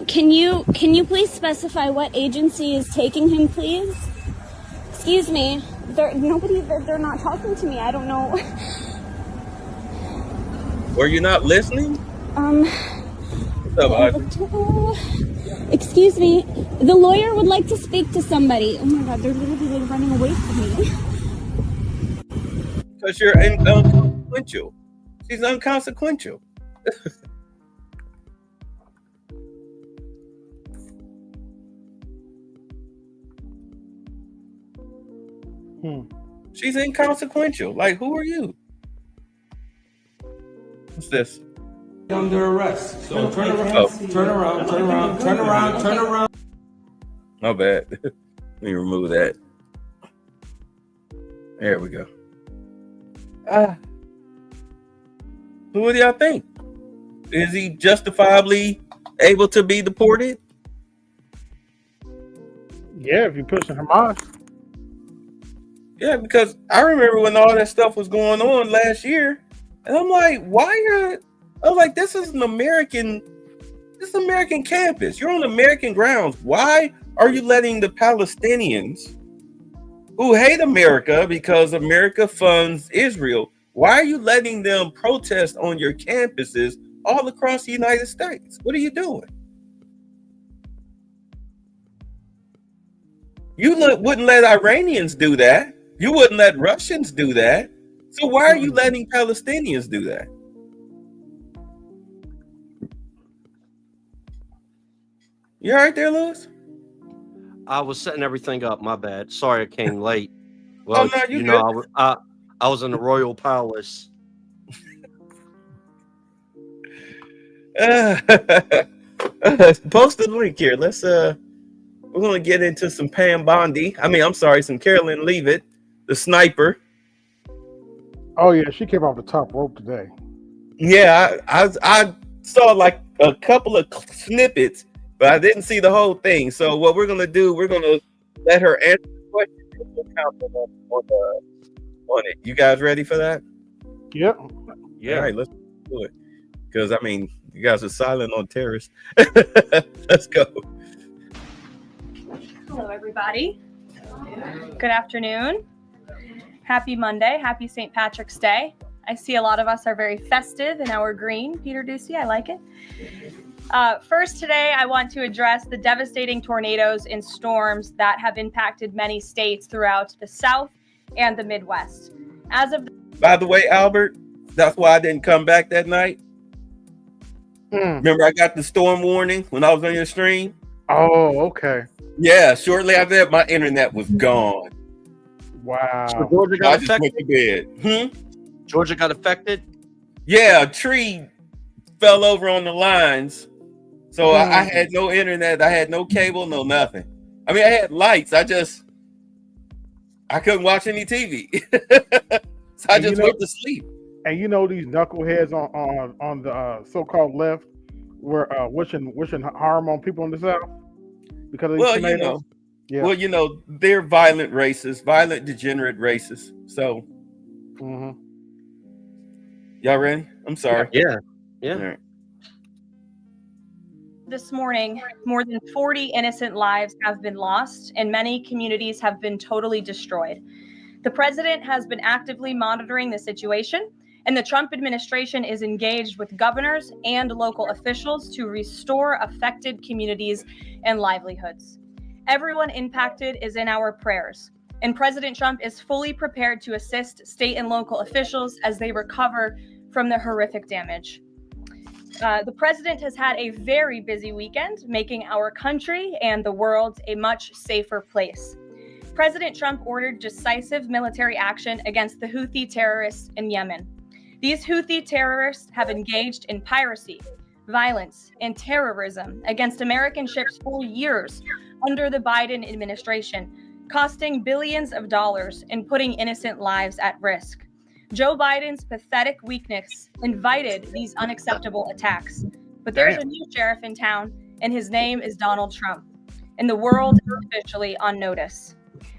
Can you please specify what agency is taking him, please? Excuse me. They're not talking to me. I don't know. Were you not listening? What's up, Audrey? Excuse me. The lawyer would like to speak to somebody. Oh my God, they're literally running away from me. Because you're inconsequential. She's inconsequential. She's inconsequential. Like, who are you? What's this? Under arrest. So turn around. My bad. Let me remove that. There we go. Who do y'all think? Is he justifiably able to be deported? Yeah, if you're pushing Hamas. Yeah, because I remember when all that stuff was going on last year, and I'm like, I was like, this is an American campus. You're on American grounds. Why are you letting the Palestinians who hate America because America funds Israel, why are you letting them protest on your campuses all across the United States? What are you doing? You wouldn't let Iranians do that. You wouldn't let Russians do that. So why are you letting Palestinians do that? You all right there, Lewis? I was setting everything up. My bad. Sorry I came late. Well, no, you good. I was in the Royal Palace. Post the link here. We're gonna get into some Pam Bondi. Some Karoline Leavitt, the sniper. Oh yeah, she came off the top rope today. Yeah, I saw like a couple of snippets, but I didn't see the whole thing. So what we're gonna do, we're gonna let her answer the question and we'll comment on it. You guys ready for that? Yep. Yeah. All right, let's do it. Because you guys are silent on terrorists. Let's go. Hello, everybody. Good afternoon. Happy Monday. Happy St. Patrick's Day. I see a lot of us are very festive in our green. Peter Ducey, I like it. First today, I want to address the devastating tornadoes and storms that have impacted many states throughout the South and the Midwest. By the way, Albert, that's why I didn't come back that night. Remember, I got the storm warning when I was on your stream? Oh, okay. Yeah, shortly after that, my internet was gone. Wow. So Georgia got I just went affected. to bed. Georgia got affected. Yeah, a tree fell over on the lines. So I had no internet. I had no cable, no nothing. I had lights. I couldn't watch any TV. So I just went to sleep. And these knuckleheads on the so-called left were wishing harm on people in the South because of these tornadoes. Yeah. Well, they're violent racists, violent degenerate racists. So, y'all ready? I'm sorry. Yeah. All right. This morning, more than 40 innocent lives have been lost and many communities have been totally destroyed. The president has been actively monitoring the situation, and the Trump administration is engaged with governors and local officials to restore affected communities and livelihoods. Everyone impacted is in our prayers, and President Trump is fully prepared to assist state and local officials as they recover from the horrific damage. The president has had a very busy weekend, making our country and the world a much safer place. President Trump ordered decisive military action against the Houthi terrorists in Yemen. These Houthi terrorists have engaged in piracy, violence, and terrorism against American ships for years under the Biden administration, costing billions of dollars and putting innocent lives at risk. Joe Biden's pathetic weakness invited these unacceptable attacks. But there's a new sheriff in town, and his name is Donald Trump. And the world is officially on notice.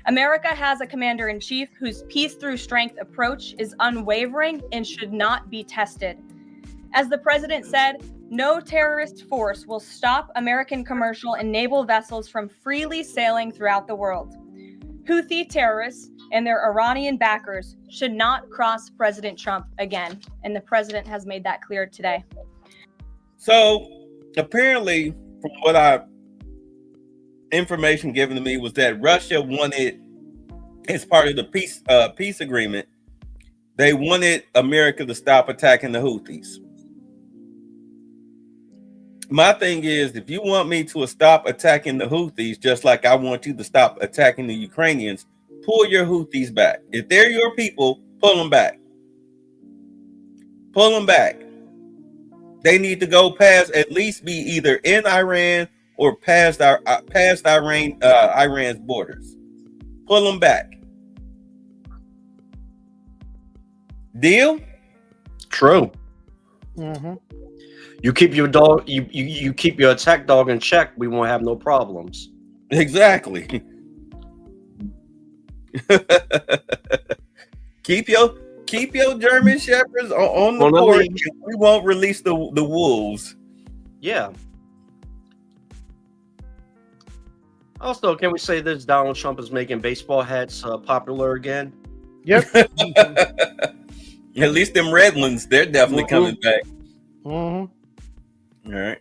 America has a commander-in-chief whose peace through strength approach is unwavering and should not be tested. As the president said, no terrorist force will stop American commercial and naval vessels from freely sailing throughout the world. Houthi terrorists and their Iranian backers should not cross President Trump again. And the president has made that clear today. So apparently, from what information given to me was that Russia wanted, as part of the peace agreement, they wanted America to stop attacking the Houthis. My thing is, if you want me to stop attacking the Houthis, just like I want you to stop attacking the Ukrainians, pull your Houthis back. If they're your people, pull them back. Pull them back. They need to go past, at least be either in Iran or past Iran's borders. Pull them back. Deal? True. Mm-hmm. You keep your dog, you keep your attack dog in check, we won't have no problems. Exactly. keep your German shepherds on the porch. We won't release the wolves. Yeah. Also, can we say this? Donald Trump is making baseball hats popular again. Yep. At least them red ones, they're definitely coming back. Mm-hmm. All right.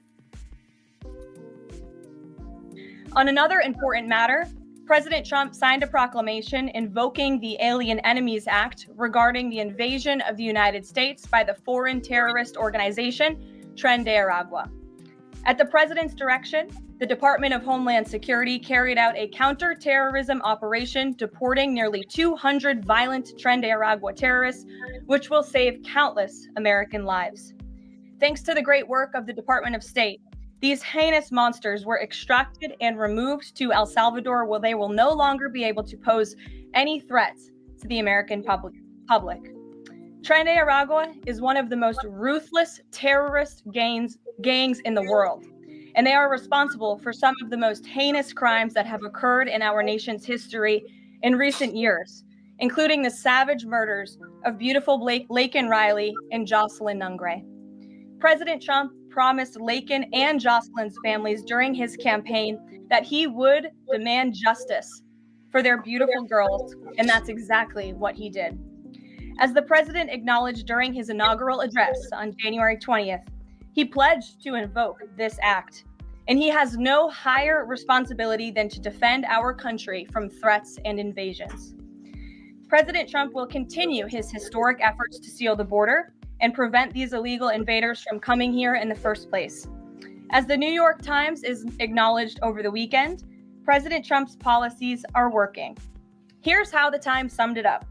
On another important matter, President Trump signed a proclamation invoking the Alien Enemies Act regarding the invasion of the United States by the foreign terrorist organization Tren de Aragua. At the president's direction, the Department of Homeland Security carried out a counter-terrorism operation deporting nearly 200 violent Tren de Aragua terrorists, which will save countless American lives. Thanks to the great work of the Department of State, these heinous monsters were extracted and removed to El Salvador, where they will no longer be able to pose any threats to the American public. Tren de Aragua is one of the most ruthless terrorist gangs in the world, and they are responsible for some of the most heinous crimes that have occurred in our nation's history in recent years, including the savage murders of beautiful Laken Riley and Jocelyn Nungray. President Trump promised Laken and Jocelyn's families during his campaign that he would demand justice for their beautiful girls, and that's exactly what he did. As the president acknowledged during his inaugural address on January 20th, he pledged to invoke this act, and he has no higher responsibility than to defend our country from threats and invasions. President Trump will continue his historic efforts to seal the border and prevent these illegal invaders from coming here in the first place. As the New York Times is acknowledged over the weekend, President Trump's policies are working. Here's how the Times summed it up.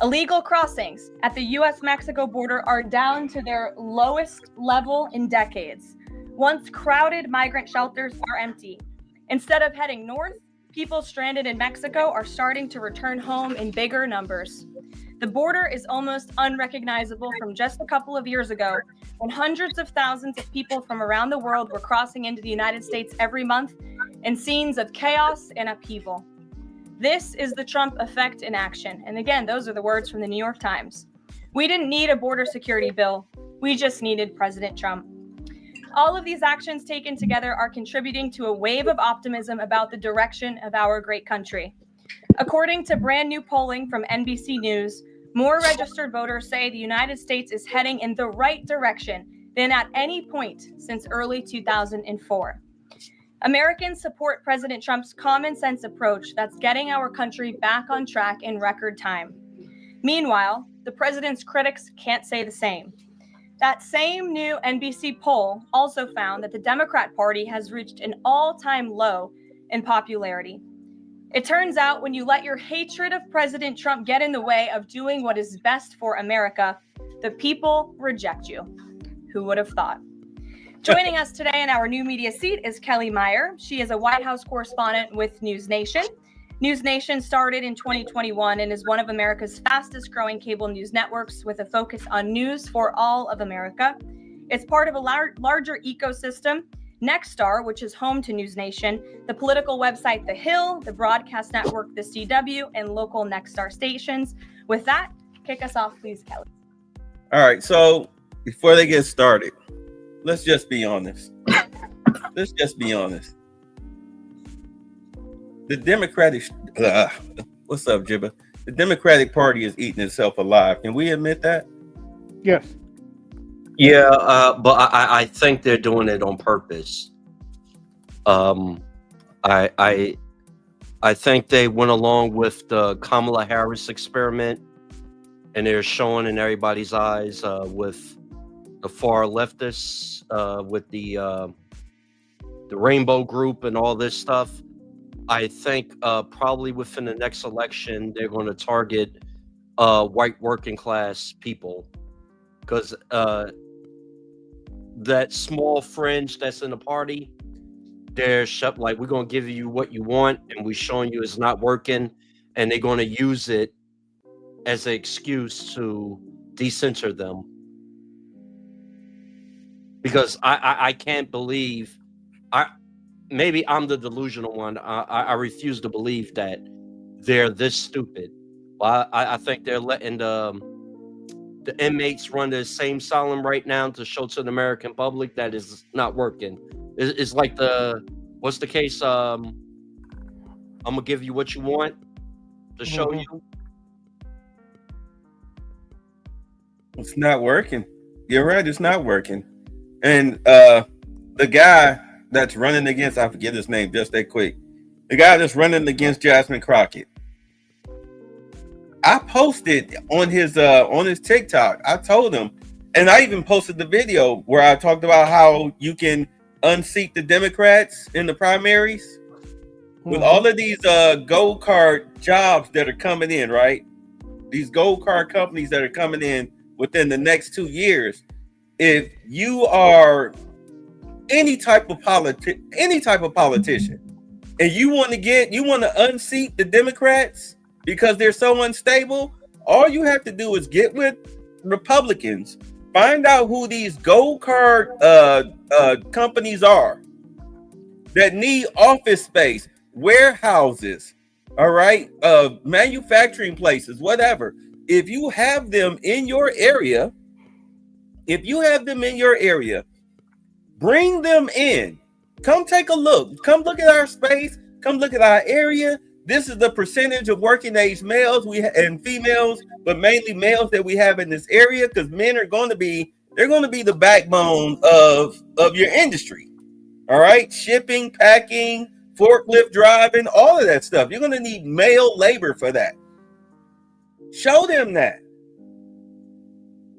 Illegal crossings at the U.S.-Mexico border are down to their lowest level in decades. Once crowded migrant shelters are empty. Instead of heading north, people stranded in Mexico are starting to return home in bigger numbers. The border is almost unrecognizable from just a couple of years ago, when hundreds of thousands of people from around the world were crossing into the United States every month in scenes of chaos and upheaval. This is the Trump effect in action. And again, those are the words from the New York Times. We didn't need a border security bill. We just needed President Trump. All of these actions taken together are contributing to a wave of optimism about the direction of our great country. According to brand new polling from NBC News, more registered voters say the United States is heading in the right direction than at any point since early 2004. Americans support President Trump's common sense approach that's getting our country back on track in record time. Meanwhile, the president's critics can't say the same. That same new NBC poll also found that the Democrat Party has reached an all-time low in popularity. It turns out when you let your hatred of President Trump get in the way of doing what is best for America, the people reject you. Who would have thought? Joining us today in our new media seat is Kelly Meyer. She is a White House correspondent with News Nation. News Nation started in 2021 and is one of America's fastest growing cable news networks with a focus on news for all of America. It's part of a larger ecosystem, Nexstar, which is home to News Nation, the political website The Hill, the broadcast network The CW, and local Nexstar stations. With that, kick us off, please, Kelly. All right, so before they get started, let's just be honest. Let's just be honest. The Democratic, what's up, Jibba? The Democratic Party is eating itself alive. Can we admit that? Yes. Yeah, but I think they're doing it on purpose. I think they went along with the Kamala Harris experiment, and they're showing in everybody's eyes with the far leftists, with the Rainbow Group and all this stuff. I think probably within the next election, they're going to target white working class people, because that small fringe that's in the party, they're like, we're going to give you what you want, and we're showing you it's not working, and they're going to use it as an excuse to decenter them. Because I can't believe, maybe I'm the delusional one. I refuse to believe that they're this stupid. Well, I think they're letting the inmates run the same asylum right now to show to the American public that is not working. It's like what's the case? I'm gonna give you what you want to show you. It's not working. You're right. It's not working. And the guy that's running against, I forget his name just that quick. The guy that's running against Jasmine Crockett. I posted on his TikTok. I told him, and I even posted the video where I talked about how you can unseat the Democrats in the primaries with all of these gold card jobs that are coming in, right? These gold card companies that are coming in within the next 2 years. If you are any type of politician, and you want to unseat the Democrats because they're so unstable, all you have to do is get with Republicans, find out who these gold card companies are that need office space, warehouses, all right, manufacturing places, whatever. If you have them in your area, bring them in. Come take a look. Come look at our space. Come look at our area. This is the percentage of working age males and females, but mainly males that we have in this area, because men are going to be the backbone of your industry. All right, shipping, packing, forklift driving, all of that stuff. You're going to need male labor for that. Show them that.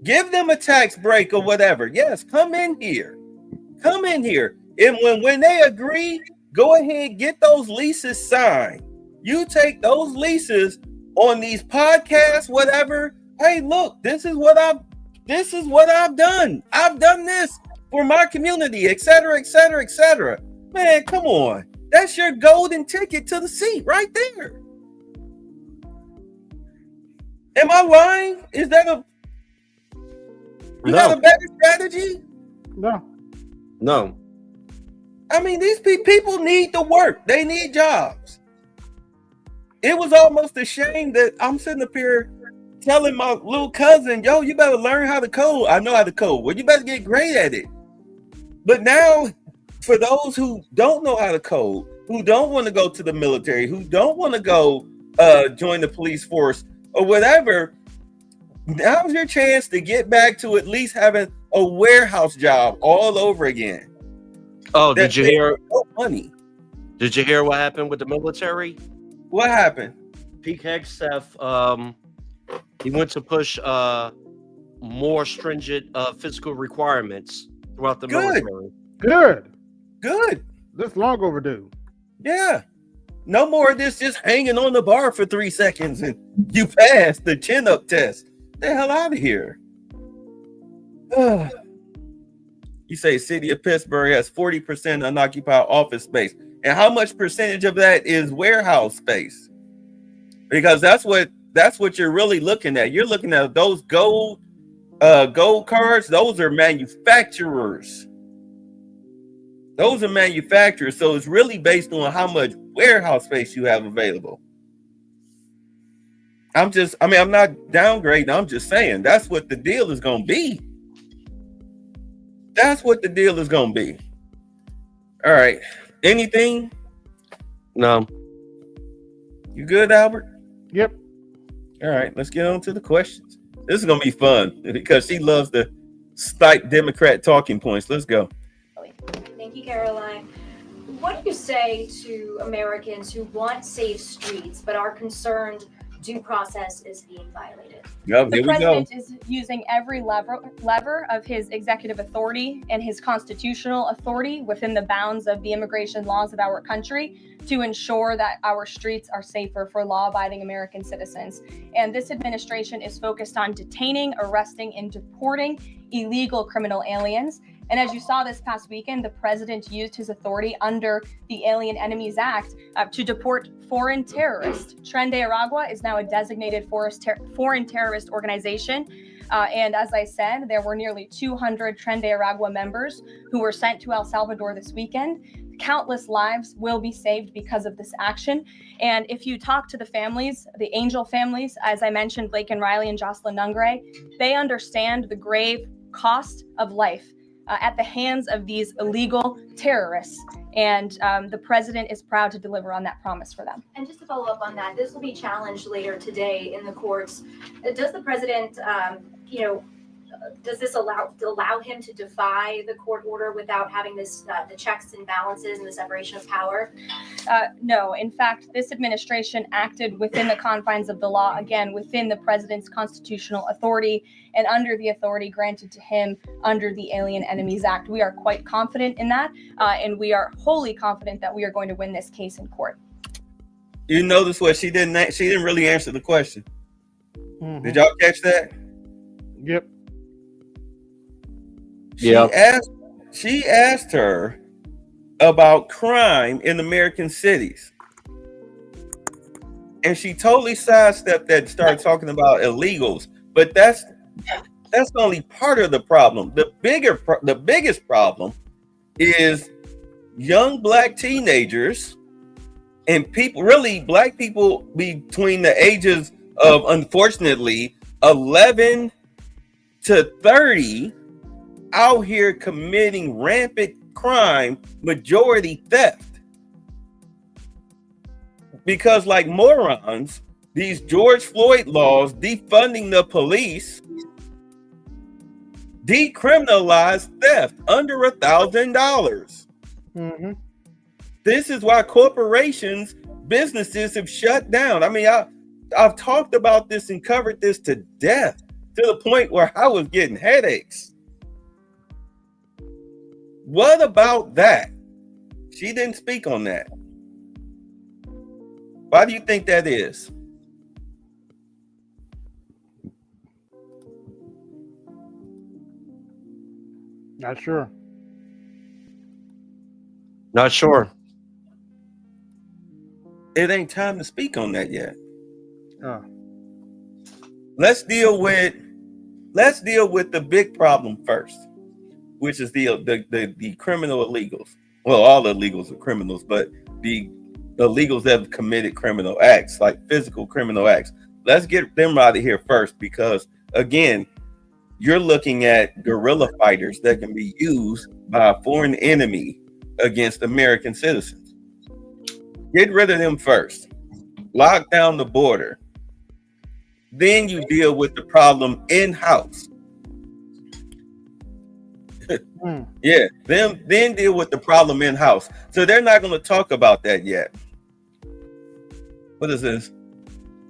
Give them a tax break or whatever. Yes, come in here. And when they agree, go ahead, get those leases signed. You take those leases on these podcasts, whatever. Hey, look, this is what I've done. I've done this for my community, etc., etc., etc. Man, come on. That's your golden ticket to the seat right there. Am I lying? Is that a better strategy? No. I mean, these people need to work. They need jobs. It was almost a shame that I'm sitting up here telling my little cousin, yo, you better learn how to code. I know how to code. Well, you better get great at it. But now, for those who don't know how to code, who don't want to go to the military, who don't want to go join the police force or whatever, now's your chance to get back to at least having a warehouse job all over again. Oh, did you hear? Money. Did you hear what happened with the military? What happened? Pete Hegseth, he went to push more stringent physical requirements throughout the military. Good. That's long overdue. Yeah. No more of this just hanging on the bar for 3 seconds and you pass the chin-up test. The hell out of here. You say city of Pittsburgh has 40% unoccupied office space. And how much percentage of that is warehouse space? Because that's what you're really looking at. You're looking at those gold cards. Those are manufacturers. So it's really based on how much warehouse space you have available. I'm not downgrading. I'm just saying that's what the deal is going to be. That's what the deal is gonna be. All right. Anything? No. You good, Albert? Yep. All right, let's get on to the questions. This is gonna be fun because she loves the snipe Democrat talking points. Let's go. Thank you, Karoline. What do you say to Americans who want safe streets but are concerned due process is being violated? Yep, The here we go. president is using every lever of his executive authority and his constitutional authority within the bounds of the immigration laws of our country to ensure that our streets are safer for law-abiding American citizens. And this administration is focused on detaining, arresting, and deporting illegal criminal aliens. And as you saw this past weekend, the president used his authority under the Alien Enemies Act to deport foreign terrorists. Tren de Aragua is now a designated foreign terrorist organization. And as I said, there were nearly 200 Tren de Aragua members who were sent to El Salvador this weekend. Countless lives will be saved because of this action. And if you talk to the families, the Angel families, as I mentioned, Blake and Riley and Jocelyn Nungray, they understand the grave cost of life at the hands of these illegal terrorists. And the president is proud to deliver on that promise for them. And just to follow up on that, this will be challenged later today in the courts. Does the president, does this allow him to defy the court order without having this the checks and balances and the separation of power? No, in fact, this administration acted within the confines of the law, again, within the president's constitutional authority and under the authority granted to him under the Alien Enemies Act. We are quite confident in that, and we are wholly confident that we are going to win this case in court. You notice what she didn't really answer the question. Mm-hmm. Did y'all catch that? Yep. She asked her about crime in American cities. And she totally sidestepped that and started talking about illegals. But that's only part of the problem. The biggest problem is young black teenagers and black people between the ages of, unfortunately, 11 to 30 out here committing rampant crime, majority theft. Because like morons, these George Floyd laws defunding the police decriminalize theft under $1,000. Mm-hmm. This is why corporations, businesses have shut down. I mean, I've talked about this and covered this to death, to the point where I was getting headaches. What about that? She didn't speak on that. Why do you think that is? Not sure. Not sure. It ain't time to speak on that yet. Let's deal with the big problem first, which is the criminal illegals. Well, all illegals are criminals, but the illegals that have committed criminal acts, like physical criminal acts. Let's get them out of here first, because again, you're looking at guerrilla fighters that can be used by a foreign enemy against American citizens. Get rid of them first. Lock down the border. Then you deal with the problem in-house. Yeah, then deal with the problem in-house. So they're not going to talk about that yet. What is this?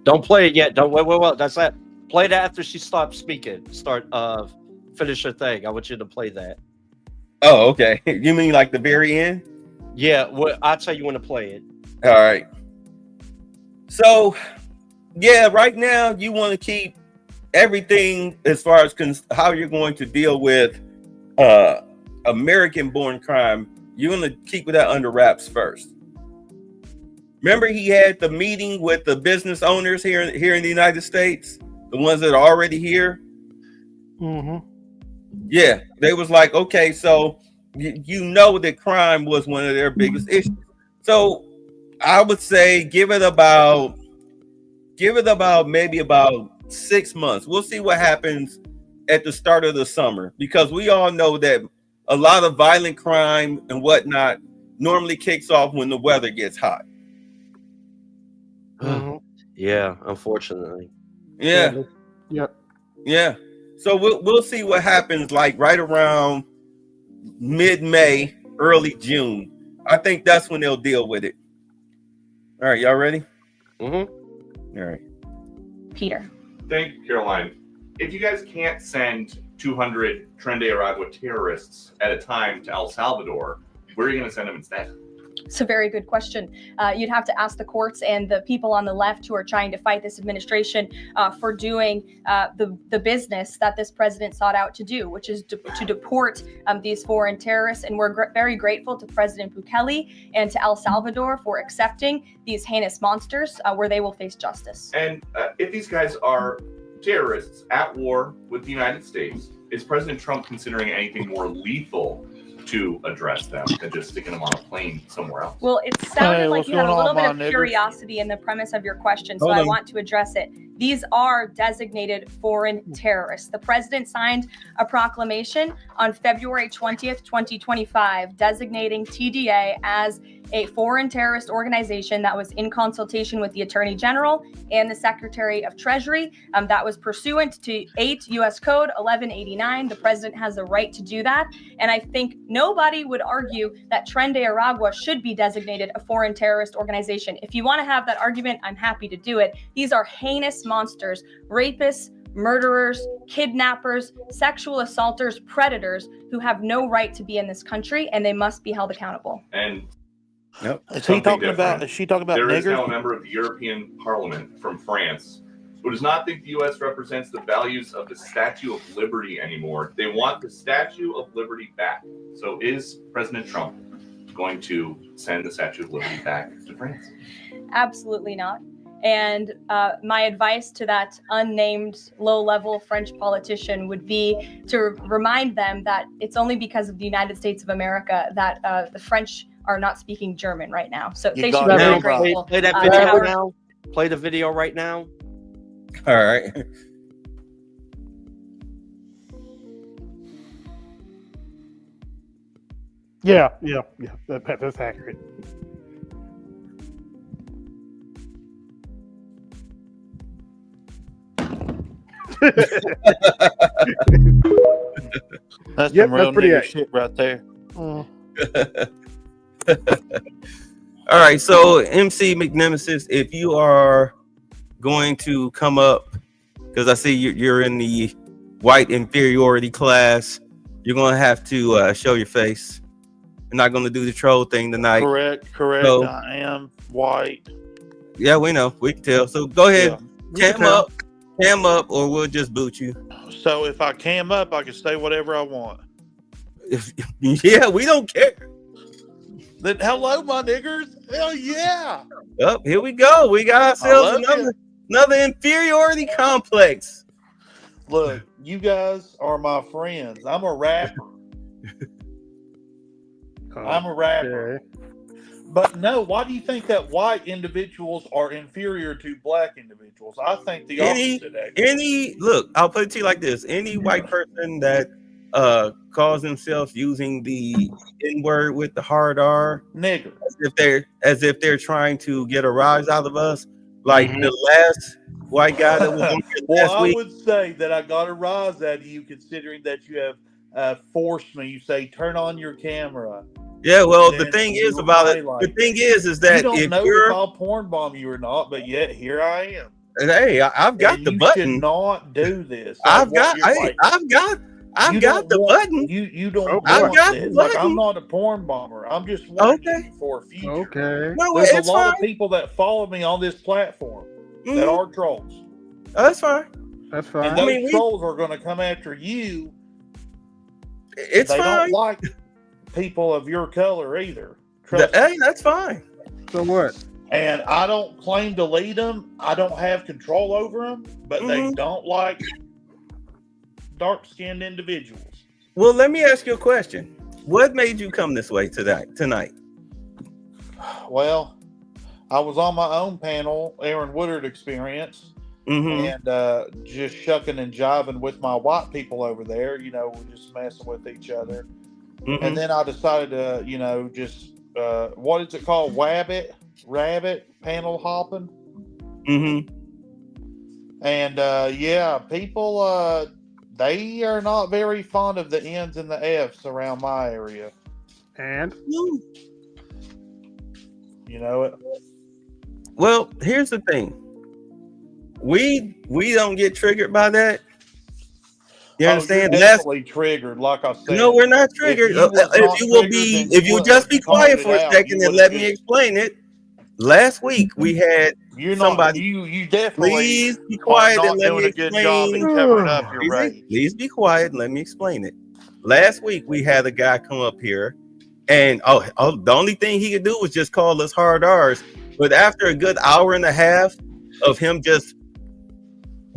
Don't play it yet. Don't wait. That's that. Play that after she stops speaking. Finish her thing. I want you to play that. Oh, okay. You mean like the very end? Yeah, well, I'll tell you when to play it. All right. So, yeah, right now you want to keep everything as far as how you're going to deal with American-born crime. You're going to keep that under wraps first. Remember, he had the meeting with the business owners here in the United States, the ones that are already here. Mm-hmm. Yeah, they was like, okay, so you know that crime was one of their biggest issues. So I would say give it about maybe about 6 months. We'll see what happens at the start of the summer, because we all know that a lot of violent crime and whatnot normally kicks off when the weather gets hot. Yeah, unfortunately. Yeah. Yep. Yeah. So we'll see what happens like right around mid-May, early June. I think that's when they'll deal with it. All right, y'all ready? Mm-hmm. All right. Peter. Thank you, Caroline. If you guys can't send 200 Tren de Aragua terrorists at a time to El Salvador, where are you going to send them instead? It's a very good question. You'd have to ask the courts and the people on the left who are trying to fight this administration for doing the business that this president sought out to do, which is to deport these foreign terrorists. And we're very grateful to President Bukele and to El Salvador for accepting these heinous monsters where they will face justice. And if these guys are terrorists at war with the United States, is President Trump considering anything more lethal to address them than just sticking them on a plane somewhere else? Well, it sounded like you had a little bit of niggers? curiosity in the premise of your question, so Hold I on. want to address it. These are designated foreign terrorists. The president signed a proclamation on February 20th, 2025, designating TDA as a foreign terrorist organization that was in consultation with the Attorney General and the Secretary of Treasury. That was pursuant to 8 U.S. Code 1189. The president has the right to do that. And I think nobody would argue that Tren de Aragua should be designated a foreign terrorist organization. If you want to have that argument, I'm happy to do it. These are heinous monsters, rapists, murderers, kidnappers, sexual assaulters, predators who have no right to be in this country, and they must be held accountable. And Is she talking about there is now a niggers? member of the European Parliament from France who does not think the U.S. represents the values of the Statue of Liberty anymore. They want the Statue of Liberty back. So is President Trump going to send the Statue of Liberty back to France? Absolutely not. And my advice to that unnamed low-level French politician would be to remind them that it's only because of the United States of America that the French are not speaking German right now. So You they got should be it. very Right. grateful. Play that to video our- now. Play the video right now. All right. Yeah. That's accurate. That's Yep, some real that's pretty nigger accurate. shit right there. All right, so MC McNemesis, if you are going to come up, because I see you're in the white inferiority class, you're going to have to show your face. You're not going to do the troll thing tonight. Correct. So- I am white. Yeah, we know. We can tell. So go ahead, Yeah. cam up, or we'll just boot you. So if I cam up, I can say whatever I want. Yeah, we don't care. Then hello, my niggers. Hell yeah. Oh, here we go. We got ourselves I love another inferiority complex. Look, you guys are my friends. I'm a rapper. I'm a rapper. Okay. But no, why do you think that white individuals are inferior to black individuals? I think the opposite. Actually. Look, I'll put it to you like this: any white person that calls themselves using the N-word with the hard R, Nigger. as if they're trying to get a rise out of us, like the last white guy that was on here Well, last I week. would say that I got a rise out of you, considering that you have forced me. You say, turn on your camera. Yeah, well, the Then thing you is about it. highlight The thing is You that don't if know you're, if I'll porn bomb you or not, but yet here I am. hey, I've got And the you button. should not do this. I've got the button. You don't. Oh, I've want got the this. Like, button. I'm not a porn bomber. I'm just warning Okay. you for a future. Okay. No, There's it's a lot fine. of people that follow me on this platform that Mhm. are trolls, That's fine. That's and fine. those mean, we- trolls are going to come after you. It's They fine. don't like people of your color either. Trust me. Hey, that's fine. So what? And I don't claim to lead them. I don't have control over them, but they Mhm. don't like dark-skinned individuals. Well, let me ask you a question. What made you come this way tonight? Well, I was on my own panel, Aaron Woodard Experience, Mm-hmm. and just shucking and jiving with my white people over there. You know, we're just messing with each other. and then I decided to, just what is it called? Rabbit panel hopping. And people they are not very fond of the N's and the F's around my area. And you know it. Well, here's the thing. We don't get triggered by that. You understand? You're definitely triggered, like I said. No, we're not triggered. If you just be quiet for a second and let me explain it. Last week we had somebody. You definitely please be quiet and let me explain. Covering up your rage. Please be quiet and let me explain it. Last week we had a guy come up here, and the only thing he could do was just call us hard R's. But after a good hour and a half of him just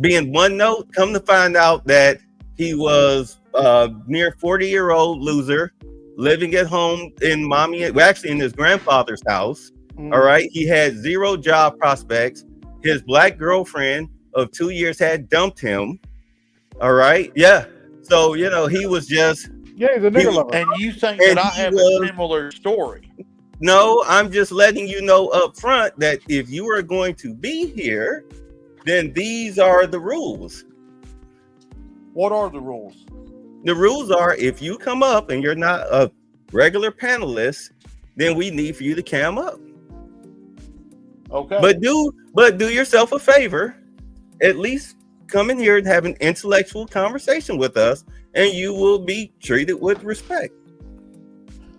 being one note, come to find out that he was near 40-year-old loser living at home in in his grandfather's house. All right. He had 0 job prospects. His black girlfriend of 2 years had dumped him. All right. Yeah. So, he was just. Yeah, he's a nigga lover. And you think that I have a similar story? No, I'm just letting you know up front that if you are going to be here, then these are the rules. What are the rules? The rules are if you come up and you're not a regular panelist, then we need for you to cam up. Okay. But do yourself a favor. At least come in here and have an intellectual conversation with us, and you will be treated with respect.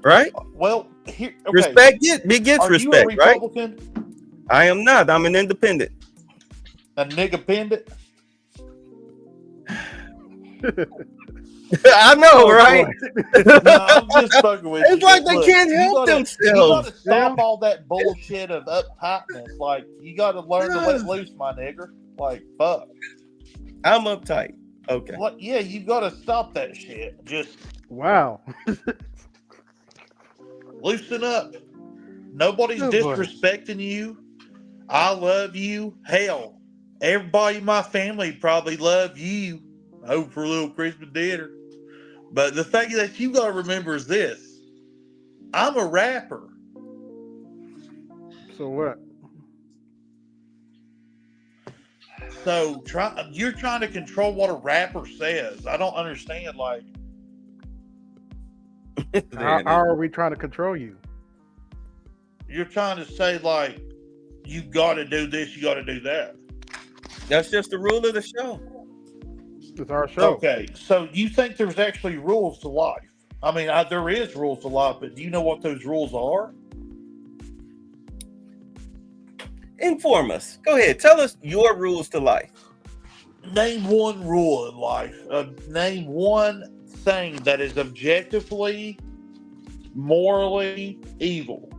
Right? Well, okay. Respect begets respect, you a Republican? Right? I am not. I'm an independent. A nigga-pendant? I know, right? No, I'm just fucking with you. It's like they can't help themselves. You gotta stop all that bullshit of uptightness. Like, you gotta learn to let loose, my nigger. Like, fuck. I'm uptight. Okay. What? Yeah, you gotta stop that shit. Just wow. Loosen up. Nobody's disrespecting you. I love you. Hell, everybody in my family probably love you. I hope for a little Christmas dinner. But the thing that you gotta remember is this: I'm a rapper. So what? So you're trying to control what a rapper says. I don't understand. Like, how are we trying to control you? You're trying to say, like, you got to do this, you got to do that. That's just the rule of the show. It's our show. Okay, so you think there's actually rules to life? I mean, there is rules to life, but do you know what those rules are? Inform us. Go ahead. Tell us your rules to life. Name one rule in life. Name one thing that is objectively, morally evil.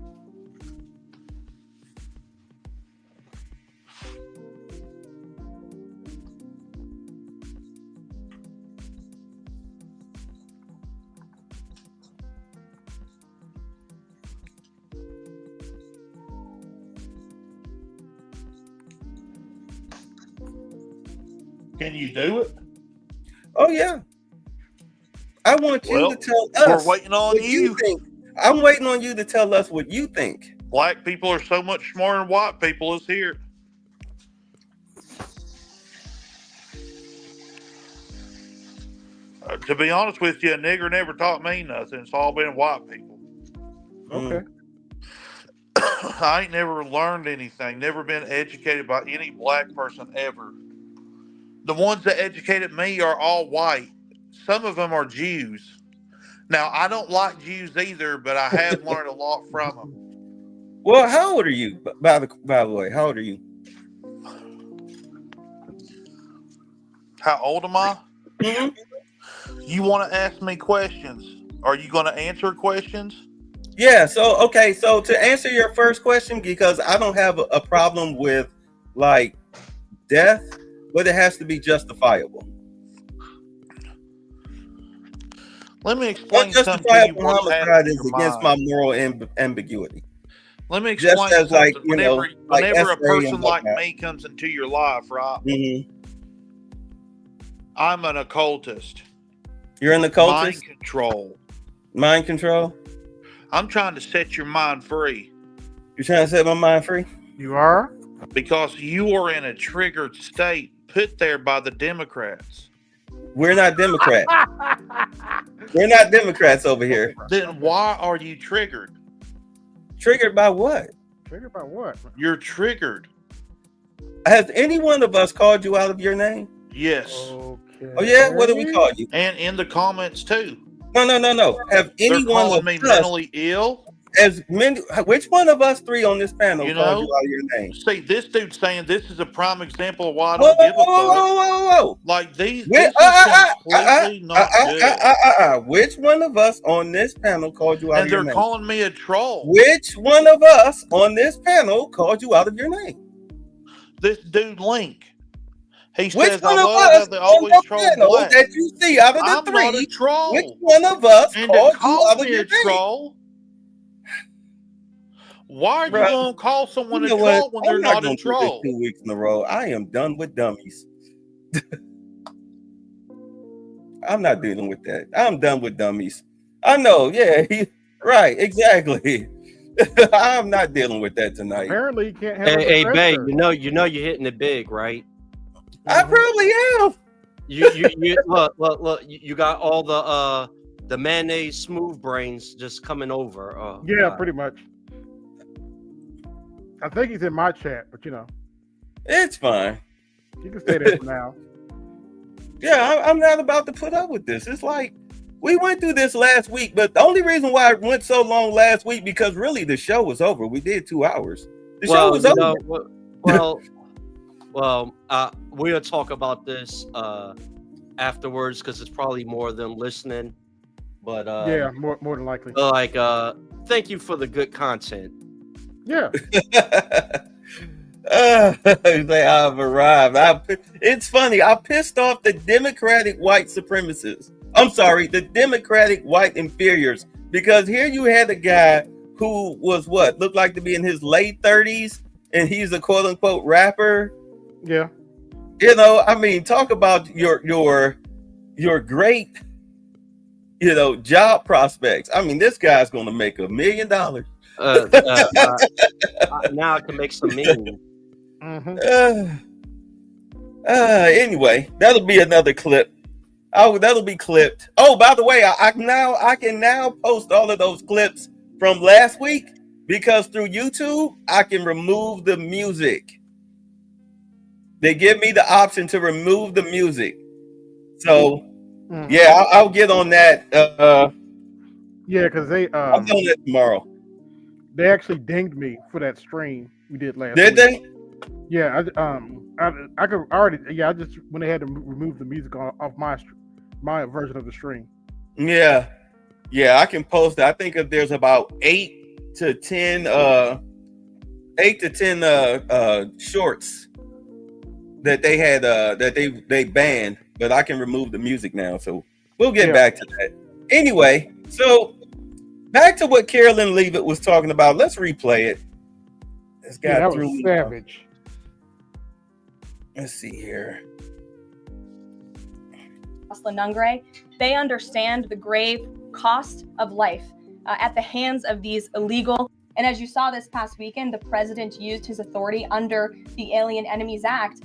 Can you do it? Oh, yeah. I want you to tell us. We're waiting on you. Think. I'm waiting on you to tell us what you think. Black people are so much smarter than white people is here. To be honest with you, a nigger never taught me nothing. It's all been white people. Okay. I ain't never learned anything. Never been educated by any black person ever. The ones that educated me are all white. Some of them are Jews. Now, I don't like Jews either, but I have learned a lot from them. Well, how old are you, by the way? How old are you? How old am I? Mm-hmm. You want to ask me questions? Are you going to answer questions? Yeah. So to answer your first question, because I don't have a problem with like death, but it has to be justifiable. Let me explain something to you. Homicide is against my moral ambiguity. Let me explain just as, something. like, Whenever a person like me comes into your life, right? Mm-hmm. I'm an occultist. You're an occultist? Mind control. Mind control? I'm trying to set your mind free. You're trying to set my mind free? You are? Because you are in a triggered state put there by the Democrats. We're not Democrats. We're not Democrats over here. Then why are you triggered? Triggered by what? Triggered by what? You're triggered. Has any one of us called you out of your name? Yes. Okay. Oh yeah? What did we call you? And in the comments too. No. Have They're anyone calling of me us, mentally ill. which one of us three on this panel You called know? you out of your name? See, this dude's saying this is a prime example of why I Whoa, don't give a fuck. whoa. Like these, Which, this is completely not good. Which one of us on this panel called you out And of your they're name? calling me a troll. Which one of us on this panel called you out of your name? This dude Link. He Which says, one I of love us how they on always the troll panel black. that you see out of the I'm not a three? troll. Which one of us And called to you call out of me your a name? troll, why are you Bruh, going to call someone You know a what? troll when they're I'm not gonna a do this troll? 2 weeks in a row. I am done with dummies. I'm not dealing with that. I'm done with dummies. I know. Yeah. Right. Exactly. I'm not dealing with that tonight. Apparently, you can't handle Hey, the Bay, pressure. you know you're hitting it big, right? I probably am. You look, you got all the mayonnaise smooth brains just coming over. Oh, Yeah, God. pretty much. I think he's in my chat, but you know, It's fine. you can stay there for now. Yeah, I'm not about to put up with this. It's like we went through this last week, but the only reason why it went so long last week because really the show was over. We did 2 hours. The show was over. We'll talk about this afterwards because it's probably more of them listening. But Yeah, more than likely. Thank you for the good content. Yeah. I've arrived. It's funny. I pissed off the Democratic white supremacists. I'm sorry, the Democratic white inferiors, because here you had a guy who was looked like to be in his late 30s, and he's a quote unquote rapper. Yeah. You know, I mean, talk about your great, job prospects. I mean, this guy's going to make $1 million. Now I can make some memes. Anyway, that'll be another clip. That'll be clipped. Oh, by the way, I can now post all of those clips from last week because through YouTube I can remove the music. They give me the option to remove the music. So yeah, I'll get on that. Yeah, because I'm doing it tomorrow. They actually dinged me for that stream we did last week. Did they? Yeah, I could already. Yeah, I just went ahead and removed the music off my version of the stream. Yeah, I can post it. I think if there's about 8 to 10 shorts that they had that they banned, but I can remove the music now. So we'll get back to that. Anyway, so back to what Karoline Leavitt was talking about. Let's replay it. This guy that threw was me savage. Let's see here. Nungre, they understand the grave cost of life at the hands of these illegal. And as you saw this past weekend, the president used his authority under the Alien Enemies Act.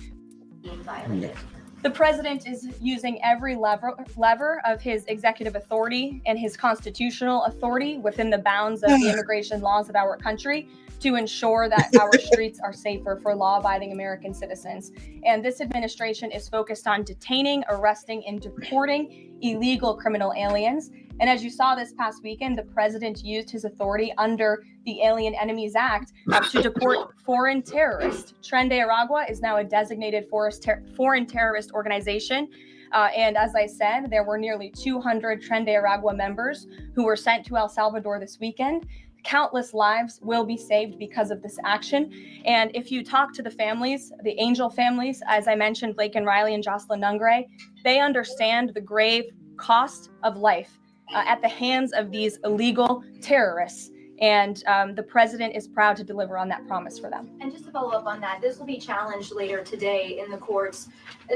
The president is using every lever of his executive authority and his constitutional authority within the bounds of the immigration laws of our country to ensure that our streets are safer for law-abiding American citizens. And this administration is focused on detaining, arresting, and deporting illegal criminal aliens. And as you saw this past weekend, the president used his authority under the Alien Enemies Act to deport foreign terrorists. Tren de Aragua is now a designated foreign terrorist organization. And as I said, there were nearly 200 Tren de Aragua members who were sent to El Salvador this weekend. Countless lives will be saved because of this action. And if you talk to the families, the Angel families, as I mentioned, Blake and Riley and Jocelyn Nungre, they understand the grave cost of life at the hands of these illegal terrorists. And the president is proud to deliver on that promise for them. And just to follow up on that, this will be challenged later today in the courts.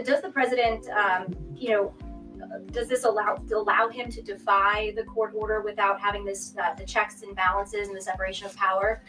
Does the president, does this allow him to defy the court order without having this the checks and balances and the separation of power?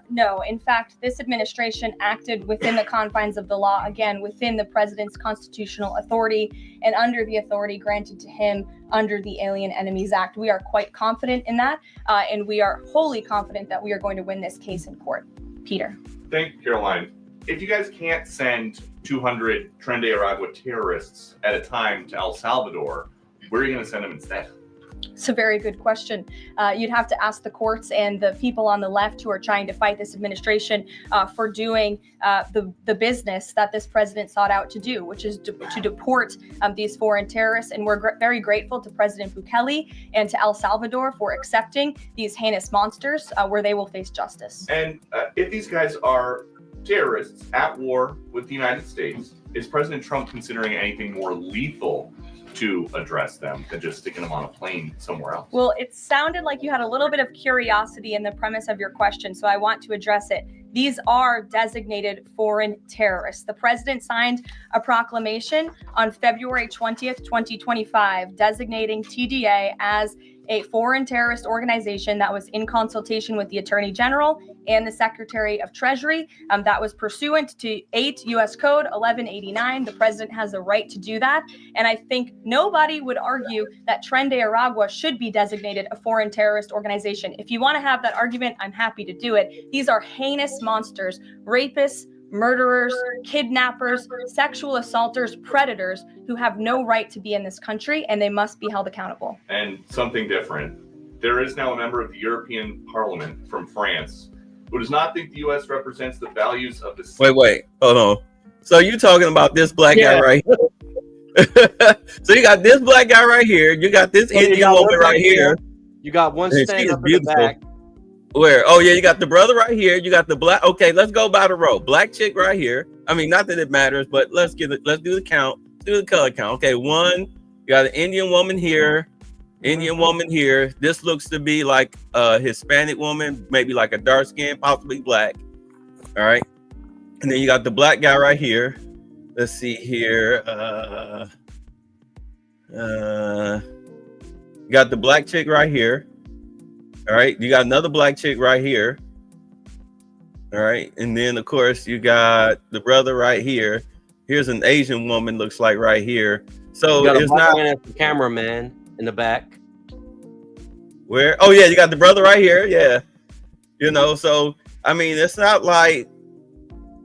No. In fact, this administration acted within the confines of the law, again, within the president's constitutional authority and under the authority granted to him under the Alien Enemies Act. We are quite confident in that, and we are wholly confident that we are going to win this case in court. Peter. Thank you, Caroline. If you guys can't send 200 Tren de Aragua terrorists at a time to El Salvador, where are you going to send them instead? It's a very good question. You'd have to ask the courts and the people on the left who are trying to fight this administration for doing the business that this president sought out to do, which is to deport these foreign terrorists. And we're very grateful to President Bukele and to El Salvador for accepting these heinous monsters where they will face justice. And if these guys are terrorists at war with the United States, is President Trump considering anything more lethal to address them than just sticking them on a plane somewhere else? Well, it sounded like you had a little bit of curiosity in the premise of your question, so I want to address it. These are designated foreign terrorists. The president signed a proclamation on February 20th, 2025, designating TDA as a foreign terrorist organization that was in consultation with the Attorney General and the Secretary of Treasury. That was pursuant to 8 U.S. Code 1189. The president has the right to do that. And I think nobody would argue that Tren de Aragua should be designated a foreign terrorist organization. If you want to have that argument, I'm happy to do it. These are heinous monsters, rapists, murderers, kidnappers, sexual assaulters, predators who have no right to be in this country, and they must be held accountable. And something different. There is now a member of the European Parliament from France who does not think the U.S. represents the values of the... Wait, hold on. So you talking about this black guy right here? So you got this black guy right here. You got this Indian woman right here. You got one stand up in the back. Where? Oh yeah, you got the brother right here. You got the black. Okay, let's go by the row. Black chick right here. I mean, not that it matters, but let's do the count. Do the color count. Okay, one. You got an Indian woman here. Indian woman here. This looks to be like a Hispanic woman, maybe like a dark skin, possibly black. All right. And then you got the black guy right here. Let's see here. You got the black chick right here. All right, you got another black chick right here. All right, and then of course you got the brother right here. Here's an Asian woman, looks like right here. So it's not the cameraman in the back. Where? Oh yeah, you got the brother right here. Yeah, you know. So I mean, it's not like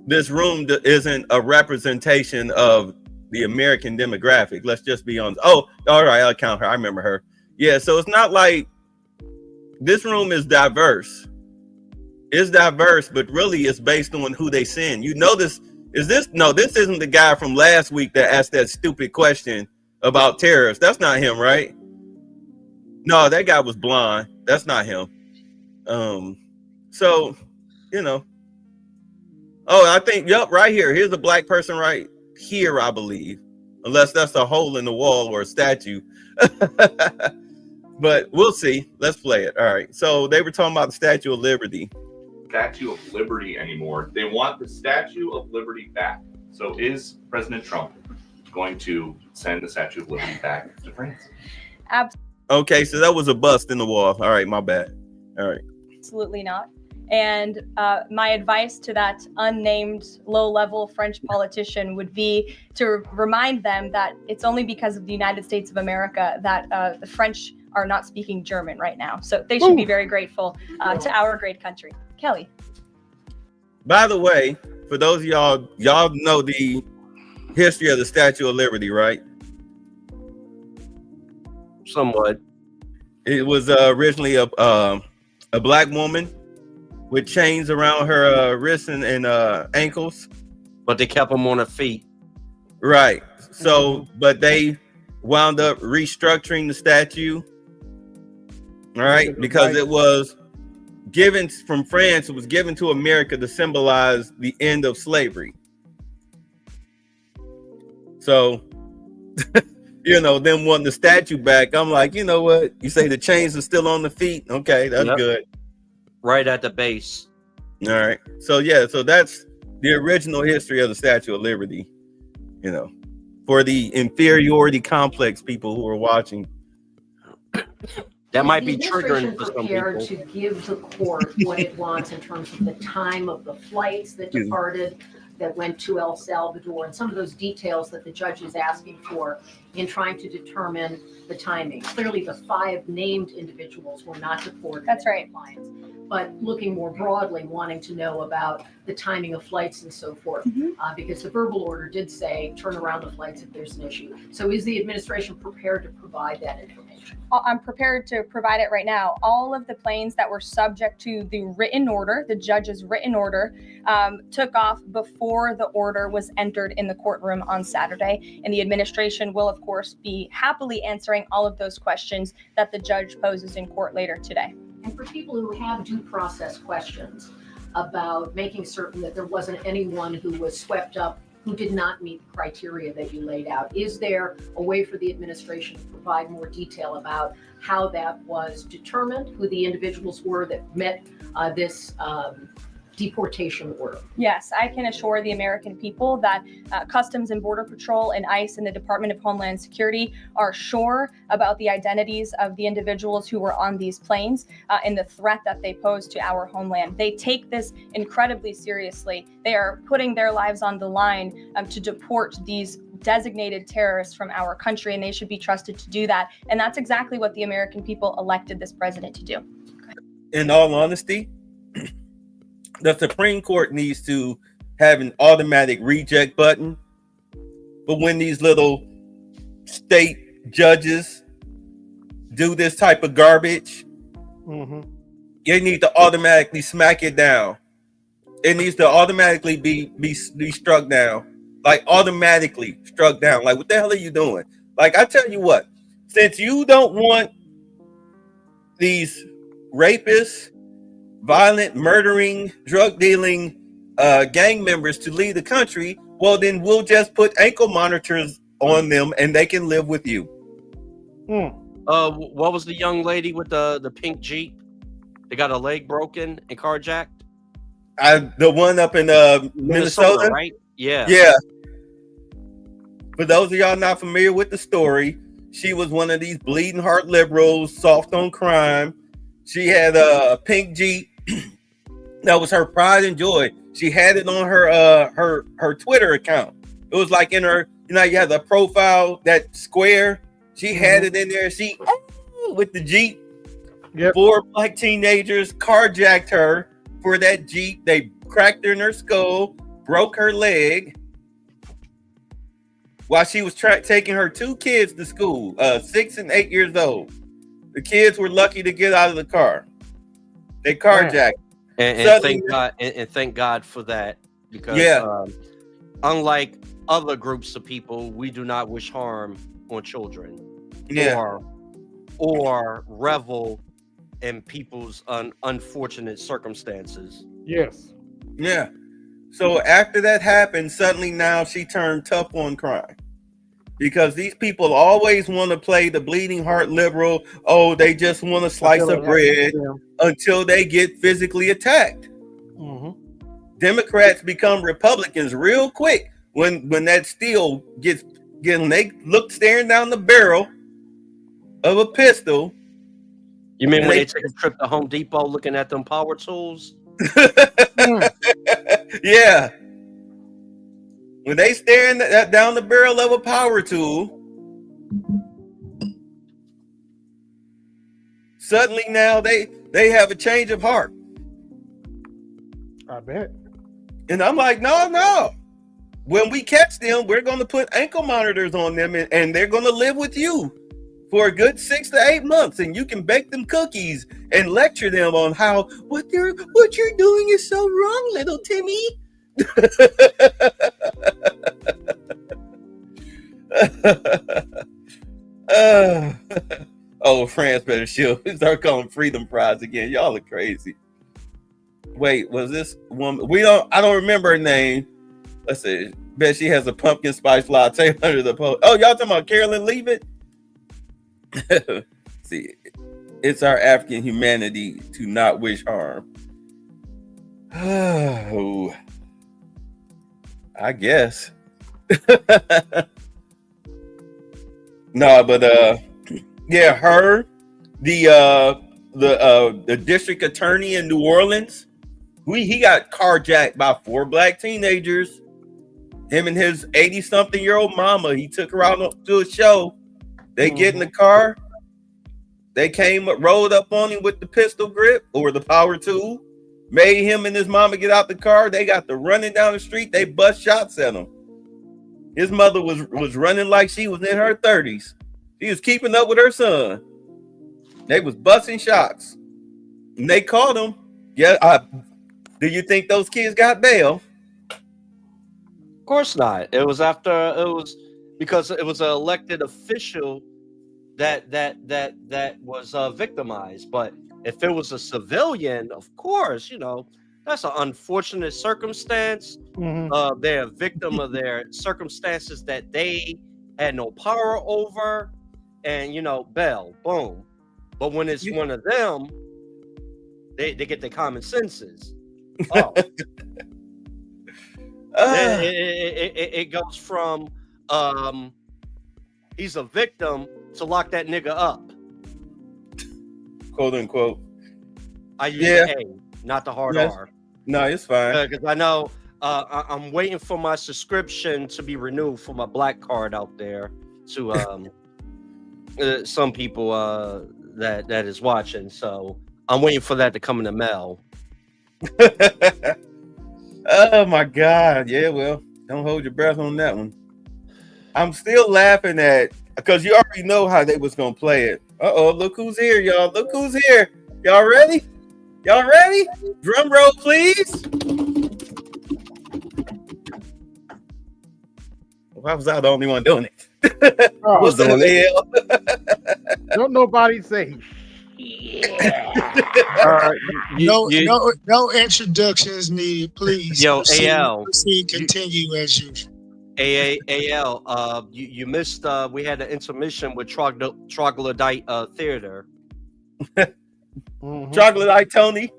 this room isn't a representation of the American demographic. Let's just be honest. Oh, all right, I'll count her. I remember her. Yeah, so it's not like this room is diverse. It's diverse, but really it's based on who they send. You know this. No, this isn't the guy from last week that asked that stupid question about terrorists. That's not him, right? No, that guy was blonde. That's not him. So, you know. Oh, I think, yep, right here. Here's a black person right here, I believe. Unless that's a hole in the wall or a statue. But we'll see. Let's play it. All right. So they were talking about the Statue of Liberty. Statue of Liberty anymore. They want the Statue of Liberty back. So is President Trump going to send the Statue of Liberty back to France? Absolutely. Okay, so that was a bust in the wall. All right, my bad. All right. Absolutely not. And my advice to that unnamed low-level French politician would be to remind them that it's only because of the United States of America that the French are not speaking German right now. So they should be very grateful to our great country. Kelly. By the way, for those of y'all know the history of the Statue of Liberty, right? Somewhat. It was originally a black woman with chains around her wrists and ankles. But they kept them on her feet. Right. So, but they wound up restructuring the statue. All right, because it was given from France, it was given to America to symbolize the end of slavery. So, you know, them wanting the statue back, I'm like, you know what? You say the chains are still on the feet. Okay, that's good. Right at the base. All right. So, yeah, so that's the original history of the Statue of Liberty, you know, for the inferiority complex people who are watching. That might the be triggering administration for some prepared people. to give the court what it wants in terms of the time of the flights that departed, that went to El Salvador, and some of those details that the judge is asking for in trying to determine the timing. Clearly, the 5 named individuals were not deported. That's right. Compliance, but looking more broadly, wanting to know about the timing of flights and so forth, because the verbal order did say turn around the flights if there's an issue. So is the administration prepared to provide that information? I'm prepared to provide it right now. All of the planes that were subject to the written order, the judge's written order, took off before the order was entered in the courtroom on Saturday. And the administration will, of course, be happily answering all of those questions that the judge poses in court later today. And for people who have due process questions about making certain that there wasn't anyone who was swept up who did not meet the criteria that you laid out, is there a way for the administration to provide more detail about how that was determined, who the individuals were that met this deportation order? Yes, I can assure the American people that Customs and Border Patrol and ICE and the Department of Homeland Security are sure about the identities of the individuals who were on these planes and the threat that they pose to our homeland. They take this incredibly seriously. They are putting their lives on the line to deport these designated terrorists from our country, and they should be trusted to do that. And that's exactly what the American people elected this president to do. In all honesty, the Supreme Court needs to have an automatic reject button. But when these little state judges do this type of garbage, they need to automatically smack it down. It needs to automatically be struck down. Like automatically struck down. Like, what the hell are you doing? Like, I tell you what, since you don't want these rapists, violent, murdering, drug dealing gang members to leave the country, well, then we'll just put ankle monitors on them and they can live with you. What was the young lady with the pink Jeep? They got a leg broken and carjacked? The one up in Minnesota, right? Yeah. Yeah. For those of y'all not familiar with the story, she was one of these bleeding heart liberals, soft on crime. She had a pink Jeep. That was her pride and joy. She had it on her Twitter account. It was like in her, you have the profile, that square. She had it in there. She with the Jeep. Yep. 4 black teenagers carjacked her for that Jeep. They cracked her in her skull, broke her leg, while she was taking her 2 kids to school, 6 and 8 years old. The kids were lucky to get out of the car. They carjacked. And thank God for that, because unlike other groups of people, we do not wish harm on children, or revel in people's unfortunate circumstances. Yes. Yeah. So after that happened, suddenly now she turned tough on crime. Because these people always want to play the bleeding heart liberal. Oh, they just want a slice of bread until they get physically attacked. Democrats become Republicans real quick when that steel gets they look staring down the barrel of a pistol. You mean when they take a trip to Home Depot looking at them power tools? Yeah. When they staring down the barrel of a power tool, suddenly now they have a change of heart. I bet. And I'm like, no. When we catch them, we're going to put ankle monitors on them, and they're going to live with you for a good 6 to 8 months, and you can bake them cookies and lecture them on how what you're doing is so wrong, little Timmy. France better start calling Freedom Prize again. Y'all are crazy. Wait, was this woman? I don't remember her name. Let's see. Bet she has a pumpkin spice latte under the post. Oh, y'all talking about Karoline Leavitt? See, it's our African humanity to not wish harm. Oh, I guess. No, but yeah, her, the district attorney in New Orleans, he got carjacked by 4 black teenagers. Him and his 80-something-year-old mama. He took her out to a show. They get in the car. They rolled up on him with the pistol grip or the power tool. Made him and his mama get out the car. They got to running down the street. They bust shots at him. His mother was running like she was in her 30s. She was keeping up with her son. They was busting shots. And they caught him. Yeah. Do you think those kids got bail? Of course not. It was because it was an elected official that was victimized. But if it was a civilian, of course, that's an unfortunate circumstance. They're a victim of their circumstances that they had no power over, and bail, boom. But when it's one of them, they get their common senses. Oh. It goes from he's a victim to lock that nigga up, quote unquote. I use A, not the hard R. No, it's fine. Because I know I'm waiting for my subscription to be renewed for my black card out there to some people that is watching. So I'm waiting for that to come in the mail. Oh my God. Yeah, well, don't hold your breath on that one. I'm still laughing because you already know how they was gonna play it. Look who's here, y'all. Look who's here. Y'all ready? Y'all ready? Drum roll, please. Why was I the only one doing it? What's the hell? Don't nobody say No introductions needed, please. Yo, AL. Proceed, continue as usual. AL, you missed. We had an intermission with Troglodyte Theater. Troglodyte Tony.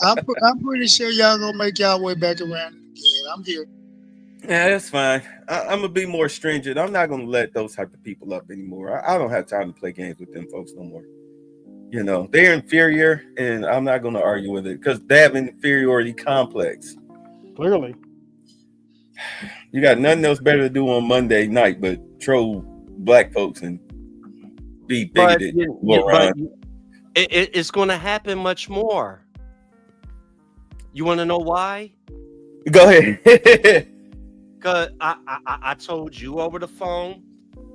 I'm pretty sure y'all gonna make y'all way back around again. I'm here. Yeah, that's fine. I'm gonna be more stringent. I'm not gonna let those type of people up anymore. I don't have time to play games with them folks no more. They're inferior, and I'm not going to argue with it because they have an inferiority complex. Clearly. You got nothing else better to do on Monday night but troll black folks and be bigoted. But it's going to happen much more. You want to know why? Go ahead. Because I told you over the phone.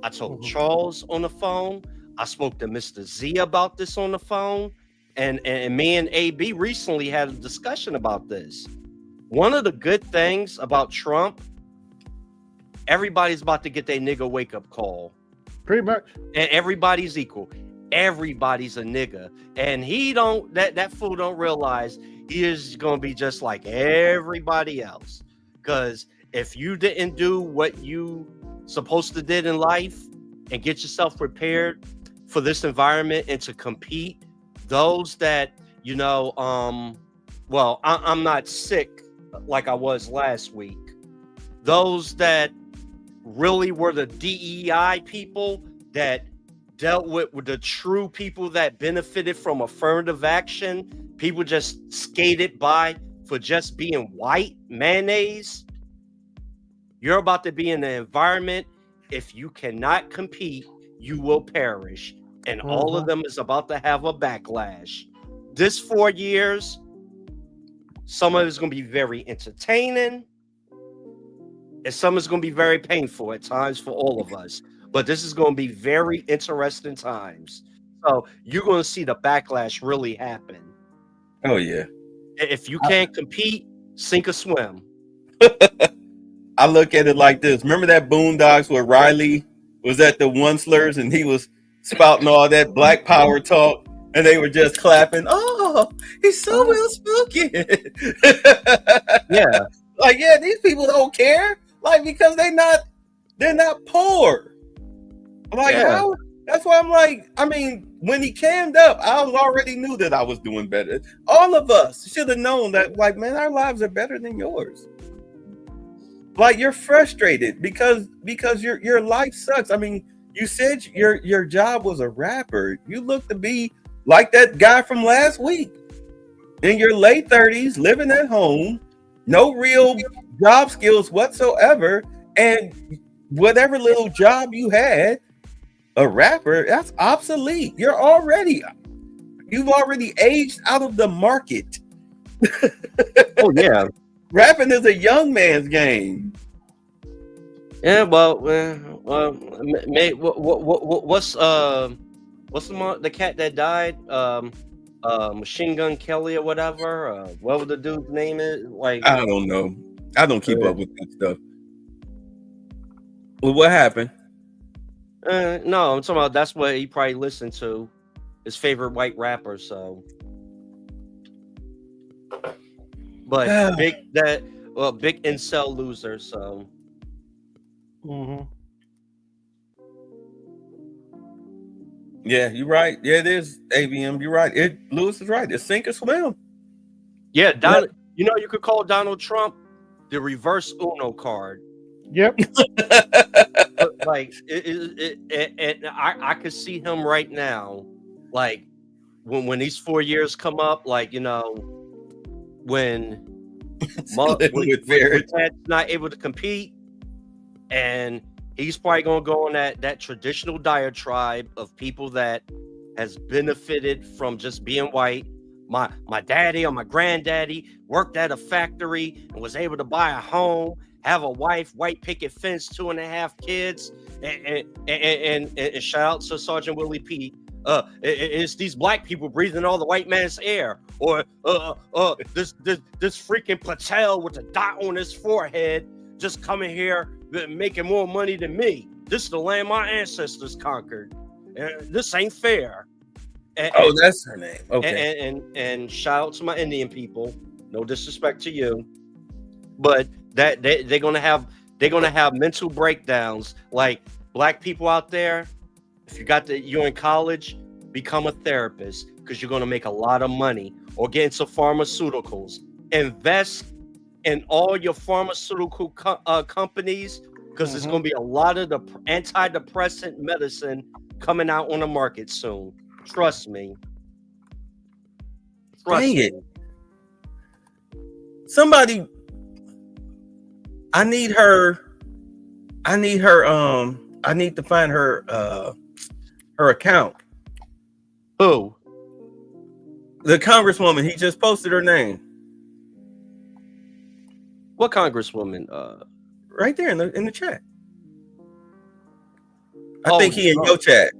I told Charles on the phone. I spoke to Mr. Z about this on the phone, and me and AB recently had a discussion about this. One of the good things about Trump, everybody's about to get their nigga wake up call. Pretty much. And everybody's equal. Everybody's a nigga. And that fool don't realize he is going to be just like everybody else. Because if you didn't do what you supposed to did in life and get yourself prepared for this environment and to compete, those that, I'm not sick like I was last week. Those that really were the DEI people that dealt with the true people that benefited from affirmative action, people just skated by for just being white mayonnaise. You're about to be in an environment, if you cannot compete, you will perish. And all of them is about to have a backlash. This 4 years, some of it is going to be very entertaining, and some is going to be very painful at times for all of us. But this is going to be very interesting times. So you're going to see the backlash really happen. Oh, yeah. If you can't compete, sink or swim. I look at it like this. Remember that Boondocks where Riley was at the One Slurs and he was spouting all that black power talk and they were just clapping? Oh, he's so well spoken. Yeah. Like, yeah, these people don't care. Like, because they're not poor. Like, how? That's why I'm like, when he cammed up, I already knew that I was doing better. All of us should have known that, like, man, our lives are better than yours. Like, you're frustrated because your life sucks. You You said your job was a rapper. You look to be like that guy from last week. In your late 30s, living at home, no real job skills whatsoever, and whatever little job you had, a rapper, that's obsolete. You've already aged out of the market. Oh yeah, rapping is a young man's game. Yeah, well, what's the cat that died? Machine Gun Kelly or whatever. What was the dude's name? Is like I don't know. I don't keep up with that stuff. Well, what happened? No, I'm talking about that's what he probably listened to, his favorite white rapper. So, but big incel loser. So. Mm-hmm. Yeah, you're right. Yeah, it is AVM. You're right. Lewis is right. It's sink or swim. Yeah, you know, you could call Donald Trump the reverse Uno card. Yep. Like, and I could see him right now, like when these 4 years come up, like, you know, when Ted's not able to compete. And he's probably going to go on that traditional diatribe of people that has benefited from just being white. My daddy or my granddaddy worked at a factory and was able to buy a home, have a wife, white picket fence, 2.5 kids, and shout out to Sergeant Willie P. It's these black people breathing all the white man's air, or this freaking Patel with a dot on his forehead just coming here making more money than me. This is the land my ancestors conquered. This ain't fair. That's her name. Okay. And shout out to my Indian people. No disrespect to you, but that they're gonna have mental breakdowns. Like, black people out there, if you're in college, become a therapist, because you're gonna make a lot of money, or get into pharmaceuticals. Invest in all your pharmaceutical companies, because there's going to be a lot of the antidepressant medicine coming out on the market soon. Trust me. Dang it. Somebody, I need to find her account. Who? The congresswoman. He just posted her name. What congresswoman? Right there in the chat. I think he in your chat.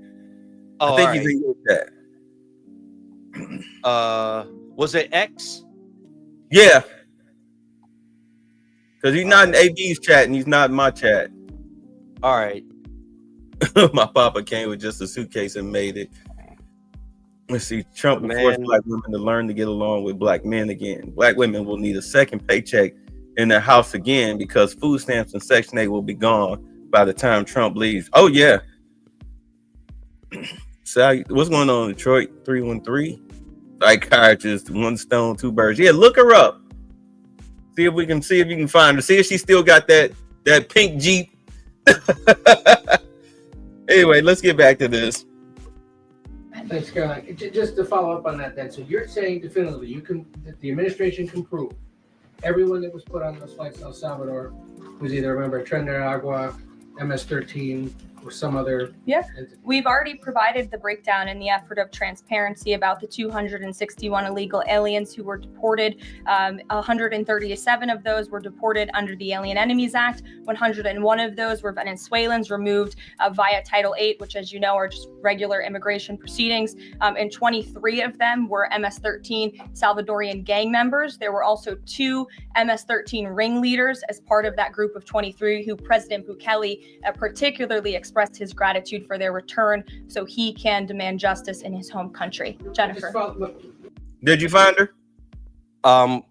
I think he's in your chat. Was it X? Yeah. Because he's not in AB's chat and he's not in my chat. All right. My papa came with just a suitcase and made it. Let's see. Trump will force black women to learn to get along with black men again. Black women will need a second paycheck in their house again, because food stamps and Section 8 will be gone by the time Trump leaves. Oh, yeah. So, what's going on in Detroit? 313? Psychiatrist, one stone, two birds. Yeah, look her up. See if you can find her. See if she still got that pink Jeep. Anyway, let's get back to this. Thanks, Caroline. Just to follow up on that, then, so you're saying definitively the administration can prove everyone that was put on those flights to El Salvador was either a member of Trinidad Agua, MS-13, or some other entity? We've already provided the breakdown in the effort of transparency about the 261 illegal aliens who were deported. 137 of those were deported under the Alien Enemies Act. 101 of those were Venezuelans removed via Title VIII, which, as you know, are just regular immigration proceedings. And 23 of them were MS-13 Salvadorian gang members. There were also 2 MS-13 ringleaders as part of that group of 23 who President Bukele particularly expressed his gratitude for their return so he can demand justice in his home country. Jennifer. Did you find her? I'm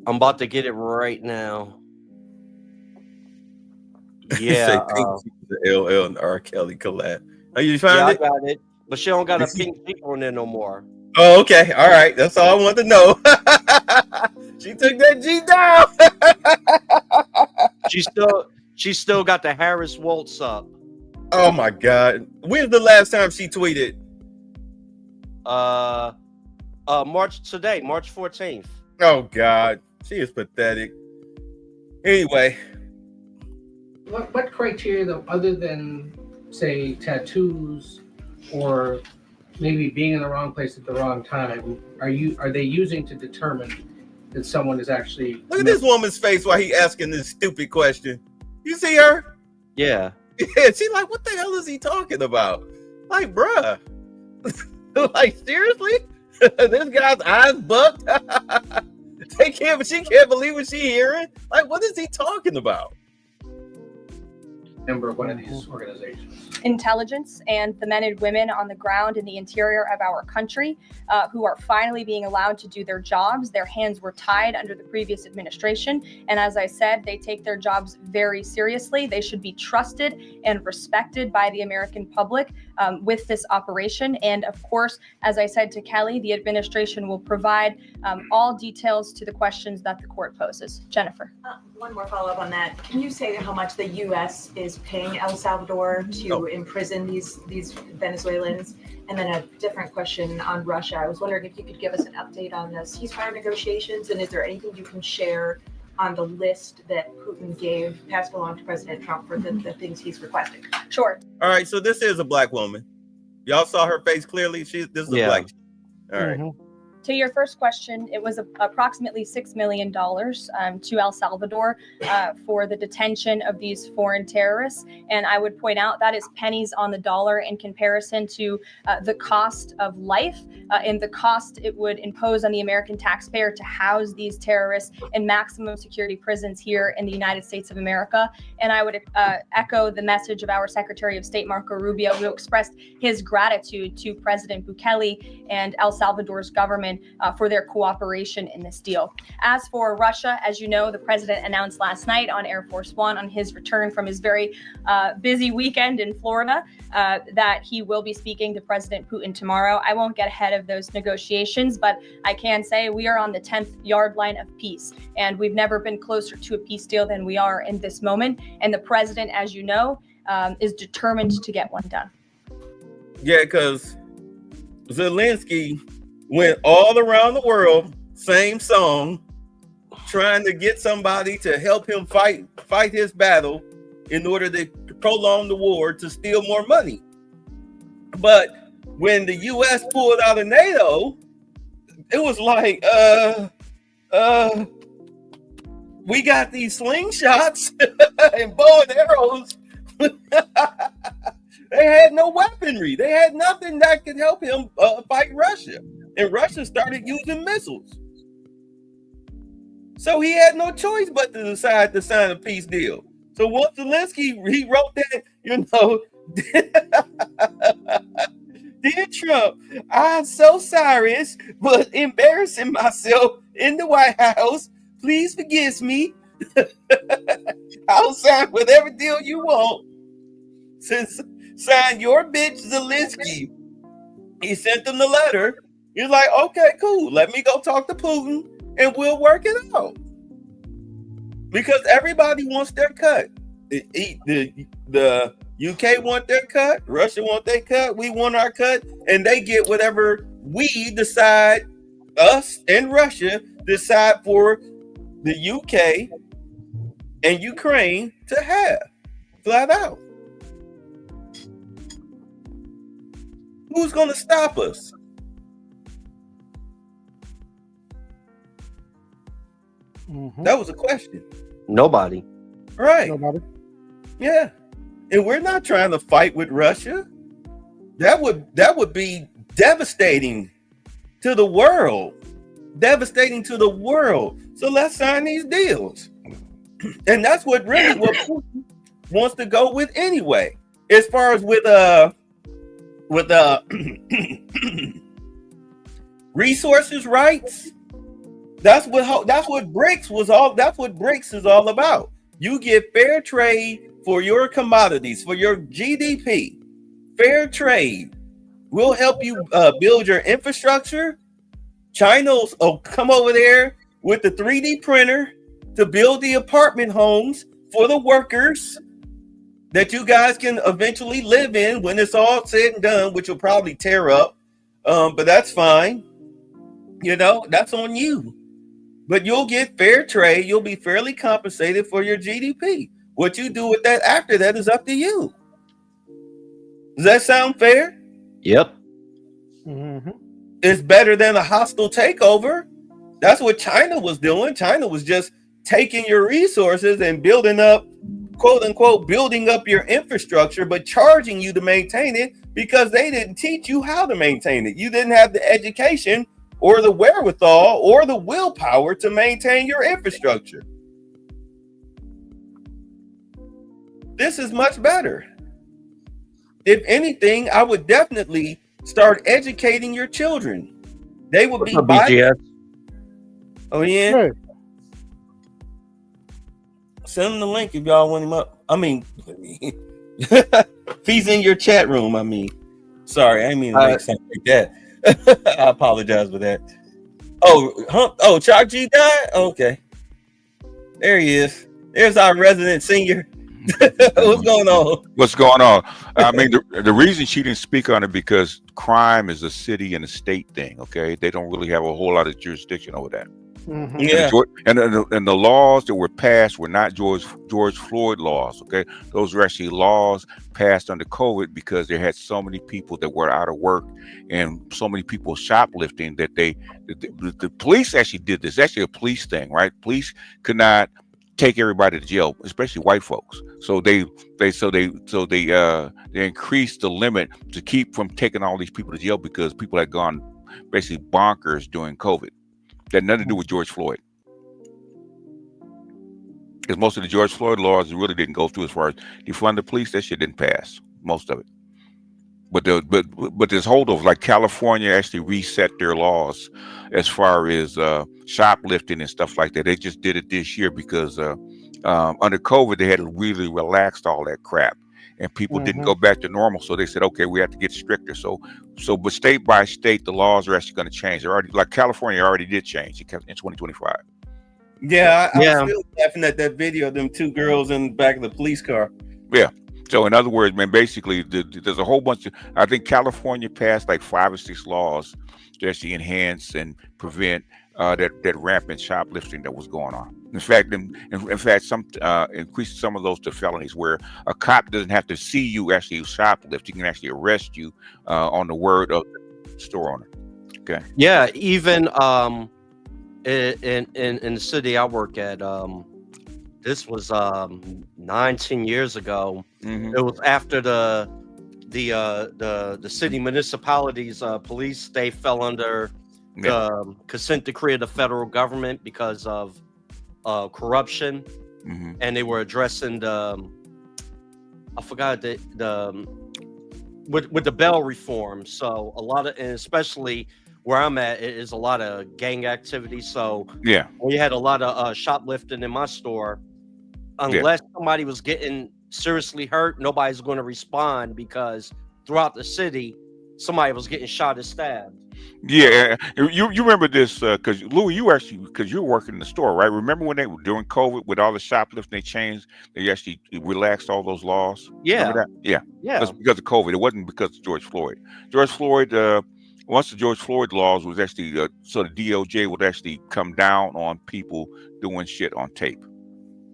about to get it right now. Yeah. The LL and R. Kelly collab. Oh, you found it? I got it. But she don't got a pink Jeep on there no more. Oh, okay. All right. That's all I wanted to know. She took that Jeep down. She's still got the Harris waltz up. Oh my God. When's the last time she tweeted? March 14th. Oh God. She is pathetic. Anyway. What criteria, though, other than, say, tattoos or maybe being in the wrong place at the wrong time, are they using to determine that someone is actually... Look at this woman's face while he asking this stupid question. You see her? Yeah. Yeah, she's like, what the hell is he talking about? Like, bruh. Like, seriously? This guy's eyes bucked? She can't believe what she's hearing. Like, what is he talking about? Member of one of these organizations. Intelligence and the men and women on the ground in the interior of our country who are finally being allowed to do their jobs. Their hands were tied under the previous administration. And as I said, they take their jobs very seriously. They should be trusted and respected by the American public with this operation. And of course, as I said to Kelly, the administration will provide all details to the questions that the court poses. Jennifer. One more follow-up on that. Can you say how much the U.S. is paying El Salvador to imprison these Venezuelans? And then a different question on Russia. I was wondering if you could give us an update on the ceasefire negotiations, and is there anything you can share on the list that Putin passed along to President Trump for the things he's requesting? Sure. All right, so this is a black woman. Y'all saw her face clearly. This is a black. All right. To your first question, it was approximately $6 million to El Salvador for the detention of these foreign terrorists. And I would point out that is pennies on the dollar in comparison to the cost of life and the cost it would impose on the American taxpayer to house these terrorists in maximum security prisons here in the United States of America. And I would echo the message of our Secretary of State, Marco Rubio, who expressed his gratitude to President Bukele and El Salvador's government for their cooperation in this deal. As for Russia, as you know, the president announced last night on Air Force One on his return from his very busy weekend in Florida that he will be speaking to President Putin tomorrow. I won't get ahead of those negotiations, but I can say we are on the 10th yard line of peace, and we've never been closer to a peace deal than we are in this moment. And the president, as you know, is determined to get one done. Yeah, because Zelensky went all around the world, same song, trying to get somebody to help him fight his battle in order to prolong the war to steal more money. But when the U.S. pulled out of NATO, it was like, we got these slingshots and bow and arrows. They had no weaponry. They had nothing that could help him fight Russia. And Russia started using missiles. So he had no choice but to decide to sign a peace deal. So once Zelensky, he wrote that, Dear Trump, I'm so sorry, but embarrassing myself in the White House. Please forgive me. I'll sign whatever deal you want. Sign your bitch Zelensky. He sent them the letter. He's like, okay, cool. Let me go talk to Putin and we'll work it out. Because everybody wants their cut. The UK want their cut. Russia want their cut. We want our cut. And they get whatever we decide, us and Russia decide for the UK and Ukraine to have. Flat out. Who's going to stop us? That was a question. Nobody. Right. Nobody. Yeah. And we're not trying to fight with Russia. That would be devastating to the world. Devastating to the world. So let's sign these deals. And that's what Putin wants to go with anyway. As far as with resources rights, that's what BRICS was all. That's what BRICS is all about. You get fair trade for your commodities, for your GDP. Fair trade will help you build your infrastructure. China's come over there with the 3D printer to build the apartment homes for the workers that you guys can eventually live in when it's all said and done, which will probably tear up. But that's fine. That's on you. But you'll get fair trade. You'll be fairly compensated for your GDP. What you do with that after that is up to you. Does that sound fair? Yep. Mm-hmm. It's better than a hostile takeover. That's what China was doing. China was just taking your resources and building up, quote unquote, building up your infrastructure, but charging you to maintain it because they didn't teach you how to maintain it. You didn't have the education or the wherewithal or the willpower to maintain your infrastructure. This is much better. If anything, I would definitely start educating your children. They would be BGS. Oh yeah. Hey. Send him the link if y'all want him up. I mean, if he's in your chat room. I mean, sorry, I didn't mean to make something like that. I apologize for that. Oh, Chalk G died? Okay. There he is. There's our resident senior. What's going on? What's going on? I mean, the reason she didn't speak on it because crime is a city and a state thing. Okay, they don't really have a whole lot of jurisdiction over that. Mm-hmm. Yeah. And the laws that were passed were not George Floyd laws. Okay, those were actually laws passed under COVID because they had so many people that were out of work and so many people shoplifting that the police actually did this. It's actually a police thing, right? Police could not take everybody to jail, especially white folks. So they increased the limit to keep from taking all these people to jail because people had gone basically bonkers during COVID. That had nothing to do with George Floyd. Because most of the George Floyd laws really didn't go through as far as defund the police. That shit didn't pass, most of it. But there's holdovers, like California actually reset their laws as far as shoplifting and stuff like that. They just did it this year because under COVID, they had really relaxed all that crap. And people didn't go back to normal. So they said, okay, we have to get stricter. But state by state, the laws are actually going to change. They're already, like California already did change in 2025. Yeah, I was still laughing at that video of them two girls in the back of the police car. Yeah. So in other words, man, basically there's a whole bunch of, I think California passed like 5 or 6 laws to actually enhance and prevent that rampant shoplifting that was going on. In fact, some increased some of those to felonies where a cop doesn't have to see you actually shoplift. He can actually arrest you on the word of the store owner. Okay. Yeah, even in the city I work at, this was 19 years ago. Mm-hmm. It was after the city municipalities police, they fell under the consent decree of the federal government because of corruption. Mm-hmm. And they were addressing I forgot with the bail reform. So a lot of, and especially where I'm at, it is a lot of gang activity. So we had a lot of shoplifting in my store. Unless somebody was getting seriously hurt, nobody's going to respond because throughout the city, somebody was getting shot and stabbed. Yeah, you remember this because Louis, because you were working in the store, right? Remember when they were during COVID with all the shoplifting, they actually relaxed all those laws. Yeah, remember that? Yeah. That's because of COVID. It wasn't because of George Floyd. Once the George Floyd laws was actually so the DOJ would actually come down on people doing shit on tape.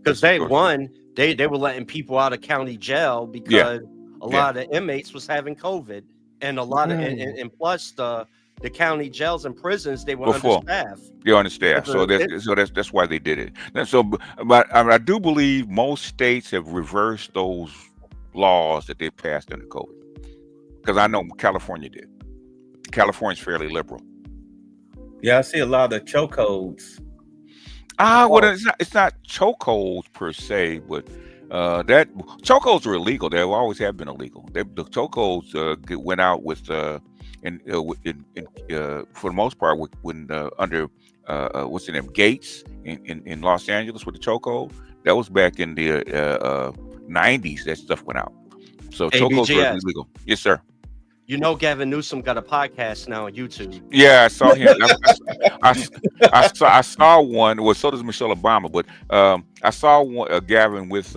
Because they were letting people out of county jail because a lot of inmates was having COVID, and a lot of and plus the county jails and prisons, they were understaffed. They're understaffed, so that's why they did it. And so, but I do believe most states have reversed those laws that they passed under COVID. Because I know California did. California's fairly liberal. Yeah, I see a lot of chokeholds. Well, it's not chokeholds per se, but that chokeholds are illegal. They always have been illegal. The chokeholds went out with for the most part when under what's the name, Gates in Los Angeles with the chokehold. That was back in the 90s. That stuff went out. So chokeholds were illegal. Yes, sir. You know, Gavin Newsom got a podcast now on YouTube. Yeah, I saw him. I saw one. Well, so does Michelle Obama, but I saw one. Gavin with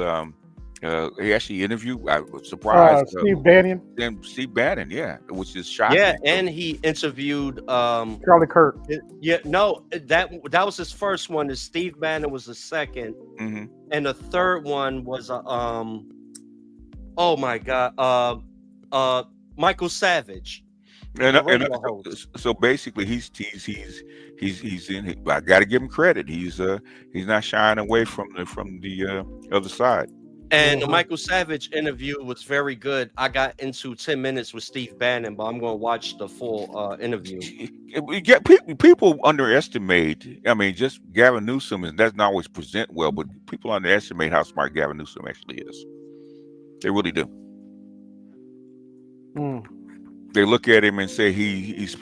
he actually interviewed. I was surprised. Steve Bannon. Steve Bannon, yeah, which is shocking. Yeah, and he interviewed Charlie Kirk. Yeah, no, that was his first one. And Steve Bannon was the second, and the third one was oh my God, Michael Savage. And so basically, he's in. I got to give him credit. He's not shying away from the other side. And the Michael Savage interview was very good. I got into 10 minutes with Steve Bannon, but I'm going to watch the full interview. People underestimate. I mean, just Gavin Newsom doesn't always present well, but people underestimate how smart Gavin Newsom actually is. They really do. They look at him and say he's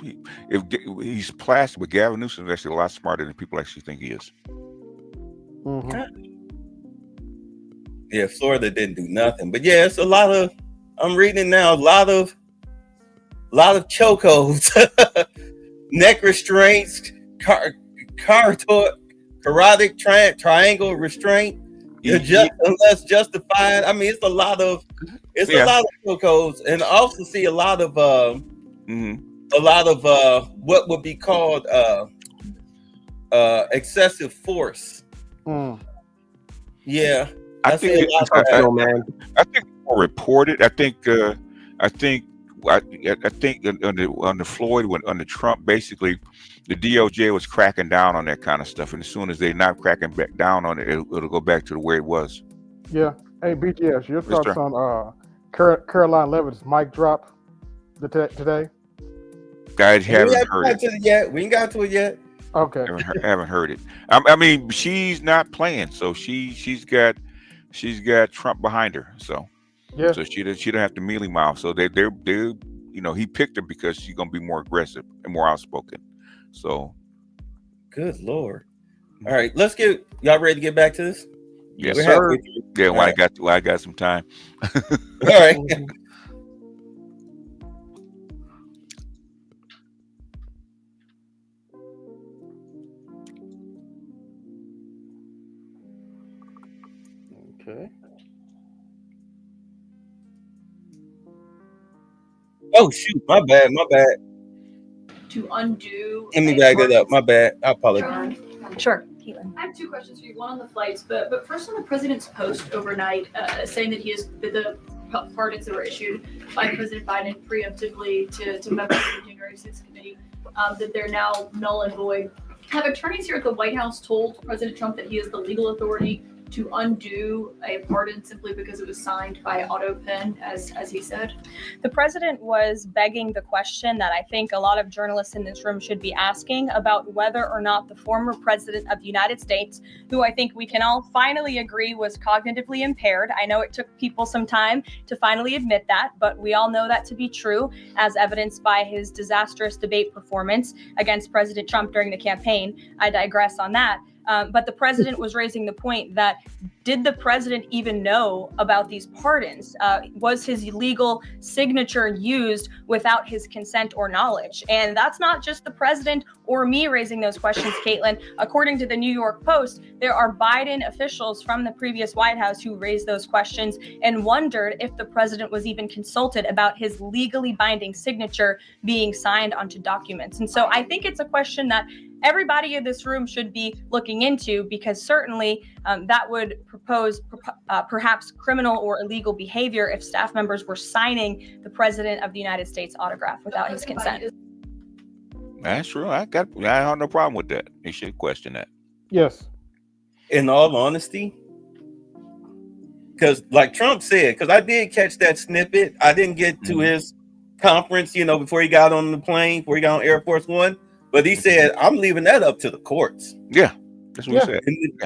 plastic, but Gavin Newsom is actually a lot smarter than people actually think he is. Yeah, Florida didn't do nothing, but yeah, it's a lot of. I'm reading now a lot of chokeholds, neck restraints, carotid triangle restraint, unless justified. I mean, it's a lot of chokeholds, and I also see a lot of what would be called excessive force. Yeah. I think more reported. I think on the Floyd, on the Trump, basically the DOJ was cracking down on that kind of stuff, and as soon as they're not cracking back down on it, it'll go back to the way it was. Yeah. Hey, BGS, your thoughts on Karoline Leavitt's mic drop today? I haven't heard it yet. We ain't got to it yet. Okay. Haven't heard it. I mean, she's not playing, so she's got Trump behind her, so yeah. So she don't have to mealy mouth. So they're he picked her because she's gonna be more aggressive and more outspoken. So, good Lord! All right, let's get y'all ready to get back to this. Yes, sir. Yeah, when I got some time. All right. Okay. Oh shoot! My bad. To undo. Let me back it up. My bad. I apologize. Sure, Caitlin. I have two questions for you. One on the flights, but first on the president's post overnight, saying that the pardons that were issued by President Biden preemptively to members of the January 6th committee, that they're now null and void. Have attorneys here at the White House told President Trump that he has the legal authority to undo a pardon simply because it was signed by auto pen, as he said? The president was begging the question that I think a lot of journalists in this room should be asking about whether or not the former president of the United States, who I think we can all finally agree was cognitively impaired. I know it took people some time to finally admit that, but we all know that to be true, as evidenced by his disastrous debate performance against President Trump during the campaign. I digress on that. But the president was raising the point that, did the president even know about these pardons? Was his legal signature used without his consent or knowledge? And that's not just the president or me raising those questions, Caitlin. According to the New York Post, there are Biden officials from the previous White House who raised those questions and wondered if the president was even consulted about his legally binding signature being signed onto documents. And so I think it's a question that everybody in this room should be looking into, because certainly that would propose perhaps criminal or illegal behavior if staff members were signing the president of the United States autograph without his consent. That's true. I have no problem with that. You should question that. Yes. In all honesty, because like Trump said, because I did catch that snippet. I didn't get to his conference, before he got on the plane, before he got on Air Force One. But he said, I'm leaving that up to the courts. Yeah, that's what he said.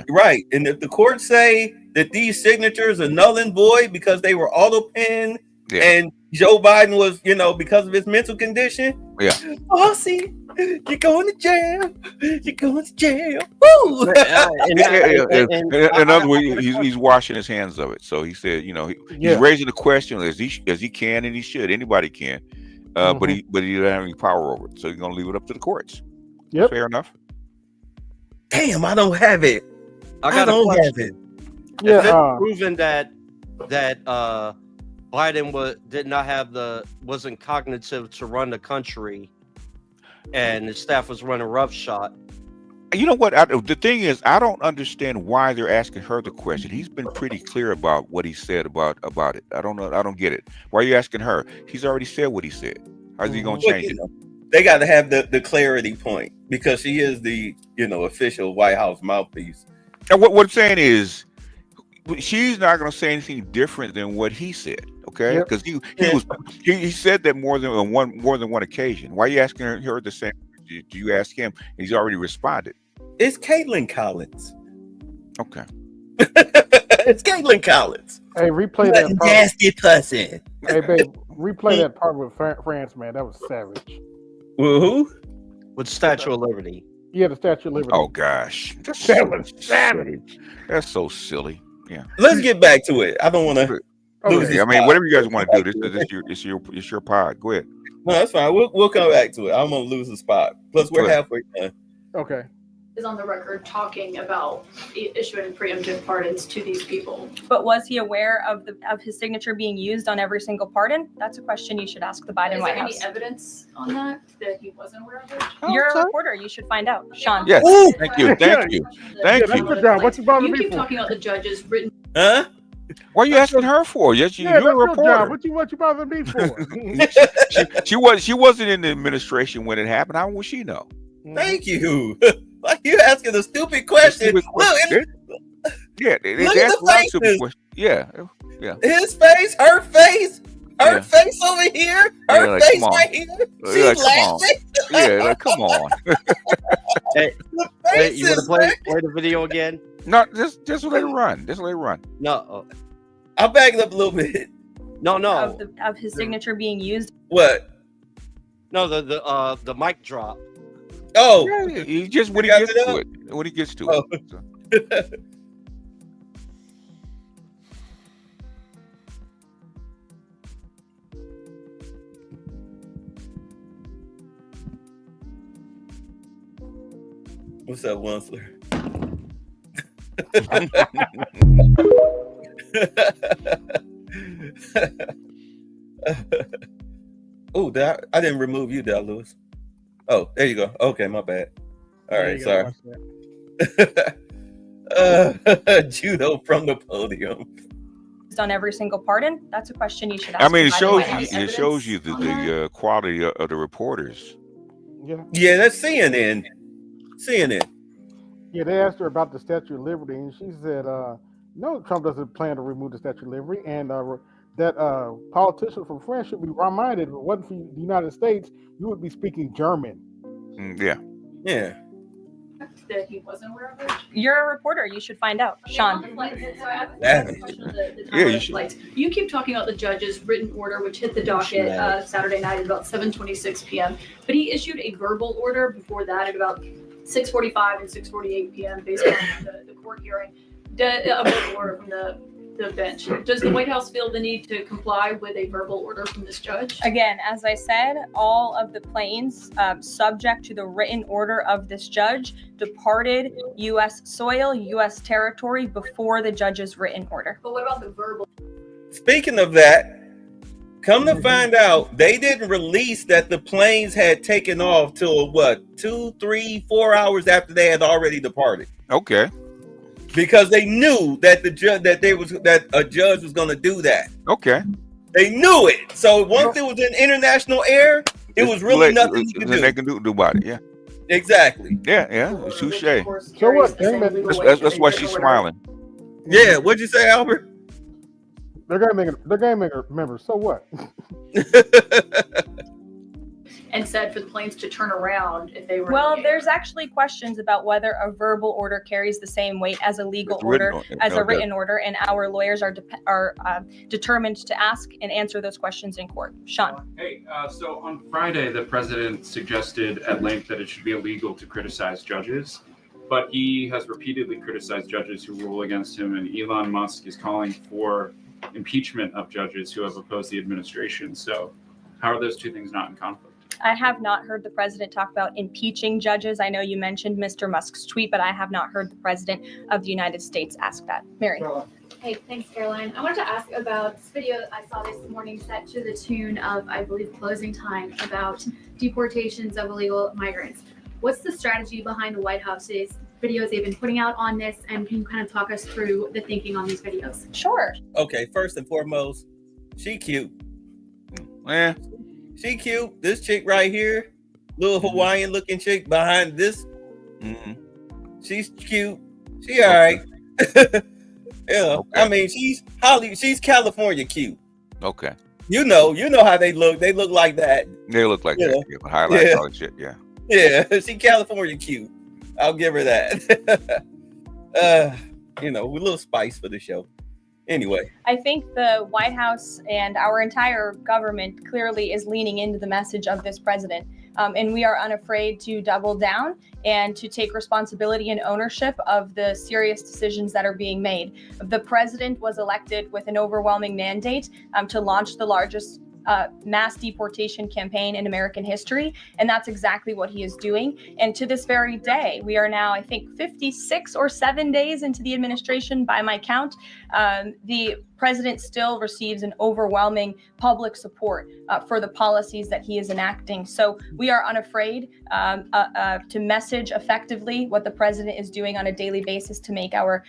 Right. And if the courts say that these signatures are null and void because they were auto-penned and Joe Biden was, because of his mental condition. Yeah. Oh, see, you're going to jail. You're going to jail. Woo! In other words, he's washing his hands of it. So he said, he's raising the question as he can and he should. Anybody can. but he doesn't have any power over it, so he's going to leave it up to the courts. Yep. Fair enough. Damn, I don't have it. I don't have it. Yeah, If it's proven that Biden did not have wasn't cognitive to run the country, and his staff was running roughshod. You know what? The thing is, I don't understand why they're asking her the question. He's been pretty clear about what he said about it. I don't know. I don't get it. Why are you asking her? He's already said what he said. How's he going to change it? They got to have the clarity point because she is the official White House mouthpiece. And what I'm saying is, she's not going to say anything different than what he said. Okay, because he said that more than one occasion. Why are you asking her the same? Do you ask him? He's already responded. It's Caitlin Collins. Okay. It's Caitlin Collins. Hey, replay that part. Nasty pussy. Hey, babe, replay that part with France, man. That was savage. Who? With Statue of Liberty. Yeah, the Statue of Liberty. Oh gosh, that was savage. That's so silly. Yeah. Let's get back to it. I don't want to. Okay. I mean, whatever you guys want to do. It's your pod. Go ahead. No, that's fine. We'll come back to it. I'm gonna lose the spot. Plus, we're halfway done. Okay. Is on the record talking about issuing preemptive pardons to these people. But was he aware of his signature being used on every single pardon? That's a question you should ask the Biden Is White there House. any evidence on that he wasn't aware of it? You're a reporter. You should find out. Sean. Yes. Thank you. Thank you. Thank you. Good job. What you bothering You me keep for? talking about the judge's written. Huh? What are you asking her for? Yes, you're a your reporter. job. What you bothering me for? She wasn't in the administration when it happened. How would she know? Thank you. Like you asking a stupid question. Look, Yeah, look at the faces. Yeah. His face, her face, her face over here, her like, face come on. right here. Like, She's come on. laughing. Yeah, like come on. Hey, you want to play the video again? No, just let it run. Just let it run. No, I'll back it up a little bit. No. Of his signature being used. What? No, the mic drop. Oh, yeah, he just when he gets to it. When he gets to it. What's up, Wensler? Oh, I didn't remove you, Del Lewis. Oh, there you go. Okay, my bad. All right, sorry. Judo from the podium. On every single pardon? That's a question you should ask. I mean, it the Biden shows White you. House. It shows you the quality of the reporters. Yeah, that's CNN. Yeah, they asked her about the Statue of Liberty, and she said, "No, Trump doesn't plan to remove the Statue of Liberty, and that politicians from France should be reminded, if it wasn't for the United States, you would be speaking German." Yeah. That he wasn't aware of it. You're a reporter. You should find out. Sean. So I have a question on the time of the flights. You keep talking about the judge's written order, which hit the docket Saturday night at about 7:26 p.m. But he issued a verbal order before that at about 6:45 and 6:48 p.m. based on the court hearing. A verbal order from the bench. Does the White House feel the need to comply with a verbal order from this judge? Again, as I said, all of the planes subject to the written order of this judge departed U.S. soil, U.S. territory before the judge's written order. But what about the verbal? Speaking of that, come to find out, they didn't release that the planes had taken off till 2, 3, 4 hours after they had already departed. Okay. Because they knew that a judge was going to do that. Okay. They knew it. So once it was in international air, it was really nothing you could do. They can do about it. Yeah. Exactly. Yeah. Touche. So what? That's why she's smiling. Yeah. What'd you say, Albert? They're gonna make her remember. So what? And said for the planes to turn around if they were. Well, there's actually questions about whether a verbal order carries the same weight as a legal order, as a written order, and our lawyers are determined to ask and answer those questions in court. Sean. Hey, so on Friday, the president suggested at length that it should be illegal to criticize judges, but he has repeatedly criticized judges who rule against him, and Elon Musk is calling for impeachment of judges who have opposed the administration. So How are those two things not in conflict? I have not heard the president talk about impeaching judges. I know you mentioned Mr. Musk's tweet, but I have not heard the president of the United States ask that. Mary. Hey, thanks, Caroline. I wanted to ask about this video I saw this morning set to the tune of, I believe, Closing Time, about deportations of illegal migrants. What's the strategy behind the White House's videos they've been putting out on this? And can you kind of talk us through the thinking on these videos? Sure. Okay, first and foremost, she cute. Yeah. She cute. This chick right here, little Hawaiian looking chick behind this. She's cute. She all right. Yeah. Okay. I mean, she's California cute. Okay. You know how they look. They look like that. They look like that. Yeah. Highlights, all that shit. Yeah. Yeah. She California cute. I'll give her that. With a little spice for the show. Anyway, I think the White House and our entire government clearly is leaning into the message of this president. And we are unafraid to double down and to take responsibility and ownership of the serious decisions that are being made. The president was elected with an overwhelming mandate to launch the largest mass deportation campaign in American history. And that's exactly what he is doing. And to this very day, we are now, I think, 56 or 7 days into the administration by my count. The president still receives an overwhelming public support for the policies that he is enacting. So we are unafraid to message effectively what the president is doing on a daily basis to make our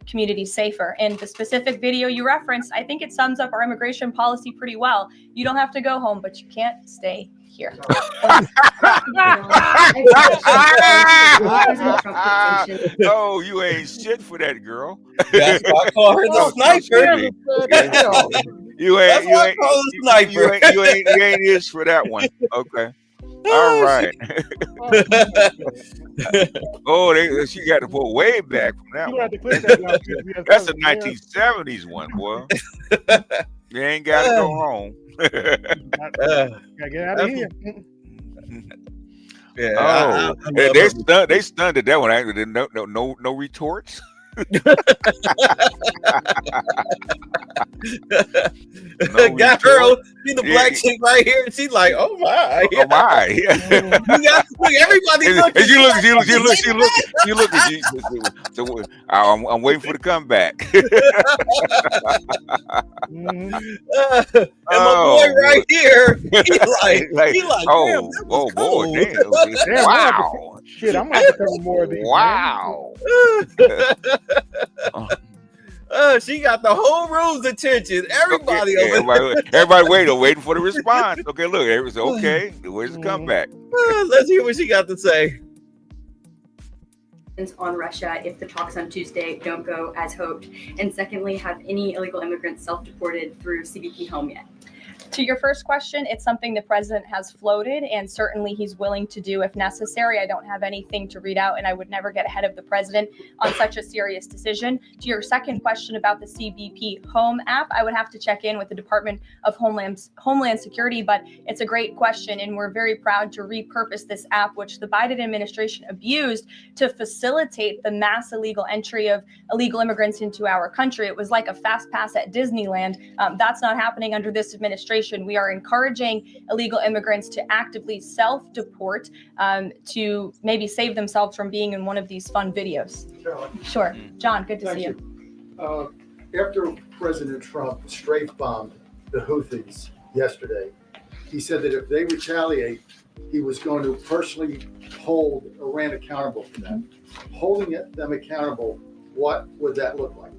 community safer. And the specific video you referenced, I think it sums up our immigration policy pretty well. You don't have to go home, but you can't stay here. Oh, you ain't shit for that girl. That's why I call her the sniper. You ain't his for that one. Okay. All right. She got to pull way back from that one. That's a 1970s one, boy. You ain't got to go home. Gotta get out of here. Yeah. They stunned at that one. No retorts. Got her. See the black chick right here, and she's like, "Oh my, oh my!" Look, everybody looking. She look. So I'm waiting for the comeback. And my boy right here, he like, oh boy, damn, wow, shit, I'm gonna have to cover more of these. Wow. She got the whole room's attention. Everybody over everybody waiting for the response. Okay, look, everyone's okay. Where's the comeback? Let's hear what she got to say. On Russia if the talks on Tuesday don't go as hoped? And secondly, have any illegal immigrants self-deported through CBP home yet? To your first question, it's something the president has floated, and certainly he's willing to do if necessary. I don't have anything to read out, and I would never get ahead of the president on such a serious decision. To your second question about the CBP Home app, I would have to check in with the Department of Homeland Security, but it's a great question, and we're very proud to repurpose this app, which the Biden administration abused to facilitate the mass illegal entry of illegal immigrants into our country. It was like a fast pass at Disneyland. That's not happening under this administration. We are encouraging illegal immigrants to actively self-deport to maybe save themselves from being in one of these fun videos. Sure. John, good to see you. After President Trump strafe-bombed the Houthis yesterday, he said that if they retaliate, he was going to personally hold Iran accountable for that. Holding them accountable, what would that look like?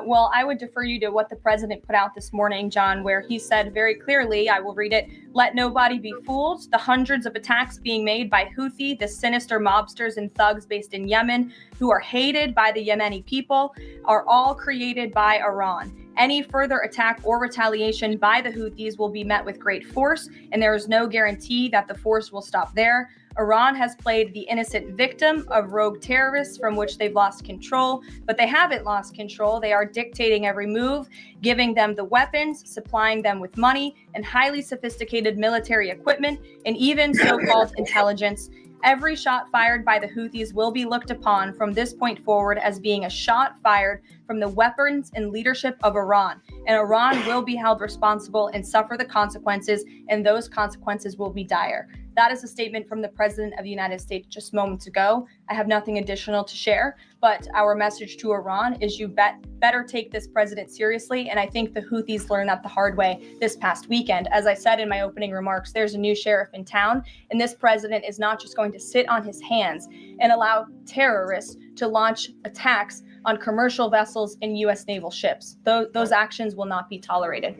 Well, I would defer you to what the president put out this morning, John, where he said very clearly, I will read it, "Let nobody be fooled. The hundreds of attacks being made by Houthi, the sinister mobsters and thugs based in Yemen, who are hated by the Yemeni people, are all created by Iran. Any further attack or retaliation by the Houthis will be met with great force, and there is no guarantee that the force will stop there. Iran has played the innocent victim of rogue terrorists from which they've lost control, but they haven't lost control. They are dictating every move, giving them the weapons, supplying them with money and highly sophisticated military equipment, and even so-called intelligence. Every shot fired by the Houthis will be looked upon from this point forward as being a shot fired from the weapons and leadership of Iran. And Iran will be held responsible and suffer the consequences, and those consequences will be dire. That is a statement from the President of the United States just moments ago. I have nothing additional to share, but our message to Iran is you better take this president seriously. And I think the Houthis learned that the hard way this past weekend. As I said in my opening remarks, there's a new sheriff in town, and this president is not just going to sit on his hands and allow terrorists to launch attacks on commercial vessels and U.S. naval ships. Those actions will not be tolerated.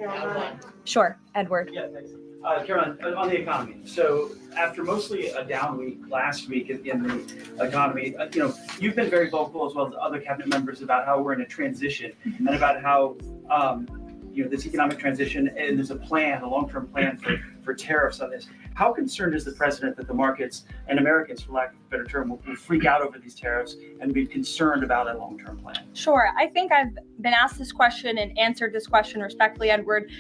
Sure, Edward. Yeah, thanks. Caroline, on the economy. So after mostly a down week last week in the economy, you've been very vocal as well as other cabinet members about how we're in a transition and about how this economic transition, and there's a plan, a long-term plan for tariffs on this. How concerned is the president that the markets and Americans, for lack of a better term, will freak out over these tariffs and be concerned about a long-term plan? Sure. I think I've been asked this question and answered this question respectfully, Edward.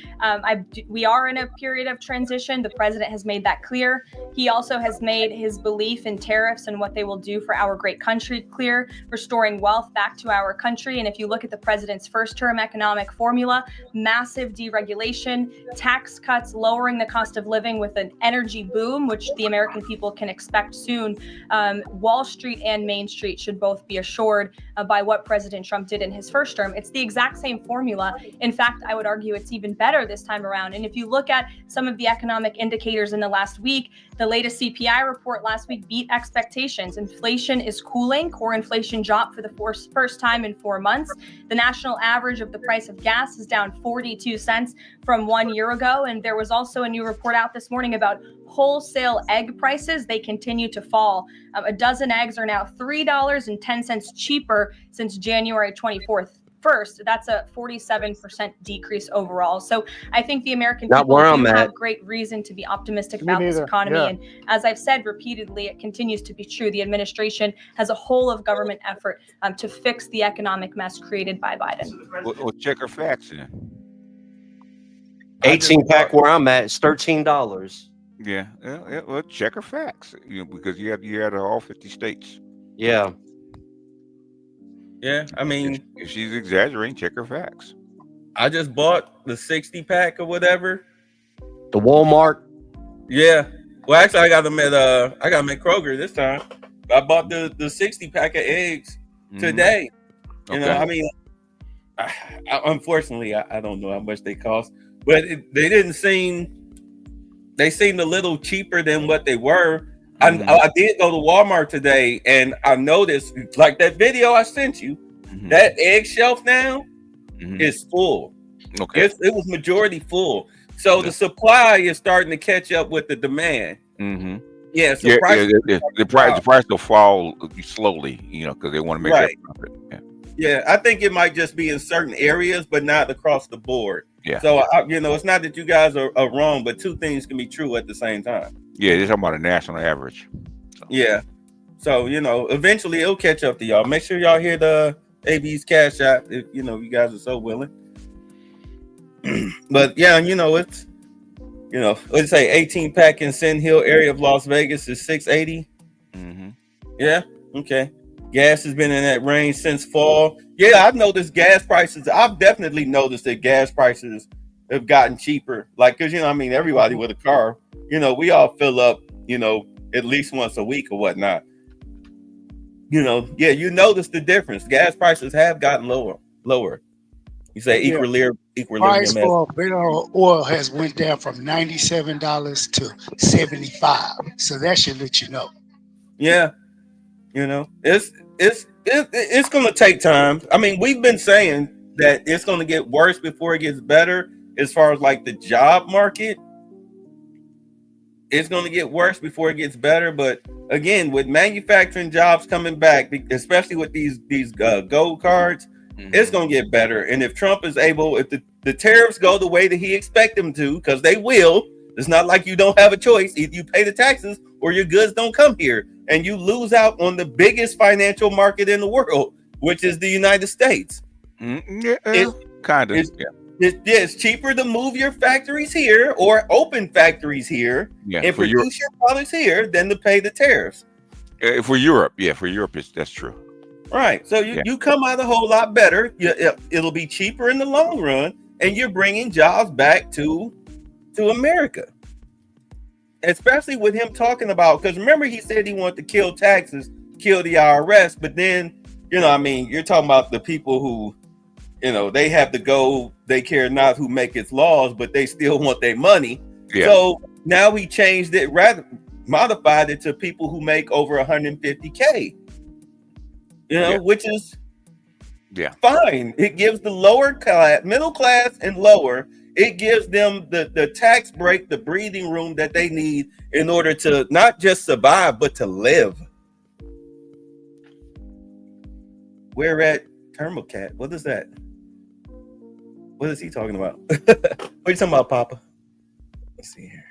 We are in a period of transition. The president has made that clear. He also has made his belief in tariffs and what they will do for our great country clear, restoring wealth back to our country. And if you look at the president's first-term economic formula, massive deregulation, tax cuts, lowering the cost of living with an energy boom, which the American people can expect soon. Wall Street and Main Street should both be assured by what President Trump did in his first term. It's the exact same formula. In fact, I would argue it's even better this time around. And if you look at some of the economic indicators in the last week, the latest CPI report last week beat expectations. Inflation is cooling. Core inflation dropped for the first time in 4 months. The national average of the price of gas is down 42 cents from 1 year ago. And there was also a new report out this morning about wholesale egg prices. They continue to fall. A dozen eggs are now $3.10 cheaper since January 24th. First, that's a 47% decrease overall. So I think the American people have great reason to be optimistic about this economy. Yeah. And as I've said repeatedly, it continues to be true. The administration has a whole of government effort to fix the economic mess created by Biden. Well, check her facts in. 18-pack where I'm at is $13. Yeah, well, check her facts, because you had all 50 states. Yeah. Yeah, I mean, if she's exaggerating, check her facts. I just bought the 60-pack or whatever. The Walmart. Yeah. Well, actually, I got them at Kroger this time. I bought the 60-pack of eggs today. You know, I mean, unfortunately, I don't know how much they cost, but they seemed a little cheaper than what they were. I did go to Walmart today, and I noticed, like that video I sent you, that egg shelf now is full. Okay, it was majority full. So the supply is starting to catch up with the demand. Yeah, so the price will fall slowly, because they want to make that profit. Yeah, I think it might just be in certain areas, but not across the board. Yeah. So it's not that you guys are wrong, but two things can be true at the same time. Yeah, they're talking about a national average. Yeah. So, eventually it'll catch up to y'all. Make sure y'all hear the AB's cash out if you guys are so willing. But yeah, it's let's say 18-pack in Sin Hill area of Las Vegas is $6.80. Yeah, okay. Gas has been in that range since fall. Yeah, I've noticed gas prices. I've definitely noticed that gas prices have gotten cheaper. Like, because everybody with a car, we all fill up, at least once a week or whatnot. You notice the difference. Gas prices have gotten lower. You say equilibrium. Price for a barrel of oil has went down from $97 to $75. So that should let you know. Yeah. It's going to take time. I mean, we've been saying that it's going to get worse before it gets better. As far as like the job market, it's going to get worse before it gets better. But again, with manufacturing jobs coming back, especially with these gold cards, it's going to get better. And if Trump is able, if the tariffs go the way that he expects them to, because they will, it's not like you don't have a choice. Either you pay the taxes or your goods don't come here, and you lose out on the biggest financial market in the world, which is the United States. Kind of. It's cheaper to move your factories here or open factories here and for Europe. produce your products here than to pay the tariffs. For Europe, that's true. Right. So you come out a whole lot better. It'll be cheaper in the long run, and you're bringing jobs back to America. Especially with him talking about, because remember he said he wanted to kill taxes, kill the IRS, but then, you're talking about the people who, they have to go, they care not who make its laws, but they still want their money. Yeah. So now he changed it, rather modified it to people who make over 150K, which is fine. It gives the lower class, middle class and lower, it gives them the tax break, the breathing room that they need in order to not just survive, but to live. We're at Thermocat. What is that? What is he talking about? What are you talking about, Papa? Let's see here.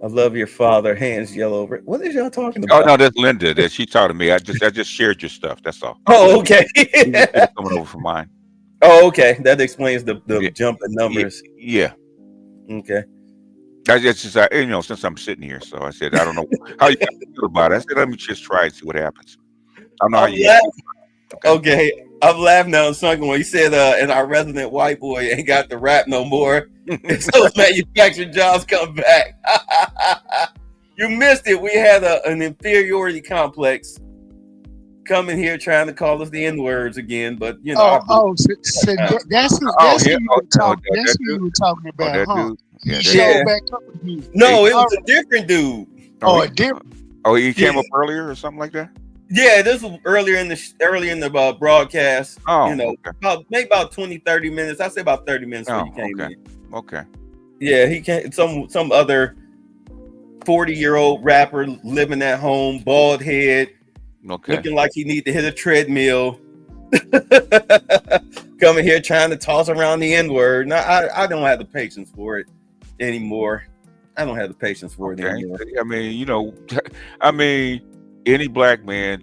I love your father. Hands yellow over it. What is y'all talking about? Oh no, that's Linda. That she talked to me. I just shared your stuff. That's all. Oh, okay. Coming over from mine. Oh, okay. That explains the jump in numbers. Yeah. Okay. I just since I'm sitting here, so I said I don't know how you feel about it. I said let me just try and see what happens. I don't know how you. Okay, I'm laughing now. Something when you said, and our resident white boy ain't got the rap no more. So manufacturing jobs come back. You missed it. We had an inferiority complex coming here trying to call us the N-words again, but so that's who you were talking about, huh? He showed back up again. No, it was a different dude. A different. Oh, he came up earlier or something like that. Yeah, this was earlier in the broadcast. Maybe about 20, 30 minutes. I say about 30 minutes when you came in. Okay. Yeah, he came. Some other 40-year-old rapper living at home, bald head. Okay. Looking like he need to hit a treadmill. Coming here trying to toss around the N-word. Now, I don't have the patience for it anymore. I don't have the patience for it anymore. I mean, any black man,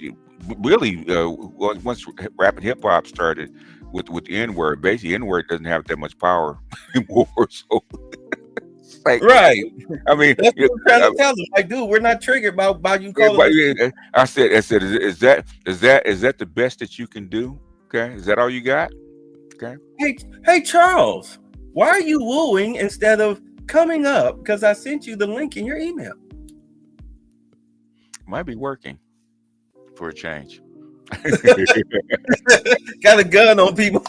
really, once rap and hip hop started with the N-word, basically N-word doesn't have that much power anymore. So. Right. I mean, that's what I'm trying to tell them. Like, dude, we're not triggered by you calling us. I said, is that the best that you can do? Okay, is that all you got? Okay. Hey, Charles, why are you wooing instead of coming up? Because I sent you the link in your email. Might be working for a change. Got a gun on people.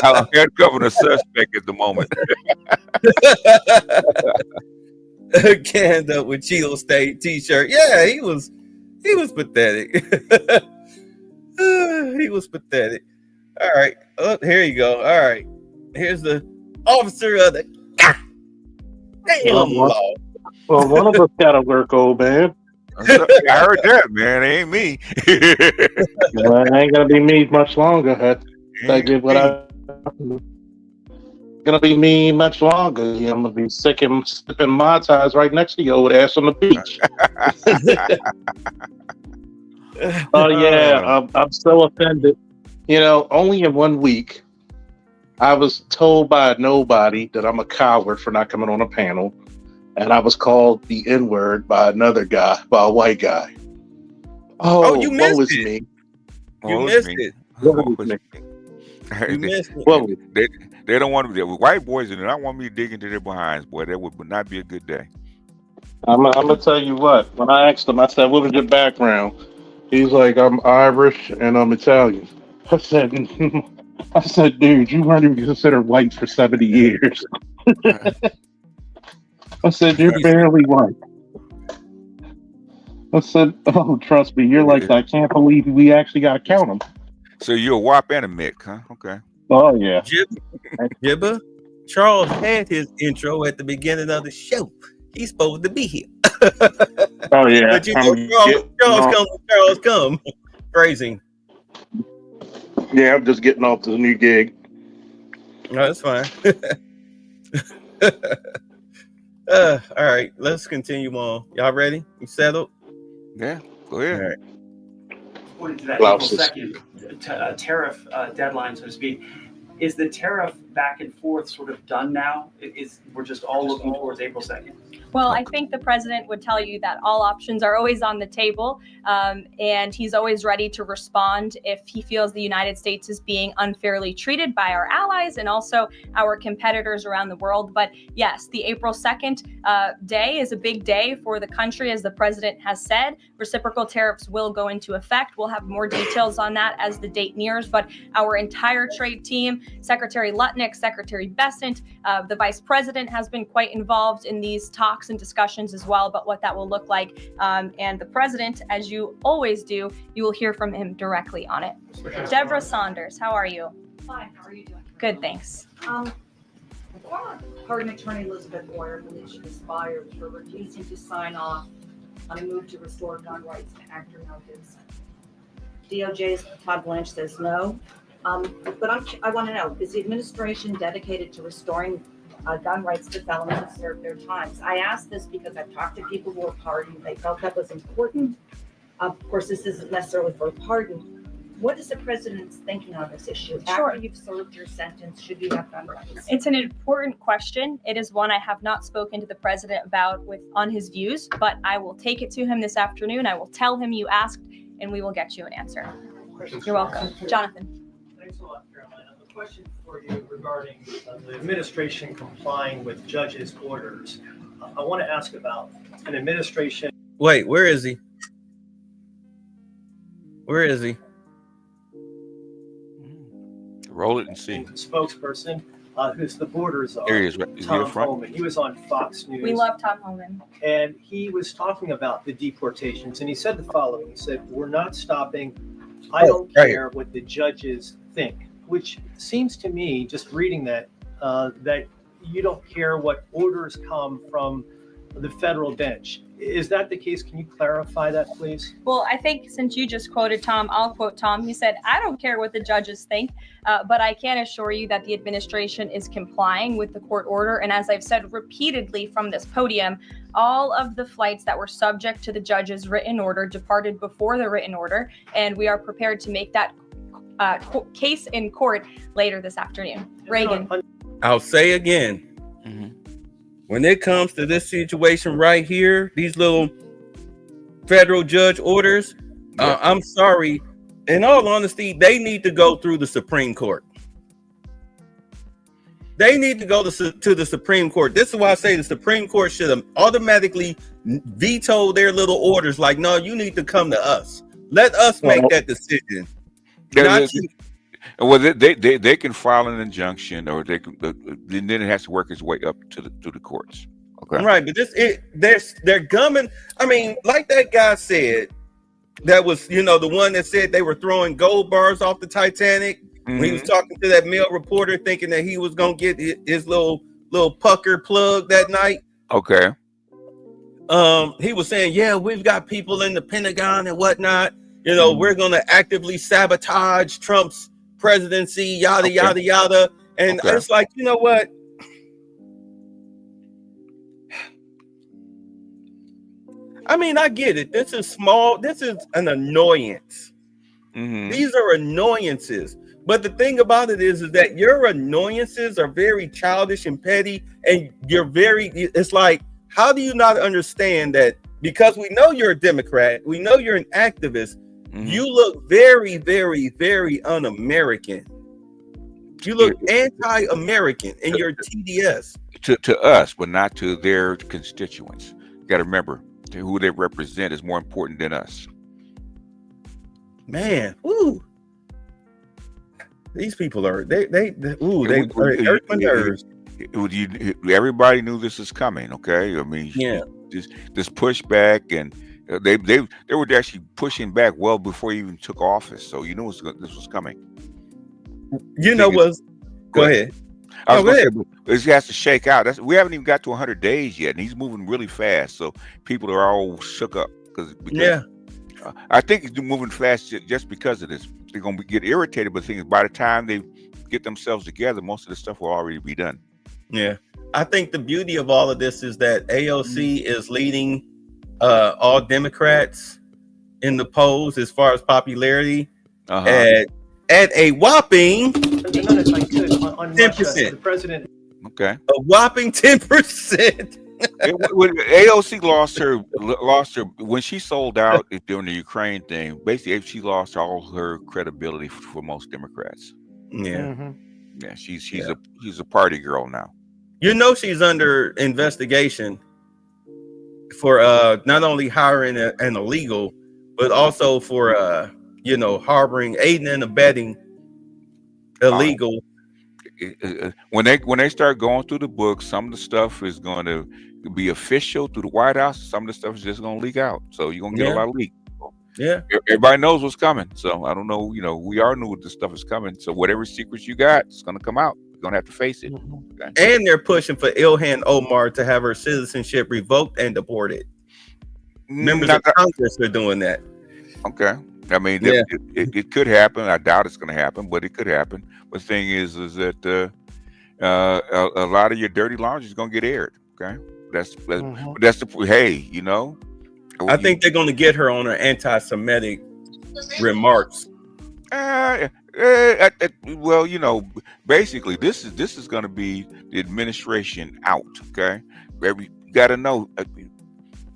I'm handcuffing a suspect at the moment. Canned up with Cheeto State t-shirt. Yeah, he was pathetic. He was pathetic. All right. Oh, here you go. All right. Here's the officer of the damn law. Well, one of us got to work, old man. I heard that, man. It ain't me. Well, it ain't gonna be me much longer. I did what I. Gonna be me much longer. I'm gonna be sipping Mai Tais right next to your old ass on the beach. Oh yeah, I'm so offended. Only in 1 week, I was told by nobody that I'm a coward for not coming on a panel. And I was called the N-word by another guy, by a white guy. Oh, you missed it. Me. You missed it. You missed it. They don't want to. White boys do not want me to dig into their behinds, boy. That would not be a good day. I'm gonna tell you what. When I asked him, I said, "What was your background?" He's like, "I'm Irish and I'm Italian." I said, "Dude, you weren't even considered white for 70 years." I said, "You're barely white." I said, "Oh, trust me, you're like, I can't believe we actually got to count them." So you're a WAP and a Mick, huh? Okay. Oh, yeah. Jibba, Charles had his intro at the beginning of the show. He's supposed to be here. Oh, yeah. But Charles come. Phrasing. Yeah, I'm just getting off to the new gig. No, that's fine. All right, let's continue on. Y'all ready? You settled? Yeah, go ahead. All right. According to that April 2nd tariff deadline, so to speak, Is the tariff back and forth sort of done now? We're just all looking towards April 2nd? Well, I think the president would tell you that all options are always on the table, and he's always ready to respond if he feels the United States is being unfairly treated by our allies and also our competitors around the world. But yes, the April 2nd day is a big day for the country, as the president has said. Reciprocal tariffs will go into effect. We'll have more details on that as the date nears, but our entire trade team, Secretary Lutnick, Secretary Bessent, the vice president has been quite involved in these talks and discussions as well about what that will look like. And the president, as you always do, you will hear from him directly on it. Deborah Saunders, how are you? Fine, how are you doing? Good, thanks. Former Pardon Attorney Elizabeth Boyer believes she was fired for refusing to sign off on a move to restore gun rights to actor Mel Gibson. DOJ's Todd Blanche says no. But I want to know, is the administration dedicated to restoring gun rights to felons who served their times? I ask this because I've talked to people who are pardoned. They felt that was important. Of course, this isn't necessarily for a pardon. What is the president's thinking on this issue? Sure. After you've served your sentence, should you have gun rights? It's an important question. It is one I have not spoken to the president about on his views, but I will take it to him this afternoon. I will tell him you asked, and we will get you an answer. You're welcome. Jonathan. Thanks a lot, Caroline. A question for you regarding the administration complying with judges' orders. I want to ask about an administration. Wait, where is he? Where is he? Roll it and see. Spokesperson, who's the borders of There he is, right? Is he Tom in front? Homan. He was on Fox News. We love Tom Homan. And he was talking about the deportations, and he said the following. He said, "We're not stopping. I don't care what the judges think," which seems to me, just reading that, that you don't care what orders come from the federal bench. Is that the case? Can you clarify that, please? Well, I think since you just quoted Tom, I'll quote Tom. He said, "I don't care what the judges think, but I can assure you that the administration is complying with the court order. And as I've said repeatedly from this podium, all of the flights that were subject to the judge's written order departed before the written order, and we are prepared to make that case in court later this afternoon." Reagan. I'll say again, when it comes to this situation right here, these little federal judge orders, I'm sorry, in all honesty, they need to go through the Supreme Court. They need to go to the Supreme Court. This is why I say the Supreme Court should have automatically vetoed their little orders. Like, no, you need to come to us. Let us make that decision. Well, they can file an injunction, or they can, then it has to work its way up to the courts. Okay, right? But they're gumming. I mean, like that guy said, that was the one that said they were throwing gold bars off the Titanic. When he was talking to that male reporter, thinking that he was gonna get his little pucker plug that night. Okay. He was saying, yeah, we've got people in the Pentagon and whatnot. We're gonna actively sabotage Trump's presidency, yada yada yada. And it's like, you know what? I mean, I get it. This is small. This is an annoyance. These are annoyances. But the thing about it is that your annoyances are very childish and petty, and it's like, how do you not understand that? Because we know you're a Democrat, we know you're an activist. You look very, very, very un-American. You look anti-American in your TDS. To us, but not to their constituents. You got to remember, who they represent is more important than us. Man, ooh. These people are they hurt my nerves. Everybody knew this is coming. Okay, I mean, this pushback, and they were actually pushing back well before he even took office. So you knew this was coming. Go ahead. I was going to say, it has to shake out. We haven't even got to 100 days yet, and he's moving really fast. So people are all shook up because I think he's moving fast just because of this. They're going to get irritated, but the thing is, by the time they get themselves together, most of the stuff will already be done. Yeah. I think the beauty of all of this is that AOC is leading all Democrats in the polls as far as popularity at a whopping if I could, on Russia, 10%. the president. Okay. A whopping 10%. AOC lost her when she sold out during the Ukraine thing. Basically, she lost all her credibility for most Democrats. Yeah. Yeah, she's a party girl now. You know she's under investigation for not only hiring an illegal, but also for harboring, aiding and abetting illegal. When they start going through the books, some of the stuff is going to be official through the White House. Some of the stuff is just going to leak out. So you're going to get a lot of leak. Yeah. Everybody knows what's coming. So I don't know. We all knew this stuff is coming. So whatever secrets you got, it's going to come out. You're going to have to face it. Okay? And they're pushing for Ilhan Omar to have her citizenship revoked and deported. Members of Congress are doing that. Okay. I mean, it could happen. I doubt it's going to happen, but it could happen. But the thing is that a lot of your dirty laundry is going to get aired. Okay. That's the hey, I think they're going to get her on her anti-Semitic remarks. Well, basically, this is going to be the administration out. Okay, you got to know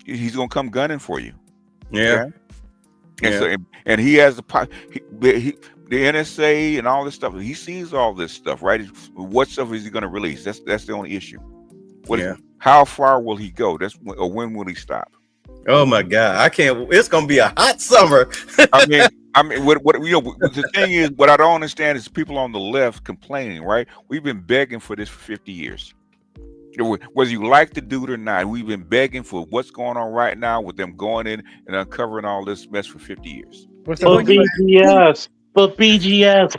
he's going to come gunning for you. Yeah, okay? And he has the NSA and all this stuff. He sees all this stuff, right? What stuff is he going to release? That's the only issue. How far will he go? Or when will he stop? Oh my God, I can't. It's going to be a hot summer. I mean, what the thing is, what I don't understand is people on the left complaining, right? We've been begging for this for 50 years. Whether you like the dude or not, we've been begging for what's going on right now with them going in and uncovering all this mess for 50 years. But BGS,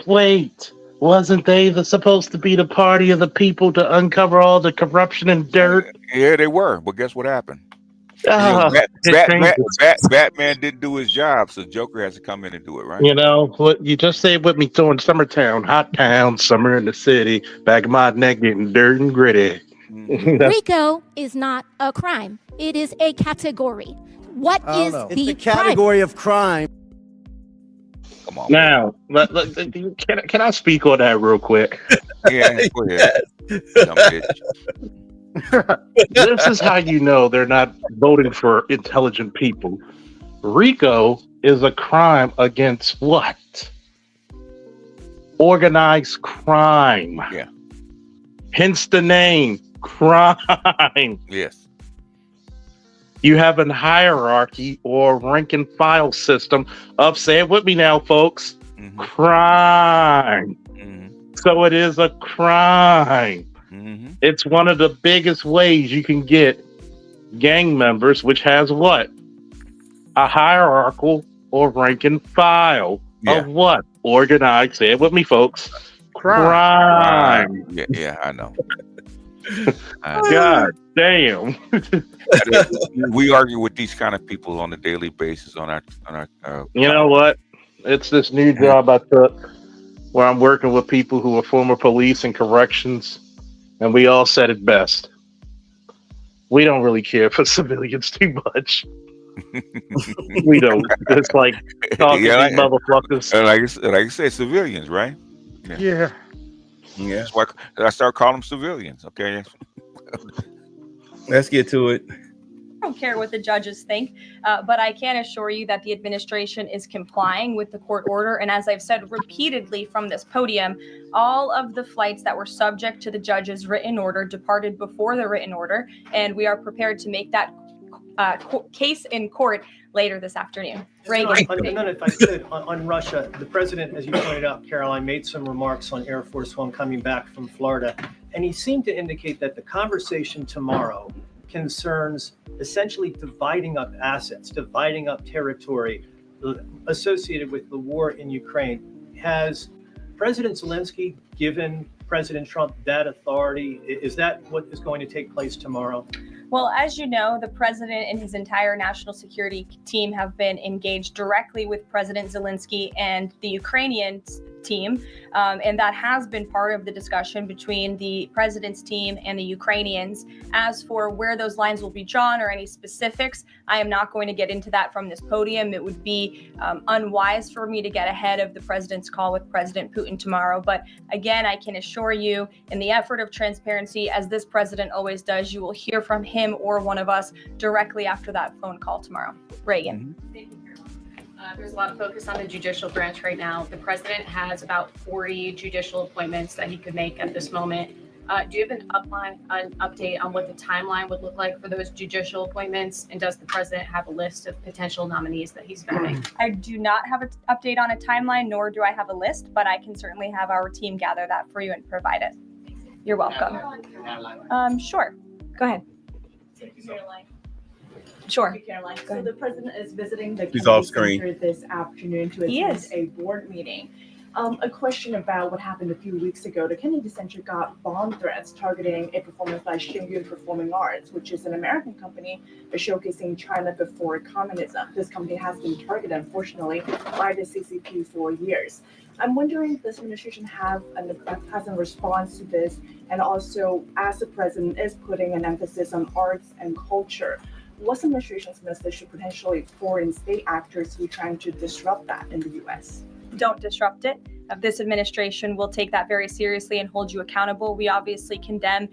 wait. Wasn't they supposed to be the party of the people to uncover all the corruption and dirt? Yeah, they were. But guess what happened? Batman didn't do his job, so Joker has to come in and do it, right? What you just say with me throwing Summertown, hot town, summer in the city, back of my neck getting dirt and gritty. RICO is not a crime. It is a category. What is the it's a category of crime? Come on. Now, can I speak on that real quick? Yeah, go ahead. This is how you know they're not voting for intelligent people. RICO is a crime against what? Organized crime. Yeah. Hence the name, crime. Yes. You have a hierarchy or rank and file system of, say it with me now, folks, crime. So it is a crime. It's one of the biggest ways you can get gang members, which has what? A hierarchical or rank and file of what? Organized, say it with me, folks, crime. Yeah, I know. God damn. We argue with these kind of people on a daily basis on our you know what? It's this new job I took where I'm working with people who are former police and corrections, and we all said it best. We don't really care for civilians too much. We don't. It's like talking to these motherfuckers. Like I said, civilians, right? Yeah. That's why I start calling them civilians. Okay. Let's get to it. I don't care what the judges think, but I can assure you that the administration is complying with the court order. And as I've said repeatedly from this podium, all of the flights that were subject to the judge's written order departed before the written order. And we are prepared to make that case in court later this afternoon. If I could, on Russia, the president, as you pointed out, Karoline, made some remarks on Air Force One coming back from Florida. And he seemed to indicate that the conversation tomorrow concerns essentially dividing up assets, dividing up territory associated with the war in Ukraine. Has President Zelensky given President Trump that authority? Is that what is going to take place tomorrow? Well, as you know, the president and his entire national security team have been engaged directly with President Zelensky and the Ukrainians team. And that has been part of the discussion between the president's team and the Ukrainians. As for where those lines will be drawn or any specifics, I am not going to get into that from this podium. It would be unwise for me to get ahead of the president's call with President Putin tomorrow. But again, I can assure you, in the effort of transparency, as this president always does, you will hear from him or one of us directly after that phone call tomorrow. Reagan. Thank you, Caroline. There's a lot of focus on the judicial branch right now. The president has about 40 judicial appointments that he could make at this moment. Do you have an update on what the timeline would look like for those judicial appointments? And does the president have a list of potential nominees that he's vetting? I do not have an update on a timeline, nor do I have a list, but I can certainly have our team gather that for you and provide it. You're welcome. Sure. Go ahead. Caroline. Sure. Caroline. So the president is visiting the He's Kennedy off screen. Center this afternoon to He attend is. a board meeting. A question about what happened a few weeks ago. The Kennedy Center got bomb threats targeting a performance by Shingyun Performing Arts, which is an American company showcasing China before communism. This company has been targeted, unfortunately, by the CCP for years. I'm wondering if this administration has a response to this, and also as the president is putting an emphasis on arts and culture, what's the administration's message to potentially foreign state actors who are trying to disrupt that in the U.S.? Don't disrupt it. This administration will take that very seriously and hold you accountable. We obviously condemn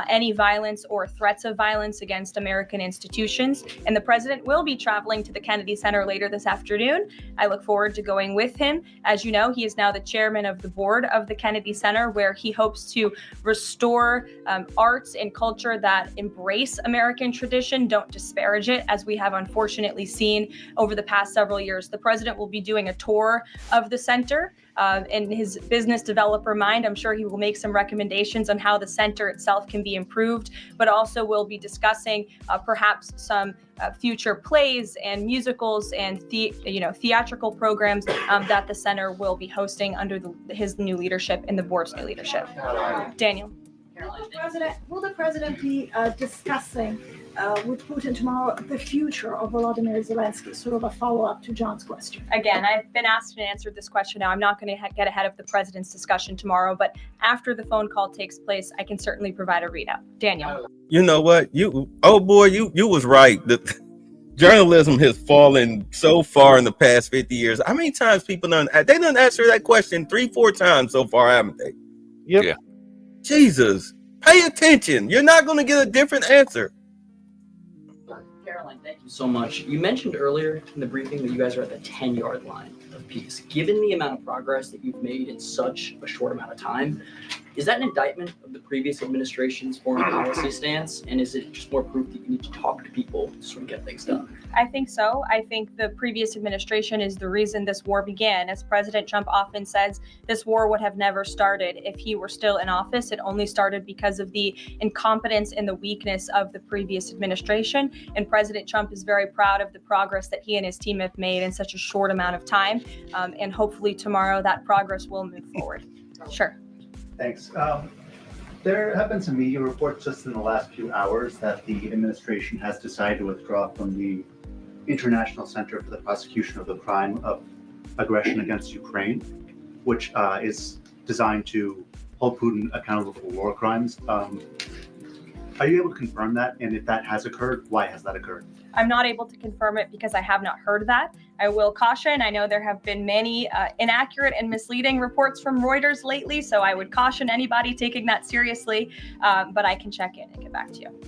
any violence or threats of violence against American institutions. And the president will be traveling to the Kennedy Center later this afternoon. I look forward to going with him. As you know, he is now the chairman of the board of the Kennedy Center, where he hopes to restore arts and culture that embrace American tradition, don't disparage it, as we have unfortunately seen over the past several years. The president will be doing a tour of the center. In his business developer mind, I'm sure he will make some recommendations on how the center itself can be improved, but also will be discussing perhaps some future plays and musicals and theatrical programs that the center will be hosting under his new leadership and the board's new leadership. Daniel. Will the president be discussing with Putin tomorrow the future of Volodymyr Zelensky? Sort of a follow-up to John's question. Again, I've been asked and answered this question now. I'm not going to get ahead of the president's discussion tomorrow, but after the phone call takes place, I can certainly provide a readout. Daniel. You know what? You was right. The journalism has fallen so far in the past 50 years. How many times people done answer that question 3-4 times so far, haven't they? Yep. Yeah. Jesus, pay attention. You're not going to get a different answer. Caroline, thank you so much. You mentioned earlier in the briefing that you guys are at the 10-yard line of peace. Given the amount of progress that you've made in such a short amount of time, is that an indictment of the previous administration's foreign policy stance? And is it just more proof that you need to talk to people to sort of get things done? I think so. I think the previous administration is the reason this war began. As President Trump often says, this war would have never started if he were still in office. It only started because of the incompetence and the weakness of the previous administration. And President Trump is very proud of the progress that he and his team have made in such a short amount of time. And hopefully tomorrow that progress will move forward. Sure. Thanks. There have been some media reports just in the last few hours that the administration has decided to withdraw from the International Center for the Prosecution of the Crime of Aggression against Ukraine, which is designed to hold Putin accountable for war crimes. Are you able to confirm that? And if that has occurred, why has that occurred? I'm not able to confirm it because I have not heard that. I will caution. I know there have been many inaccurate and misleading reports from Reuters lately, so I would caution anybody taking that seriously. But I can check in and get back to you.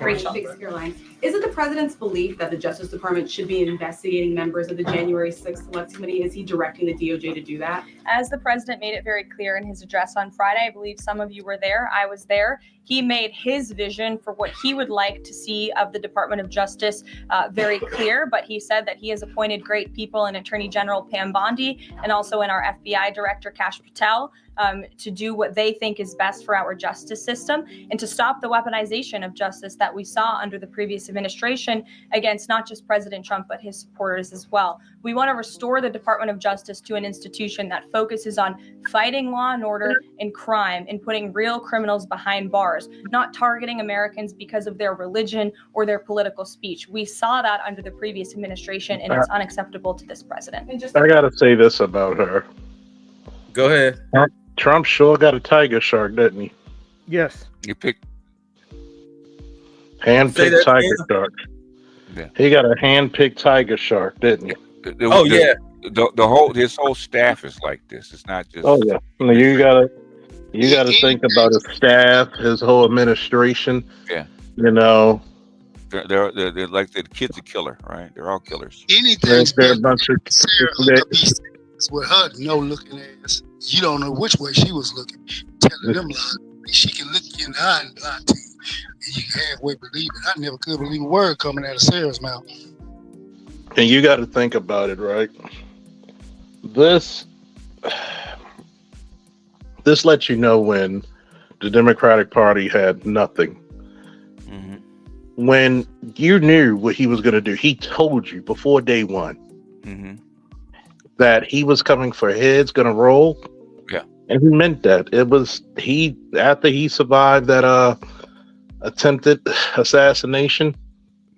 Rachel. Caroline. Is it the president's belief that the Justice Department should be investigating members of the January 6th Select Committee? Is he directing the DOJ to do that? As the president made it very clear in his address on Friday, I believe some of you were there, I was there. He made his vision for what he would like to see of the Department of Justice very clear, but he said that he has appointed great people in Attorney General Pam Bondi and also in our FBI Director Kash Patel to do what they think is best for our justice system and to stop the weaponization of justice that we saw under the previous administration against not just President Trump, but his supporters as well. We want to restore the Department of Justice to an institution that focuses on fighting law and order and crime and putting real criminals behind bars, not targeting Americans because of their religion or their political speech. We saw that under the previous administration, and it's unacceptable to this president. I got to say this about her. Go ahead. Trump sure got a tiger shark, didn't he? Yes. You picked hand-picked tiger shark. Yeah. He got a hand-picked tiger shark, didn't he? His whole staff is like this. It's not just. Oh yeah. You gotta think about his staff, his whole administration. Yeah. You know. They're like the kid's a killer, right? They're all killers. Anything's They're a bunch of Sarah Huckabee with her no looking ass. You don't know which way she was looking. Telling them lies. She can look you in the eye and lie to you. And you can halfway believe it. I never could believe a word coming out of Sarah's mouth. And you got to think about it, right? This lets you know when the Democratic Party had nothing. When you knew what he was going to do, he told you before day one that he was coming for heads, going to roll. Yeah. And he meant that. It was after he survived that attempted assassination.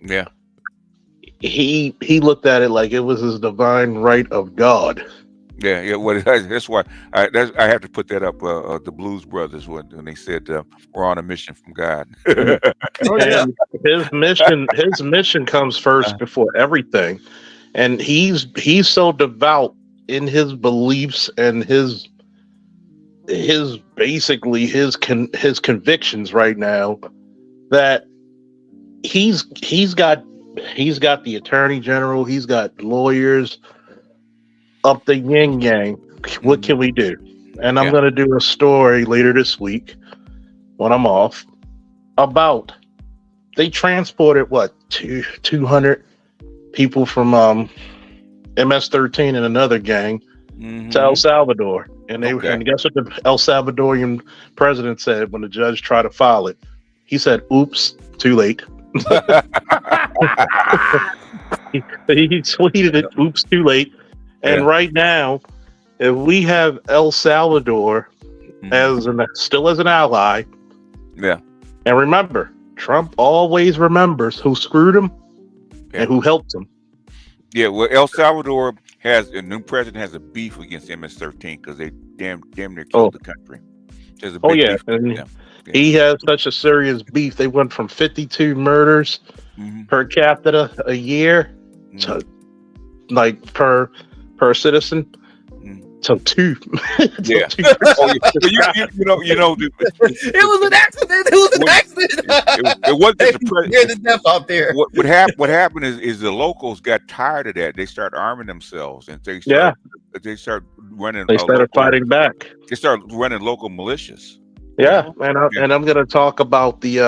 Yeah. He looked at it like it was his divine right of God. Yeah. Well, that's why I have to put that up. The Blues Brothers when they said we're on a mission from God. And his mission comes first before everything, and he's so devout in his beliefs and his basically his convictions right now that he's got the attorney general, he's got lawyers up the yin yang. What can we do? And I'm going to do a story later this week when I'm off about they transported 200 people from MS-13 and another gang to El Salvador, and and guess what the El Salvadorian president said when the judge tried to file it? He said, "Oops, too late." he tweeted it, "Oops, too late." And right now, if we have El Salvador still as an ally, and remember, Trump always remembers who screwed him and who helped him. Yeah, well, El Salvador the new president has a beef against MS-13 because they damn near killed the country. There's a big beef. And he has such a serious beef. They went from 52 murders per capita a year to per citizen to 2. Yeah. You know. It was an accident. It was an accident. It wasn't just the president. The death out there. What happened is the locals got tired of that. They started arming themselves and they start running. They started fighting back. They started running local militias. Yeah, and I'm going to talk about the.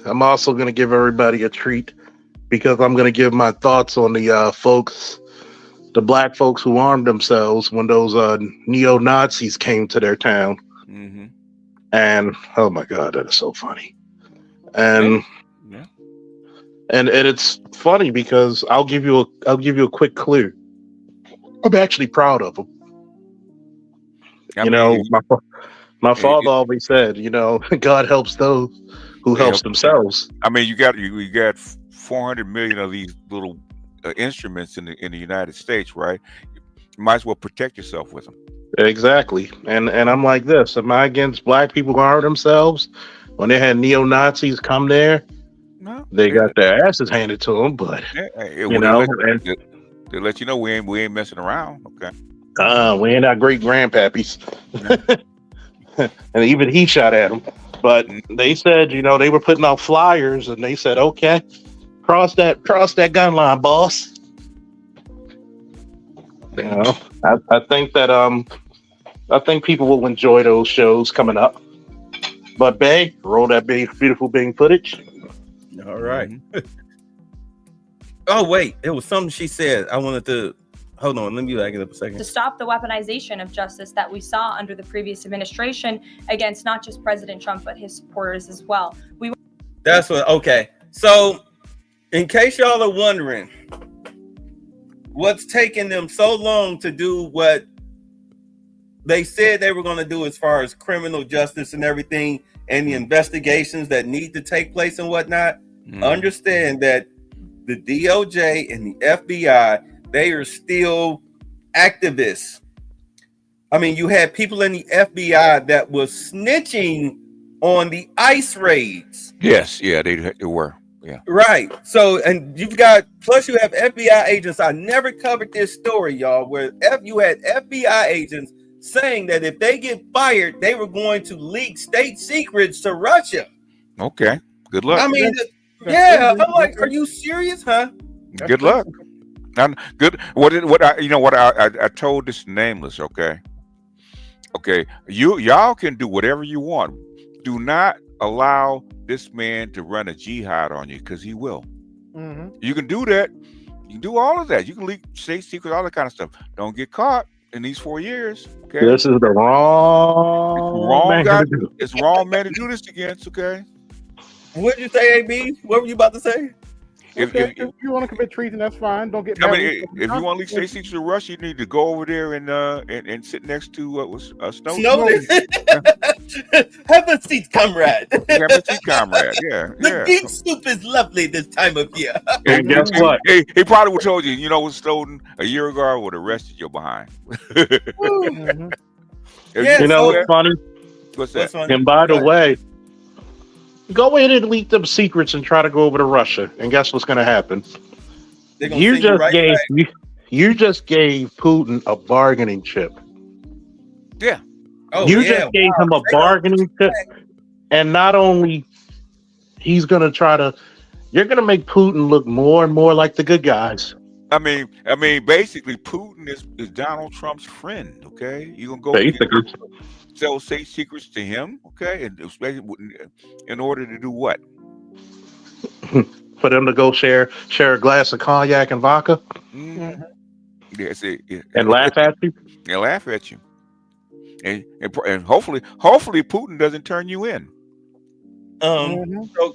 I'm also going to give everybody a treat because I'm going to give my thoughts on the black folks who armed themselves when those neo-Nazis came to their town. And oh my God, that is so funny. And and it's funny because I'll give you a quick clue. I'm actually proud of them. My father always said, God helps those who helps themselves. I mean, you got 400 million of these little instruments in the United States, right? You might as well protect yourself with them. Exactly. And I'm like this. Am I against black people who arm themselves? When they had neo-Nazis come there, they got their asses handed to them, but they let you know we ain't messing around. Okay. We ain't our great grandpappies. And even he shot at them. But they said, they were putting out flyers and they said, okay, cross that gun line, boss. I think that I think people will enjoy those shows coming up. But Bay, roll that beautiful Bing footage. All right. Oh wait, it was something she said. I wanted to hold on. Let me back it up a second. To stop the weaponization of justice that we saw under the previous administration against not just President Trump but his supporters as well. That's what. Okay, so in case y'all are wondering, what's taking them so long to do what they said they were going to do as far as criminal justice and everything and the investigations that need to take place and whatnot, understand that the DOJ and the FBI, they are still activists. I mean, you had people in the FBI that was snitching on the ICE raids. Yes, yeah, they were. Yeah. Right. So, and you've got, plus you have FBI agents. I never covered this story, y'all, where you had FBI agents saying that if they get fired, they were going to leak state secrets to Russia. Okay. Good luck. I mean, yeah, I'm like, are you serious, huh? Good luck. Good. What I told this nameless. Okay. Y'all can do whatever you want. Do not allow this man to run a jihad on you, because he will. You can do that. You can do all of that. You can leak state secrets, all that kind of stuff. Don't get caught in these 4 years. Okay. This is the wrong man guy. to do. It's wrong man to do this against. Okay. What did you say, AB? What were you about to say? If you want to commit treason, that's fine. Don't get. I mean, if you want to leak state secrets to Russia, you need to go over there and sit next to what was Snowden. Have a seat, comrade. Have a seat, comrade. Yeah, the beef soup is lovely this time of year. And guess what? He probably would have told you, with Snowden a year ago, I would have arrested you behind. Yeah, you know what's funny? What's that? And by the way, go ahead and leak them secrets and try to go over to Russia, and guess what's going to happen? You just gave Putin a bargaining chip. Yeah. Just gave him a bargaining chip, and not only you're going to make Putin look more and more like the good guys. I mean, basically, Putin is Donald Trump's friend. Okay, you gonna go sell state secrets to him? Okay, and in order to do what? For them to go share a glass of cognac and vodka, and laugh at you. And laugh at you, and hopefully Putin doesn't turn you in. So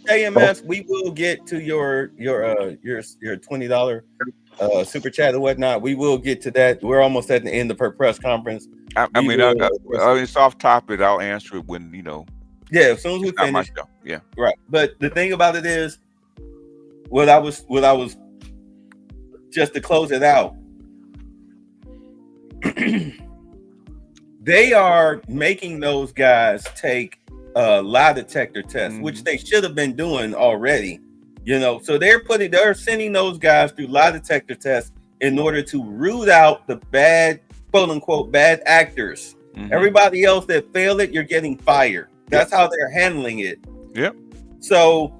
KMS, we will get to your $20 super chat or whatnot. We will get to that. We're almost at the end of her press conference. It's off topic. I'll answer it when Yeah, as soon as we finish. Yeah, right. But the thing about it is, what I was just to close it out. They are making those guys take lie detector tests, which they should have been doing already. So they're sending those guys through lie detector tests in order to root out the bad, quote unquote, bad actors. Everybody else that failed it, you're getting fired. That's how they're handling it. Yep. So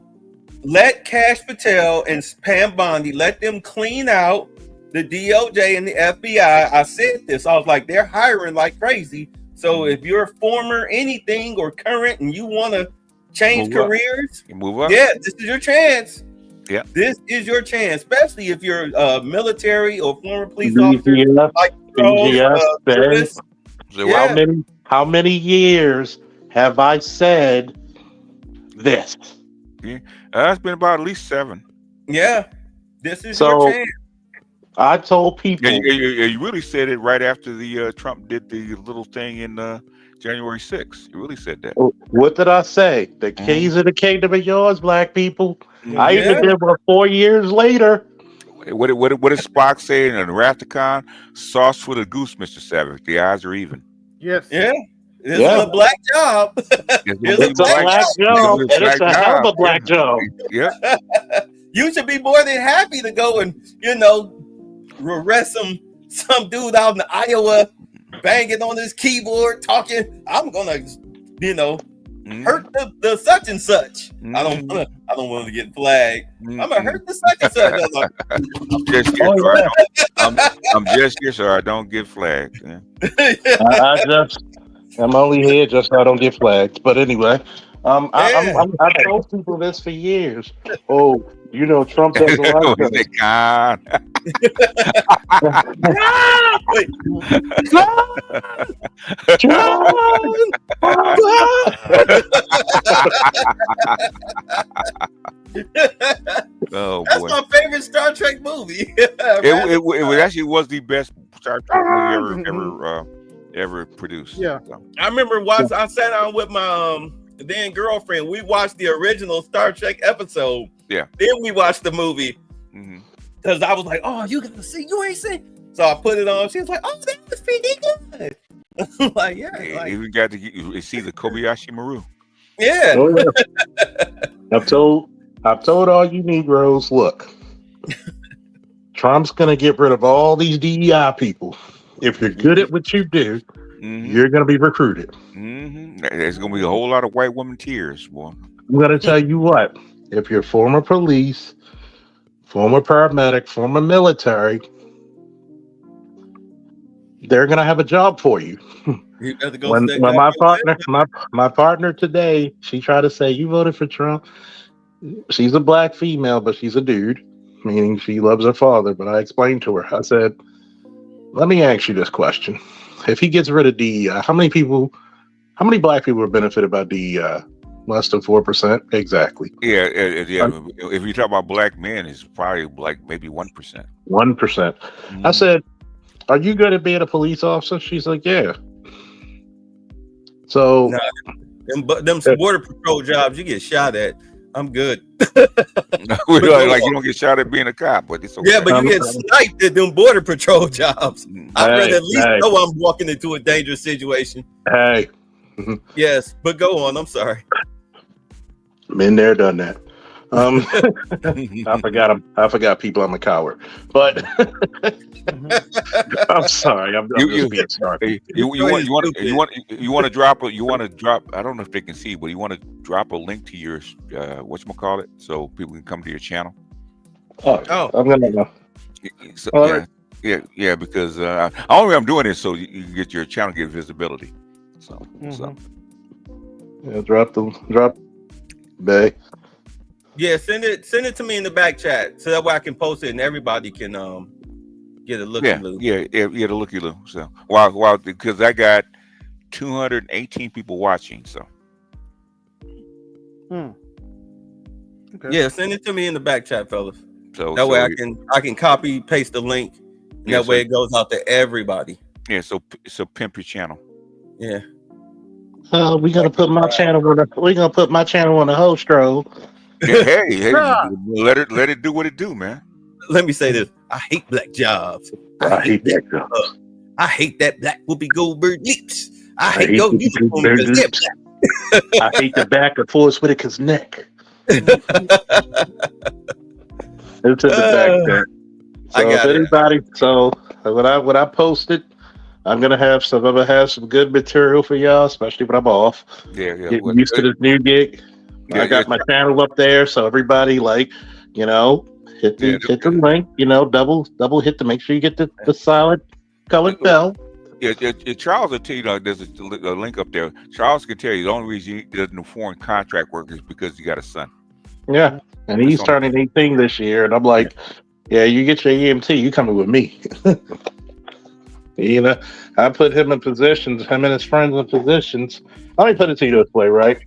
let Kash Patel and Pam Bondi, let them clean out the DOJ and the FBI. I said this. I was like, they're hiring like crazy. So if you're a former anything or current and you want to change careers, move up. Yeah, this is your chance. Yeah, this is your chance, especially if you're military or former police officer. Like how many years have I said this? Yeah, it's been about at least 7. Yeah, this is your chance. I told people. You really said it right after the Trump did the little thing in January 6th. You really said that. What did I say? The K's of the kingdom are yours, black people. I even did one 4 years later. What did Spock say in Rathacon? Sauce for the goose, Mr. Savage. The odds are even. Yes. Yeah. This is a black job. It's a black job. It's a hell of a black job. Yeah. You should be more than happy to go and arrest some dude out in Iowa, banging on his keyboard, talking. I'm gonna, hurt the such and such. I don't want to get flagged. I'm gonna hurt the such and such. I'm just here so I don't get flagged. Yeah. I'm only here just so I don't get flagged. But anyway, I told people this for years. Oh, Trump doesn't like this. Oh, that's boy. My favorite Star Trek movie. It actually was the best Star Trek movie ever produced. Yeah, so. I remember I sat down with my then girlfriend. We watched the original Star Trek episode. Yeah. Then we watched the movie because I was like, "Oh, you gotta see? You ain't seen?" So I put it on. She was like, "Oh, that was pretty good." Like, yeah, like, even got to see the Kobayashi Maru. Yeah. Oh, yeah. I've told all you Negroes, look, Trump's gonna get rid of all these DEI people. If you're good at what you do, you're gonna be recruited. There's gonna be a whole lot of white woman tears, boy. I'm gonna tell you what, if you're former police, former paramedic, former military, they're gonna have a job for you. You got to go When stick my that partner, my partner today, she tried to say, you voted for Trump. She's a black female, but she's a dude, meaning she loves her father. But I explained to her, I said, let me ask you this question. If he gets rid of DEI, how many black people are benefited by DEI? Less than 4%? Exactly. Yeah. If you talk about black men, it's probably like maybe 1%. 1%. I said, are you good at being a police officer? She's like, yeah. So them border patrol jobs you get shot at, I'm good. Like you don't get shot at being a cop, but it's okay. Yeah, but you get sniped at them border patrol jobs. I'd rather at least know I'm walking into a dangerous situation. Hey. Yes, but go on. I'm sorry. Been there, done that. I forgot people. I'm a coward, but I'm sorry. I'm just being sorry. You want to drop. I don't know if they can see, but you want to drop a link to your whatchamacallit so people can come to your channel. Oh, I'm gonna know. So, yeah, because the only way I'm doing this so you can get your channel, get visibility. So, yeah, drop, Bay. Yeah, send it to me in the back chat so that way I can post it and everybody can get a looky-loo. Yeah, the looky-loo. So while because I got 218 people watching. So okay. Yeah, send it to me in the back chat, fellas. So that way I can copy paste the link. And that way it goes out to everybody. Yeah, so pimp your channel. Yeah. We're gonna put my channel on the host roll. Yeah, hey, let it do what it do, man. Let me say this: I hate black jobs. I hate black jobs. I hate that black Whoopi Goldberg lips. I hate those uniforms. I hate the back of Forrest Whitaker's neck. It's in the back there. So if anybody, when I post it, I'm gonna have some good material for y'all, especially when I'm off. Yeah. Getting used to this new gig. I got my channel up there, so everybody hit the link, double hit to make sure you get the solid colored bell. Yeah, Charles will tell you, there's a link up there. Charles can tell you the only reason he doesn't do foreign contract work is because he got a son. Yeah, and he's turning 18 this year, and I'm like, yeah, you get your EMT, you coming with me. I put him and his friends in positions. Let me put it to you this way, right?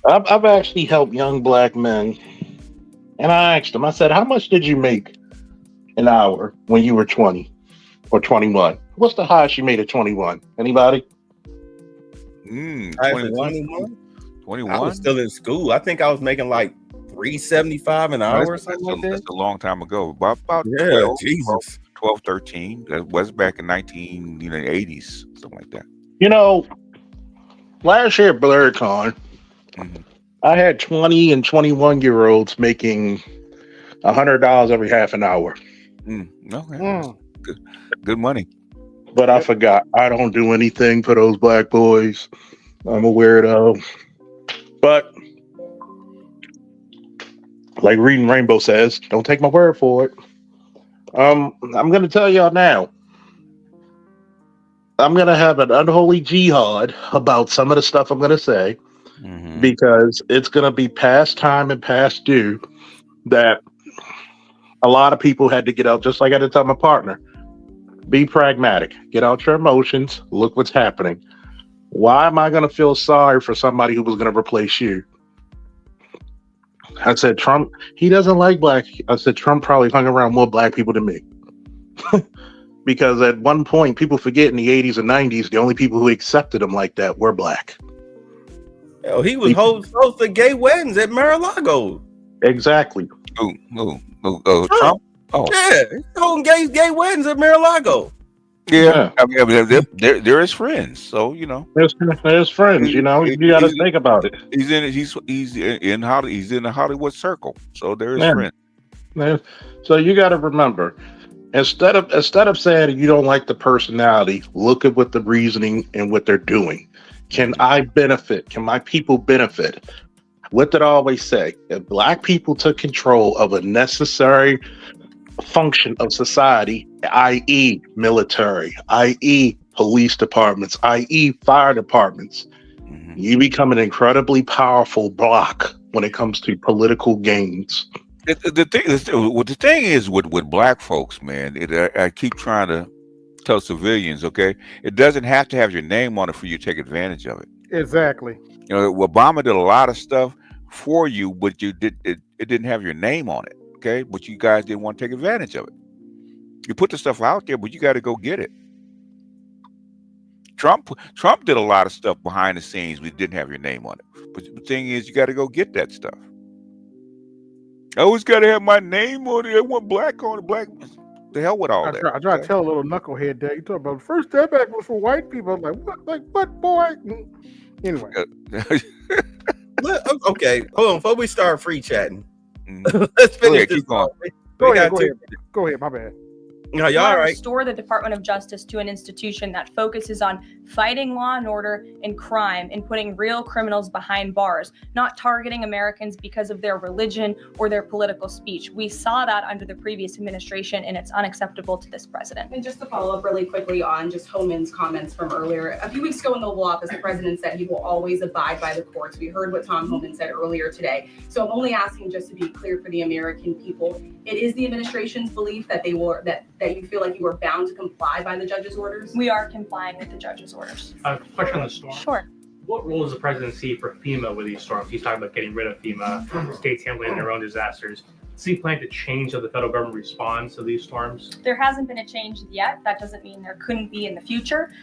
I've actually helped young black men, and I asked them, I said, how much did you make an hour when you were 20 or 21? What's the highest you made at 21? Anybody? 21? 21? I was still in school. I think I was making like $3.75 an hour or something like that. That's a long time ago. About 12, 13. That was back in 1980s, something like that. Last year at BlurCon, I had 20 and 21-year-olds making $100 every half an hour. Okay. Good money. But I forgot. I don't do anything for those black boys. I'm a weirdo. But like Reading Rainbow says, don't take my word for it. I'm going to tell y'all now. I'm going to have an unholy jihad about some of the stuff I'm going to say because it's going to be past time and past due that a lot of people had to get out, just like I had to tell my partner. Be pragmatic. Get out your emotions. Look what's happening. Why am I going to feel sorry for somebody who was going to replace you? I said, Trump, he doesn't like black. I said, Trump probably hung around more black people than me. Because at one point, people forget in the 80s and 90s, the only people who accepted him like that were black. Hell, he was hosting gay weddings at Mar-a-Lago. Exactly. Trump? Oh. Yeah, he's holding gay weddings at Mar-a-Lago. Yeah, I mean, they're his friends, so there's friends. You got to think about it. He's in the Hollywood circle, so they're his Yeah. friends. So you got to remember, instead of saying you don't like the personality, look at what the reasoning and what they're doing. Can I benefit? Can my people benefit? What did I always say? If Black people took control of a necessary function of society, i.e. military, i.e. police departments, i.e. fire departments, you become an incredibly powerful bloc when it comes to political gains. The thing is with Black folks, man, I keep trying to tell civilians, okay, it doesn't have to have your name on it for you to take advantage of it. Exactly. Obama did a lot of stuff for you, but it didn't have your name on it. Okay, but you guys didn't want to take advantage of it. You put the stuff out there, but you got to go get it. Trump did a lot of stuff behind the scenes, but didn't have your name on it. But the thing is, you got to go get that stuff. I always got to have my name on it. I want black on it. Black. The hell with all that. I try to tell a little knucklehead that you talk about first step back was for white people. I'm like, what? Like what, boy? Anyway. Okay, hold on. Before we start free chatting, let's finish this. Keep going. Go ahead. My bad. No, y'all all right. Restore the Department of Justice to an institution that focuses on fighting law and order and crime and putting real criminals behind bars, not targeting Americans because of their religion or their political speech. We saw that under the previous administration, and it's unacceptable to this president. And just to follow up really quickly on just Homan's comments from earlier, a few weeks ago in the Oval Office, the president said he will always abide by the courts. We heard what Tom Homan said earlier today. So I'm only asking just to be clear for the American people. It is the administration's belief that that you feel like you are bound to comply by the judge's orders? We are complying with the judge's orders. Question on the storm. Sure. What role does the president see for FEMA with these storms? He's talking about getting rid of FEMA, states handling their own disasters. Does he plan to change how the federal government responds to these storms? There hasn't been a change yet. That doesn't mean there couldn't be in the future.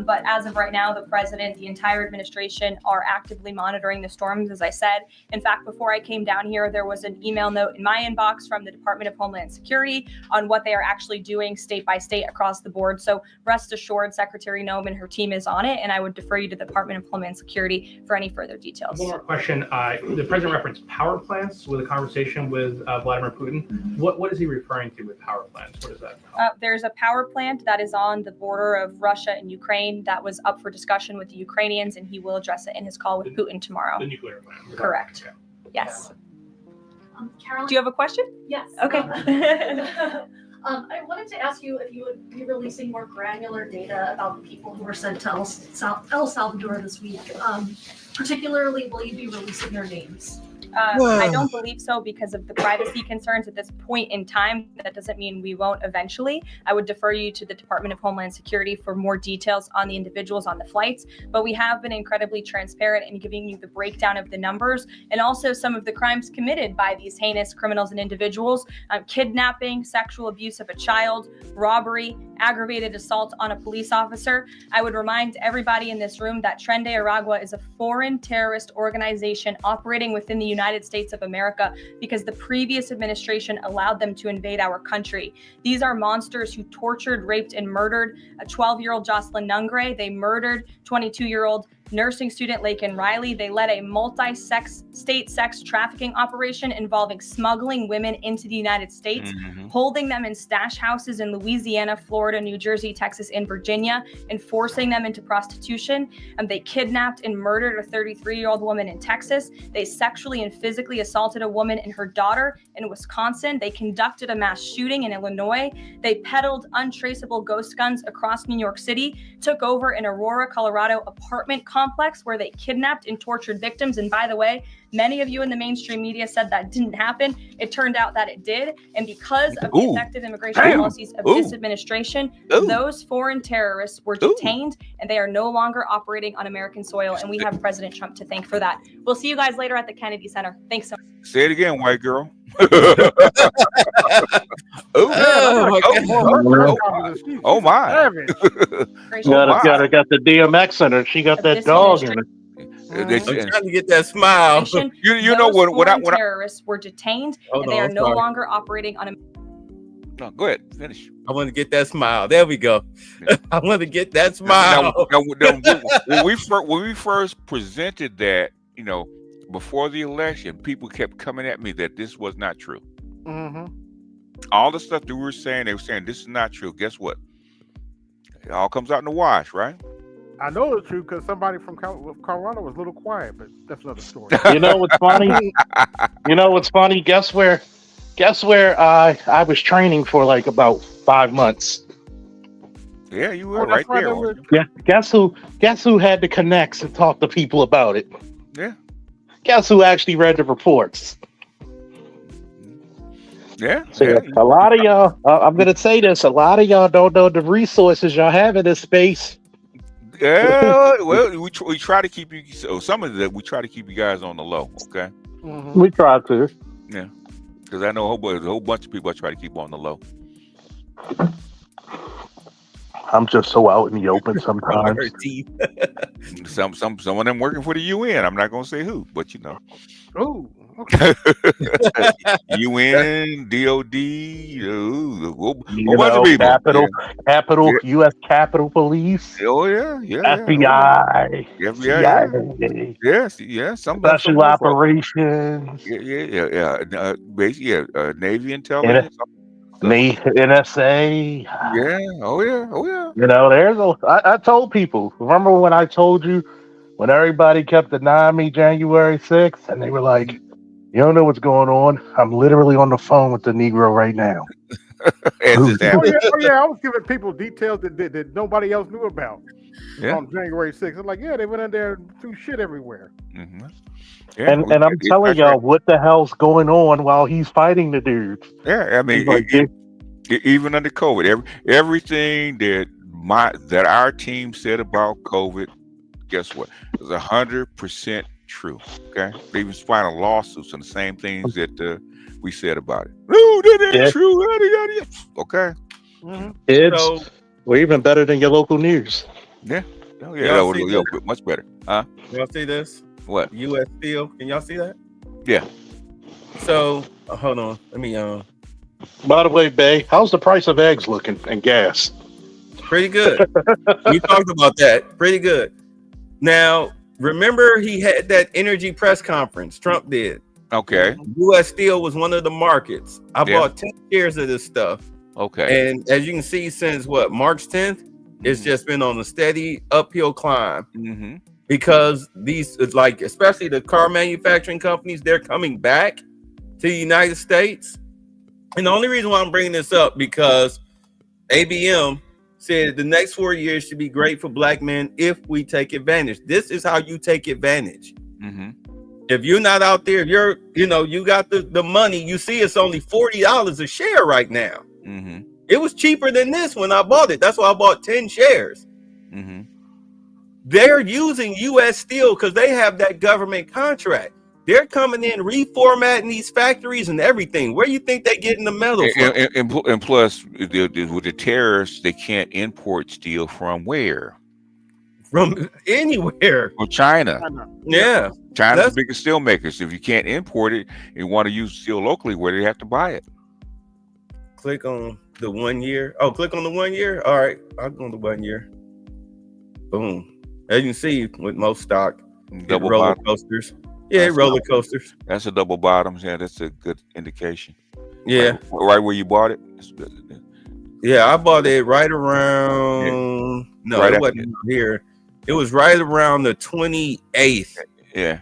But as of right now, the president, the entire administration are actively monitoring the storms, as I said. In fact, before I came down here, there was an email note in my inbox from the Department of Homeland Security on what they are actually doing state by state across the board. So rest assured, Secretary Noem and her team is on it, and I would defer you to the Department of Homeland Security for any further details. One more question. The president referenced power plants with a conversation with Vladimir Putin. What is he referring to with power plants? What is that? There's a power plant that is on the border of Russia and Ukraine that was up for discussion with the Ukrainians, and he will address it in his call with Putin tomorrow. The nuclear plant. Correct. Okay. Yes. Caroline? Do you have a question? Yes. Okay. I wanted to ask you if you would be releasing more granular data about the people who were sent to El Salvador this week. Particularly, will you be releasing their names? I don't believe so because of the privacy concerns at this point in time. That doesn't mean we won't eventually. I would defer you to the Department of Homeland Security for more details on the individuals on the flights. But we have been incredibly transparent in giving you the breakdown of the numbers and also some of the crimes committed by these heinous criminals and individuals: kidnapping, sexual abuse of a child, robbery, aggravated assault on a police officer. I would remind everybody in this room that Tren de Aragua is a foreign terrorist organization operating within the United States of America because the previous administration allowed them to invade our country. These are monsters who tortured, raped, and murdered a 12-year-old Jocelyn Nungre. They murdered 22-year-old nursing student Laken Riley. They led a multi-state sex trafficking operation involving smuggling women into the United States, holding them in stash houses in Louisiana, Florida, New Jersey, Texas, and Virginia, and forcing them into prostitution. They kidnapped and murdered a 33-year-old woman in Texas. They sexually and physically assaulted a woman and her daughter in Wisconsin. They conducted a mass shooting in Illinois. They peddled untraceable ghost guns across New York City, took over an Aurora, Colorado apartment complex where they kidnapped and tortured victims. And by the way, many of you in the mainstream media said that didn't happen. It turned out that it did. And because of the effective immigration policies of this administration, those foreign terrorists were detained and they are no longer operating on American soil. And we have President Trump to thank for that. We'll see you guys later at the Kennedy Center. Thanks so much. Say it again, white girl. Oh my! Got the DMX Center. She got that dog in her. I'm trying to get that smile. You know what? Terrorists were detained and they are no longer operating on. No, go ahead. Finish. I want to get that smile. There we go. Yeah. I want to get that smile. When we first presented that, before the election, people kept coming at me that this was not true. Mm-hmm. All the stuff that we were saying, they were saying this is not true. Guess what? It all comes out in the wash, right? I know it's true because somebody from Colorado was a little quiet, but that's another story. You know what's funny? Guess where I was training for like about 5 months. Yeah, you were right there. Yeah, guess who had the connects and talk to people about it? Yeah. Guess who actually read the reports? Yeah. So a lot of y'all, I'm gonna say this, a lot of y'all don't know the resources y'all have in this space. Yeah, well, we try to keep you. So some of that we try to keep you guys on the low. Okay. Mm-hmm. We try to. Yeah, because I know a whole bunch of people I try to keep on the low. I'm just so out in the open sometimes. Some of them working for the UN. I'm not gonna say who, but Oh, okay. UN, DOD, whole bunch of people. Capitol, U.S. Capitol Police. Oh yeah, FBI, CIA. Yes. Some special operations. Yeah. Navy intelligence. NSA. Yeah. Oh yeah. There's I told people. Remember when I told you when everybody kept denying me January 6th, and they were like, "You don't know what's going on. I'm literally on the phone with the Negro right now." I was giving people details that nobody else knew about on January 6th. I'm like, they went in there and threw shit everywhere. Mm-hmm. And I'm telling y'all what the hell's going on while he's fighting the dudes. Yeah, I mean, even under COVID, everything that our team said about COVID, guess what? It was 100% true. Okay, they even filed lawsuits on the same things that we said about it. No, that ain't true. Okay, we're even better than your local news. Yeah, much better. Huh? Y'all see this? What? U.S. Steel. Can y'all see that? Yeah. So hold on. Let me. By the way, Bay, how's the price of eggs looking and gas? Pretty good. We talked about that. Pretty good. Now, remember he had that energy press conference. Trump did. Okay. U.S. Steel was one of the markets. I bought 10 shares of this stuff. Okay. And as you can see, since March 10th, it's just been on a steady uphill climb. Mm-hmm. Because these, especially the car manufacturing companies, they're coming back to the United States. And the only reason why I'm bringing this up because ABM said the next 4 years should be great for black men if we take advantage. This is how you take advantage. Mm-hmm. If you're not out there, if you're, you got the money, you see it's only $40 a share right now. Mm-hmm. It was cheaper than this when I bought it. That's why I bought 10 shares. Mm-hmm. They're using U.S. Steel because they have that government contract. They're coming in, reformatting these factories and everything. Where do you think they getting the metal from? And plus, with the tariffs, they can't import steel from where? From anywhere. From China. Yeah. China's the biggest steel makers. If you can't import it and want to use steel locally, where do they have to buy it? Click on the 1 year. Oh, click on the 1 year. All right. I'll go on the 1 year. Boom. As you can see, with most stock, double roller bottom. coasters. Yeah, roller coasters. That's a double bottom. Yeah, that's a good indication. Yeah. Right where you bought it? That's good. Yeah, I bought it right around. No, right it wasn't here. It was right around the 28th. Yeah.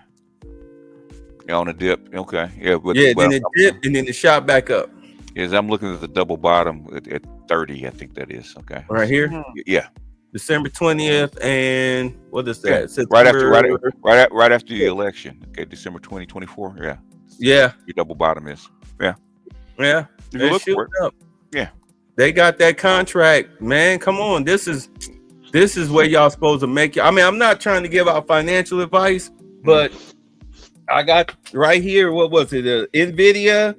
On a dip. Okay. Yeah. But, then it dipped and then it shot back up. Yes, I'm looking at the double bottom at 30. I think that is. Okay. Right here? Yeah. December 20th, and what is that? Yeah. Right after the election. Okay, December 2024. Yeah. Yeah. Your double bottom is. Yeah. Yeah. You look for it. Up. Yeah. They got that contract, man. Come on. This is where y'all supposed to make it. I mean, I'm not trying to give out financial advice, but I got right here, what was it? NVIDIA,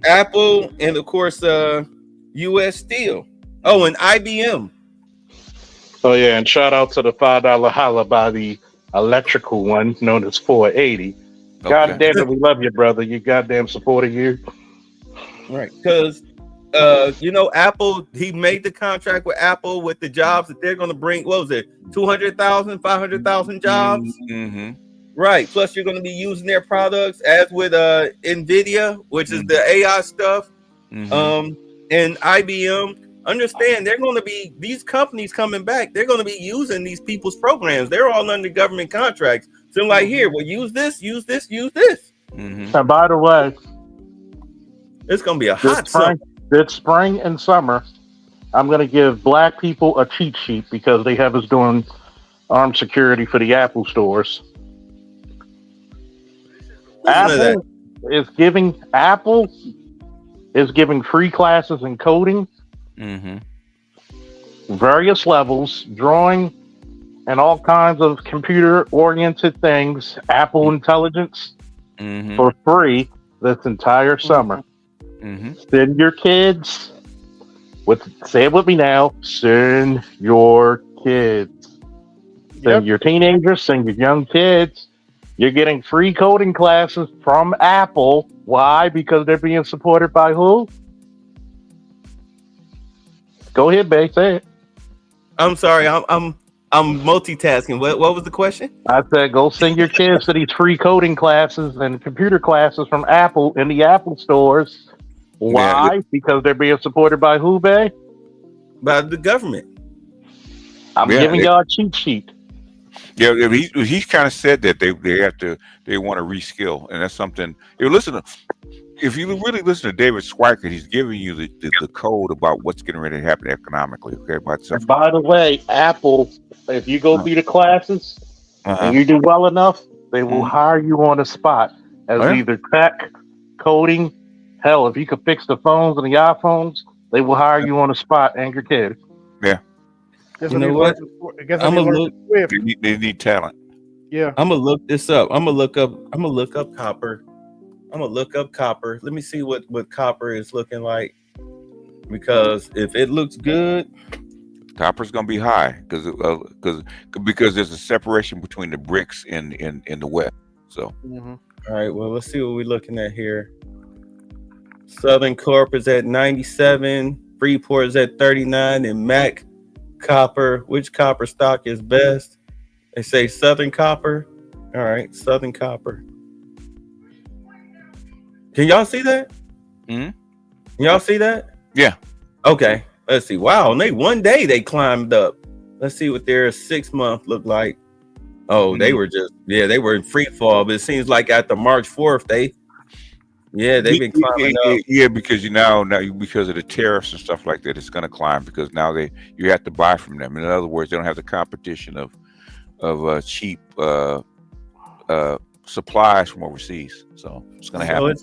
Apple, and of course, U.S. Steel. Oh, and IBM. Oh yeah, and shout out to the $5 holla by the electrical one known as 480. God damn it, we love you, brother. You goddamn supporter you. Right, because You know, Apple, he made the contract with Apple with the jobs that they're going to bring. What was it? 200,000, 500,000 jobs. Mm-hmm. Right. Plus, you're going to be using their products, as with NVIDIA, which is the AI stuff. And IBM. Understand, they're going to be, these companies coming back, they're going to be using these people's programs. They're all under government contracts. So I'm like, here, well, use this, use this, use this. And by the way, it's going to be a hot summer. This spring and summer, I'm going to give black people a cheat sheet because they have us doing armed security for the Apple stores. Apple is giving free classes in coding, various levels, drawing, and all kinds of computer-oriented things, Apple Intelligence, for free this entire summer. Send your kids say it with me now. Send your kids. Send your teenagers, send your young kids. You're getting free coding classes from Apple. Why? Because they're being supported by who? Go ahead, Bay. Say it. I'm sorry. I'm multitasking. What was the question? I said go send your kids to these free coding classes and computer classes from Apple in the Apple stores. Why? Because they're being supported by who, Bay? By the government. I'm giving y'all a cheat sheet. Yeah, he's kind of said that they want to reskill, and that's something. If you really listen to David Schweikert, he's giving you the code about what's getting ready to happen economically. Okay, And by the way, Apple, if you go through the classes and you do well enough, they will hire you on the spot as either tech, coding. Hell, if you could fix the phones and the iPhones, they will hire you on the spot and your kids. Yeah. You know what? They need talent. Yeah. I'm gonna look this up. I'm gonna look up copper. Let me see what copper is looking like. Because if it looks good, copper's gonna be high because there's a separation between the bricks and the West. So all right, well, let's see what we're looking at here. Southern Corp is at 97, Freeport is at 39, and Mac Copper. Which copper stock is best? They say Southern Copper. All right, Southern Copper. Can y'all see that? Y'all see that? Yeah. Okay. Let's see. Wow. And one day they climbed up. Let's see what their 6 month look like. Oh, they were they were in free fall. But it seems like after March 4th, they've been climbing up. Yeah, because now because of the tariffs and stuff like that, it's going to climb because now you have to buy from them. In other words, they don't have the competition of cheap supplies from overseas. So it's going to happen.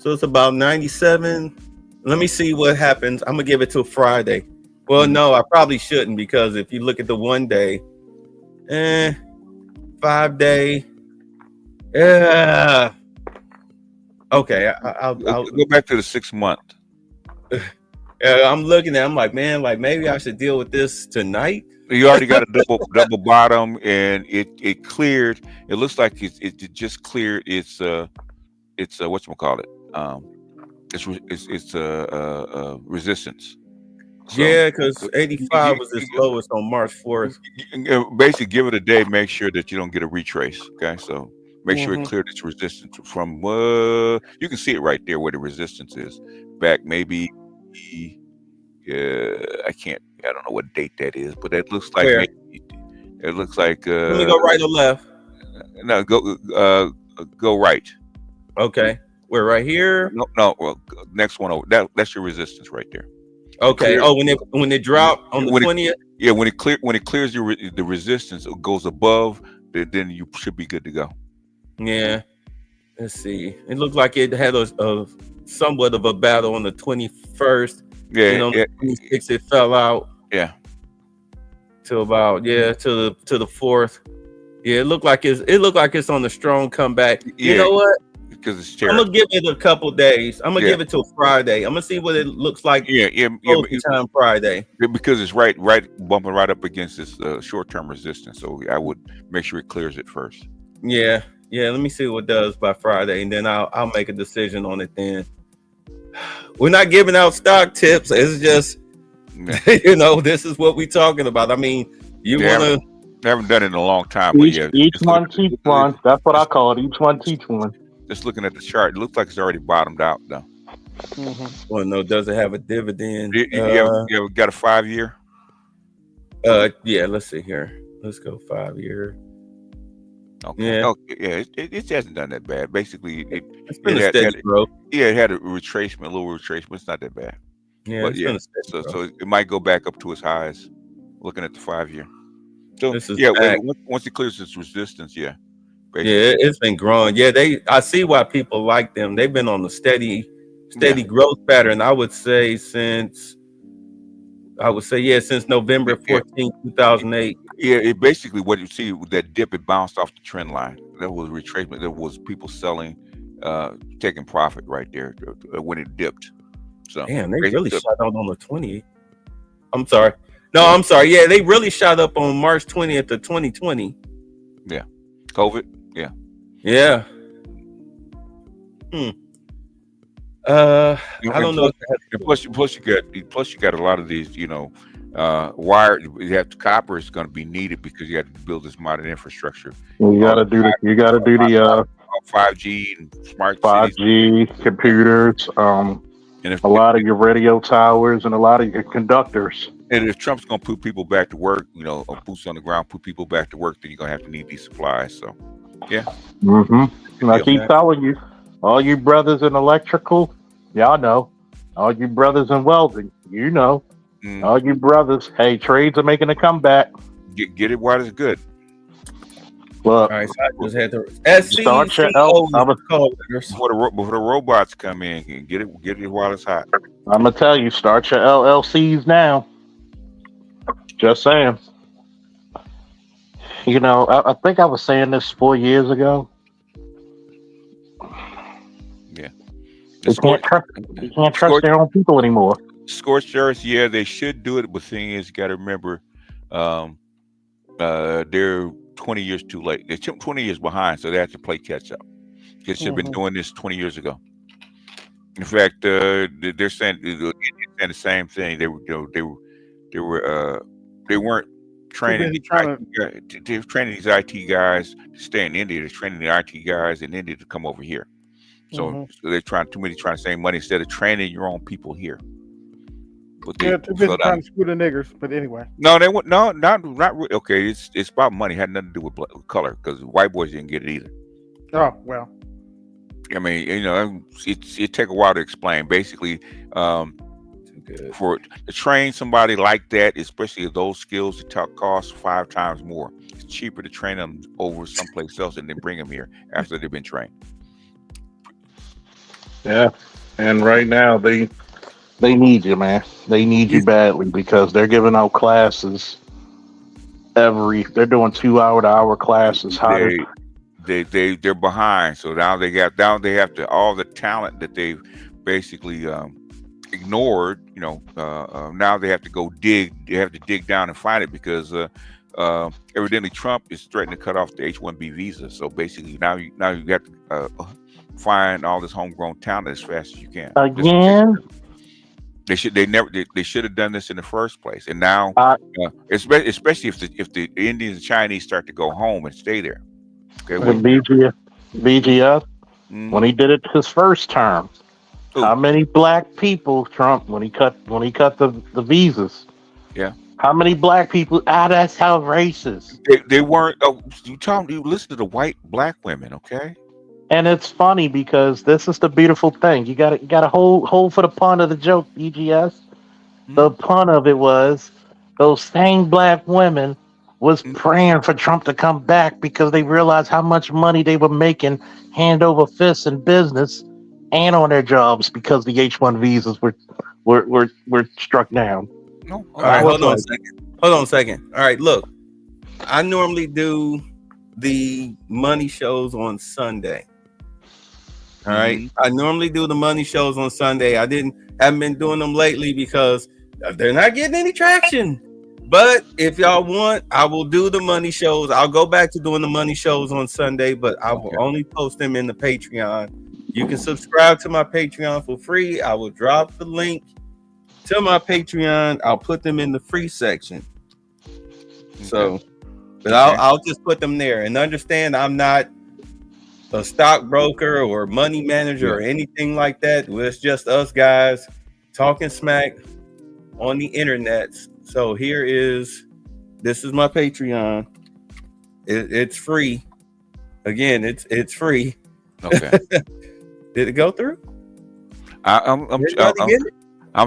So it's about 97. Let me see what happens. I'm gonna give it till Friday. Well, no, I probably shouldn't because if you look at the 1 day, 5 day, okay, I'll go back to the 6 month. I'm looking at. I'm like, man, like maybe I should deal with this tonight. You already got a double bottom, and it cleared. It looks like it just cleared its whatchamacallit. It's resistance. So, yeah, because 85 was its lowest on March 4th. Basically, give it a day. Make sure that you don't get a retrace. Okay, so make sure it cleared its resistance from. You can see it right there where the resistance is. Back maybe. I don't know what date that is, but it looks like it looks like. Let me go right or left. No, go right. Okay, we're right here. No. Well, next one over. That's your resistance right there. Okay. When it dropped on the 20th. Yeah, when it clears the resistance, it goes above. Then you should be good to go. Yeah. Let's see. It looked like it had a somewhat of a battle on the 21st. Yeah. On the 26th, it fell out. Yeah. To about to the 4th. Yeah, it looked like it's on the strong comeback. Yeah. You know what? Because it's I'm gonna give it a couple days. I'm gonna give it till Friday. I'm gonna see what it looks like. Time Friday. Because it's right bumping right up against this short-term resistance. So I would make sure it clears it first. Yeah. Let me see what it does by Friday, and then I'll make a decision on it then. we're not giving out stock tips. It's just, this is what we're talking about. I mean, you want to. Haven't done it in a long time, but yeah. Each one teach one. That's what I call it. Each one teach one. Just looking at the chart, it looks like it's already bottomed out, though. Well, no, does it have a dividend? You ever got a 5-year? Yeah, let's see here. Let's go 5-year. Okay. Yeah. Okay. Yeah, it hasn't done that bad. Basically, it's been a steady growth. Yeah, it had a retracement, a little retracement. It's not that bad. Yeah, but it's been a steady growth. So it might go back up to its highs. Looking at the 5-year. So once it clears its resistance, basically. Yeah, it's been growing. Yeah, I see why people like them. They've been on a steady growth pattern. I would say since November 14, 2008. Yeah, it basically what you see with that dip, it bounced off the trend line. There was retracement. There was people selling, taking profit right there when it dipped. So damn, they really shot out on the 20th. I'm sorry. No, I'm sorry. Yeah, they really shot up on March 20th of 2020. Yeah, COVID. Yeah. Yeah. I don't know. Plus you got a lot of these, wire. You have copper is going to be needed because you have to build this modern infrastructure. You got to do the 5G and smart 5G computers. And a lot of your radio towers and a lot of your conductors. And if Trump's going to put people back to work, boots on the ground, put people back to work, then you're going to have to need these supplies. So, yeah. And I keep telling you, all you brothers in electrical, y'all know. All you brothers in welding, all you brothers, hey, trades are making a comeback. Get it while it's good. Look, all right, so I just had to start your before the robots come in and get it while it's hot. I'm gonna tell you, start your LLCs now. Just saying. I think I was saying this 4 years ago. Yeah. You can't trust their own people anymore. Scorched earth, yeah, they should do it, but the thing is, you got to remember, they're 20 years too late. They're 20 years behind, so they have to play catch up. They should have been doing this 20 years ago. In fact, they're saying the same thing. They weren't training. They're training these IT guys to stay in India. They're training the IT guys in India to come over here. So they're trying to save money instead of training your own people here. But too busy trying to screw the niggers. But anyway, no, they went not really. Okay, it's about money. It had nothing to do with color because white boys didn't get it either. Oh well. I mean, it take a while to explain. Basically, for to train somebody like that, especially those skills, it costs 5 times more. It's cheaper to train them over someplace else and then bring them here after they've been trained. Yeah, and right now they need you, man. They need you badly because they're giving out classes they're doing 2-hour classes. They're behind, so now they have to all the talent that they've basically ignored. Now they have to go dig. They have to dig down and find it because evidently Trump is threatening to cut off the H-1B visa. So basically now you got to find all this homegrown talent as fast as you can. Again. They should have done this in the first place, and now, especially if the Indians and Chinese start to go home and stay there. Okay, BGF, when he did it his first term, how many black people Trump when he cut the visas? Yeah, how many black people? That's how racist. They weren't. You listen to the white black women, okay? And it's funny because this is the beautiful thing. You got to hold for the pun of the joke, BGS. The pun of it was those same black women was praying for Trump to come back because they realized how much money they were making hand over fist in business and on their jobs because the H-1 visas were struck down. No. All right, hold on a second. All right, look, I normally do the money shows on Sunday. All right. I normally do the money shows on Sunday. Haven't been doing them lately because they're not getting any traction. But if y'all want, I will do the money shows. I'll go back to doing the money shows on Sunday, but I will only post them in the Patreon You can subscribe to my Patreon for free. I will drop the link to my Patreon. I'll put them in the free section. So, but I'll just put them there, and understand I'm not a stockbroker or money manager or anything like that. It's just us guys talking smack on the internet. So this is my Patreon. It's free. Again, it's free. Okay. Did it go through? I'm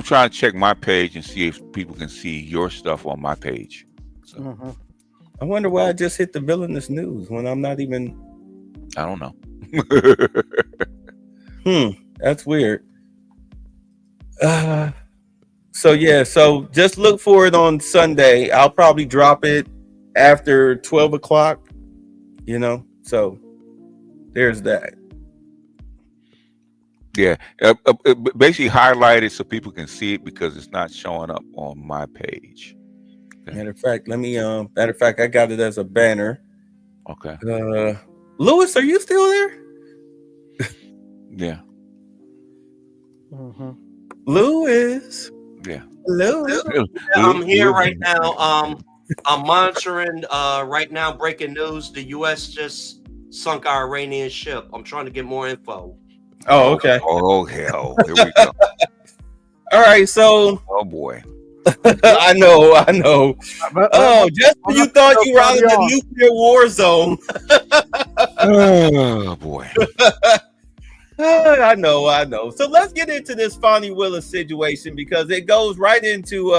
trying to check my page and see if people can see your stuff on my page. So. I wonder why I just hit the villainous news when I'm not even. I don't know. That's weird. So just look for it on Sunday. I'll probably drop it after 12 o'clock. So there's that. Yeah, basically highlight it so people can see it because it's not showing up on my page. Okay. Matter of fact, I got it as a banner. Okay. Lewis, are you still there? Yeah. Lewis. Yeah. Lewis. I'm here right now. I'm monitoring right now breaking news. The U.S. just sunk our Iranian ship. I'm trying to get more info. Oh, okay. Oh, hell. Here we go. All right, so. Oh, boy. I know. Oh, just when you thought you were out of the nuclear war zone. Oh, boy. I know. So let's get into this Fonnie Willis situation because it goes right into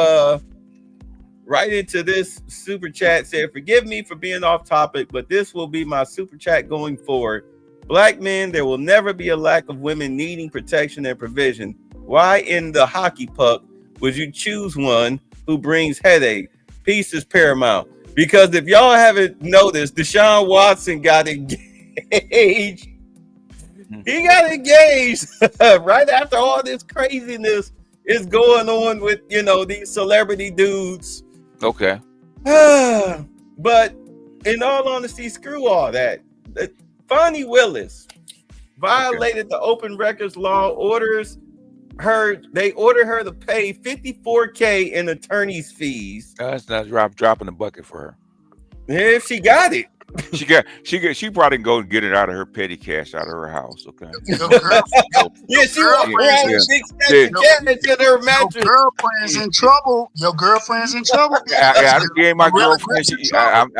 this super chat. Said, forgive me for being off topic, but this will be my super chat going forward. Black men, there will never be a lack of women needing protection and provision. Why in the hockey puck would you choose one who brings headache? Peace is paramount. Because if y'all haven't noticed, Deshaun Watson got engaged. He got engaged right after all this craziness is going on with, these celebrity dudes. Okay. But in all honesty, screw all that. Fonnie Willis violated the open records law. They ordered her to pay $54,000 in attorney's fees. That's not dropping the bucket for her. If she got it. She probably can go and get it out of her petty cash out of her house. Okay. She walked around with big stacks of cash in her mattress. Your girlfriend's in trouble. I gave my girlfriend. I'm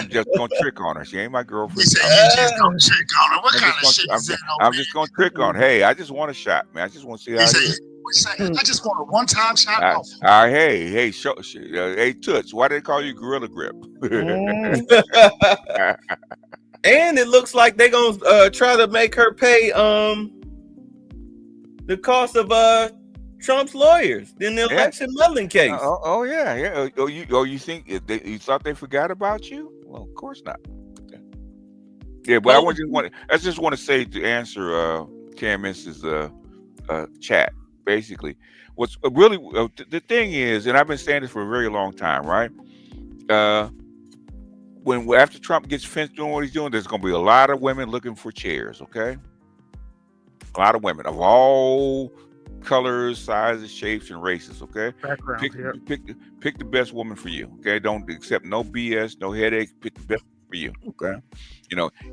just gonna trick on her. She ain't my girlfriend. You just gonna trick on her. What kind of shit is that? I'm just gonna trick on her. Hey, I just want a shot, man. I just want to see how it is. I just want a one-time shot. Hey, hey, Toots. Why they call you Gorilla Grip? And it looks like they're gonna try to make her pay the cost of Trump's lawyers in the election meddling case. Yeah. You think you thought they forgot about you? Well, of course not. Okay. Yeah, but I just want to say to answer Candace's chat. Basically, what's really the thing is, and I've been saying this for a very long time, right? When after Trump gets finished doing what he's doing, there's going to be a lot of women looking for chairs. Okay, a lot of women of all colors, sizes, shapes, and races. Okay, pick the best woman for you. Okay, don't accept no BS, no headache. Pick the best for you. Okay,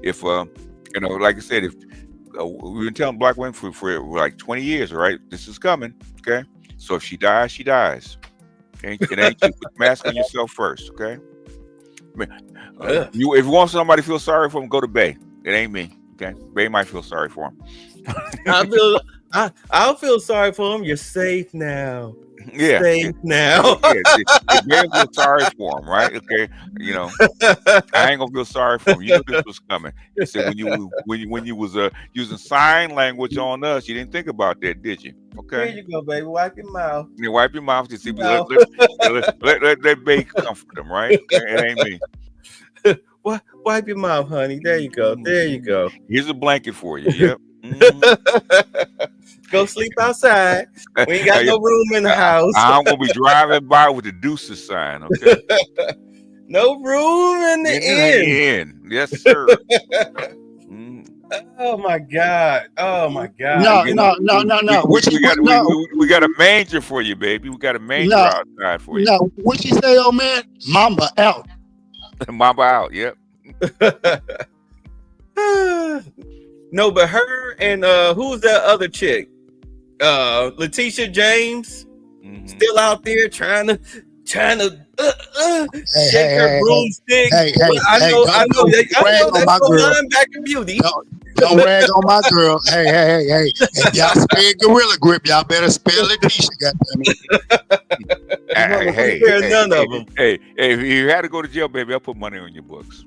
if like I said, if we've been telling black women for like 20 years, all right? This is coming, okay? So if she dies, she dies. Okay? It ain't you. Put the mask on yourself first, okay? If you want somebody to feel sorry for him, go to Bay. It ain't me, okay? Bay might feel sorry for him. I'll feel sorry for him. You're safe now. Yeah. Safe now. Bay feel sorry for him, right? Okay. I ain't gonna feel sorry for him. You knew this was coming. You said when you was using sign language on us, you didn't think about that, did you? Okay. Here you go, baby. Wipe your mouth. You wipe your mouth to see. No. Let Bay comfort them, right? Okay? It ain't me. Wipe your mouth, honey. There you go. There you go. Here's a blanket for you. Yep. Mm-hmm. Go sleep outside. We ain't got no room in the house. I'm gonna be driving by with the deuces sign. Okay. No room in the inn. Yes, sir. Oh my God! Oh my God! No. We got a manger for you, baby. We got a manger outside for you. No, what you say, old man? Mamba out. Mamba out. Yep. No, but her and who's that other chick? Letitia James, still out there trying to shake her broomstick. I know that's no linebacker beauty. Don't rag on my girl. Hey. If y'all spell Gorilla Grip, y'all better spell Letitia, goddammit. None of them. Hey, if you had to go to jail, baby, I'll put money on your books.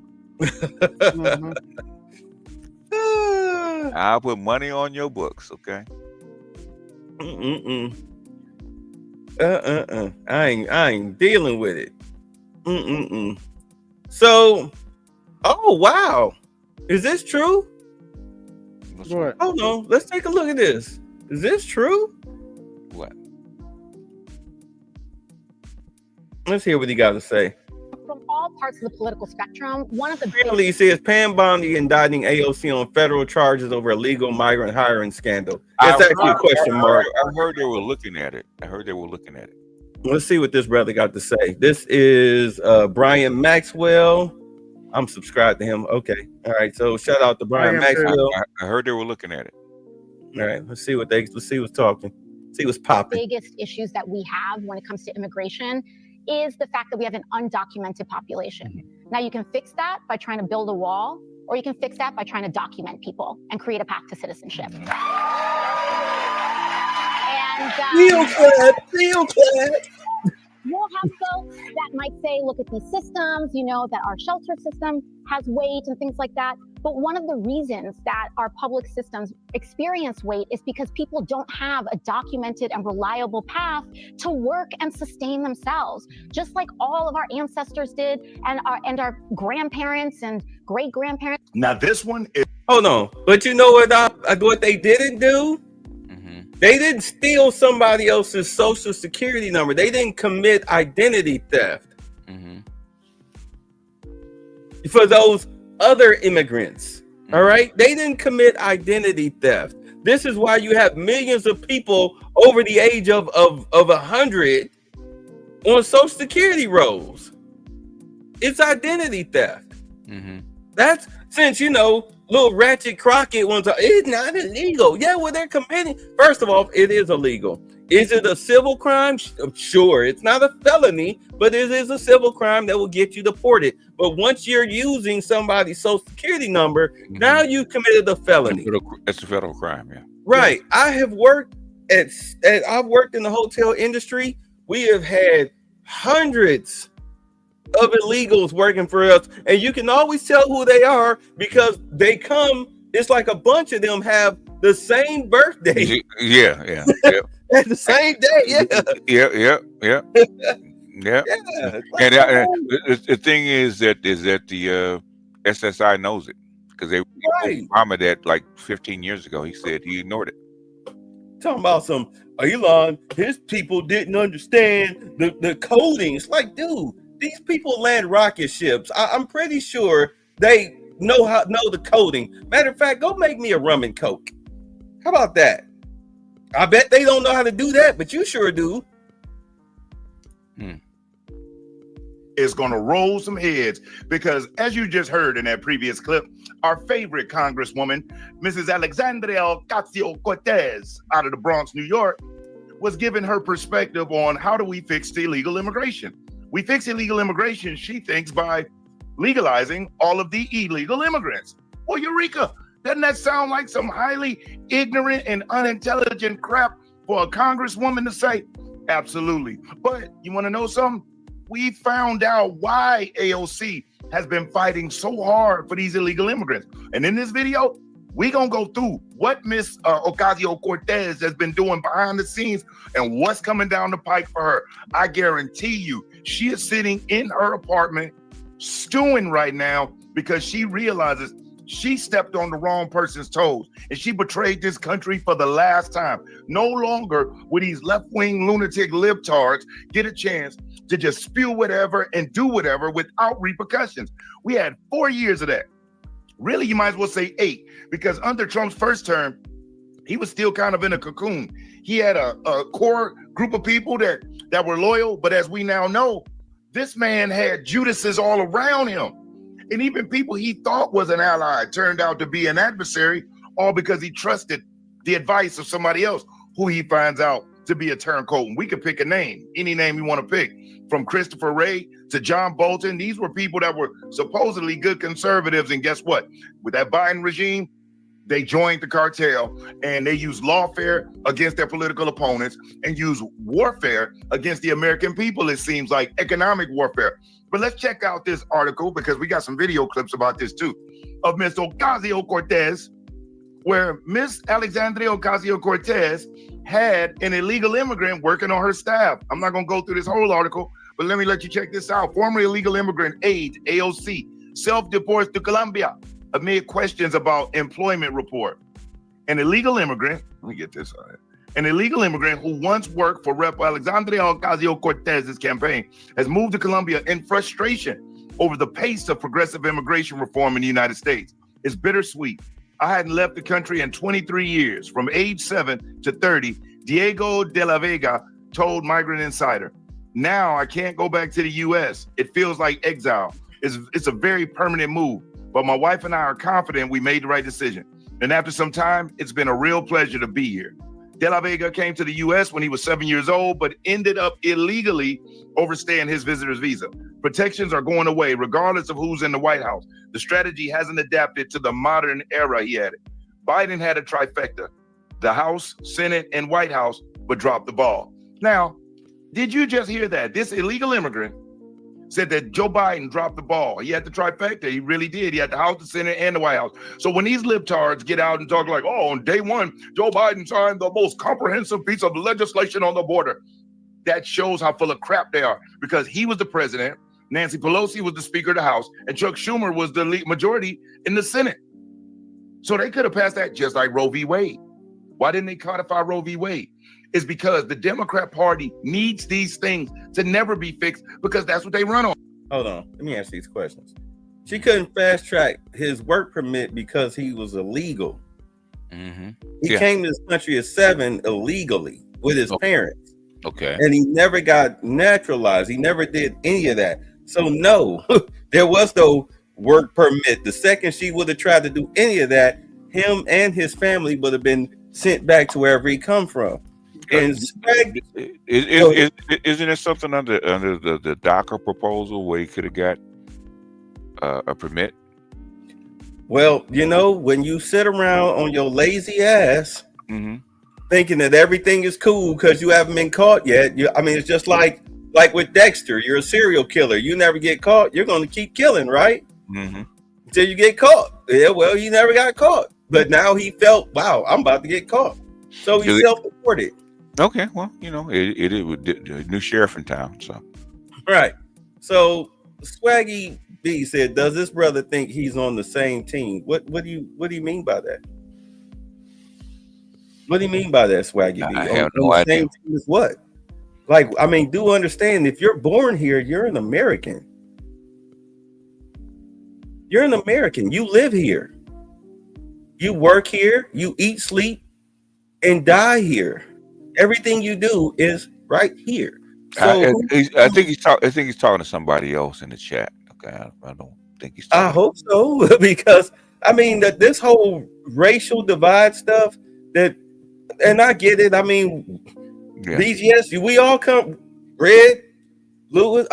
I'll put money on your books, okay? I ain't dealing with it. So, oh wow, is this true? What? Oh no, let's take a look at this. Is this true? What? Let's hear what he got to say. From all parts of the political spectrum, one of the Apparently, says Pam Bondi indicting AOC on federal charges over illegal migrant hiring scandal. That's actually a question mark. I heard they were looking at it. Let's see what this brother got to say. This is Brian Maxwell. I'm subscribed to him. Okay. All right. So shout out to Brian Maxwell. I heard they were looking at it. All right. Let's see what's talking. See what's popping. Biggest issues that we have when it comes to immigration is the fact that we have an undocumented population. Now you can fix that by trying to build a wall, or you can fix that by trying to document people and create a path to citizenship. And feel glad. We'll have folks that might say, look at these systems, that our shelter system has weight and things like that. But one of the reasons that our public systems experience weight is because people don't have a documented and reliable path to work and sustain themselves, just like all of our ancestors did, and our grandparents and great-grandparents. Now this one is... Hold on. But you know what they didn't do? They didn't steal somebody else's social security number. They didn't commit identity theft. For those other immigrants, all right? They didn't commit identity theft. This is why you have millions of people over the age of 100 on social security rolls. It's identity theft. That's since, little Ratchet Crockett ones are, it's not illegal. Yeah, well, they're committing. First of all, it is illegal. Is it a civil crime? Sure, it's not a felony, but it is a civil crime that will get you deported. But once you're using somebody's social security number, now you committed a felony. It's a federal crime, yeah. Right. I have worked I've worked in the hotel industry. We have had hundreds of illegals working for us, and you can always tell who they are because they come. It's like a bunch of them have the same birthday. Yeah. At the same day, yeah. Yeah. And the thing is that the SSI knows it because they Obama that like 15 years ago. He said he ignored it. Talking about some Elon, his people didn't understand the coding. It's like, dude, these people land rocket ships. I'm pretty sure they know the coding. Matter of fact, go make me a rum and coke. How about that? I bet they don't know how to do that, but you sure do. Is going to roll some heads because, as you just heard in that previous clip, our favorite Congresswoman, Mrs. Alexandria Ocasio-Cortez out of the Bronx, New York, was giving her perspective on how do we fix the illegal immigration. We fix illegal immigration, she thinks, by legalizing all of the illegal immigrants. Well, Eureka, doesn't that sound like some highly ignorant and unintelligent crap for a Congresswoman to say? Absolutely. But you want to know something? We found out why AOC has been fighting so hard for these illegal immigrants. And in this video, we're going to go through what Miss Ocasio-Cortez has been doing behind the scenes and what's coming down the pike for her. I guarantee you, she is sitting in her apartment stewing right now because she realizes she stepped on the wrong person's toes and she betrayed this country for the last time. No longer will these left-wing lunatic libtards get a chance to just spew whatever and do whatever without repercussions. We had 4 years of that. Really, you might as well say 8, because under Trump's first term, he was still kind of in a cocoon. He had a core group of people that were loyal, but as we now know, this man had Judases all around him. And even people he thought was an ally turned out to be an adversary, all because he trusted the advice of somebody else who he finds out to be a turncoat. And we could pick a name, any name you want to pick, from Christopher Wray to John Bolton. These were people that were supposedly good conservatives. And guess what? With that Biden regime, they joined the cartel and they used lawfare against their political opponents and used warfare against the American people, it seems like, economic warfare. But let's check out this article, because we got some video clips about this too, of Miss Ocasio-Cortez, where Miss Alexandria Ocasio-Cortez had an illegal immigrant working on her staff. I'm not going to go through this whole article, but let me let you check this out. Former illegal immigrant aide, AOC, self-deports to Colombia amid questions about employment report. An illegal immigrant, let me get this on it. An illegal immigrant who once worked for Rep. Alexandria Ocasio-Cortez's campaign has moved to Colombia in frustration over the pace of progressive immigration reform in the United States. It's bittersweet. I hadn't left the country in 23 years, from age 7 to 30, Diego de la Vega told Migrant Insider. Now I can't go back to the U.S. It feels like exile. It's a very permanent move, but my wife and I are confident we made the right decision. And after some time, it's been a real pleasure to be here. De la Vega came to the U.S. when he was 7 years old, but ended up illegally overstaying his visitor's visa. Protections are going away regardless of who's in the White House. The strategy hasn't adapted to the modern era he had it. Biden had a trifecta, the House, Senate, and White House, but dropped the ball. Now, did you just hear that? This illegal immigrant said that Joe Biden dropped the ball. He had the trifecta. He really did. He had the House, the Senate, and the White House. So when these libtards get out and talk like, oh, on day one, Joe Biden signed the most comprehensive piece of legislation on the border, that shows how full of crap they are, because he was the president, Nancy Pelosi was the Speaker of the House, and Chuck Schumer was the majority in the Senate. So they could have passed that just like Roe v. Wade. Why didn't they codify Roe v. Wade? It's because the Democrat Party needs these things to never be fixed, because that's what they run on. Hold on. Let me answer these questions. She couldn't fast track his work permit because he was illegal. He came to this country at 7 illegally with his parents. Okay. And he never got naturalized. He never did any of that. So no, there was no work permit. The second she would have tried to do any of that, him and his family would have been sent back to wherever he come from. And isn't there something under the DACA proposal where he could have got a permit? Well, you know, when you sit around on your lazy ass thinking that everything is cool because you haven't been caught yet, it's just like with Dexter, you're a serial killer. You never get caught, you're going to keep killing, right? Until you get caught. Yeah, well, he never got caught. But now he felt, wow, I'm about to get caught. So he self-reported. Okay, well, you know, it is the new sheriff in town, so. Right. So Swaggy B said, does this brother think he's on the same team? What do you mean by that? What do you mean by that, Swaggy B? I have no idea. Same team as what? Like, I mean, do understand, if you're born here, you're an American. You're an American. You live here. You work here. You eat, sleep, and die here. Everything you do is right here. So I think he's talking to somebody else in the chat. Okay, I don't think he's talking. I hope so, because I mean that this whole racial divide stuff, and I get it. I mean, BGS, we all come. Red, Lewis,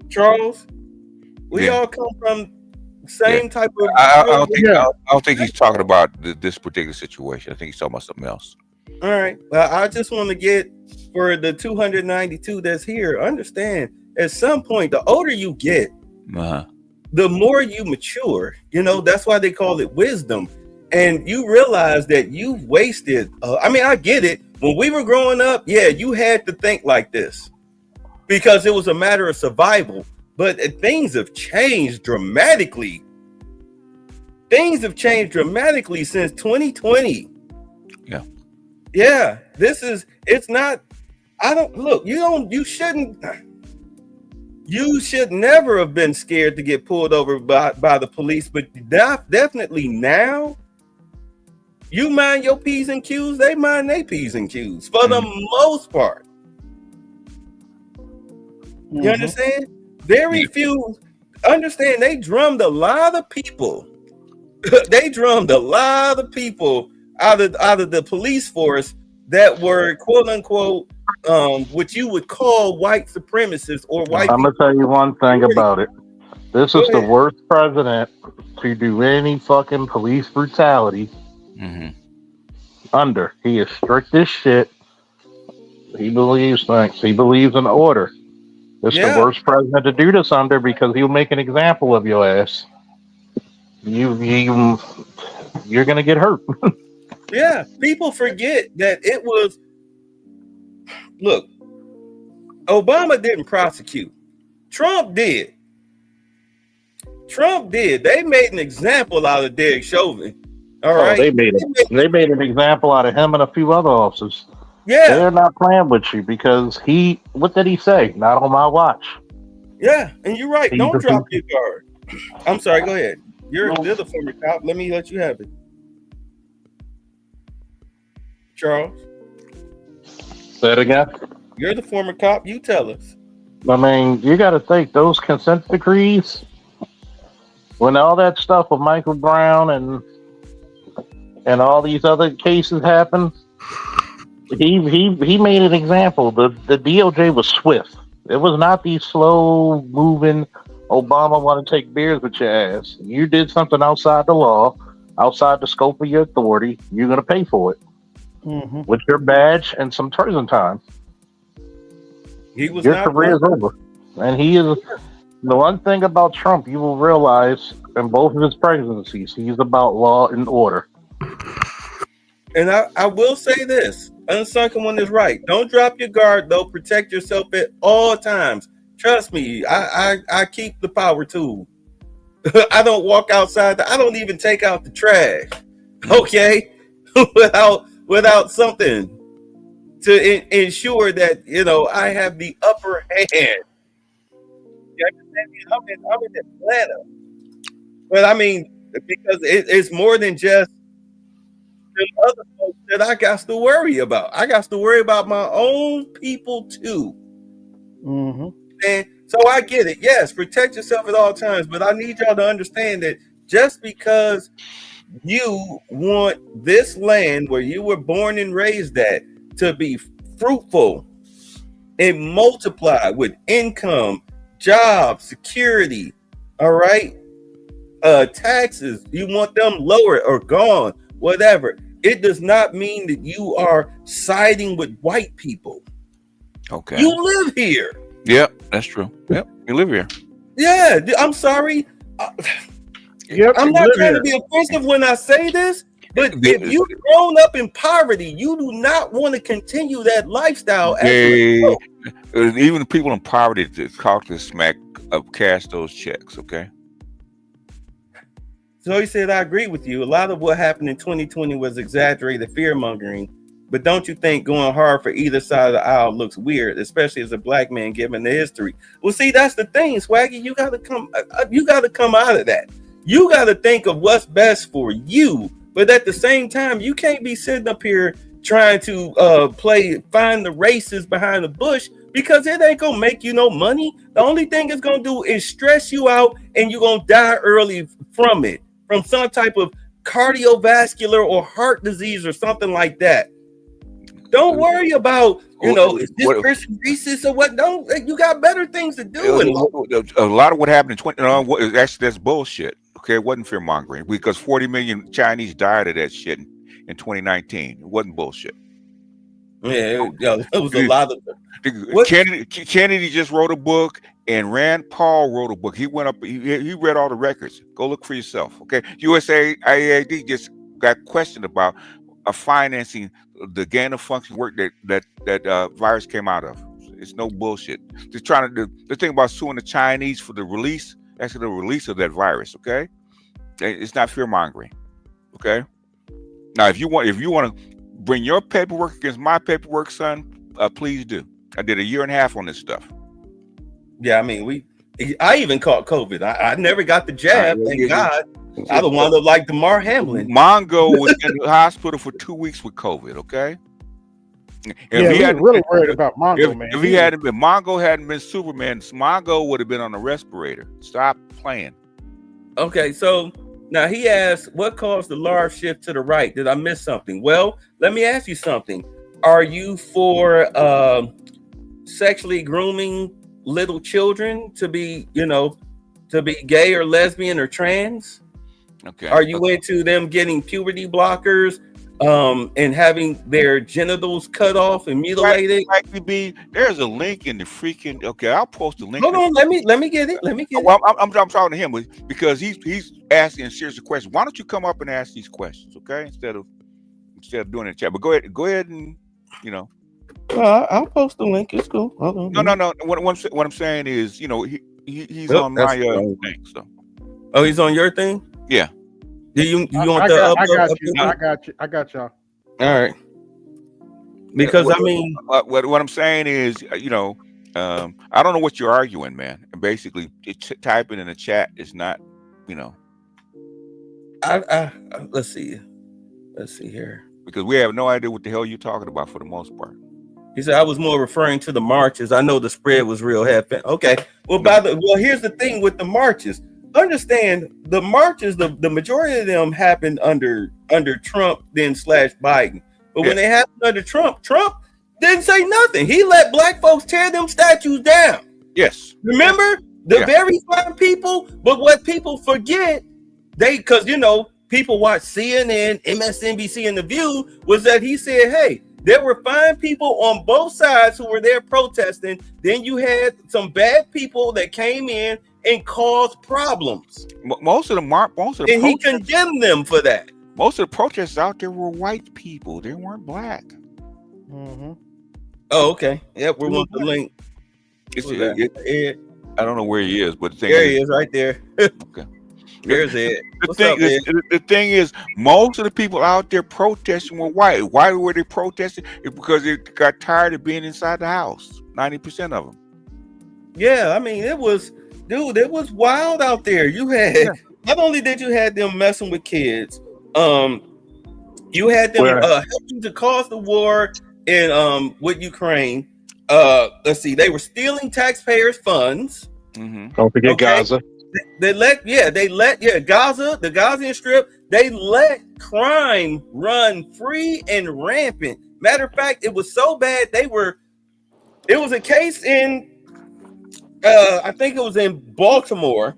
Charles, we all come from same type of. I don't think he's talking about this particular situation. I think he's talking about something else. All right. Well, I just want to get for the 292 that's here. Understand, at some point, the older you get, the more you mature. You know, that's why they call it wisdom. And you realize that you've wasted. I get it. When we were growing up, yeah, you had to think like this because it was a matter of survival. But things have changed dramatically. Things have changed dramatically since 2020. Yeah, it's not, you shouldn't. you should never have been scared to get pulled over by the police, but definitely now, you mind your P's and Q's, they mind their P's and Q's for the most part. You understand? Very few understand. They drummed a lot of people. They drummed a lot of people out of the police force that were quote unquote what you would call white supremacists or white. I'm gonna tell you one thing about it. This is the worst president to do any fucking police brutality. Under. He is strict as shit. He believes things. He believes in order. This is the worst president to do this under because he'll make an example of your ass. You're gonna get hurt. Yeah, people forget that it was. Look, Obama didn't prosecute. Trump did. They made an example out of Derek Chauvin. All right. They made an example out of him and a few other officers. Yeah. They're not playing with you because what did he say? Not on my watch. Yeah, and you're right. Don't drop your guard. I'm sorry, go ahead. You're the former cop. Let you have it. Charles. Say it again. You're the former cop. You tell us. I mean, you got to think those consent decrees, when all that stuff with Michael Brown and all these other cases happened, he made an example. The DOJ was swift. It was not these slow moving. Obama want to take beers with your ass. You did something outside the law, outside the scope of your authority. You're gonna pay for it with your badge and some prison time. Your career is over, and he is. The one thing about Trump, you will realize in both of his presidencies, he's about law and order. And I will say this, Unsunken One is right. Don't drop your guard, though. Protect yourself at all times. Trust me, I keep the power tool. I don't walk outside. I don't even take out the trash, okay, without something to ensure that, I have the upper hand. You understand me? I'm in Atlanta. But I mean, because it's more than just the other folks that I got to worry about. I got to worry about my own people too. And so I get it. Yes, protect yourself at all times. But I need y'all to understand that just because you want this land where you were born and raised at to be fruitful and multiply with income, job, security, all right, taxes, you want them lower or gone, whatever. It does not mean that you are siding with white people. Okay. You live here. Yep, that's true. Yep, you live here. Yeah, I'm sorry. I'm not trying to be offensive when I say this, but if you've grown up in poverty, you do not want to continue that lifestyle. Even people in poverty that talk to smack of cash those checks, okay? So he said, I agree with you. A lot of what happened in 2020 was exaggerated fear mongering. But don't you think going hard for either side of the aisle looks weird, especially as a black man given the history? Well, see, that's the thing, Swaggy. You got to come out of that. You got to think of what's best for you. But at the same time, you can't be sitting up here trying to find the races behind the bush, because it ain't gonna make you no money. The only thing it's gonna do is stress you out, and you're gonna die early from it, from some type of cardiovascular or heart disease or something like that. Don't worry about, is this person racist or what? Don't, you got better things to do. A lot of what happened in 20, actually, that's bullshit. Okay, it wasn't fear mongering because 40 million Chinese died of that shit in 2019. It wasn't bullshit. Yeah, it was a lot of. Kennedy just wrote a book, and Rand Paul wrote a book. He went up, he read all the records. Go look for yourself. Okay, USAID just got questioned about financing the gain of function work that virus came out of. It's no bullshit. They're trying to do the thing about suing the Chinese for the release of that virus. Okay, it's not fear mongering. Okay, now if you want to bring your paperwork against my paperwork, son, please do. I did a year and a half on this stuff. Yeah, I mean, I even caught COVID. I never got the jab, thank God. I would wound up like DeMar Hamlin. Mongo was in the hospital for 2 weeks with COVID, okay? Yeah, we were really worried about Mongo, man. If he hadn't been, Mongo hadn't been Superman, Mongo would have been on a respirator. Stop playing. Okay, so now he asked, what caused the large shift to the right? Did I miss something? Well, let me ask you something. Are you for sexually grooming little children to be, to be gay or lesbian or trans? Okay. Are you into them getting puberty blockers and having their genitals cut off and mutilated? There's a link in the freaking. Okay, I'll post the link. Hold on, let me get it. Well, I'm talking to him because he's asking serious questions. Why don't you come up and ask these questions, okay? Instead of doing it in chat. But go ahead and I'll post the link. It's cool. No. What I'm saying is, he's on my thing. So. Oh, he's on your thing? Yeah. Do you want the upload? I got y'all. All right. Because what I'm saying is, I don't know what you're arguing, man. And basically, typing in the chat is not, Let's see here. Because we have no idea what the hell you're talking about for the most part. He said I was more referring to the marches. I know the spread was real half. Okay. Well, here's the thing with the marches. Understand the marches, the majority of them happened under Trump, then /Biden. But when they happened under Trump didn't say nothing. He let black folks tear them statues down. Yes. Remember the very fine people, but what people forget, because people watch CNN, MSNBC, and The View, was that he said, hey, there were fine people on both sides who were there protesting. Then you had some bad people that came in and caused problems. Most of them aren't. And he condemned them for that. Most of the protesters out there were white people. They weren't black. Mm-hmm. Oh, okay. Yep, we're on the link. I don't know where he is, but there he is, right there. Okay. There's Ed. The thing is, most of the people out there protesting were white. Why were they protesting? It's because they got tired of being inside the house. 90% of them. Yeah, I mean, it was wild out there. You had not only did you had them messing with kids, you had them helping to cause the war in with Ukraine. Let's see, they were stealing taxpayers' funds. Mm-hmm. Don't forget Gaza. They let Gaza, the Gaza Strip, they let crime run free and rampant. Matter of fact, it was so bad it was a case in I think it was in Baltimore.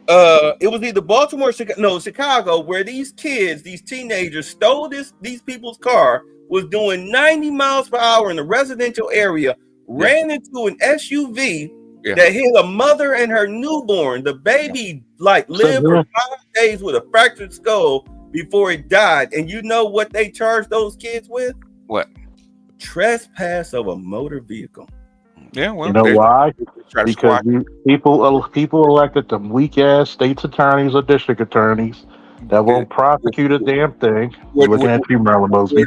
It was either Baltimore or Chicago, where these kids, these teenagers stole these people's car, was doing 90 miles per hour in a residential area, ran into an SUV that hit a mother and her newborn. The baby lived for 5 days with a fractured skull before it died. And you know what they charged those kids with? What? Trespass of a motor vehicle. Yeah, well, you know why? Because people elected them weak ass state's attorneys or district attorneys that won't prosecute a damn thing. You're looking at you, Marilyn Mosby.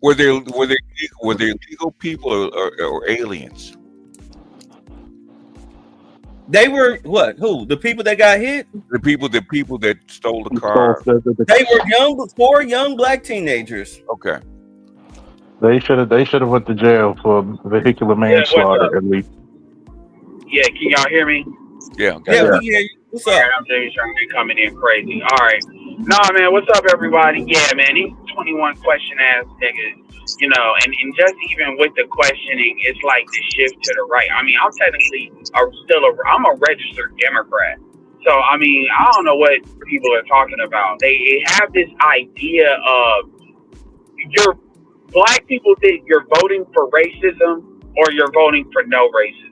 Were they legal people or aliens? They were what? Who? The people that got hit? The people that stole the car. They were four young black teenagers. Okay. They should have went to jail for vehicular manslaughter at least. Yeah, can y'all hear me? Yeah. We can hear you. What's up? I'm just trying to coming in crazy. All right. Nah, man, what's up, everybody? Yeah, man, these 21 question ass niggas, and just even with the questioning, it's like the shift to the right. I mean, I'm technically I'm a registered Democrat. So, I mean, I don't know what people are talking about. They have this idea of black people think you're voting for racism or you're voting for no racism.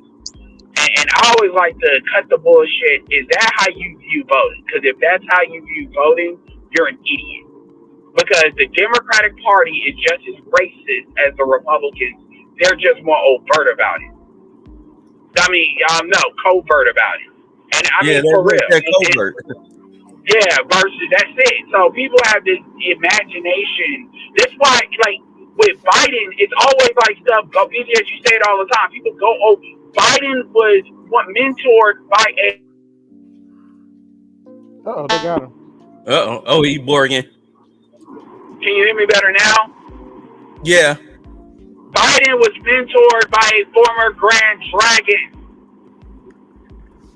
And I always like to cut the bullshit. Is that how you view voting? Because if that's how you view voting, you're an idiot. Because the Democratic Party is just as racist as the Republicans. They're just more overt about it. I mean, no, covert about it. And I mean, for real. Covert. Versus that's it. So people have this imagination. That's why, with Biden, it's always like stuff. As you say it all the time. People go Biden was mentored by a. Oh, they got him. Oh, he Borgen. Can you hear me better now? Yeah. Biden was mentored by a former Grand Dragon.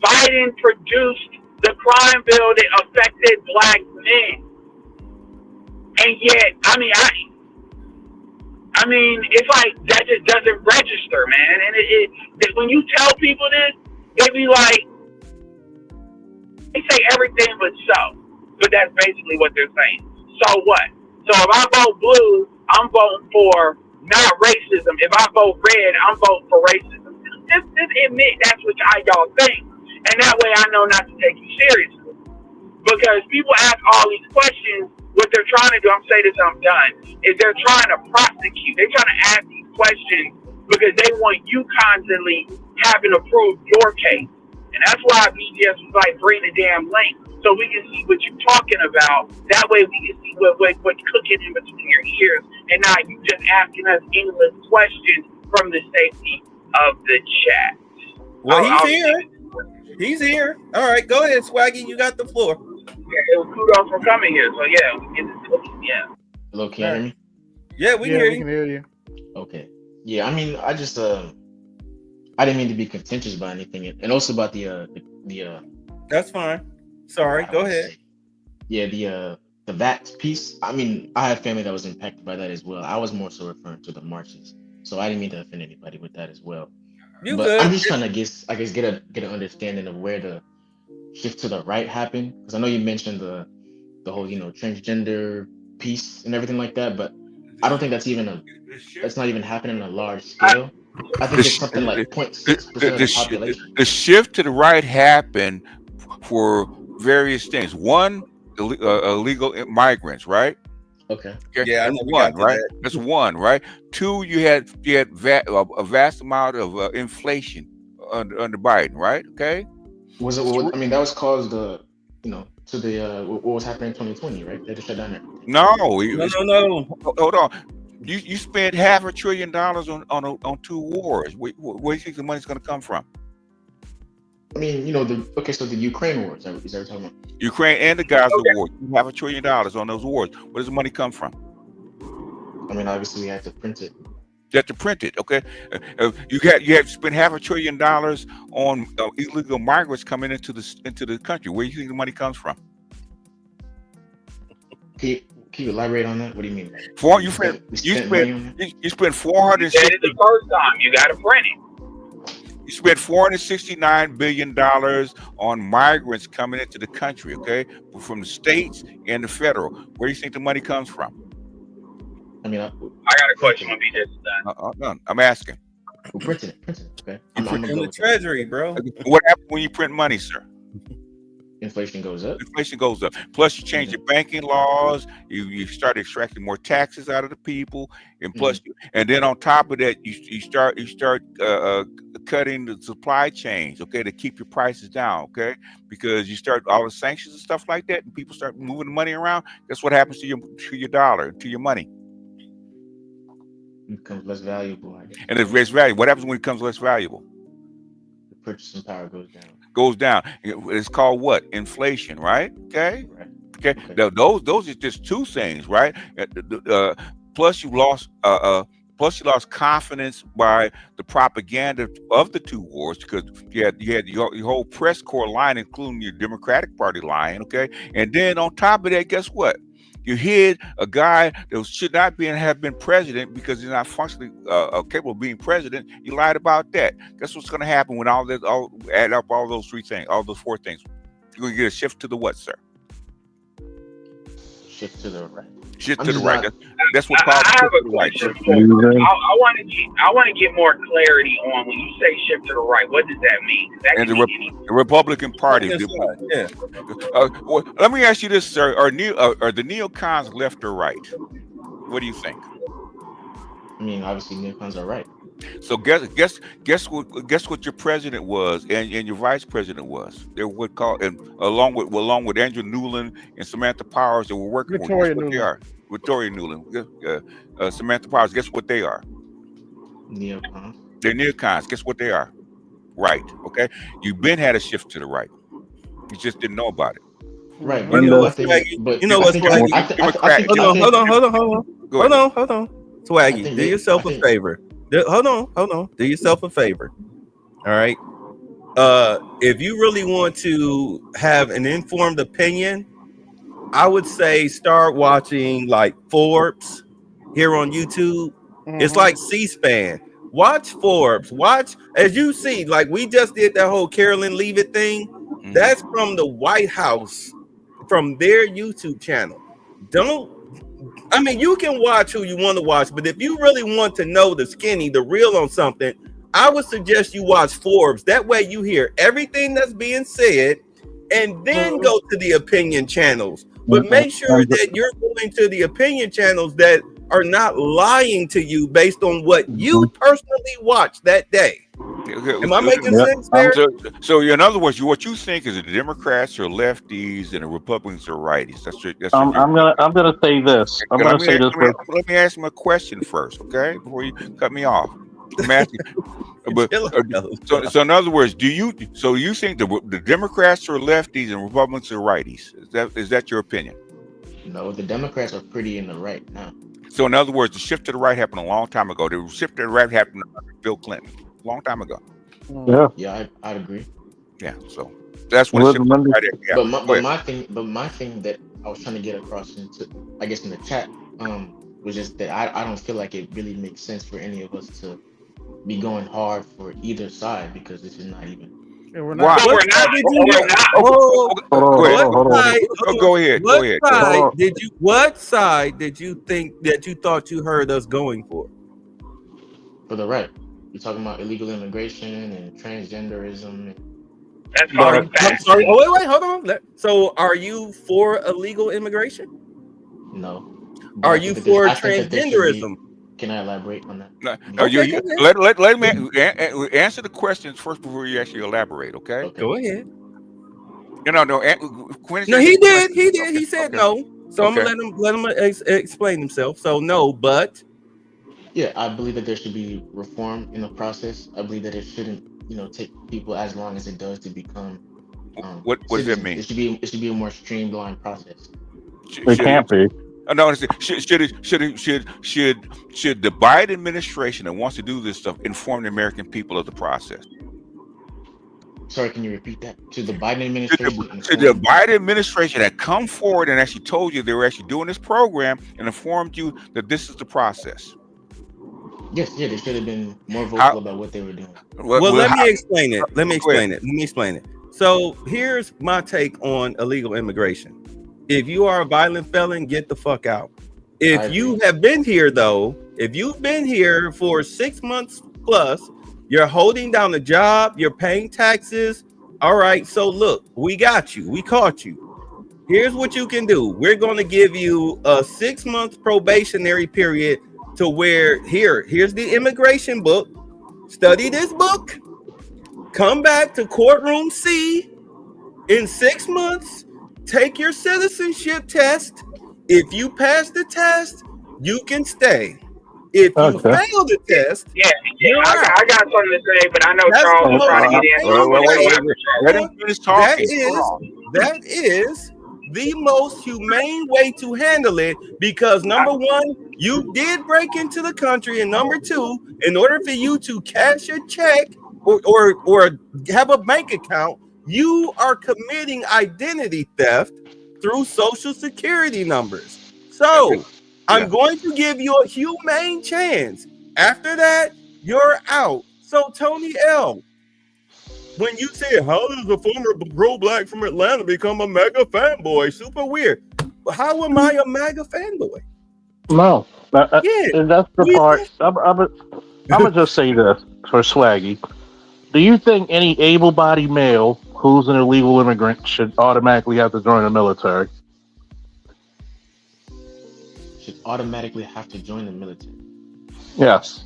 Biden produced the crime bill that affected black men. And yet, I mean, it's like that just doesn't register, man. And when you tell people this, it be like they say everything but so. But that's basically what they're saying. So what? So if I vote blue, I'm voting for not racism. If I vote red, I'm voting for racism. Just admit that's what y'all think. And that way I know not to take you seriously. Because people ask all these questions, what they're trying to do, I'm saying this, I'm done, is they're trying to prosecute. They're trying to ask these questions because they want you constantly having to prove your case. And that's why BGS was like, bring the damn link so we can see what you're talking about. That way we can see what's cooking in between your ears. And now you just asking us endless questions from the safety of the chat. Well, he's here. He's here. All right, go ahead, Swaggy. You got the floor. Yeah, it was kudos for coming here. So yeah, we get this cooking. Yeah. Hello, can you hear me? Yeah, we can hear you. Okay. Yeah, I mean, I just I didn't mean to be contentious about anything, and also about the That's fine. Sorry, go ahead. Yeah, the VAT piece. I mean, I have family that was impacted by that as well. I was more so referring to the marches, so I didn't mean to offend anybody with that as well. You but good. I'm just trying to get an understanding of where the shift to the right happened, because I know you mentioned the whole transgender piece and everything like that, but I don't think that's not even happening on a large scale. I think it's something like 0.6% of the population. The shift to the right happened for various things. One, illegal migrants, right? Okay. Yeah, that's one, right? That's one, right? Two, you had a vast amount of inflation under Biden, right? Okay. Was it? I mean, that was caused to the what was happening in 2020, right? They just shut down there. No. Hold on. You spent $500 billion on 2 wars. Where do you think the money's going to come from? I mean, so the Ukraine wars. Is that talking about? Ukraine and the Gaza war. $500 billion on those wars. Where does the money come from? I mean, obviously we had to print it. You have to print it, okay? You have to spend $500 billion on illegal migrants coming into the country. Where do you think the money comes from? Can you elaborate on that? What do you mean? You spent 460. You said it the first time. You got to print it. You spent $469 billion on migrants coming into the country, okay, from the states and the federal. Where do you think the money comes from? I mean, I got a question when we just done. I'm asking. We're printing it. Okay. I'm in the treasury, bro. What happens when you print money, sir? Inflation goes up. Inflation goes up. Plus, you change your banking laws. You start extracting more taxes out of the people, and plus, and then on top of that, you start cutting the supply chains, okay, to keep your prices down, okay, because you start all the sanctions and stuff like that, and people start moving the money around. Guess what happens to your dollar, to your money? It becomes less valuable, I guess. And it's less valuable. What happens when it becomes less valuable? The purchasing power goes down. It's called what? Inflation, right? Okay. Okay. Now, those are just two things, right? Plus, you lost confidence by the propaganda of the 2 wars, because you had your whole press corps line, including your Democratic Party line, okay? And then on top of that, guess what? You hid a guy that should not have been president because he's not functionally capable of being president. You lied about that. Guess what's going to happen when add up all those 4 things? You're going to get a shift to the what, sir? Shift to the right. Shift to the right. That's what causes I have shift a to the right. question for you. I want to get more clarity on when you say shift to the right. What does that mean? And the Republican Party. Yeah. Well, let me ask you this, sir: Are the neocons left or right? What do you think? I mean, obviously neocons are right. So guess what your president was and your vice president was. They were along with Andrew Newland and Samantha Powers that were working with. Guess what they are? Victoria Newland, Samantha Powers. Guess what they are? Neocons. They're neocons. Guess what they are? right. Okay, you've been had a shift to the right. You just didn't know about it. Right, You but know I what's think, swaggy? but You know I what's think swaggy? I think Hold on. Go ahead. Hold on. I Swaggy, think do yourself a favor. Hold on. Do yourself a favor. All right. If you really want to have an informed opinion, I would say start watching like Forbes here on YouTube. It's like C-SPAN. Watch Forbes. Watch, as you see, like we just did that whole Karoline Leavitt thing. That's from the White House, from their YouTube channel. I mean, you can watch who you want to watch, but if you really want to know the skinny, the real on something, I would suggest you watch Forbes. That way you hear everything that's being said and then go to the opinion channels. But make sure that you're going to the opinion channels that are not lying to you based on what you personally watched that day. Am I making sense there? So in other words, what you think is that the Democrats are lefties and the Republicans are righties. That's your I'm gonna say this. I'm gonna say this. Let me ask him a question first, okay? Before you cut me off. I'm asking. So in other words, you think the Democrats are lefties and Republicans are righties? Is that your opinion? No, the Democrats are pretty in the right now. So in other words, the shift to the right happened a long time ago. The shift to the right happened under Bill Clinton a long time ago. Yeah, I'd agree. Yeah, so that's when right there. Yeah. But my thing that I was trying to get across into, I guess, in the chat, was just that I don't feel like it really makes sense for any of us to be going hard for either side, because this is not even. Why? Go ahead. What side did you think that you thought you heard us going for? For the right. You're talking about illegal immigration and transgenderism. That's hard. I'm sorry. Oh, wait, hold on. So, are you for illegal immigration? No. Are you for transgenderism? Can I elaborate on that? Let me answer the questions first before you actually elaborate. Okay. Go ahead. No, he did. He said no. So I'm gonna let him explain himself. So no, but. Yeah, I believe that there should be reform in the process. I believe that it shouldn't, take people as long as it does to become. What does that mean? It should be a more streamlined process. It can't be. No, should the Biden administration that wants to do this stuff inform the American people of the process? Sorry, can you repeat that? Should the Biden administration? Should the Biden administration that come forward and actually told you they were actually doing this program and informed you that this is the process? Yes, they should have been more vocal about what they were doing. Well, let me explain it. Let me explain it. So here's my take on illegal immigration. If you are a violent felon, get the fuck out. If you have been here, though, if you've been here for 6 months plus, you're holding down a job, you're paying taxes. All right, so look, we got you. We caught you. Here's what you can do. We're going to give you a 6-month probationary period to where here's the immigration book. Study this book. Come back to courtroom C in 6 months. Take your citizenship test. If you pass the test, you can stay. If you fail the test, I got something to say, but I know Charles is trying to get in. Let him finish talking. That is the most humane way to handle it, because number one, you did break into the country, and number two, in order for you to cash a check or have a bank account, you are committing identity theft through social security numbers. So I'm going to give you a humane chance. After that, you're out. So Tony L., when you say, how does a former pro-black from Atlanta become a MAGA fanboy? Super weird. How am I a MAGA fanboy? No. That's the part. I'm going to just say this for Swaggy. Do you think any able-bodied male who's an illegal immigrant should automatically have to join the military? Should automatically have to join the military? Yes.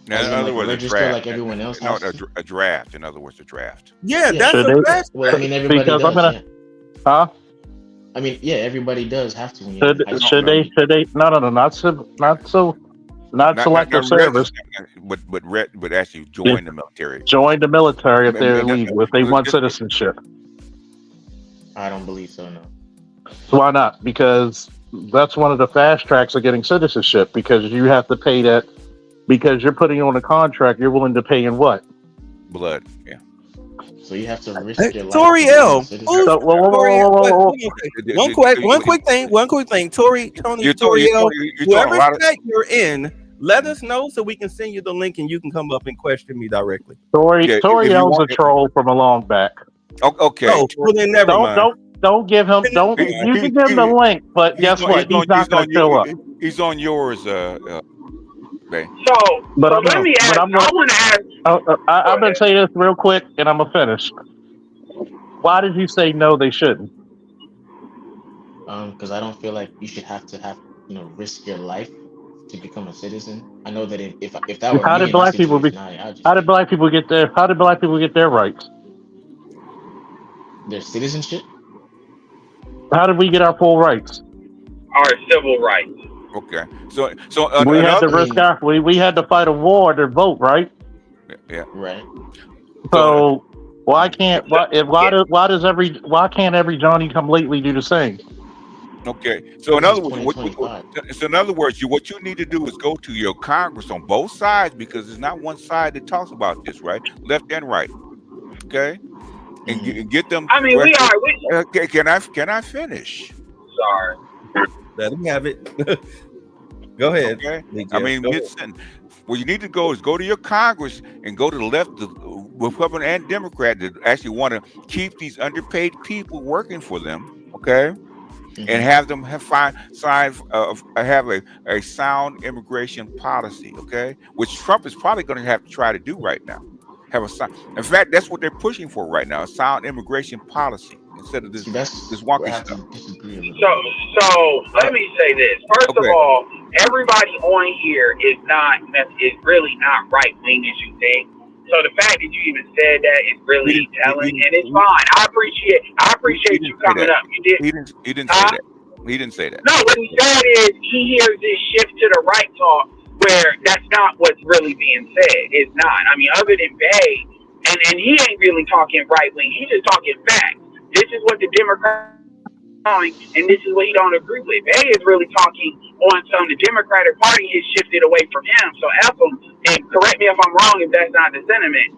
Now, in other words, a draft. Like everyone else. A draft. In other words, a draft. Yeah, that's a draft. Well, I mean, everybody does. Huh? I mean, yeah, everybody does have to. Should they? No, not so not selective service. But actually join the military. Join the military if they're And- illegal, if they want citizenship. I don't believe so. No. So why not? Because that's one of the fast tracks of getting citizenship. Because you have to pay that. Because you're putting on a contract, you're willing to pay in what? Blood. Yeah. So you have to risk your life. Toriel, one quick thing. Tony, Toriel, whoever state you're in, let us know so we can send you the link and you can come up and question me directly. Toriel's a troll from a long back. Okay. Oh, well then never mind. Don't give him. Don't. You can give him the link, but guess what? He's not going to show up. He's on yours, Bay. But let me ask. I want to ask. I'm going to say this real quick, and I'm gonna finish. Why did you say no? They shouldn't. Because I don't feel like you should have to risk your life to become a citizen. I know that if that were How did black people How did black people get their? How did black people get their rights? Their citizenship. How did we get our full rights? Our civil rights. Okay. We had to risk we had to fight a war to vote, right? Yeah. Right. So why can't every Johnny come lately do the same? Okay. So in other words, what you need to do is go to your Congress on both sides, because there's not one side that talks about this, right? Left and right. Okay. And get them. I mean, we are. Okay, can I finish? Sorry. Let him have it. Go ahead. Okay. I mean, where you need to go is go to your Congress and go to the left, the Republican and Democrat, that actually want to keep these underpaid people working for them. Okay. And have them have a sound immigration policy. Okay. Which Trump is probably going to have to try to do right now. Have a sound. In fact, that's what they're pushing for right now: a sound immigration policy instead of this wonky stuff. So let me say this. First of all, everybody on here is really not right wing as you think. So the fact that you even said that is really telling, and it's fine. I appreciate you coming up. You did. He didn't say that. He didn't say that. No, what he said is he hears this shift to the right talk, where that's not what's really being said. It's not. I mean, other than Bay, and he ain't really talking right wing. He's just talking facts. This is what the Democrats are doing, and this is what he don't agree with. Bay is really talking on some. The Democratic Party has shifted away from him. So F him, and correct me if I'm wrong if that's not the sentiment.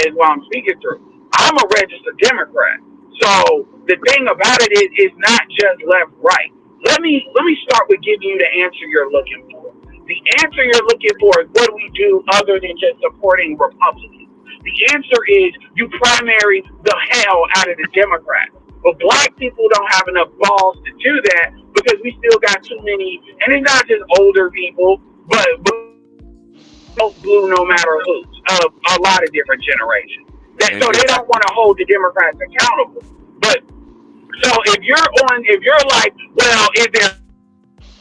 Is what I'm speaking through. I'm a registered Democrat. So the thing about it is, it's not just left right. Let me start with giving you the answer you're looking for. The answer you're looking for is, what do we do other than just supporting Republicans? The answer is, you primary the hell out of the Democrats. But black people don't have enough balls to do that, because we still got too many, and it's not just older people, but blue no matter who, of a lot of different generations. So they don't want to hold the Democrats accountable. But so if you're like, well, is there a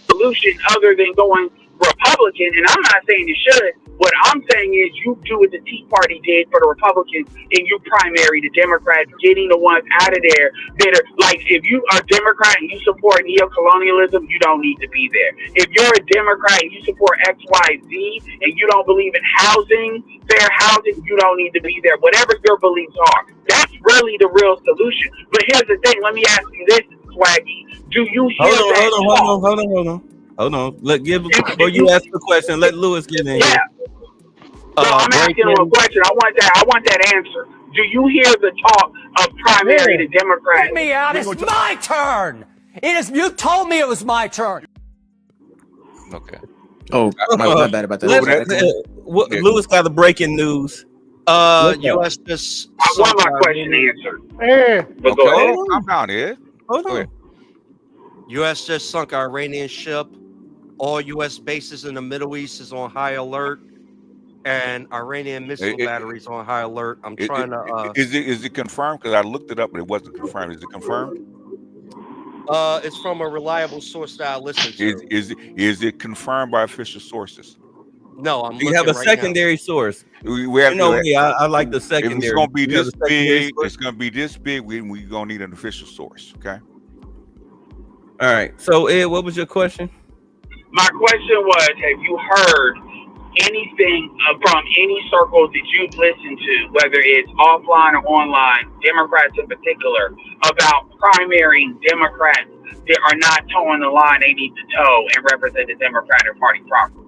solution other than going Republican? And I'm not saying you should. What I'm saying is, you do what the Tea Party did for the Republicans, and you primary the Democrats, getting the ones out of there that are like, if you are a Democrat and you support neo-colonialism, you don't need to be there. If you're a Democrat and you support XYZ and you don't believe in housing, fair housing, you don't need to be there. Whatever your beliefs are, that's really the real solution. But here's the thing. Let me ask you this, Swaggy. Do you hear that? Hold on. Before you ask the question, let Lewis get in here. I'm asking him a question. I want that answer. Do you hear the talk of primary the Democrats? Get me out. It's my turn. It is. You told me it was my turn. Okay. Oh, my bad about that. Lewis got the breaking news. U.S. just. I want my question answered. But go ahead. I'm down here. Hold on. U.S. just sunk an Iranian ship. All U.S. bases in the Middle East is on high alert, and Iranian missile batteries on high alert. I'm trying to. Is it confirmed? Because I looked it up, but it wasn't confirmed. Is it confirmed? It's from a reliable source that I listen to. Is it confirmed by official sources? No, I'm. You have a secondary source. We have I like the secondary. If it's going to be this big, it's going to be this big. We're going to need an official source. Okay. All right. So Ed, what was your question? My question was, have you heard anything from any circles that you've listened to, whether it's offline or online, Democrats in particular, about primarying Democrats that are not towing the line they need to toe and represent the Democratic Party properly?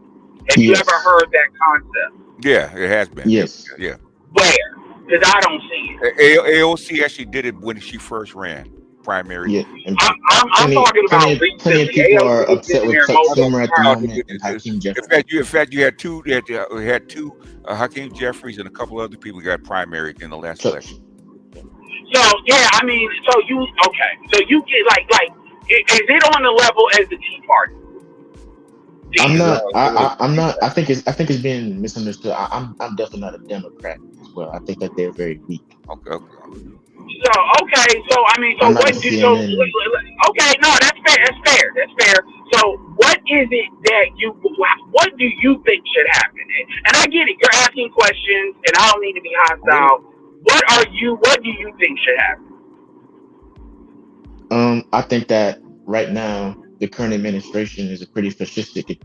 Have you ever heard that concept? Yeah, it has been. Yes. Yeah. Where? Because I don't see it. AOC actually did it when she first ran primary. Yeah. I'm talking about recently. Plenty of people are AOC was upset sitting with there Chuck multiple Schumer at the times. moment and Hakeem Jeffries. In fact, you had two. You had two Hakeem Jeffries and a couple other people got primary in the last election. So yeah, I mean, so you get like, is it on the level as the Tea Party? I'm not. I think it's being misunderstood. I'm definitely not a Democrat as well. I think that they're very weak. Okay. So I mean, so I'm not what a do CNN. okay, no, that's fair. So what is it that what do you think should happen? And I get it, you're asking questions, and I don't need to be hostile. What do you think should happen? I think that right now the current administration is a pretty fascistic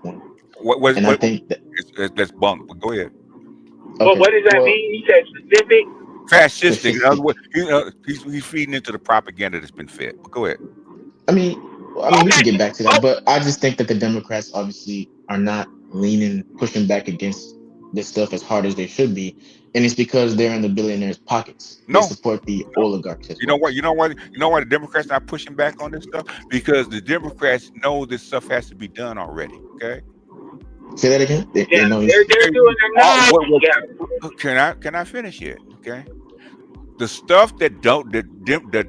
one. I think that that's bunk. But go ahead. Well, what does that mean? He said specific. Fascistic. In other words, he's feeding into the propaganda that's been fed. But go ahead. I mean, we can get back to that, but I just think that the Democrats obviously are not pushing back against this stuff as hard as they should be, and it's because they're in the billionaires' pockets. They support the oligarchs. You know why the Democrats not pushing back on this stuff? Because the Democrats know this stuff has to be done already. Okay. Say that again. They know they're doing their Can I finish it? Okay. The stuff that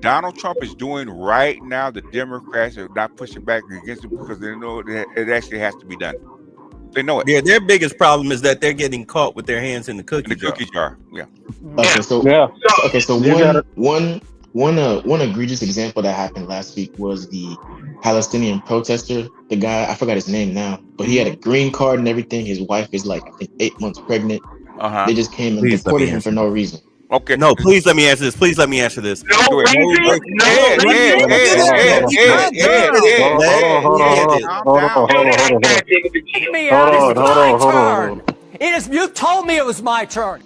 Donald Trump is doing right now, the Democrats are not pushing back against it because they know that it actually has to be done. They know it. Yeah, their biggest problem is that they're getting caught with their hands in the cookie jar. Yeah. Okay, so one egregious example that happened last week was the Palestinian protester, the guy, I forgot his name now, but he had a green card and everything. His wife is like, I think 8 months pregnant. They just came and deported him for no reason. Okay. No, please let me answer this. Please let me answer this. You told me it was my turn.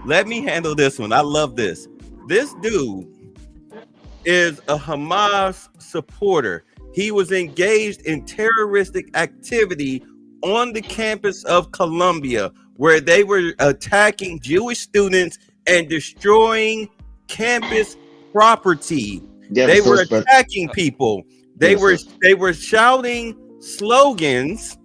Let me handle this one. I love this. This dude is a Hamas supporter. He was engaged in terroristic activity on the campus of Columbia, where they were attacking Jewish students and destroying campus property. They were attacking people. They were shouting slogans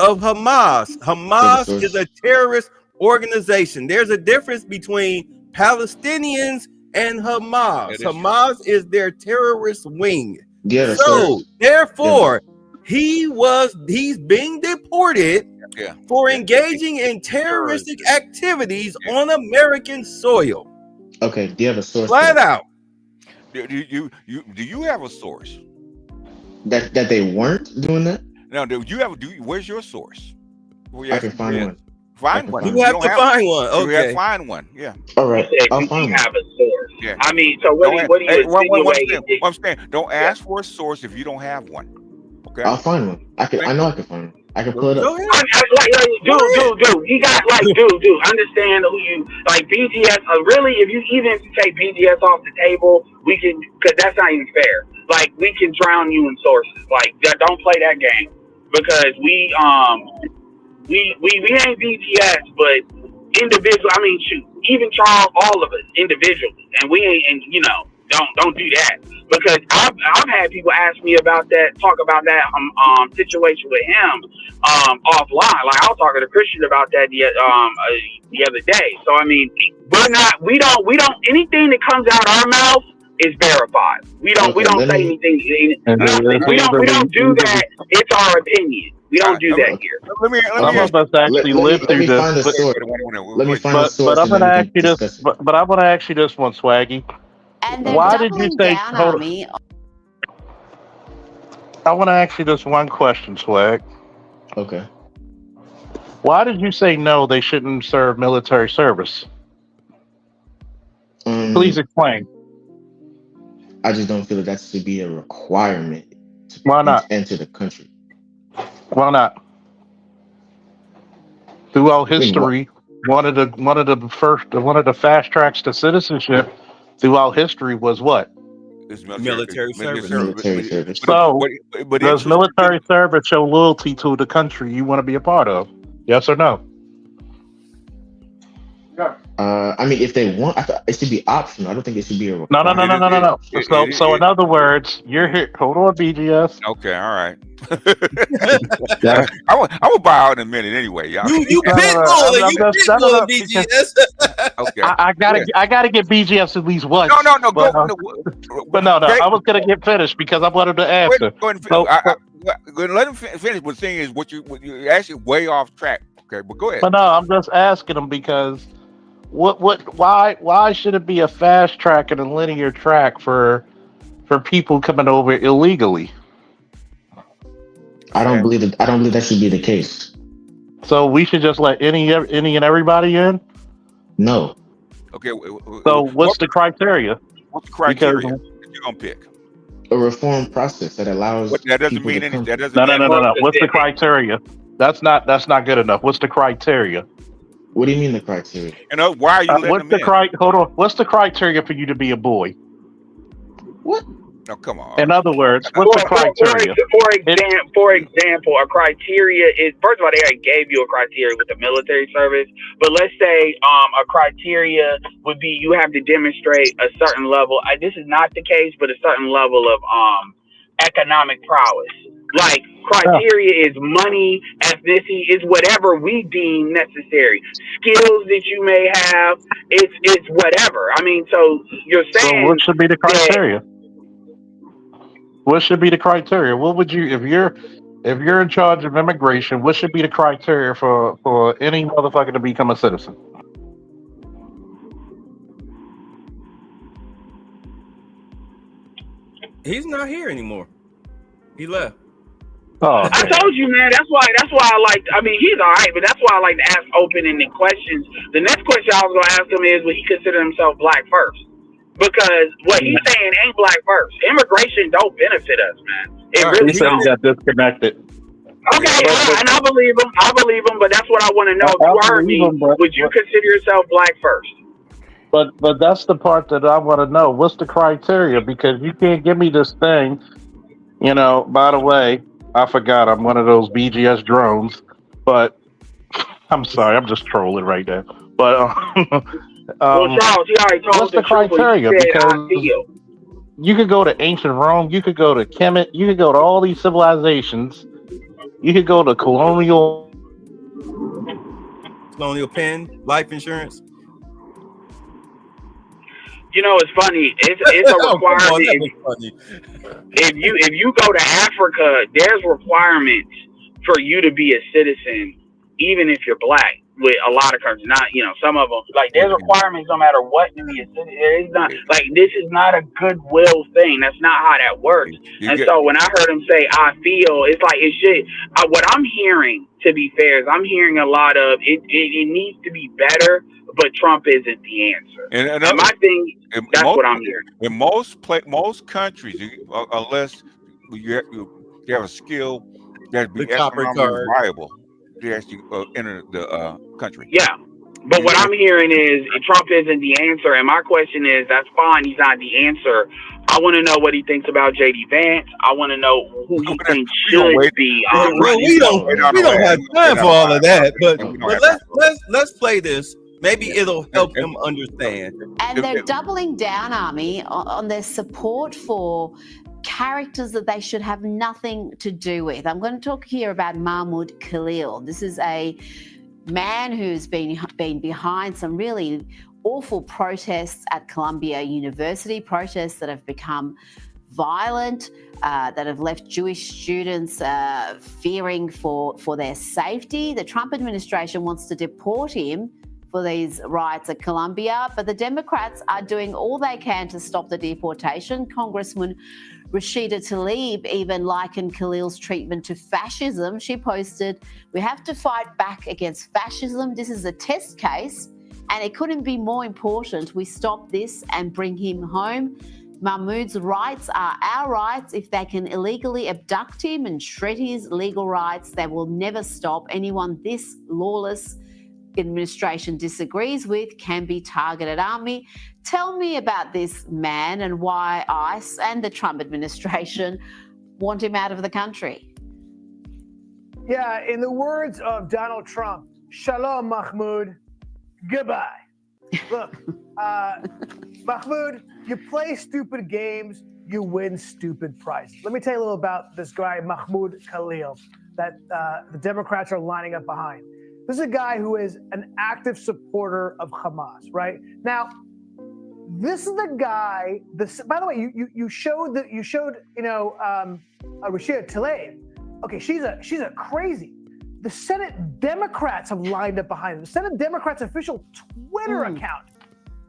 of Hamas. Hamas is a terrorist organization. There's a difference between Palestinians and Hamas. Hamas is their terrorist wing. Therefore, he's being deported for engaging in terroristic activities on American soil. Okay, do you have a source? Flat out. Do you have a source? That they weren't doing that? No, where's your source? I can find one. Find one. You have to find one. Okay. You have to find one. Yeah. All right. I'll find one. Have a source. Yeah. I mean, so what do you I'm saying, don't ask for a source if you don't have one. Okay. I'll find one. I know I can find one. I can pull it up. Dude, he got dude, understand who you like BGS. Really, if you even take BGS off the table, we can, because that's not even fair. Like, we can drown you in sources. Like, don't play that game, because we ain't BGS, but individual. I mean, shoot, even Charles, all of us individually, and we ain't, and don't do that, because I've had people ask me about that, talk about that situation with him offline. Like, I was talking to Christian about that the other day. So I mean, we don't anything that comes out our mouth is verified. We don't say anything. We don't do that. It's our opinion. We don't do that here. Some of us actually live through this. Let me find a source. But I'm going to ask you this. But I'm going to ask you this one, Swaggy. Why did you say? I want to ask you this one question, Swag. Okay. Why did you say no? They shouldn't serve military service. Please explain. I just don't feel that should be a requirement Why not? enter the country. Why not? Throughout I mean, what? history, one of the fast tracks to citizenship throughout history was what? It's Military service. Military service. So, but does military service show loyalty to the country you want to be a part of? Yes or no? I mean, if they want, I thought it should be optional. I don't think it should be a No. requirement. So in other words, you're here. Hold on, BGS. Okay, all right. I will buy out in a minute anyway, y'all. You pitbulling BGS. Okay. I gotta get BGS at least once. No. But no. I was gonna get finished because I wanted to answer. Go ahead let him finish. But the thing is, what you're actually way off track. Okay, but go ahead. But no, I'm just asking him because why should it be a fast track and a linear track for people coming over illegally? I don't believe that should be the case. So we should just let any and everybody in? No. Okay. So what's the criteria? What's the criteria that you're gonna pick? A reform process that allows. That doesn't mean anything. That doesn't. No. What's the criteria? That's not good enough. What's the criteria? What do you mean the criteria? Why are you letting them in? Hold on. What's the criteria for you to be a boy? What? No, come on. In other words, what's the criteria? For example, a criteria is, first of all, they already gave you a criteria with the military service, but let's say a criteria would be you have to demonstrate a certain level. This is not the case, but a certain level of economic prowess. Like criteria is money, ethnicity, is whatever we deem necessary. Skills that you may have, it's whatever. I mean, so you're saying. So what should be the criteria? What should be the criteria? What would you, if you're in charge of immigration, what should be the criteria for any motherfucker to become a citizen? He's not here anymore. He left. Oh, I told you, man. That's why I like. I mean, he's all right, but that's why I like to ask open-ended questions. The next question I was going to ask him is, would he consider himself black first? Because what he's saying ain't black first. Immigration don't benefit us, man. It really he said he got disconnected. Okay, and I believe him, but that's what I want to know. If you heard me, would you consider yourself black first? But that's the part that I want to know. What's the criteria? Because you can't give me this thing. By the way, I forgot I'm one of those BGS drones, but I'm sorry, I'm just trolling right now. But well, Charles, he already told what's the criteria? Because you could go to ancient Rome, you could go to Kemet, you could go to all these civilizations, you could go to colonial pen, life insurance. It's funny. It's a requirement. If you go to Africa, there's requirements for you to be a citizen, even if you're black. With a lot of countries, not some of them. Like there's requirements no matter what to be a citizen. It's not like this is not a goodwill thing. That's not how that works. So when I heard him say "I feel," it's like it should. What I'm hearing, to be fair, is I'm hearing a lot of it needs to be better. But Trump isn't the answer. And my thing, that's what I'm hearing. In most countries, unless you have a skill that be economically viable, to actually enter the country. Yeah, but what I'm hearing is Trump isn't the answer. And my question is, that's fine. He's not the answer. I want to know what he thinks about J.D. Vance. I want to know who he thinks should be. We don't have time for all of that. But let's play this. Maybe it'll help him understand. And they're doubling down, Army, on their support for characters that they should have nothing to do with. I'm going to talk here about Mahmoud Khalil. This is a man who's been behind some really awful protests at Columbia University, protests that have become violent, that have left Jewish students fearing for their safety. The Trump administration wants to deport him for these riots at Columbia, but the Democrats are doing all they can to stop the deportation. Congresswoman Rashida Tlaib even likened Khalil's treatment to fascism. She posted, "We have to fight back against fascism. This is a test case, and it couldn't be more important we stop this and bring him home." Mahmoud's rights are our rights. If they can illegally abduct him and shred his legal rights, they will never stop. Anyone this lawless administration disagrees with can be targeted. Army, tell me about this man and why ICE and the Trump administration want him out of the country. Yeah, in the words of Donald Trump, Shalom, Mahmoud, goodbye. Look, Mahmoud, you play stupid games, you win stupid prizes. Let me tell you a little about this guy, Mahmoud Khalil, that the Democrats are lining up behind. This is a guy who is an active supporter of Hamas, right? Now, this is the guy. By the way, you showed Rashida Tlaib. Okay, she's a crazy. The Senate Democrats have lined up behind him. The Senate Democrats' official Twitter account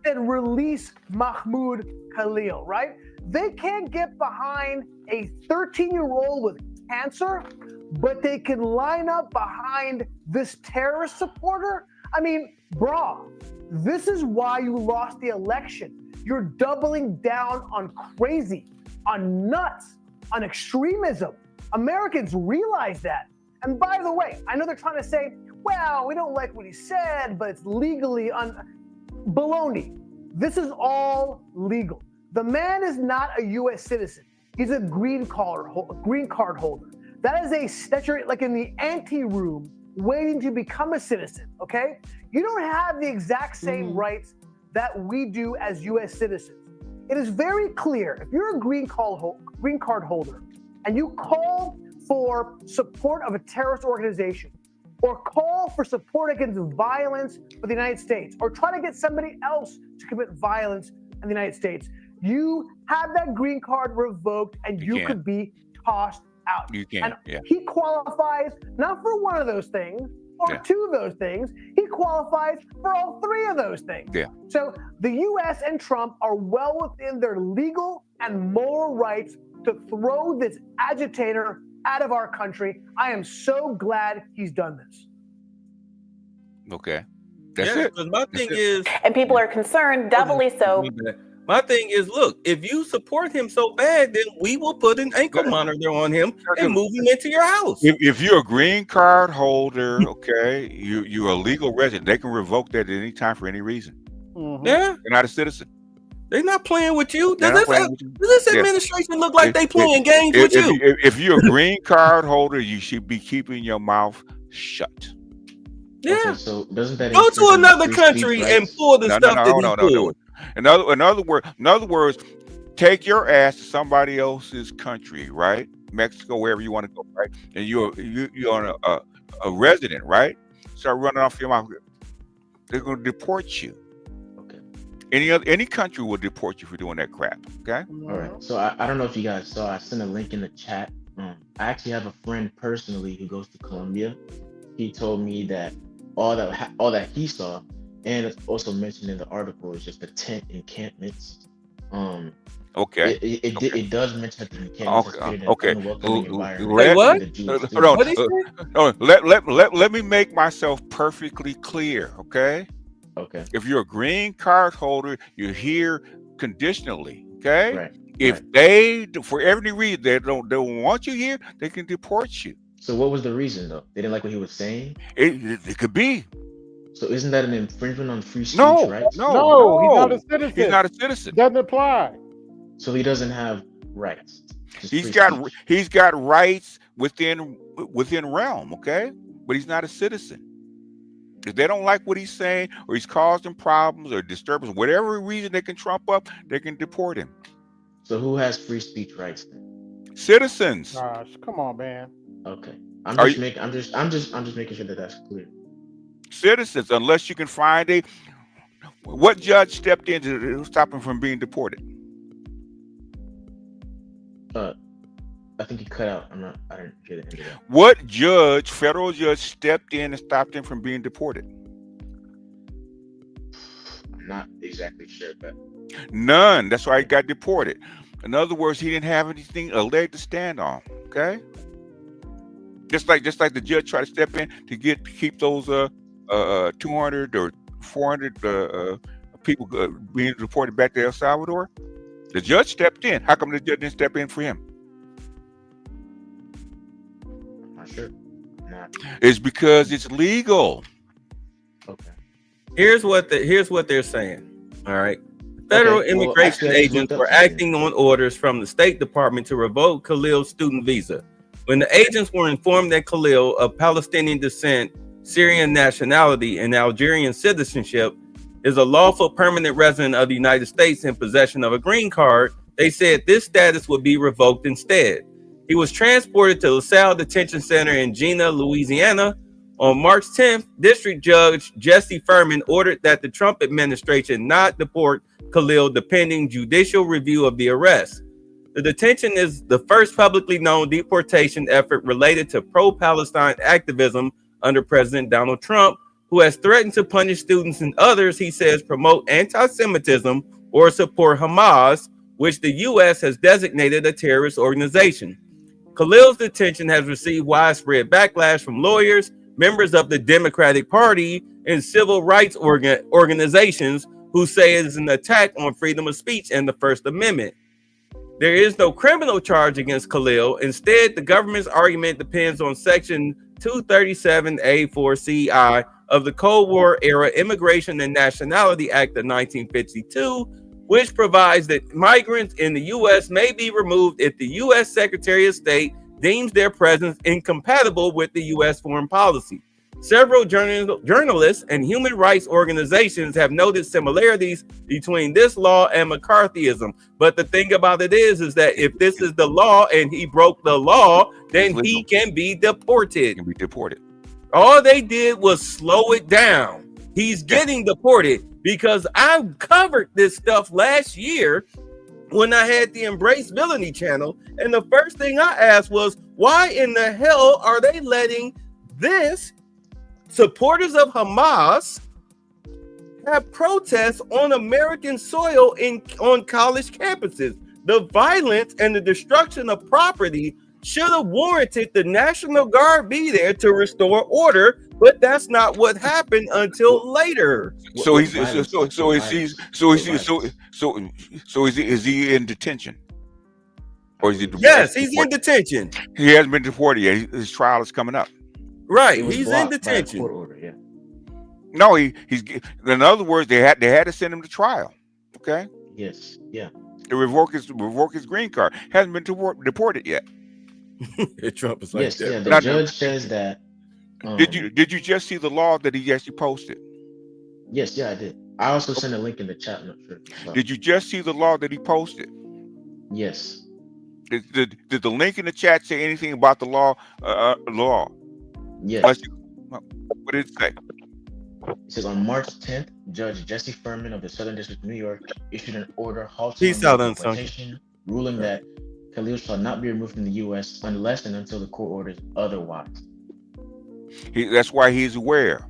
said release Mahmoud Khalil, right? They can't get behind a 13-year-old with cancer, but they can line up behind this terrorist supporter? I mean, brah, this is why you lost the election. You're doubling down on crazy, on nuts, on extremism. Americans realize that. And by the way, I know they're trying to say, well, we don't like what he said, but it's legally baloney. This is all legal. The man is not a U.S. citizen. He's a green card holder. That's you're like in the ante room waiting to become a citizen, okay? You don't have the exact same rights that we do as U.S. citizens. It is very clear, if you're a green card holder and you call for support of a terrorist organization or call for support against violence for the United States or try to get somebody else to commit violence in the United States, you have that green card revoked and you could be tossed out. You can, and he qualifies not for one of those things or two of those things. He qualifies for all three of those things. Yeah. So the U.S. and Trump are well within their legal and moral rights to throw this agitator out of our country. I am so glad he's done this. Okay. That's it. But my thing is, and people are concerned, doubly so. My thing is, look, if you support him so bad, then we will put an ankle monitor on him and move him into your house. If you're a green card holder, okay, you're a legal resident, they can revoke that at any time for any reason. Yeah. They're not a citizen. They're not playing with you. Does this administration look like they playing games with you? If you're a green card holder, you should be keeping your mouth shut. Yeah. Okay, so doesn't that go to another country and pull the stuff that he pulled? In other words, take your ass to somebody else's country, right? Mexico, wherever you want to go, right? And you're a resident, right? Start running off your mouth. They're going to deport you. Okay. Any country will deport you for doing that crap. Okay. All right. So I don't know if you guys saw. I sent a link in the chat. I actually have a friend personally who goes to Colombia. He told me that all that he saw, and it's also mentioned in the article, is just the tent encampments. Okay. It does mention that the encampments okay. Let me make myself perfectly clear. Okay. Okay. If you're a green card holder, you're here conditionally. Okay. Right. If they, for every reason, they don't want you here, they can deport you. So what was the reason though? They didn't like what he was saying? It could be. So isn't that an infringement on free speech rights? No, he's not a citizen. He's not a citizen. Doesn't apply. So he doesn't have rights. He's got rights within realm, okay? But he's not a citizen. If they don't like what he's saying, or he's causing problems or disturbance, whatever reason they can trump up, they can deport him. So who has free speech rights then? Citizens. Gosh, come on, man. Okay. I'm just making sure that that's clear. Citizens, unless you can find what judge stepped in to stop him from being deported? I think he cut out. I didn't get into that. What federal judge stepped in and stopped him from being deported? I'm not exactly sure, but none. That's why he got deported. In other words, he didn't have a leg to stand on. Okay. Just like the judge tried to step in to keep those 200 or 400 people being deported back to El Salvador. The judge stepped in. How come the judge didn't step in for him? Not sure. Not. It's because it's legal. Okay. Here's what they're saying. All right. Federal immigration agents were acting on orders from the State Department to revoke Khalil's student visa. When the agents were informed that Khalil, of Palestinian descent, Syrian nationality, and Algerian citizenship, is a lawful permanent resident of the United States in possession of a green card, they said this status would be revoked instead. He was transported to LaSalle Detention Center in Jena, Louisiana. On March 10th, District Judge Jesse Furman ordered that the Trump administration not deport Khalil pending judicial review of the arrest. The detention is the first publicly known deportation effort related to pro-Palestine activism under President Donald Trump, who has threatened to punish students and others he says promote anti-Semitism or support Hamas, which the U.S. has designated a terrorist organization. Khalil's detention has received widespread backlash from lawyers, members of the Democratic Party, and civil rights organizations who say it is an attack on freedom of speech and the First Amendment. There is no criminal charge against Khalil. Instead, the government's argument depends on Section 237A4CI of the Cold War era Immigration and Nationality Act of 1952, which provides that migrants in the U.S. may be removed if the U.S. Secretary of State deems their presence incompatible with the U.S. foreign policy. Several journalists and human rights organizations have noted similarities between this law and McCarthyism. But the thing about it is that if this is the law and he broke the law, then he can be deported. All they did was slow it down. He's getting deported because I covered this stuff last year when I had the Embrace Villainy channel. And the first thing I asked was, why in the hell are they letting this supporters of Hamas have protests on American soil on college campuses? The violence and the destruction of property should have warranted the National Guard be there to restore order, but that's not what happened until later. So is he in detention? Or is he deported? Yes, he's in detention. He hasn't been deported yet. His trial is coming up. Right, he's in detention. No, he's in other words, they had to send him to trial. Okay. Yes. Yeah. To revoke his green card. Hasn't been deported yet. Trump is like yes, that. Yeah. The judge says that. Did you just see the law that he actually posted? Yes. Yeah, I did. I also sent a link in the chat. I'm not sure. Did you just see the law that he posted? Yes. Did the link in the chat say anything about the law? Law. Yes. What did it say? It says on March 10th, Judge Jesse Furman of the Southern District of New York issued an order halting deportation, ruling that Khalil shall not be removed from the U.S. unless and until the court orders otherwise. That's why he's aware.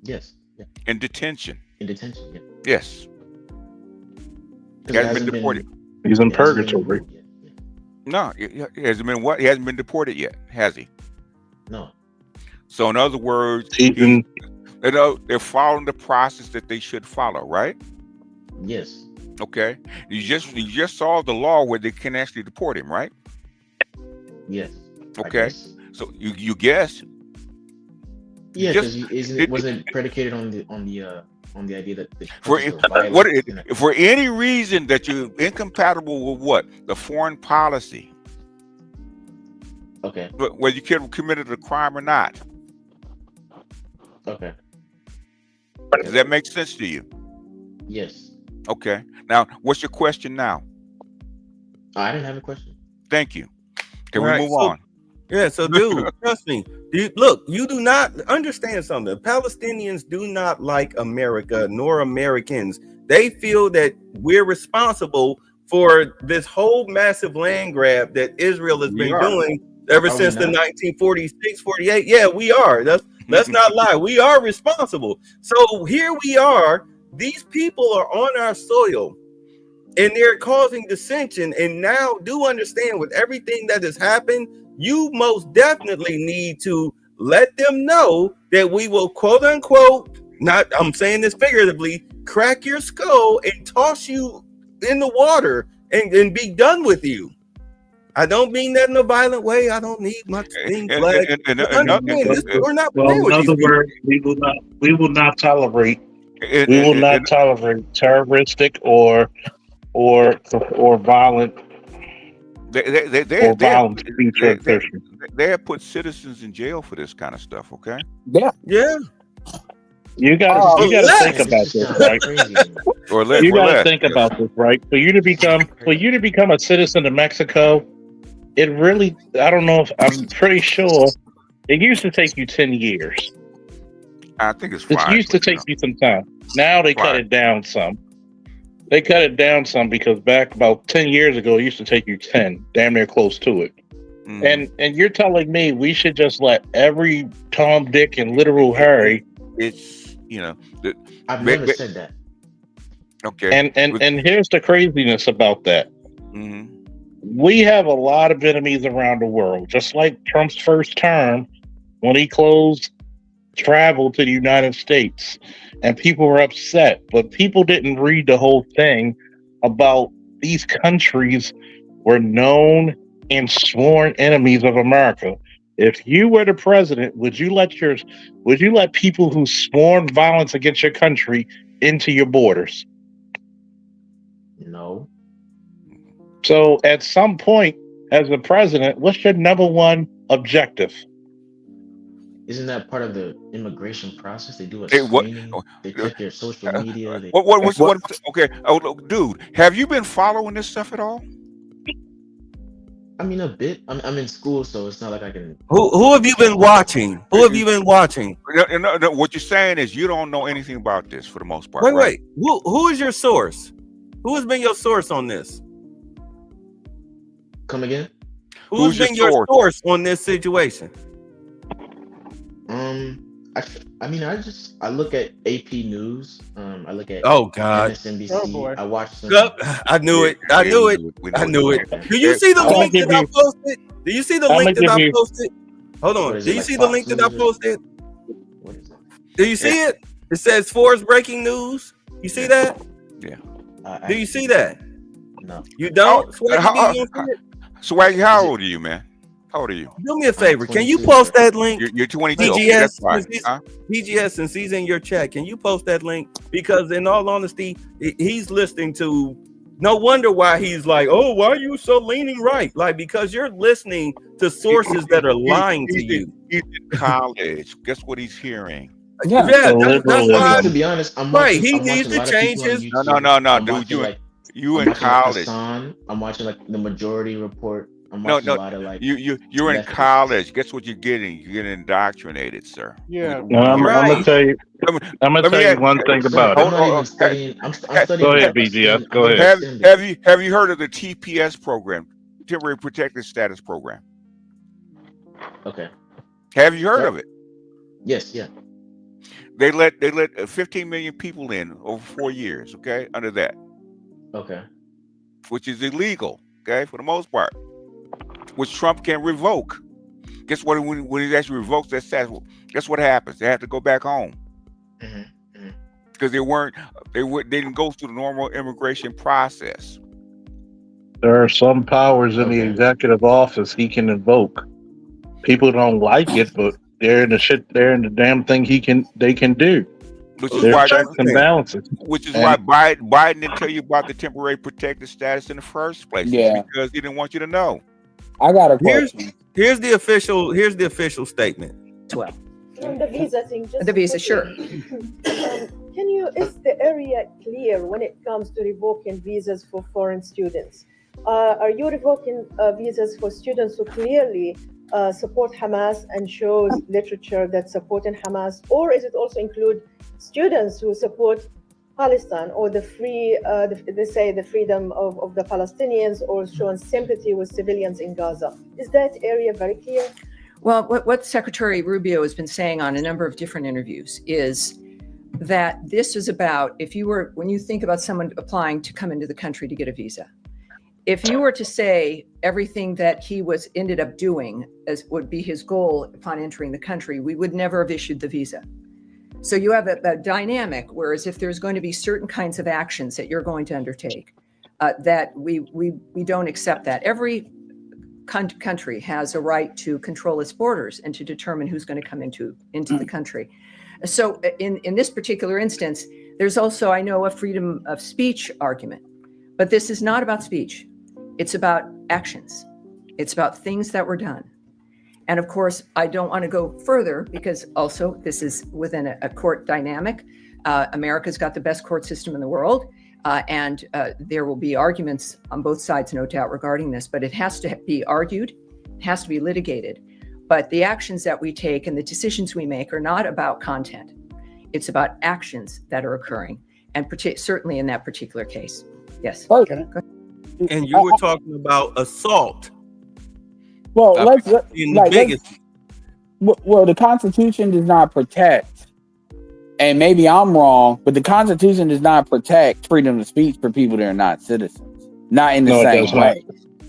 Yes. Yeah. In detention. In detention. Yeah. Yes. He hasn't been deported. He's in purgatory. No, he hasn't been what? He hasn't been deported yet, has he? No. So in other words, they're following the process that they should follow, right? Yes. Okay. You just saw the law where they can actually deport him, right? Yes. Okay. So you guess. Yeah, because it wasn't predicated on the idea that for any reason that you're incompatible with what? The foreign policy. Okay. But whether you committed a crime or not. Okay. Does that make sense to you? Yes. Okay. Now, what's your question now? I didn't have a question. Thank you. Can we move on? Yeah, so dude, trust me. Look, you do not understand something. Palestinians do not like America nor Americans. They feel that we're responsible for this whole massive land grab that Israel has been doing ever since the 1946, 48. Yeah, we are. Let's not lie. We are responsible. So here we are. These people are on our soil and they're causing dissension. And now do understand with everything that has happened, you most definitely need to let them know that we will, quote unquote, I'm saying this figuratively, crack your skull and toss you in the water and be done with you. I don't mean that in a violent way. I don't need my thing flag. We're not playing with in these other people. words, we will not tolerate terroristic or violent violent speech or assertion. They have put citizens in jail for this kind of stuff. Okay. Yeah. You gotta think about this, right? Or less. You gotta think about this, right? For you to become a citizen of Mexico, it really, I don't know if, I'm pretty sure it used to take you 10 years. I think it's It used to take you some time. Now they cut it down some. They cut it down some because back about 10 years ago, it used to take you 10, damn near close to it. And you're telling me we should just let every Tom, Dick, and literal Harry. It's, I've never said that. Okay. And here's the craziness about that. Mm-hmm. We have a lot of enemies around the world, just like Trump's first term when he closed travel to the United States, and people were upset, but people didn't read the whole thing about these countries were known and sworn enemies of America. If you were the president, would you let people who sworn violence against your country into your borders? No. So at some point, as the president, what's your number one objective? Isn't that part of the immigration process? They do a screening. They check their social media. Okay. Oh, look, dude, have you been following this stuff at all? I mean, a bit. I'm in school, so it's not like I can. Who have you been watching? Who have you been watching? No, what you're saying is you don't know anything about this for the most part. Wait. Who is your source? Who has been your source on this? Come again? Who's been your source on this situation? I look at AP News. I look at MSNBC. Oh boy. I watch some. I knew it. I knew it. Do you see the link that I posted? Do you see the link that I posted? Hold on. Do you see the link that I posted? Do you see it? It says Forbes breaking news. You see that? Yeah. Do you see that? No. You don't? Swaggy, how old are you, man? How old are you? Do me a favor. Can you post that link? You're 22. Okay, that's fine. PGS, since he's in your chat, can you post that link? Because in all honesty, he's listening to. No wonder why he's like, "Oh, why are you so leaning right?" Like, because you're listening to sources that are lying to you. He's in college. Guess what he's hearing? That's why. To be honest, I'm right. watching, He I'm needs watching to change his. No, dude. You in college? I'm watching like the Majority Report. I'm No, watching a lot of like. You're in college. Guess what you're getting? You're getting indoctrinated, sir. Yeah. No, I'm gonna tell you. I'm gonna tell you one thing about it. I'm not even studying. I'm studying. Go ahead, BGS. Go ahead. Have you heard of the TPS program, Temporary Protected Status Program? Okay. Have you heard of it? Yes. Yeah. They let 15 million people in over 4 years. Okay, under that. Okay. Which is illegal. Okay, for the most part. Which Trump can revoke. Guess what? When he actually revokes that status, guess what happens? They have to go back home because they didn't go through the normal immigration process. There are some powers in the executive office he can invoke. People don't like it, but they're in the damn thing they can do. Which is why checks and balances. Which is why Biden didn't tell you about the temporary protected status in the first place. Yeah. Because he didn't want you to know. I got a question. Here's the official statement. 12. On the visa thing, just The visa, sure. Is the area clear when it comes to revoking visas for foreign students? Are you revoking visas for students who clearly support Hamas and shows literature that's supporting Hamas, or is it also include students who support Palestine or the freedom of the Palestinians, or showing sympathy with civilians in Gaza? Is that area very clear? Well, what Secretary Rubio has been saying on a number of different interviews is that this is about when you think about someone applying to come into the country to get a visa, if you were to say everything that he ended up doing as would be his goal upon entering the country, we would never have issued the visa. So you have a dynamic, whereas if there's going to be certain kinds of actions that you're going to undertake, that we don't accept that. Every country has a right to control its borders and to determine who's going to come into the country. So in this particular instance, there's also, I know, a freedom of speech argument, but this is not about speech. It's about actions. It's about things that were done. And of course, I don't want to go further because also this is within a court dynamic. America's got the best court system in the world. And there will be arguments on both sides, no doubt, regarding this, but it has to be argued, it has to be litigated. But the actions that we take and the decisions we make are not about content. It's about actions that are occurring, and certainly in that particular case. Yes. And you were talking about assault. Well, the Constitution does not protect, and maybe I'm wrong, but the Constitution does not protect freedom of speech for people that are not citizens. Not in the same way.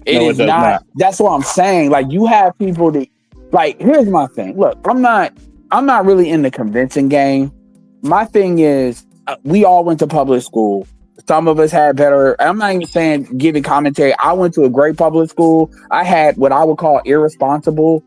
It is not. That's what I'm saying. Like, you have people that, like, here's my thing. Look, I'm not really in the convincing game. My thing is, we all went to public school. Some of us had better. I'm not even saying giving commentary. I went to a great public school. I had what I would call irresponsible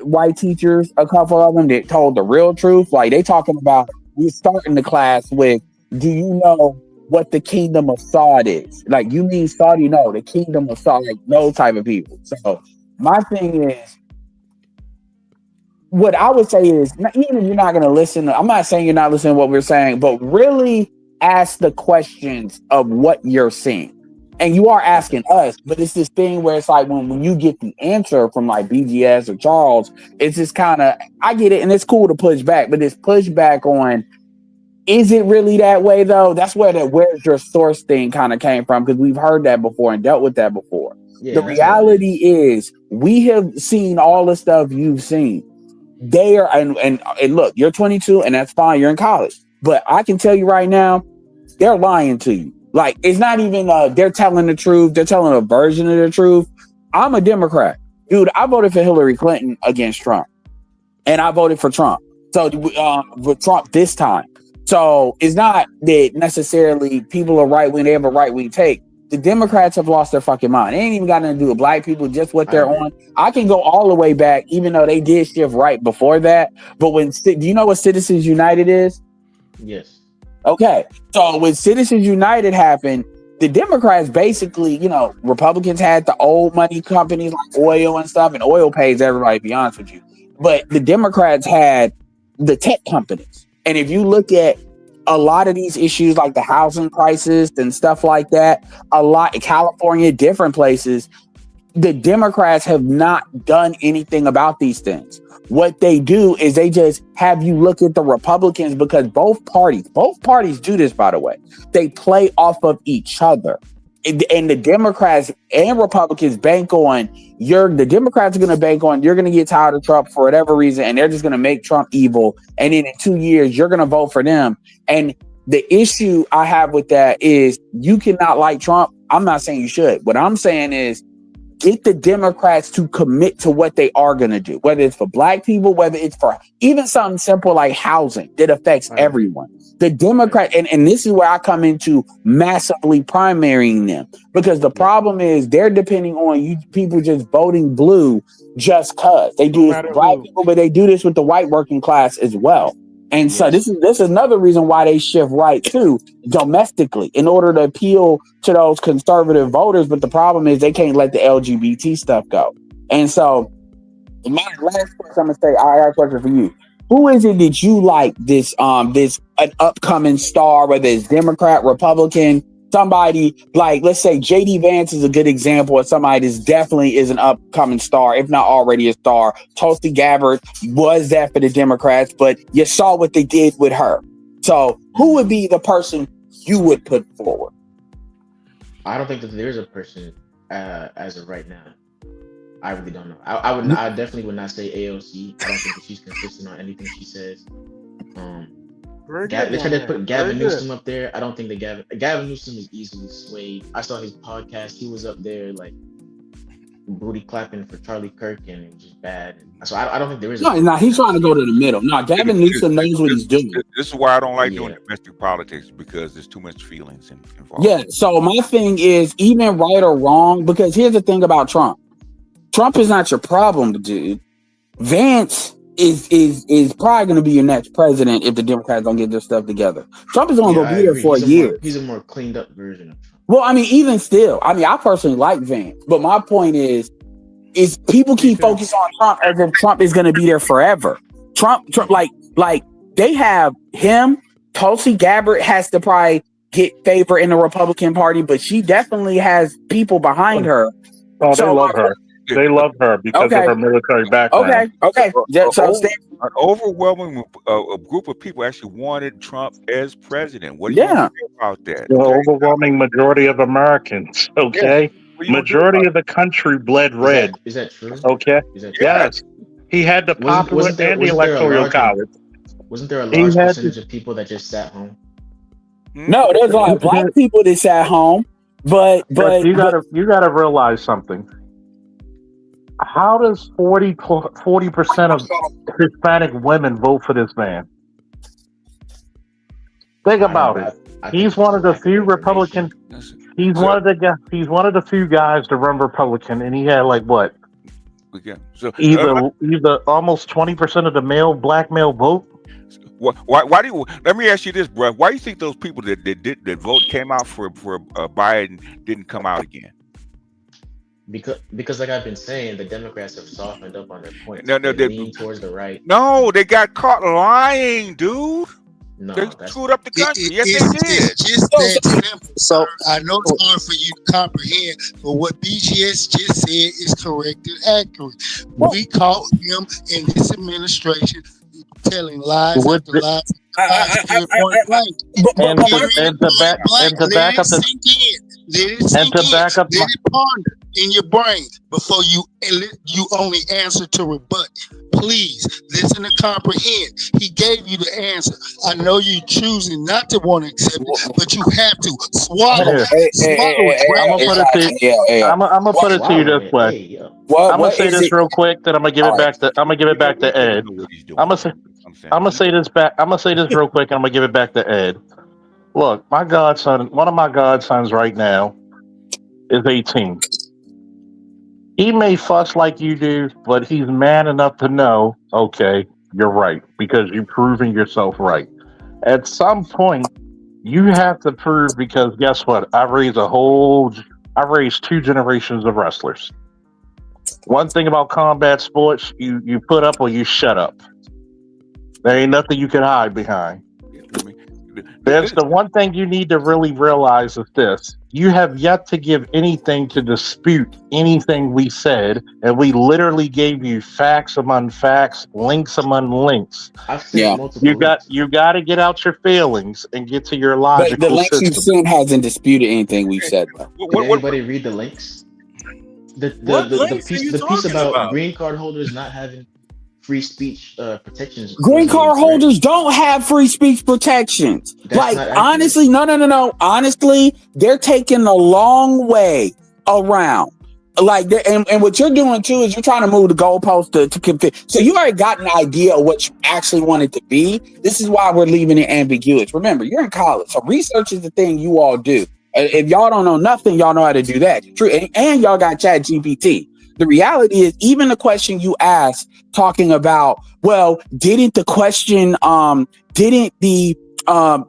white teachers, a couple of them that told the real truth. Like, they talking about, we starting the class with, do you know what the kingdom of Saud is? Like, you mean Saudi? No, the kingdom of Saud, like those type of people. So my thing is, what I would say is, even if you're not going to listen, I'm not saying you're not listening to what we're saying, but really ask the questions of what you're seeing. And you are asking us, but it's this thing where it's like when you get the answer from like BGS or Charles, it's just kind of, I get it, and it's cool to push back, but it's pushback on, is it really that way though? That's where that where's your source thing kind of came from, because we've heard that before and dealt with that before. The reality is, we have seen all the stuff you've seen. They are, and look, you're 22 and that's fine, you're in college. But I can tell you right now, they're lying to you. Like, it's not even they're telling the truth. They're telling a version of the truth. I'm a Democrat. Dude, I voted for Hillary Clinton against Trump. And I voted for Trump. So, with Trump this time. So, it's not that necessarily people are right when they have a right-wing take. The Democrats have lost their fucking mind. It ain't even got nothing to do with black people, just what they're on. I can go all the way back, even though they did shift right before that. But do you know what Citizens United is? Yes. Okay. So when Citizens United happened, the Democrats basically, Republicans had the old money companies like oil and stuff, and oil pays everybody, to be honest with you. But the Democrats had the tech companies. And if you look at a lot of these issues like the housing crisis and stuff like that, a lot in California, different places, the Democrats have not done anything about these things. What they do is they just have you look at the Republicans, because both parties do this, by the way. They play off of each other. And the Democrats and Republicans bank on the Democrats are going to bank on you're going to get tired of Trump for whatever reason, and they're just going to make Trump evil. And then in 2 years, you're going to vote for them. And the issue I have with that is you cannot like Trump. I'm not saying you should. What I'm saying is get the Democrats to commit to what they are going to do, whether it's for black people, whether it's for even something simple like housing that affects everyone. The Democrat, and this is where I come into massively primarying them, because the problem is they're depending on you people just voting blue just cause. They do this with black people, but they do this with the white working class as well. And so this is another reason why they shift right too, domestically, in order to appeal to those conservative voters. But the problem is they can't let the LGBT stuff go. And so my last question, I'm gonna say, I got a question for you. Who is it that you like this an upcoming star, whether it's Democrat, Republican, somebody like, let's say JD Vance is a good example of somebody that definitely is an upcoming star, if not already a star. Tulsi Gabbard was that for the Democrats, but you saw what they did with her. So who would be the person you would put forward? I don't think that there's a person as of right now. I really don't know. I definitely would not say AOC. I don't think that she's consistent on anything she says. They tried to put Gavin Newsom up there. I don't think that Gavin Newsom is easily swayed. I saw his podcast. He was up there like booty clapping for Charlie Kirk, and it was just bad. So I don't think there is. No, he's trying to go to the middle. No, Gavin Newsom knows what he's doing. This is why I don't like doing domestic politics, because there's too much feelings involved. Yeah. So my thing is, even right or wrong, because here's the thing about Trump. Trump is not your problem, dude. Vance is probably going to be your next president if the Democrats don't get their stuff together. Trump is going to be there for a year. He's a more cleaned up version of Trump. Well, I mean, even still, I mean, I personally like Vance, but my point is people keep focusing on Trump as if Trump is going to be there forever. Trump, like they have him. Tulsi Gabbard has to probably get favor in the Republican Party, but she definitely has people behind her. Oh, they love her. They love her because of her military background. Okay. An overwhelming group of people actually wanted Trump as president. What do you think about that? The overwhelming majority of Americans. Okay, majority of the country bled red. Is that true? Okay. Yes. He had the popular and the electoral college. Wasn't there a large percentage of people that just sat home? No, there's a lot of black people that sat home, but you gotta realize something. How does 40% of Hispanic women vote for this man? Think about it. He's one of the few Republican. He's one of the few guys to run Republican, and he had like what? Either almost 20% of the black male vote. Why do you? Let me ask you this, bro. Why do you think those people that vote came out for Biden didn't come out again? Because like I've been saying, the Democrats have softened up on their points. No, they lean towards the right. No, they got caught lying, dude. No, they screwed up the country. Yes, they did. It's just that simple. So I know it's hard for you to comprehend, but what BGS just said is correct and accurate. We caught him in this administration telling lies after lies. And to back up let it ponder in your brain before you only answer to rebut. Please listen to comprehend. He gave you the answer. I know you're choosing not to want to accept it, but you have to swallow. I'm gonna put it to you this way. I'm gonna say this real quick. Then I'm gonna give it back to Ed. I'm gonna say this real quick, and I'm gonna give it back to Ed. Look, one of my godsons right now is 18. He may fuss like you do, but he's man enough to know, okay, you're right, because you're proving yourself right. At some point, you have to prove, because guess what? I raised 2 generations of wrestlers. One thing about combat sports, you put up or you shut up. There ain't nothing you can hide behind. That's the one thing you need to really realize is this. You have yet to give anything to dispute anything we said, and we literally gave you facts among facts, links among links. You got to get out your feelings and get to your logical the links you've seen hasn't disputed anything we've said. Did anybody read the links? The piece about green card holders not having free speech protections. Green card holders don't have free speech protections. Honestly, no. Honestly, they're taking a long way around. And what you're doing too is you're trying to move the goalpost to config. So you already got an idea of what you actually want it to be. This is why we're leaving it ambiguous. Remember, you're in college, so research is the thing you all do. If y'all don't know nothing, y'all know how to do that. True, and y'all got Chat GPT. The reality is, even the question you asked, talking about, well, didn't the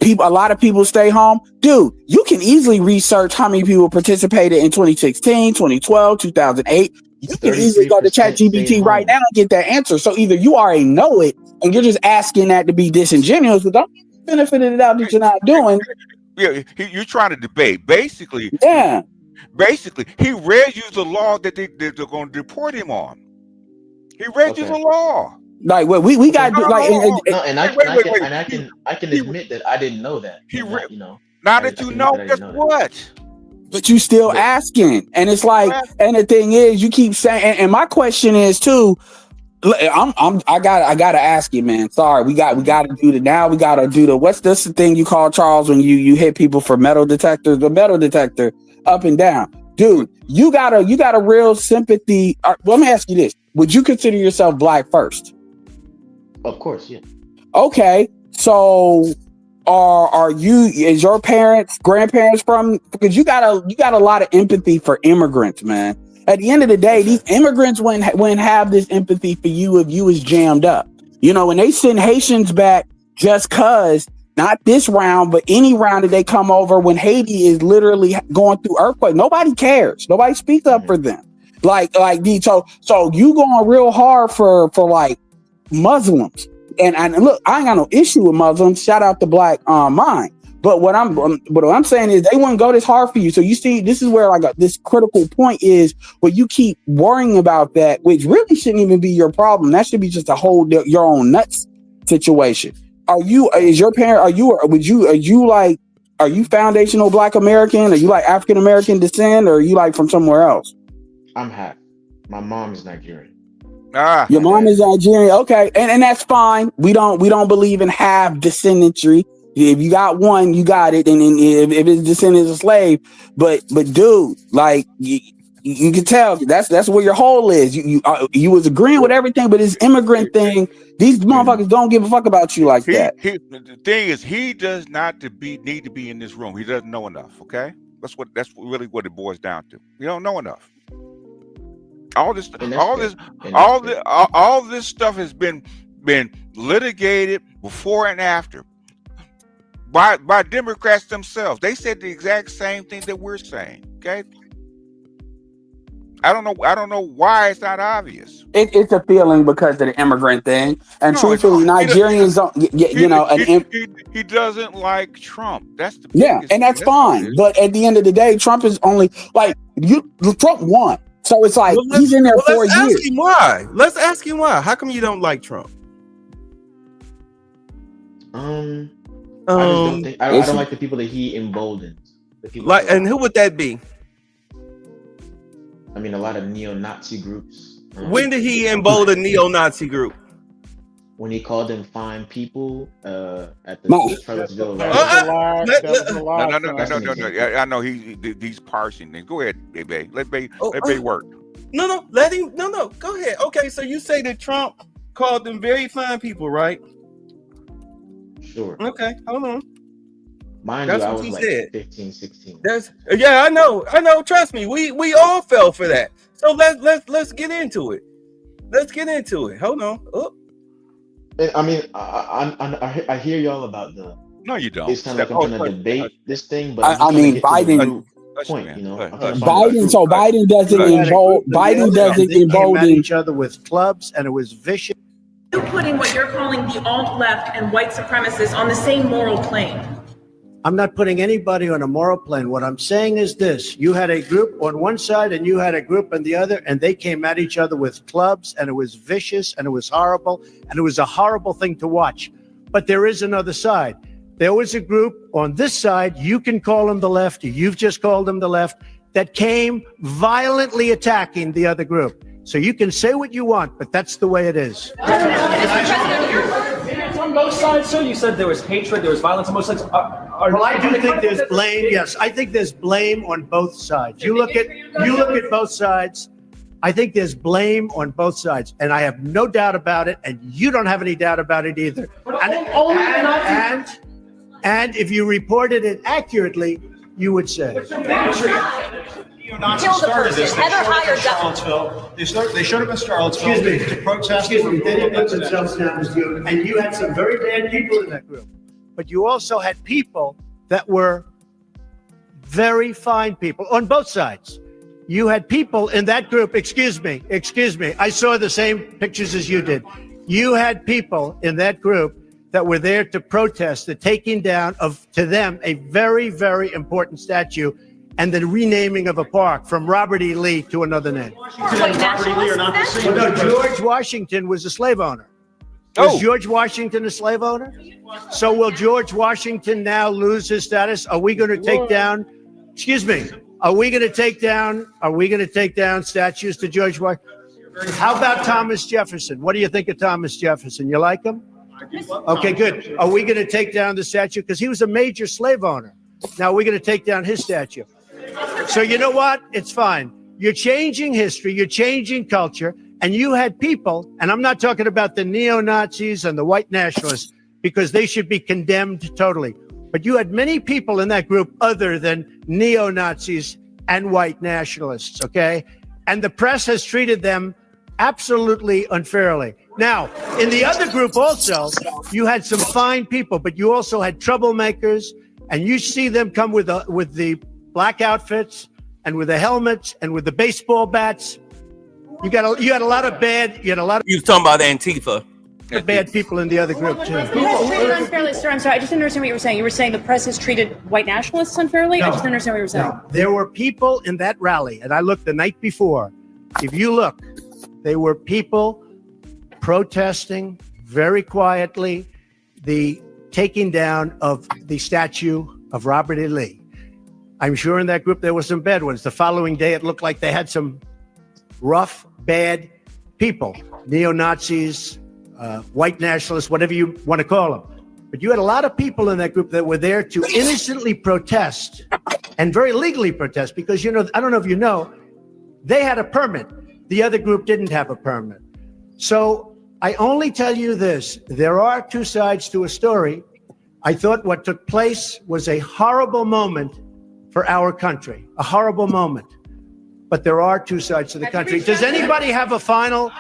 people, a lot of people stay home? Dude, you can easily research how many people participated in 2016, 2012, 2008. You can easily go to Chat GPT right now and get that answer. So either you already know it and you're just asking that to be disingenuous, but don't benefit it out that you're not doing. Yeah, you're trying to debate. Basically, he read you the law that they're going to deport him on. He read you the law. Like, well, we got to like, I can admit that I didn't know that. Now that you know, guess what? But you still asking, and it's like, and the thing is, you keep saying, and my question is too. I gotta ask you, man. Sorry, we gotta do the now. We gotta do the what's this thing you call, Charles, when you hit people for metal detectors? The metal detector up and down. dude, you got a real sympathy. Let me ask you this: would you consider yourself black first? Of course, yeah. Okay, so are you? Is your parents, grandparents from? Because you got a lot of empathy for immigrants, man. At the end of the day, these immigrants wouldn't have this empathy for you if you was jammed up. You know, when they send Haitians back just cause, not this round, but any round that they come over when Haiti is literally going through earthquake, nobody cares. Nobody speaks up for them. So you going real hard for like Muslims. And look, I ain't got no issue with Muslims. Shout out to Black Mind. But what I'm saying is they wouldn't go this hard for you. So you see, this is where this critical point is where you keep worrying about that, which really shouldn't even be your problem. That should be just a whole your own nuts situation. Are you foundational Black American? Are you like African American descent, or are you like from somewhere else? I'm half. My mom is Nigerian. Your mom is Nigerian. Okay, and that's fine. We don't believe in half descendantry. If you got one, you got it, and if it's descendants of slave, but dude, like you can tell that's where your hole is. You was agreeing with everything, but this immigrant thing, these motherfuckers don't give a fuck about you like that. The thing is, he does not need to be in this room. He doesn't know enough. Okay, that's really what it boils down to. You don't know enough. All this stuff has been litigated before and after by Democrats themselves. They said the exact same thing that we're saying. Okay, I don't know why it's not obvious. It's a feeling because of the immigrant thing, and truthfully, Nigerians don't. He doesn't like Trump. That's the biggest, and that's fine. But at the end of the day, Trump is only like Trump won. So it's like he's in there for a year. Let's ask him why. Let's ask him why. How come you don't like Trump? I don't like the people that he emboldens. And who would that be? I mean, a lot of neo-Nazi groups. When did he embolden a neo-Nazi group? When he called them fine people at the Charlottesville. No. I know he's parsing. Then go ahead, baby. Let Bay work. No. Let him. No. Go ahead. Okay, so you say that Trump called them very fine people, right? Sure. Okay, hold on. Mind you, I was like 15, 16. I know. Trust me, we all fell for that. So let's get into it. Hold on. Oh. I mean, I hear y'all about the. No, you don't. It's kind of like I'm trying to debate this thing, but I mean, Biden. Point, you know. Biden doesn't embolden each other with clubs, and it was vicious. You're putting what you're calling the alt-left and white supremacists on the same moral plane. I'm not putting anybody on a moral plane. What I'm saying is this: you had a group on one side and you had a group on the other, and they came at each other with clubs, and it was vicious, and it was horrible, and it was a horrible thing to watch. But there is another side. There was a group on this side, you can call them the left, you've just called them the left, that came violently attacking the other group. So you can say what you want, but that's the way it is. On both sides, sir, you said there was hatred, there was violence on both sides. Well, I do think there's blame. Yes, I think there's blame on both sides. You look at both sides. I think there's blame on both sides, and I have no doubt about it, and you don't have any doubt about it either. And if you reported it accurately, you would say. Neo-Nazis started this. They showed up in Charlottesville to protest. Excuse me, they didn't put themselves down as you, and you had some very bad people in that group. But you also had people that were very fine people on both sides. You had people in that group, excuse me, I saw the same pictures as you did. You had people in that group that were there to protest the taking down of, to them, a very, very important statue and the renaming of a park from Robert E. Lee to another name. No, George Washington was a slave owner. Was George Washington a slave owner? So will George Washington now lose his status? Are we going to take down, are we going to take down statues to George Washington? How about Thomas Jefferson? What do you think of Thomas Jefferson? You like him? Okay, good. Are we going to take down the statue? Because he was a major slave owner. Now, are we going to take down his statue? So you know what? It's fine. You're changing history. You're changing culture. And you had people, and I'm not talking about the neo-Nazis and the white nationalists, because they should be condemned totally. But you had many people in that group other than neo-Nazis and white nationalists, okay? And the press has treated them absolutely unfairly. Now, in the other group also, you had some fine people, but you also had troublemakers, and you see them come with the black outfits and with the helmets and with the baseball bats. You had a lot of bad. You was talking about Antifa. Bad people in the other group too. The press is treated unfairly, sir. I'm sorry, I just didn't understand what you were saying. You were saying the press has treated white nationalists unfairly? I just didn't understand what you were saying. No. There were people in that rally, and I looked the night before. If you look, there were people protesting very quietly the taking down of the statue of Robert E. Lee. I'm sure in that group there were some bad ones. The following day, it looked like they had some rough, bad people, neo-Nazis, white nationalists, whatever you want to call them. But you had a lot of people in that group that were there to innocently protest and very legally protest because, I don't know if you know, they had a permit. The other group didn't have a permit. So I only tell you this. There are two sides to a story. I thought what took place was a horrible moment for our country, a horrible moment. But there are two sides to the country. Does anybody have a final?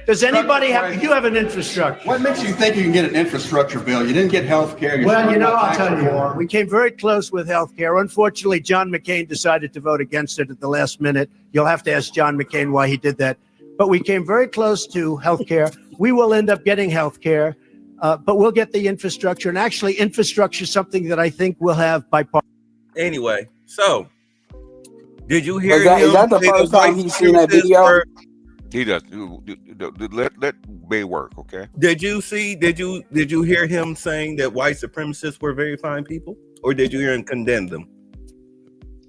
Does anybody have? You have an infrastructure. What makes you think you can get an infrastructure bill? You didn't get health care. Well, I'll tell you, we came very close with health care. Unfortunately, John McCain decided to vote against it at the last minute. You'll have to ask John McCain why he did that. But we came very close to health care. We will end up getting health care, but we'll get the infrastructure. And actually, infrastructure is something that I think we'll have bipartisan. Anyway, so did you hear is that the first time he's seen that video? He does. Let Bay work, okay? Did you hear him saying that white supremacists were very fine people, or did you hear him condemn them?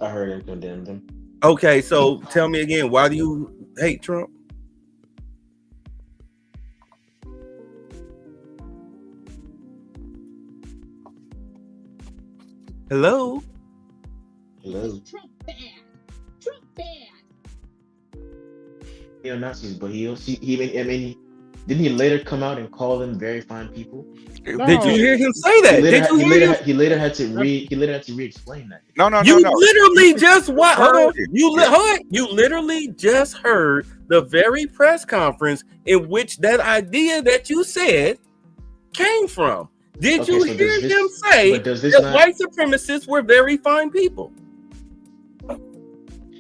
I heard him condemn them. Okay, so tell me again, why do you hate Trump? Hello? Trump bad. Neo-Nazis, but didn't he later come out and call them very fine people? No. Did you hear him say that? He later had to re-explain that. No. Literally just what? Hold on. You literally just heard the very press conference in which that idea that you said came from. Did you hear him say that white supremacists were very fine people?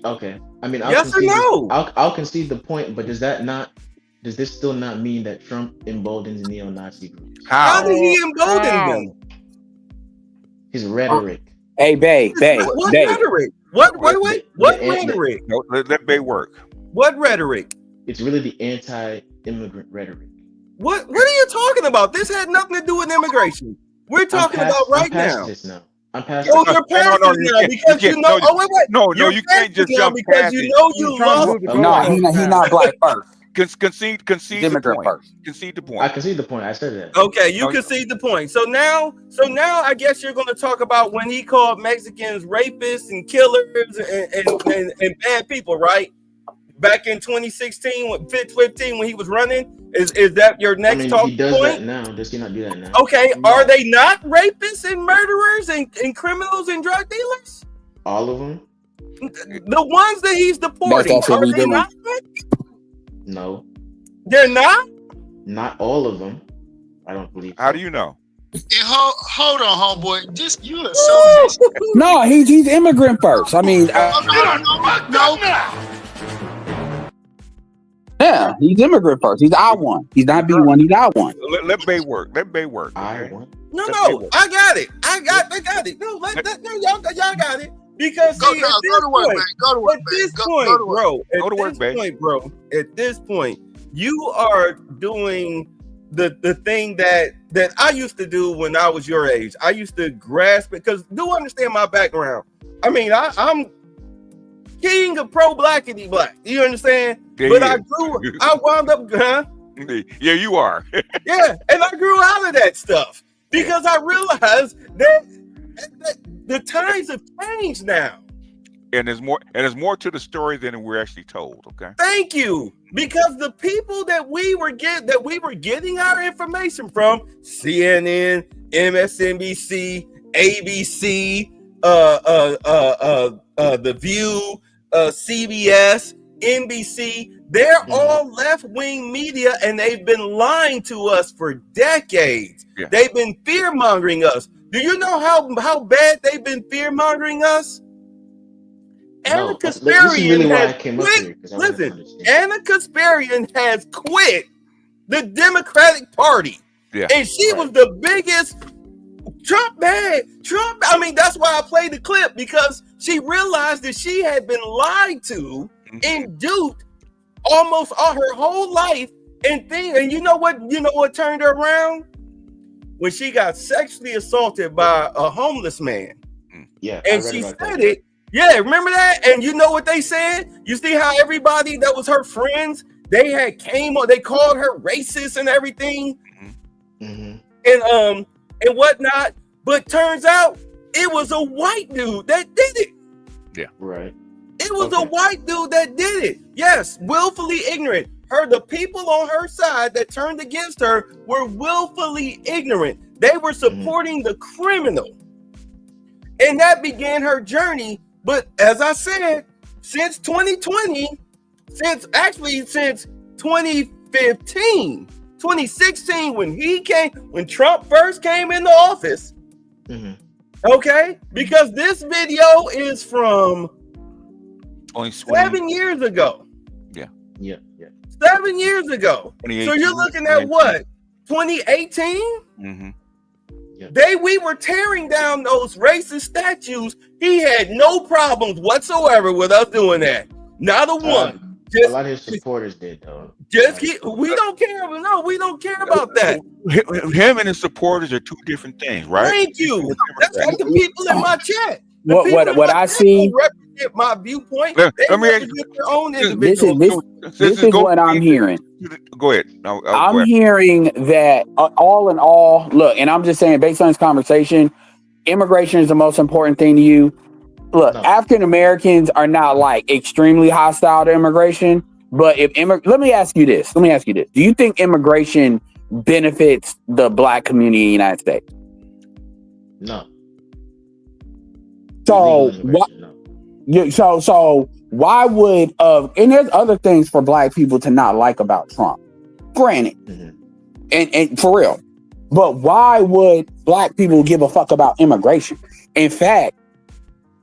Okay. I mean, yes or no? I'll concede the point, but does this still not mean that Trump emboldens neo-Nazi groups? How did he embolden them? His rhetoric. Hey, Bay. What rhetoric? What rhetoric? No, let Bay work. What rhetoric? It's really the anti-immigrant rhetoric. What are you talking about? This had nothing to do with immigration. We're talking about right now. I'm past you're past this now because you know. Oh, wait. No, you can't just jump because you know you lost. No, he's not black first. Concede the point. First. Concede the point. I concede the point. I said that. Okay, you concede the point. So now I guess you're going to talk about when he called Mexicans rapists and killers and bad people, right? Back in 2016, 15, when he was running. Is that your next talking he does point? That now. Does he not do that now? Okay, are they not rapists and murderers and criminals and drug dealers? All of them? The ones that he's deporting, are they not? No. They're not? Not all of them. I don't believe. How do you know? And hold on, homeboy. Just you are so No, he's immigrant first. I mean, no. Yeah, he's immigrant first. He's I1. He's not B1. He's I1. Let Bay work. Let Bay work. I1. No, I got it. I got it. No, y'all got it. Because go to work, bro. At this point, you are doing the thing that I used to do when I was your age. I used to grasp it because do understand my background. I mean, I'm king of pro-blackity black. You understand? But I wound up, Yeah, you are. Yeah, and I grew out of that stuff because I realized that the times have changed now. And there's more to the story than we're actually told. Okay. Thank you, because the people that we were getting our information from, CNN, MSNBC, ABC, The View, CBS, NBC, they're all left-wing media, and they've been lying to us for decades. Yeah. They've been fear-mongering us. Do you know how bad they've been fear-mongering us? Anna Kasparian has quit. Listen, Anna Kasparian has quit the Democratic Party. Yeah. And she was the biggest Trump bad. Trump. I mean, that's why I played the clip, because she realized that she had been lied to and duped almost all her whole life. And you know what turned her around? When she got sexually assaulted by a homeless man. Yeah. And she said it. Yeah, remember that? And you know what they said? You see how everybody that was her friends, they called her racist and everything, and whatnot. But turns out it was a white dude that did it. Yeah, right. It was a white dude that did it. Yes, willfully ignorant. The people on her side that turned against her were willfully ignorant. They were supporting the criminal, and that began her journey. But as I said, since 2020, since 2015, 2016, when Trump first came into office, okay, because this video is from only 7 years ago. Yeah. 7 years ago. So you're looking at what? 2018? We were tearing down those racist statues. He had no problems whatsoever with us doing that. Not a one. A lot of his supporters did, though. We don't care. No, we don't care about that. Him and his supporters are two different things, right? Thank you. That's like the people in my chat. What I see. Represent my viewpoint. Let me represent their own individual. This is what I'm hearing. Go ahead. I'm hearing that all in all, look, and I'm just saying, based on this conversation, immigration is the most important thing to you. Look, African Americans are not like extremely hostile to immigration, but let me ask you this. Do you think immigration benefits the black community in the United States? No. So why would and there's other things for black people to not like about Trump, granted, and for real, but why would black people give a fuck about immigration? In fact,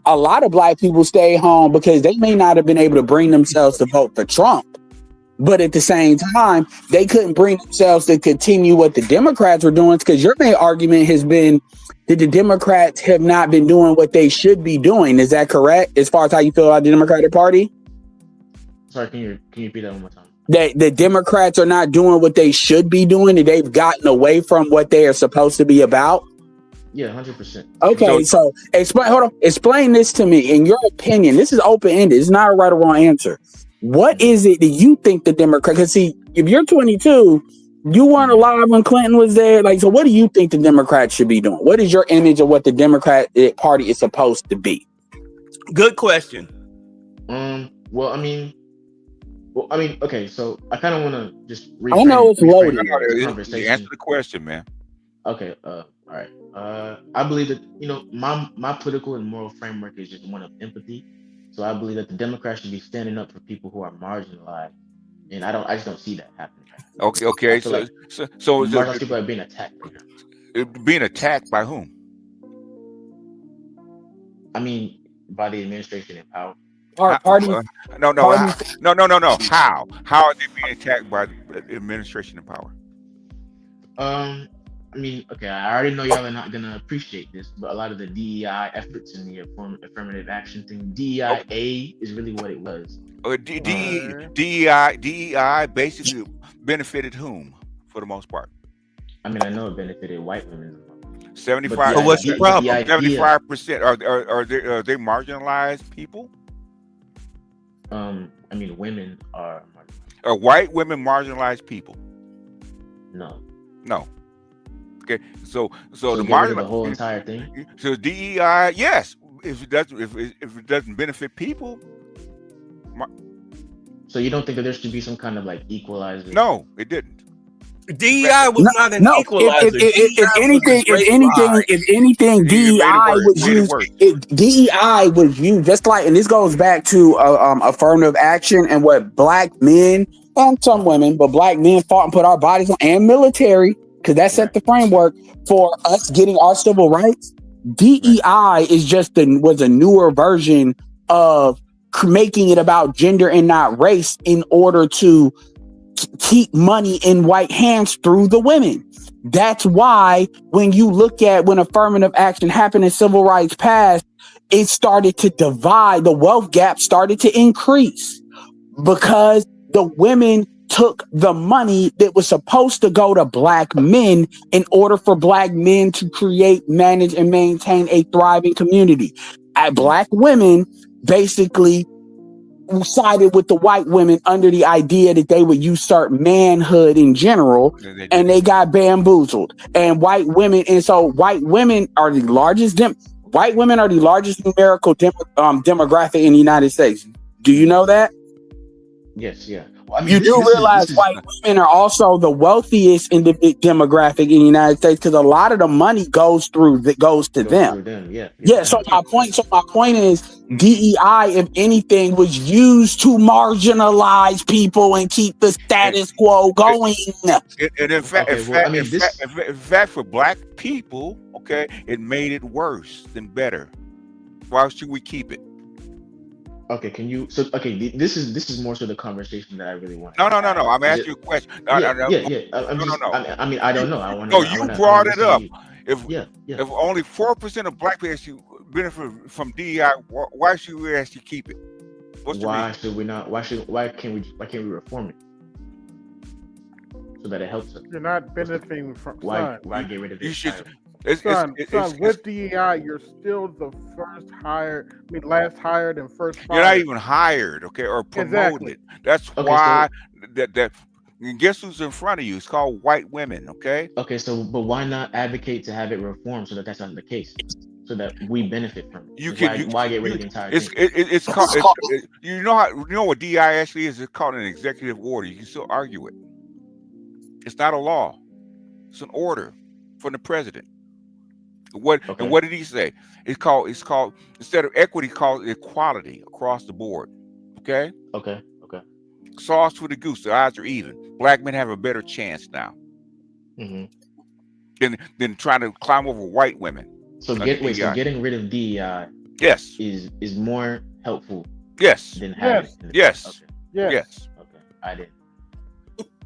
a lot of black people stay home because they may not have been able to bring themselves to vote for Trump, but at the same time, they couldn't bring themselves to continue what the Democrats were doing, because your main argument has been that the Democrats have not been doing what they should be doing. Is that correct, as far as how you feel about the Democratic Party? Sorry, can you repeat that one more time? That the Democrats are not doing what they should be doing, that they've gotten away from what they are supposed to be about? Yeah, 100%. Okay, so explain this to me. In your opinion, this is open-ended. It's not a right or wrong answer. What is it that you think the Democrats, because see, if you're 22, you weren't alive when Clinton was there. Like, so what do you think the Democrats should be doing? What is your image of what the Democratic Party is supposed to be? Good question. Okay, so I kind of want to just I know it's loaded. Answer the question, man. Okay, all right. I believe that, my political and moral framework is just one of empathy. So I believe that the Democrats should be standing up for people who are marginalized, and I just don't see that happening. Okay. So marginalized people are being attacked right now. Being attacked by whom? I mean, by the administration in power. Party? No. How? How are they being attacked by the administration in power? I mean, okay, I already know y'all are not gonna appreciate this, but a lot of the DEI efforts in the affirmative action thing, DEI is really what it was. DEI basically benefited whom, for the most part? I mean, I know it benefited white women. 75. So what's the problem? 75% are they marginalized people? I mean, women are. Are white women marginalized people? No. Okay, so the the whole entire thing. So DEI, yes, if it doesn't benefit people, So you don't think that there should be some kind of like equalizer? no, it didn't. DEI was not an equalizer. If anything, DEI was used. DEI was used just like, and this goes back to affirmative action and what black men and some women, but black men fought and put our bodies on, and military, because that set the framework for us getting our civil rights. DEI is was a newer version of making it about gender and not race in order to keep money in white hands through the women. That's why when you look at when affirmative action happened and civil rights passed, it started to divide. The wealth gap started to increase because the women took the money that was supposed to go to black men in order for black men to create, manage, and maintain a thriving community. Black women basically sided with the white women under the idea that they would usurp manhood in general, and they got bamboozled. And white women, and so white women are the largest numerical demographic in the United States. Do you know that? Yes, yeah. Well, I mean, you do realize white women are also the wealthiest in the demographic in the United States because a lot of the money goes to them. Yeah. So my point is DEI, if anything, was used to marginalize people and keep the status quo going. And in fact, for black people, okay, it made it worse than better. Why should we keep it? Okay, this is more so the conversation that I really want. No. I'm asking you a question. No. I mean, I don't know. You brought it up. If only 4% of black people actually benefit from DEI, why should we actually keep it? Why should we not? Why can't we reform it so that it helps us? You're not benefiting from. Why get rid of it? You should. With DEI, you're still the last hired and first fired. You're not even hired, okay, or promoted. Exactly. That's why that guess who's in front of you? It's called white women, okay? Okay, but why not advocate to have it reformed so that that's not the case, so that we benefit from it? Why get rid of the entire thing? It's called. You know what DEI actually is? It's called an executive order. You can still argue it. It's not a law. It's an order from the president. And what did he say? It's called instead of equity, called equality across the board. Okay. Sauce for the goose. The odds are even. Black men have a better chance now than trying to climb over white women. So getting rid of DEI, is more helpful. Yes. Than having it. Yes. Yes. Okay. I did.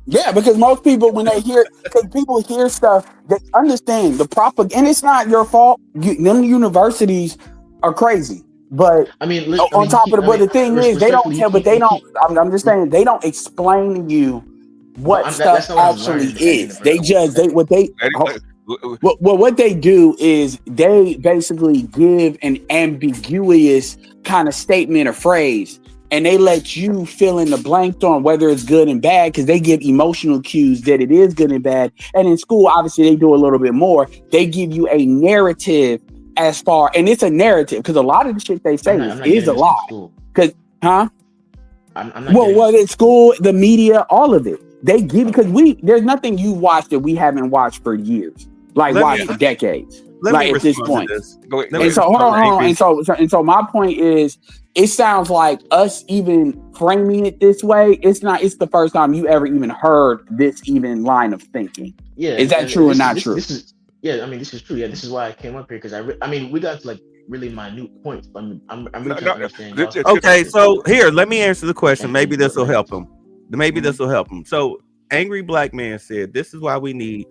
Yeah, because most people, when they hear, because people hear stuff, they understand the propaganda, and it's not your fault. Them universities are crazy, but the thing is, they don't tell, but they don't. I'm just saying, they don't explain to you what stuff actually is. What they do is they basically give an ambiguous kind of statement or phrase. And they let you fill in the blanks on whether it's good and bad because they give emotional cues that it is good and bad. And in school, obviously, they do a little bit more. They give you a narrative and it's a narrative because a lot of the shit they say is a lie. Because, in school, the media, all of it. They give because there's nothing you watch that we haven't watched for years, for decades. At this point. And so hold on. And so my point is, it sounds like us even framing it this way. It's the first time you ever even heard this even line of thinking. Yeah. Is that true or not true? This is true. Yeah. This is why I came up here because we got to really minute points. But I'm really trying to understand. Okay. So here, let me answer the question. Maybe this will help him. So Angry Black Man said, this is why we need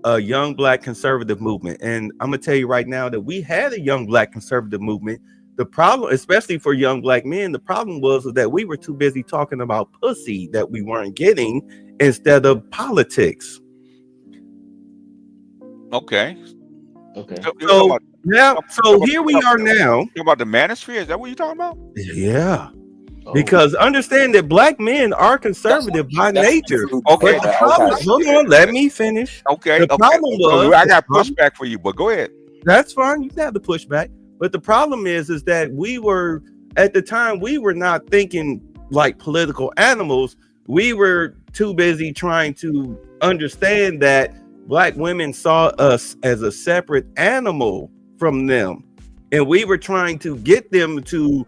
a young black conservative movement. And I'm gonna tell you right now that we had a young black conservative movement. The problem, especially for young black men, the problem was that we were too busy talking about pussy that we weren't getting instead of politics. Okay. So here we are now. You about the manosphere? Is that what you're talking about? Yeah. Because understand that black men are conservative by nature. Okay. Hold on, let me finish. Okay. The problem was I got pushback for you, but go ahead. That's fine. You can have the pushback. But the problem is that at the time, we were not thinking like political animals. We were too busy trying to understand that Black women saw us as a separate animal from them. And we were trying to get them to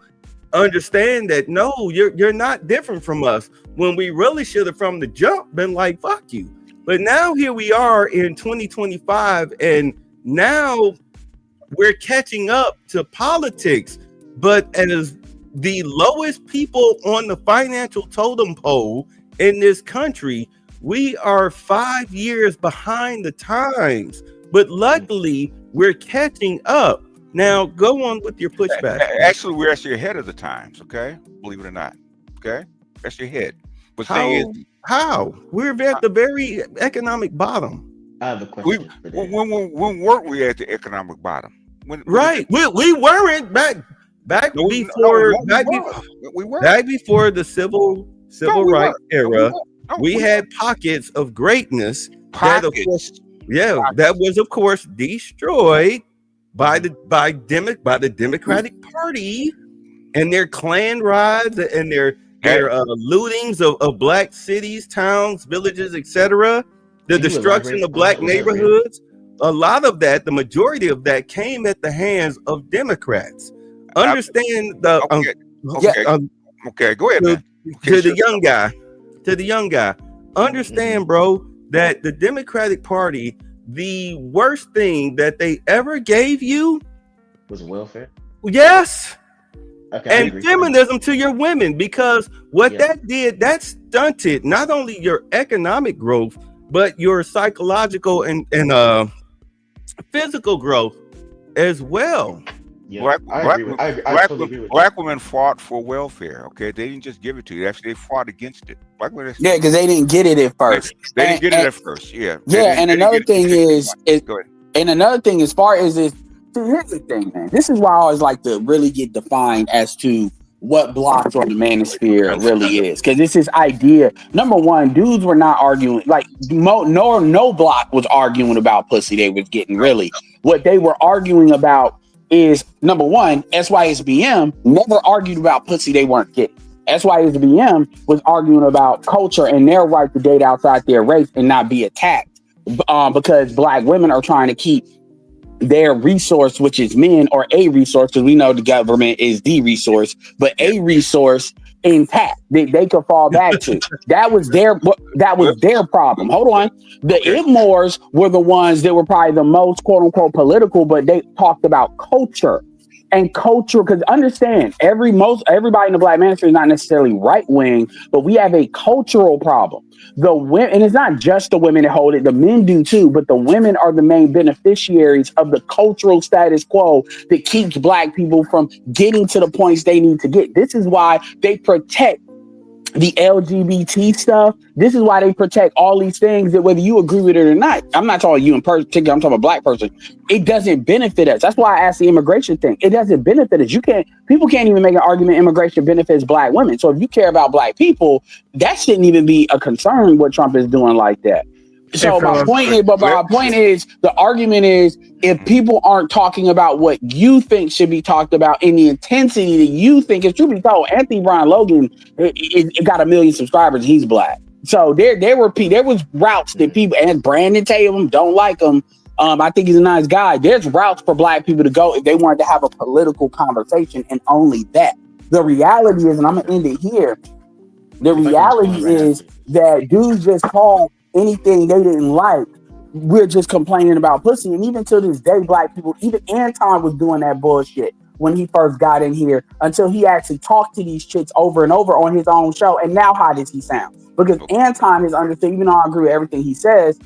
understand that, no, you're not different from us, when we really should have from the jump been like, fuck you. But now here we are in 2025, and now we're catching up to politics, but as the lowest people on the financial totem pole in this country, we are 5 years behind the times, but luckily we're catching up. Now go on with your pushback. Actually, we're actually ahead of the times, okay? Believe it or not, okay? Actually ahead. But How? We're at the very economic bottom. I have a question. When weren't we at the economic bottom? We weren't back before the civil rights era. We had pockets of greatness that was of course destroyed by the Democratic Party and their Klan rides and their lootings of Black cities, towns, villages, etc. The destruction of Black neighborhoods. A lot of that, the majority of that, came at the hands of Democrats. Understand go ahead, man. To the young guy, understand, bro, that the Democratic Party, the worst thing that they ever gave you was welfare. Yes. Okay, and feminism to your women, because what that did, that stunted not only your economic growth, but your psychological and physical growth as well. Yeah, Black women fought for welfare. Okay, they didn't just give it to you. Actually, they fought against it. Because they didn't get it at first. They didn't get it at first. Yeah. And another thing is, as far as this, here's the thing, man. This is why I always like to really get defined as to what blocks or the manosphere really is. Because it's this idea. Number one, dudes were not arguing, like no block was arguing about pussy they was getting, really. What they were arguing about is, number one, SYSBM never argued about pussy they weren't getting. SYSBM was arguing about culture and their right to date outside their race and not be attacked, because Black women are trying to keep their resource, which is men, or a resource, because we know the government is the resource, but a resource intact they could fall back to. That was their problem. Hold on. The Igmores were the ones that were probably the most quote unquote political, but they talked about culture. And culture, because understand, everybody in the Black manosphere is not necessarily right wing, but we have a cultural problem. The women, and it's not just the women that hold it, the men do too, but the women are the main beneficiaries of the cultural status quo that keeps Black people from getting to the points they need to get. This is why they protect the LGBT stuff. This is why they protect all these things, that whether you agree with it or not, I'm not talking you in particular, I'm talking about a Black person. It doesn't benefit us. That's why I asked the immigration thing. It doesn't benefit us. People can't even make an argument immigration benefits Black women. So if you care about Black people, that shouldn't even be a concern what Trump is doing like that. So my point is, the argument is, if people aren't talking about what you think should be talked about in the intensity that you think is true, because Anthony Brian Logan, it got 1 million subscribers. He's Black. So there was routes that people, and Brandon Tatum, don't like him. I think he's a nice guy. There's routes for Black people to go if they wanted to have a political conversation, and only that. The reality is, and I'm gonna end it here. The reality is that dudes just call anything they didn't like. We're just complaining about pussy. And even to this day, Black people, even Anton was doing that bullshit when he first got in here, until he actually talked to these chicks over and over on his own show. And now how does he sound? Because Anton has understood, even though I agree with everything he says,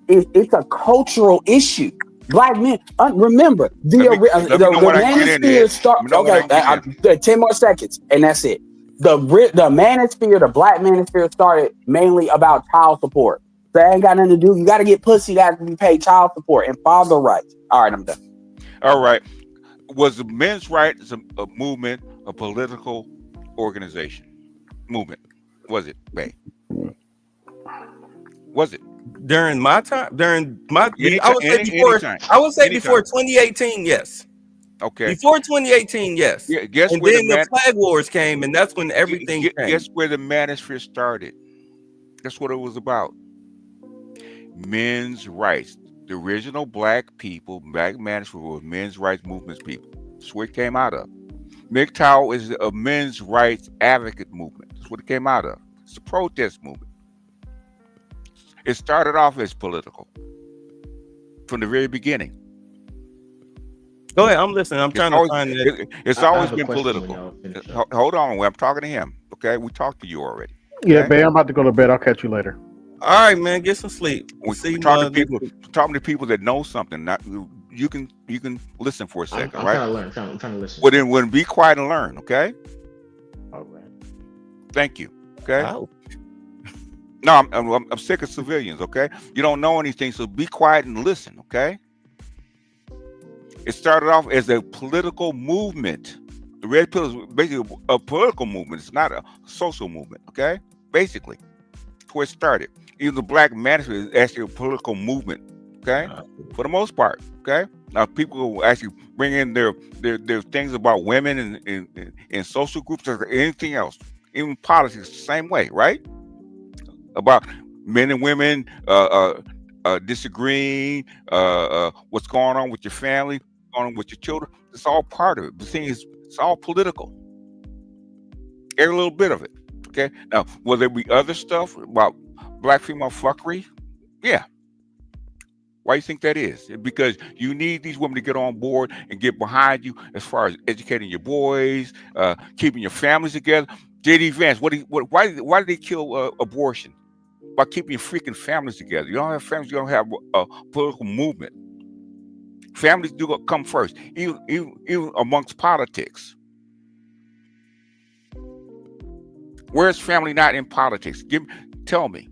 it's a cultural issue. Black men, remember, the manosphere started, 10 more seconds, and that's it. The manosphere, the Black manosphere, started mainly about child support. So that ain't got nothing to do. You got to get pussy that to be paid child support and father rights. All right, I'm done. All right. Was the men's rights a movement, a political organization? Movement. Was it, Bay? Was it? During my time? I would say anytime. before 2018, yes. Okay. Before 2018, yes. Yeah, guess And where then the flag wars came, and that's when everything changed. Guess where the manosphere started? That's what it was about. Men's rights. The original black manosphere was men's rights movements people. That's where it came out of. MGTOW is a men's rights advocate movement. That's what it came out of. It's a protest movement. It started off as political from the very beginning. Go ahead, I'm listening. I'm trying to find it. It's always been political. Hold on, I'm talking to him. Okay, we talked to you already. Okay? Yeah, babe, I'm about to go to bed. I'll catch you later. All right, man, get some sleep. We're talking to people that know something. Not you can listen for a second, I'm right? trying to learn. I'm trying to listen. Well, then be quiet and learn, okay? All right. Thank you. Okay. Wow. No, I'm sick of civilians. Okay, you don't know anything, so be quiet and listen. Okay. It started off as a political movement. The Red Pill is basically a political movement. It's not a social movement. Okay, basically, that's where it started. Even the Black Manosphere is actually a political movement. Okay, for the most part. Okay, now people will actually bring in their things about women and social groups or anything else, even politics, the same way, right? About men and women disagreeing, what's going on with your family, going on with your children. It's all part of it. The thing is, it's all political. Every little bit of it. Okay. Now, will there be other stuff about black female fuckery? Yeah. Why do you think that is? Because you need these women to get on board and get behind you as far as educating your boys, keeping your families together. J.D. Vance, why did they kill abortion? By keeping your freaking families together. You don't have families, you don't have a political movement. Families do come first, even amongst politics. Where's family not in politics? Tell me.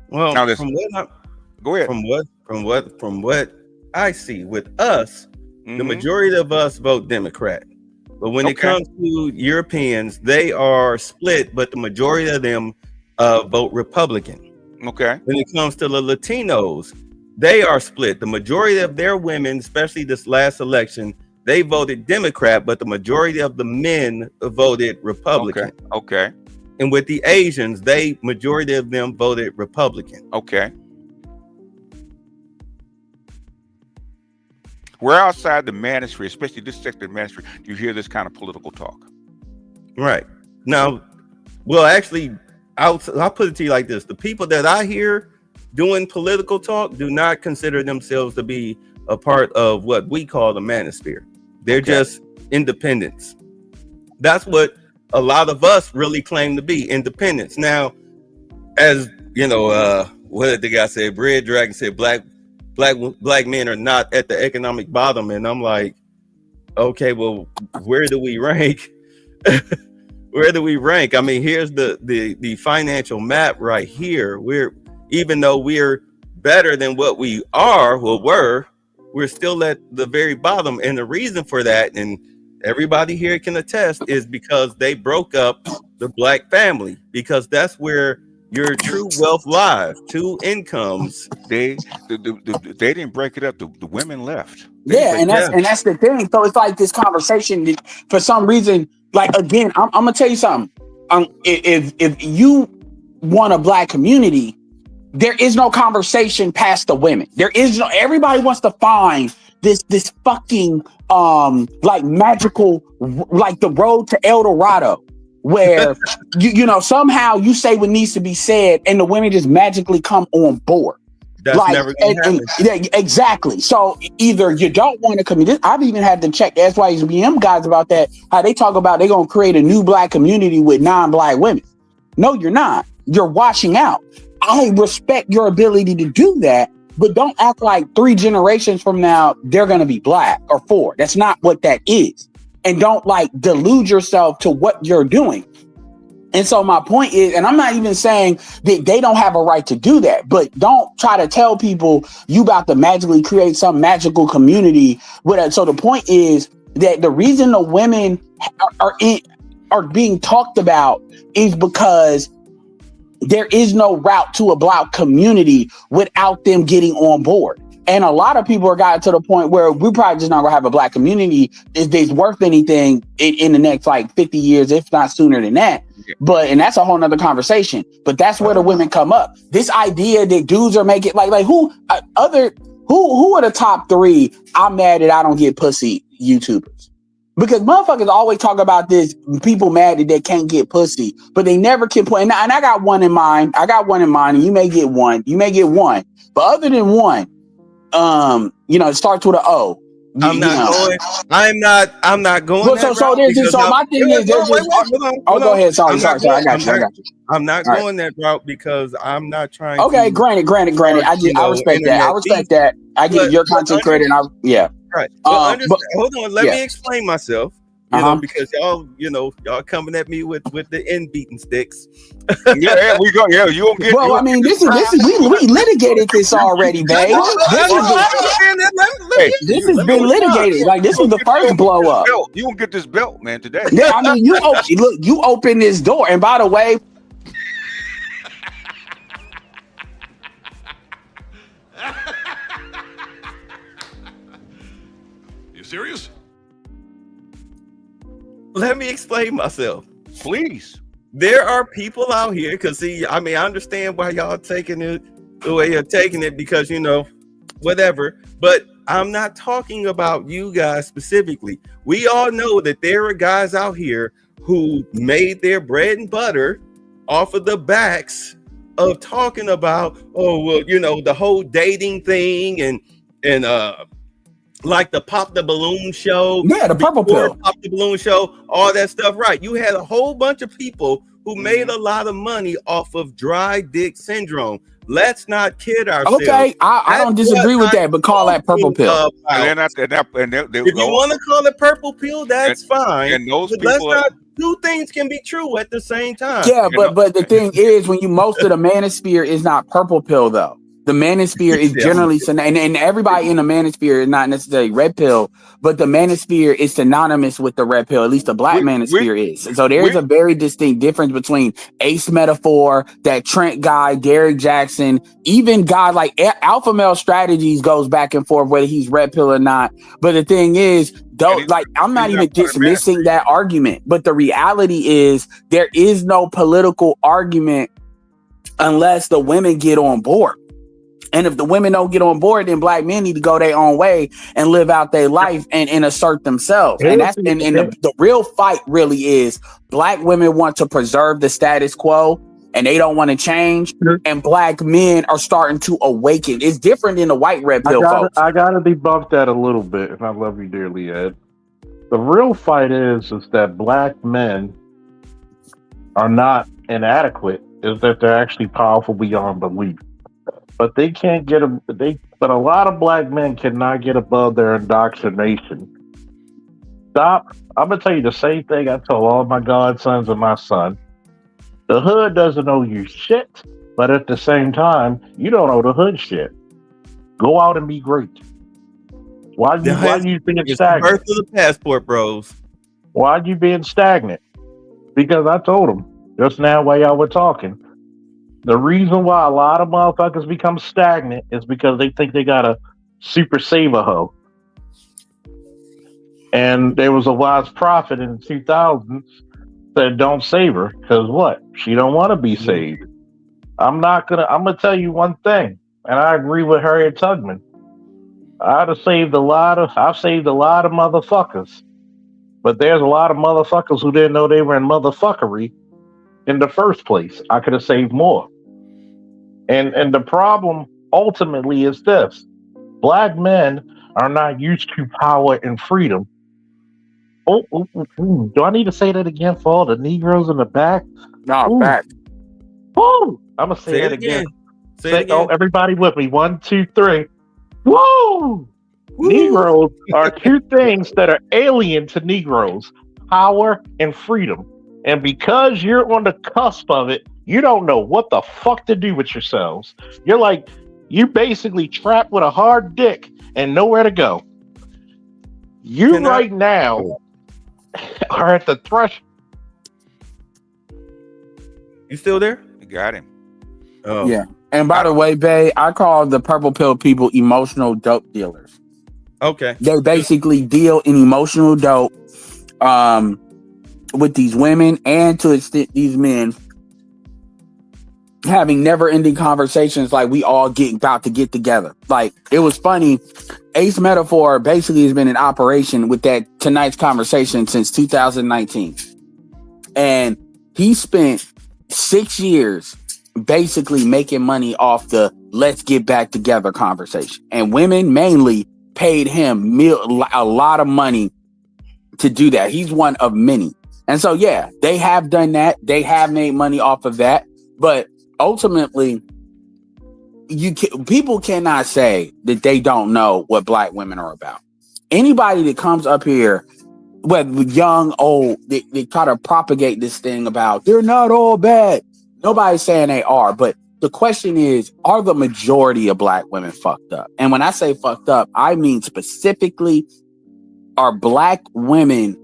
Well, now go ahead. From what I see with us, the majority of us vote Democrat. But when it comes to Europeans, they are split, but the majority of them vote Republican. Okay. When it comes to the Latinos, they are split. The majority of their women, especially this last election, they voted Democrat, but the majority of the men voted Republican. Okay. And with the Asians, majority of them voted Republican. Okay. We're outside the manosphere, especially this sector of the manosphere. You hear this kind of political talk. Right. Now, well, actually, I'll put it to you like this. The people that I hear doing political talk do not consider themselves to be a part of what we call the manosphere. They're just independents. That's what a lot of us really claim to be, independents. Now, as you know, what did the guy say? Bread Dragon said black men are not at the economic bottom, and I'm like, okay, well, where do we rank? Where do we rank? I mean, here's the financial map right here. Even though we're better than what we were, we're still at the very bottom. And the reason for that, and everybody here can attest, is because they broke up the black family, because that's where your true wealth lies. Two incomes. They didn't break it up. The women left. And that's the thing. So it's like this conversation that, for some reason, like, again, I'm gonna tell you something. If you want a black community, there is no conversation past the women. There is no. Everybody wants to find this fucking like magical, like the road to El Dorado, where you know somehow you say what needs to be said and the women just magically come on board. That's like, never gonna happen. Yeah, exactly. So either you don't want to commit. I've even had to check the SYSBM guys about that. How they talk about they're gonna create a new black community with non-black women. No, you're not. You're washing out. I respect your ability to do that, but don't act like 3 generations from now they're gonna be black, or 4. That's not what that is. And don't like delude yourself to what you're doing. And so my point is, and I'm not even saying that they don't have a right to do that, but don't try to tell people you about to magically create some magical community. So the point is that the reason the women are being talked about is because there is no route to a black community without them getting on board. And a lot of people are gotten to the point where we're probably just not gonna have a black community that's worth anything in the next like 50 years, if not sooner than that. But and that's a whole nother conversation. But that's where the women come up. This idea that dudes are making like who are the top 3 I'm mad that I don't get pussy YouTubers? Because motherfuckers always talk about this, people mad that they can't get pussy, but they never can put. And I got one in mind. And you may get one. But other than one, it starts with an O. I'm not going. Well, so my thing is, there's just. Go ahead. Sorry. I got you. I'm not going that route because I'm not trying. Okay, granted. I respect that. I give your content credit. Right. Hold on. Let me explain myself. Because y'all coming at me with the end beating sticks. Yeah, we go. Yeah, you won't get. Well, I mean, this is we litigated this already, babe. This has been litigated. Like this was the first blow up. You won't get this belt, man, today. Yeah, I mean, you open this door, and by the way. You serious? Let me explain myself, please. There are people out here, because I understand why y'all taking it the way you're taking it, because whatever. But I'm not talking about you guys specifically. We all know that there are guys out here who made their bread and butter off of the backs of talking about, the whole dating thing and like the Pop the Balloon show. Yeah, the purple pill. Pop the Balloon show, all that stuff. Right. You had a whole bunch of people who made a lot of money off of dry dick syndrome. Let's not kid ourselves. Okay, I don't disagree with that, but call that purple pill. If you want to call it purple pill, that's fine. And those people two things can be true at the same time. Yeah, but the thing is, most of the manosphere is not purple pill though. The manosphere is generally, and everybody in the manosphere is not necessarily red pill, but the manosphere is synonymous with the red pill. At least the black manosphere is. So there's a very distinct difference between Ace Metaphor, that Trent guy, Derek Jackson, even guys like Alpha Male Strategies goes back and forth whether he's red pill or not. But the thing is, I'm not even dismissing that argument, but the reality is there is no political argument unless the women get on board. And if the women don't get on board, then black men need to go their own way and live out their life and assert themselves. And the real fight really is black women want to preserve the status quo and they don't want to change. And black men are starting to awaken. It's different than the white red pill folks. I gotta debunk that a little bit, and I love you dearly, Ed. The real fight is that black men are not inadequate, is that they're actually powerful beyond belief. But they can't get but a lot of black men cannot get above their indoctrination. I'm gonna tell you the same thing I told all my godsons and my son. The hood doesn't owe you shit, but at the same time, you don't owe the hood shit. Go out and be great. Why you being stagnant? Birth of the passport, bros. Why you being stagnant? Because I told them just now while y'all were talking. The reason why a lot of motherfuckers become stagnant is because they think they got a super saver hoe. And there was a wise prophet in the 2000s said, don't save her, because what? She don't want to be saved. I'm gonna tell you one thing, and I agree with Harriet Tubman. I've saved a lot of motherfuckers. But there's a lot of motherfuckers who didn't know they were in motherfuckery in the first place. I could have saved more. And the problem ultimately is this. Black men are not used to power and freedom. Do I need to say that again for all the Negroes in the back? No, back. Woo! I'm going to say it again. Say it again. Oh, everybody with me. 1, 2, 3. Woo! Negroes are two things that are alien to Negroes. Power and freedom. And because you're on the cusp of it, you don't know what the fuck to do with yourselves. You're basically trapped with a hard dick and nowhere to go. You now are at the threshold. You still there? You got him. Oh. Yeah. And by the way, Bay, I call the purple pill people emotional dope dealers. Okay. They basically deal in emotional dope with these women and to extent these men having never-ending conversations like we all about to get together. Like, it was funny. Ace Metaphor basically has been in operation with that tonight's conversation since 2019. And he spent 6 years basically making money off the let's get back together conversation. And women mainly paid him a lot of money to do that. He's one of many. And so, yeah, they have done that. They have made money off of that. But ultimately, people cannot say that they don't know what black women are about. Anybody that comes up here, whether young, old, they try to propagate this thing about they're not all bad. Nobody's saying they are. But the question is, are the majority of black women fucked up? And when I say fucked up, I mean specifically, are black women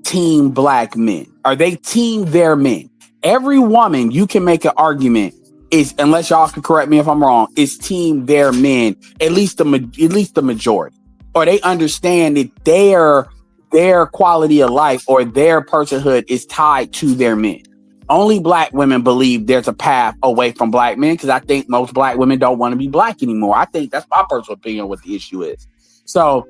team black men? Are they team their men? Every woman, you can make an argument, is, unless y'all can correct me if I'm wrong, is team their men, at least the majority. Or they understand that their quality of life or their personhood is tied to their men. Only black women believe there's a path away from black men, because I think most black women don't want to be black anymore. I think that's my personal opinion on what the issue is. So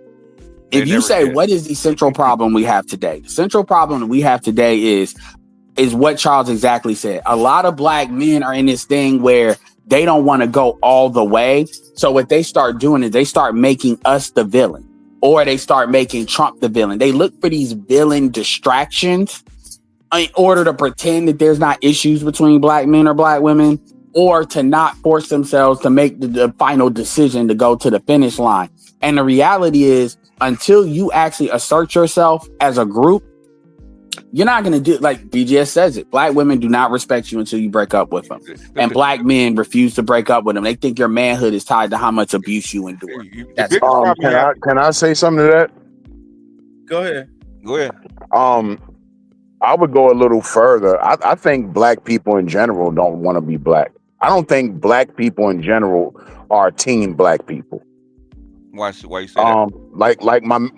if you say, what is the central problem we have today? The central problem that we have today is what Charles exactly said. A lot of black men are in this thing where they don't want to go all the way. So what they start doing is they start making us the villain, or they start making Trump the villain. They look for these villain distractions in order to pretend that there's not issues between black men or black women, or to not force themselves to make the final decision to go to the finish line. And the reality is, until you actually assert yourself as a group, you're not going to do, like BGS says it, black women do not respect you until you break up with them. And black men refuse to break up with them. They think your manhood is tied to how much abuse you endure. That's can I say something to that? Go ahead. I would go a little further. I think black people in general don't want to be black. I don't think black people in general are team black people. Why you say that?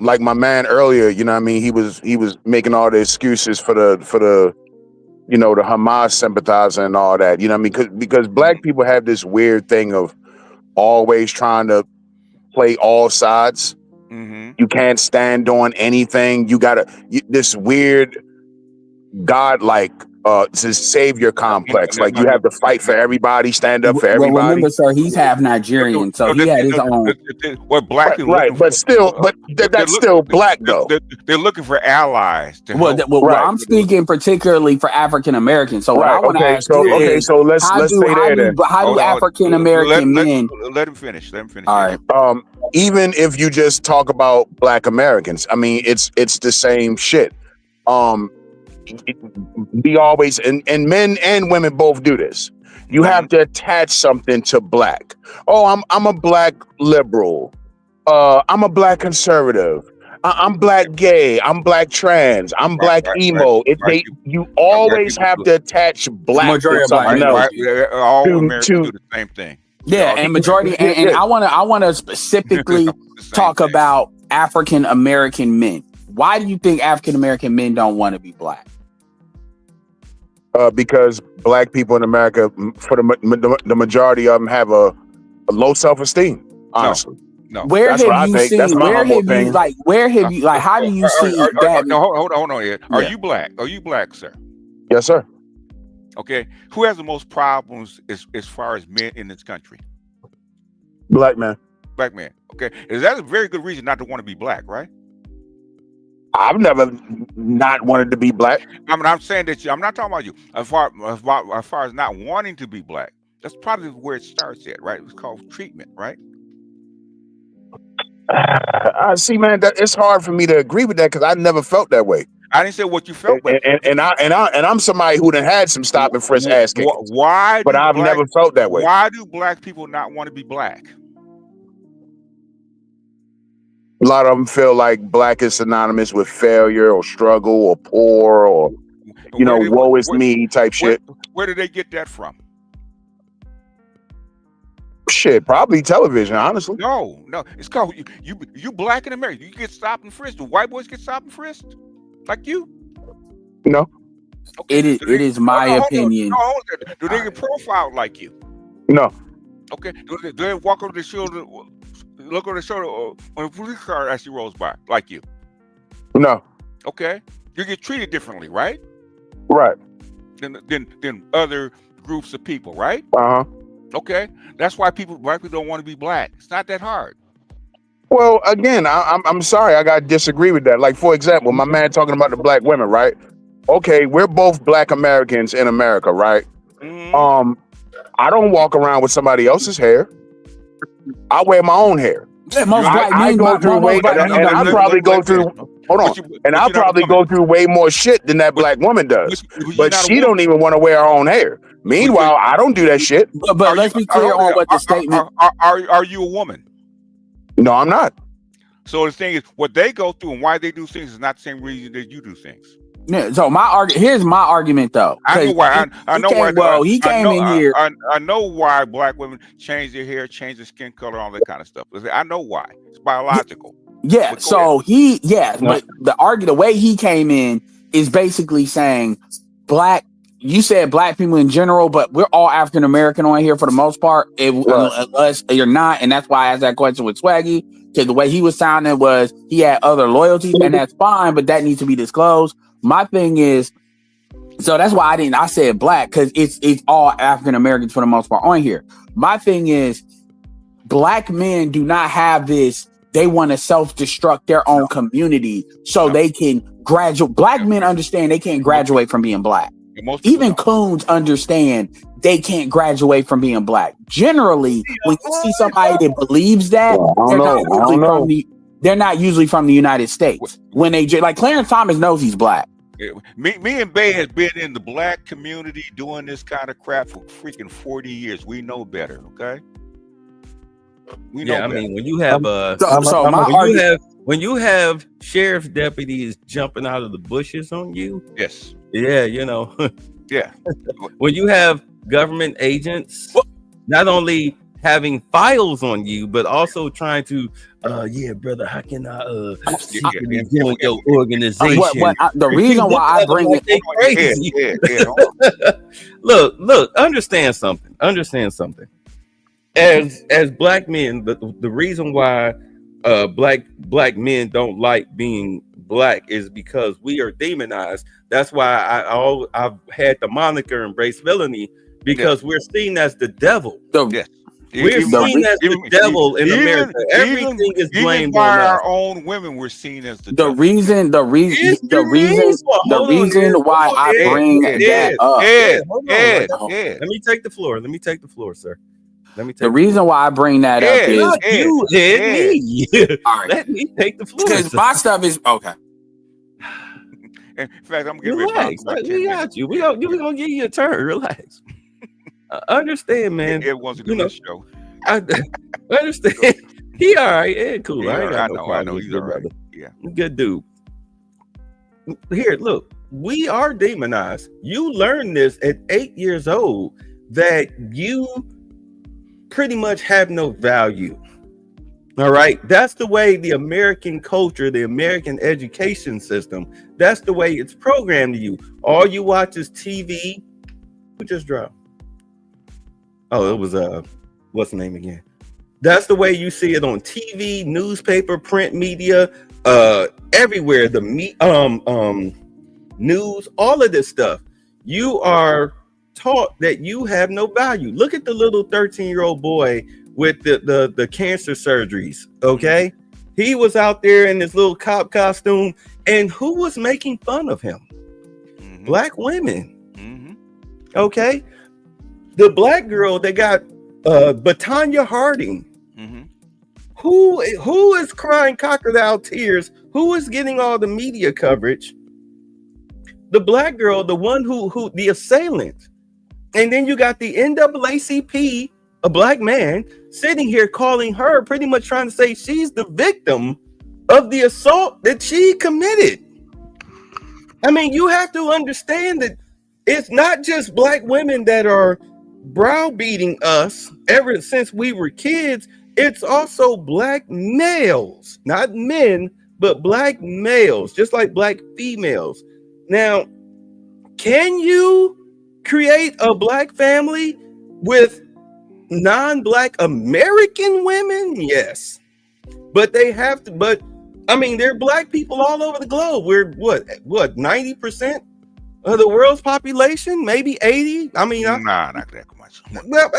Like my man earlier, you know what I mean? He was making all the excuses for the you know, the Hamas sympathizer and all that. You know what I mean? Because black people have this weird thing of always trying to play all sides. Mm-hmm. You can't stand on anything. You gotta this weird godlike savior complex. Like you have to fight for everybody, stand up for everybody. Well, remember, sir, he's half Nigerian, so he had his own. What black people, right? But still, that's still black though. They're looking for allies. Well, I'm speaking particularly for African Americans. So what I want to ask you is, so let's stay there then. How do African American men? Let him finish. Let him finish. All right. Even if you just talk about black Americans, I mean, it's the same shit. We always and men and women both do this. You have to attach something to black. Oh, I'm a black liberal. I'm a black conservative. I'm black gay. I'm black trans. I'm black emo. You always have to attach black to something else. All Americans do the same thing. Yeah, and majority, and I want to specifically talk about African American men. Why do you think African American men don't want to be black? Because black people in America, for the majority of them, have a low self-esteem. Honestly, no. Where have you seen? Where have you how do you see that? No, hold on here. Are you black? Are you black, sir? Yes, sir. Okay. Who has the most problems as far as men in this country? Black man. Black man. Okay. Is that a very good reason not to want to be black, right? I've never not wanted to be black. I mean, I'm saying that I'm not talking about you. As far as not wanting to be black, that's probably where it starts at, right? It's called treatment, right? See, man, it's hard for me to agree with that because I never felt that way. I didn't say what you felt, and I'm somebody who done had some stop and frisk ass kickings. Why? But I've never felt that way. Why do black people not want to be black? A lot of them feel like black is synonymous with failure or struggle or poor or, woe is me type shit. Where did they get that from? Shit, probably television, honestly. No, it's called you black in America. You get stopped and frisked. Do white boys get stopped and frisked like you? No. Okay. It is my opinion. Do they get profiled like you? No. Okay. Do they walk over the shoulder, look over the shoulder when a police car actually rolls by like you? No. Okay. You get treated differently, right? Right. Than other groups of people, right? Uh-huh. Okay. That's why black people don't want to be black. It's not that hard. Well, again, I'm sorry, I gotta disagree with that. Like, for example, my man talking about the black women, right? Okay, we're both black Americans in America, right? I don't walk around with somebody else's hair. I wear my own hair. Yeah, most black men, I go through way, and I probably go through. Hold on, and I probably go through way more shit than that black woman does. But she don't even want to wear her own hair. Meanwhile, I don't do that shit. But let's be clear on what the statement. Are you a woman? No, I'm not. So the thing is, what they go through and why they do things is not the same reason that you do things. Yeah, so here's my argument though. I know why. I know why. Well, he came in here. I know why black women change their hair, change their skin color, all that kind of stuff. I know why. It's biological. Yeah. So but the way he came in is basically saying black. You said black people in general, but we're all African American on here for the most part. Unless you're not, and that's why I asked that question with Swaggy, because the way he was sounding was he had other loyalties, and that's fine, but that needs to be disclosed. My thing is, so that's why I said black, because it's all African Americans for the most part on here. My thing is, black men do not have this. They want to self-destruct their own community so they can graduate. Black men understand they can't graduate from being black. Even coons understand they can't graduate from being black. Generally, when you see somebody that believes that, they're not usually from the United States. When they like Clarence Thomas knows he's black. Me and Bay has been in the black community doing this kind of crap for freaking 40 years. We know better, okay? We know better. I mean, when you have when you have sheriff's deputies jumping out of the bushes on you, yes, yeah, you know, yeah. When you have government agents not only having files on you, but also trying to, brother, how can I secretly join your organization? The reason why I bring it crazy. Look, understand something. As black men, the reason why black men don't like being black is because we are demonized. That's why I've had the moniker embrace villainy, because we're seen as the devil. We're seen as the devil in America. Everything is blamed by on our us. own women. We're seen as the The reason why I bring that up. Let me take the floor, sir. The reason why I bring that up is you hit me. All right. Let me take the floor. Because my stuff is okay. In fact, I'm getting relax. We got you. We're gonna give you a turn. Relax. Understand, man. It wasn't a good show. I understand. He all right. Yeah, cool. Yeah, I know. He's all right. Yeah, good dude. Here, look. We are demonized. You learned this at 8 years old that you pretty much have no value. All right. That's the way the American culture, the American education system, that's the way it's programmed to you. All you watch is TV. Who just dropped? Oh, it was what's the name again? That's the way you see it on TV, newspaper, print media, everywhere. The news, all of this stuff. You are taught that you have no value. Look at the little 13-year-old boy with the cancer surgeries. Okay, he was out there in his little cop costume, and who was making fun of him? Black women. Okay, the black girl that got Batanya Harding. Who is crying crocodile tears? Who is getting all the media coverage? The black girl, the one who the assailant. And then you got the NAACP, a black man, sitting here calling her, pretty much trying to say she's the victim of the assault that she committed. I mean, you have to understand that it's not just black women that are browbeating us ever since we were kids, it's also black males, not men, but black males, just like black females. Now, can you create a black family with non-black American women? Yes. But they have to, but I mean, there are black people all over the globe. We're what 90% of the world's population, maybe 80. I mean, not that much. Well,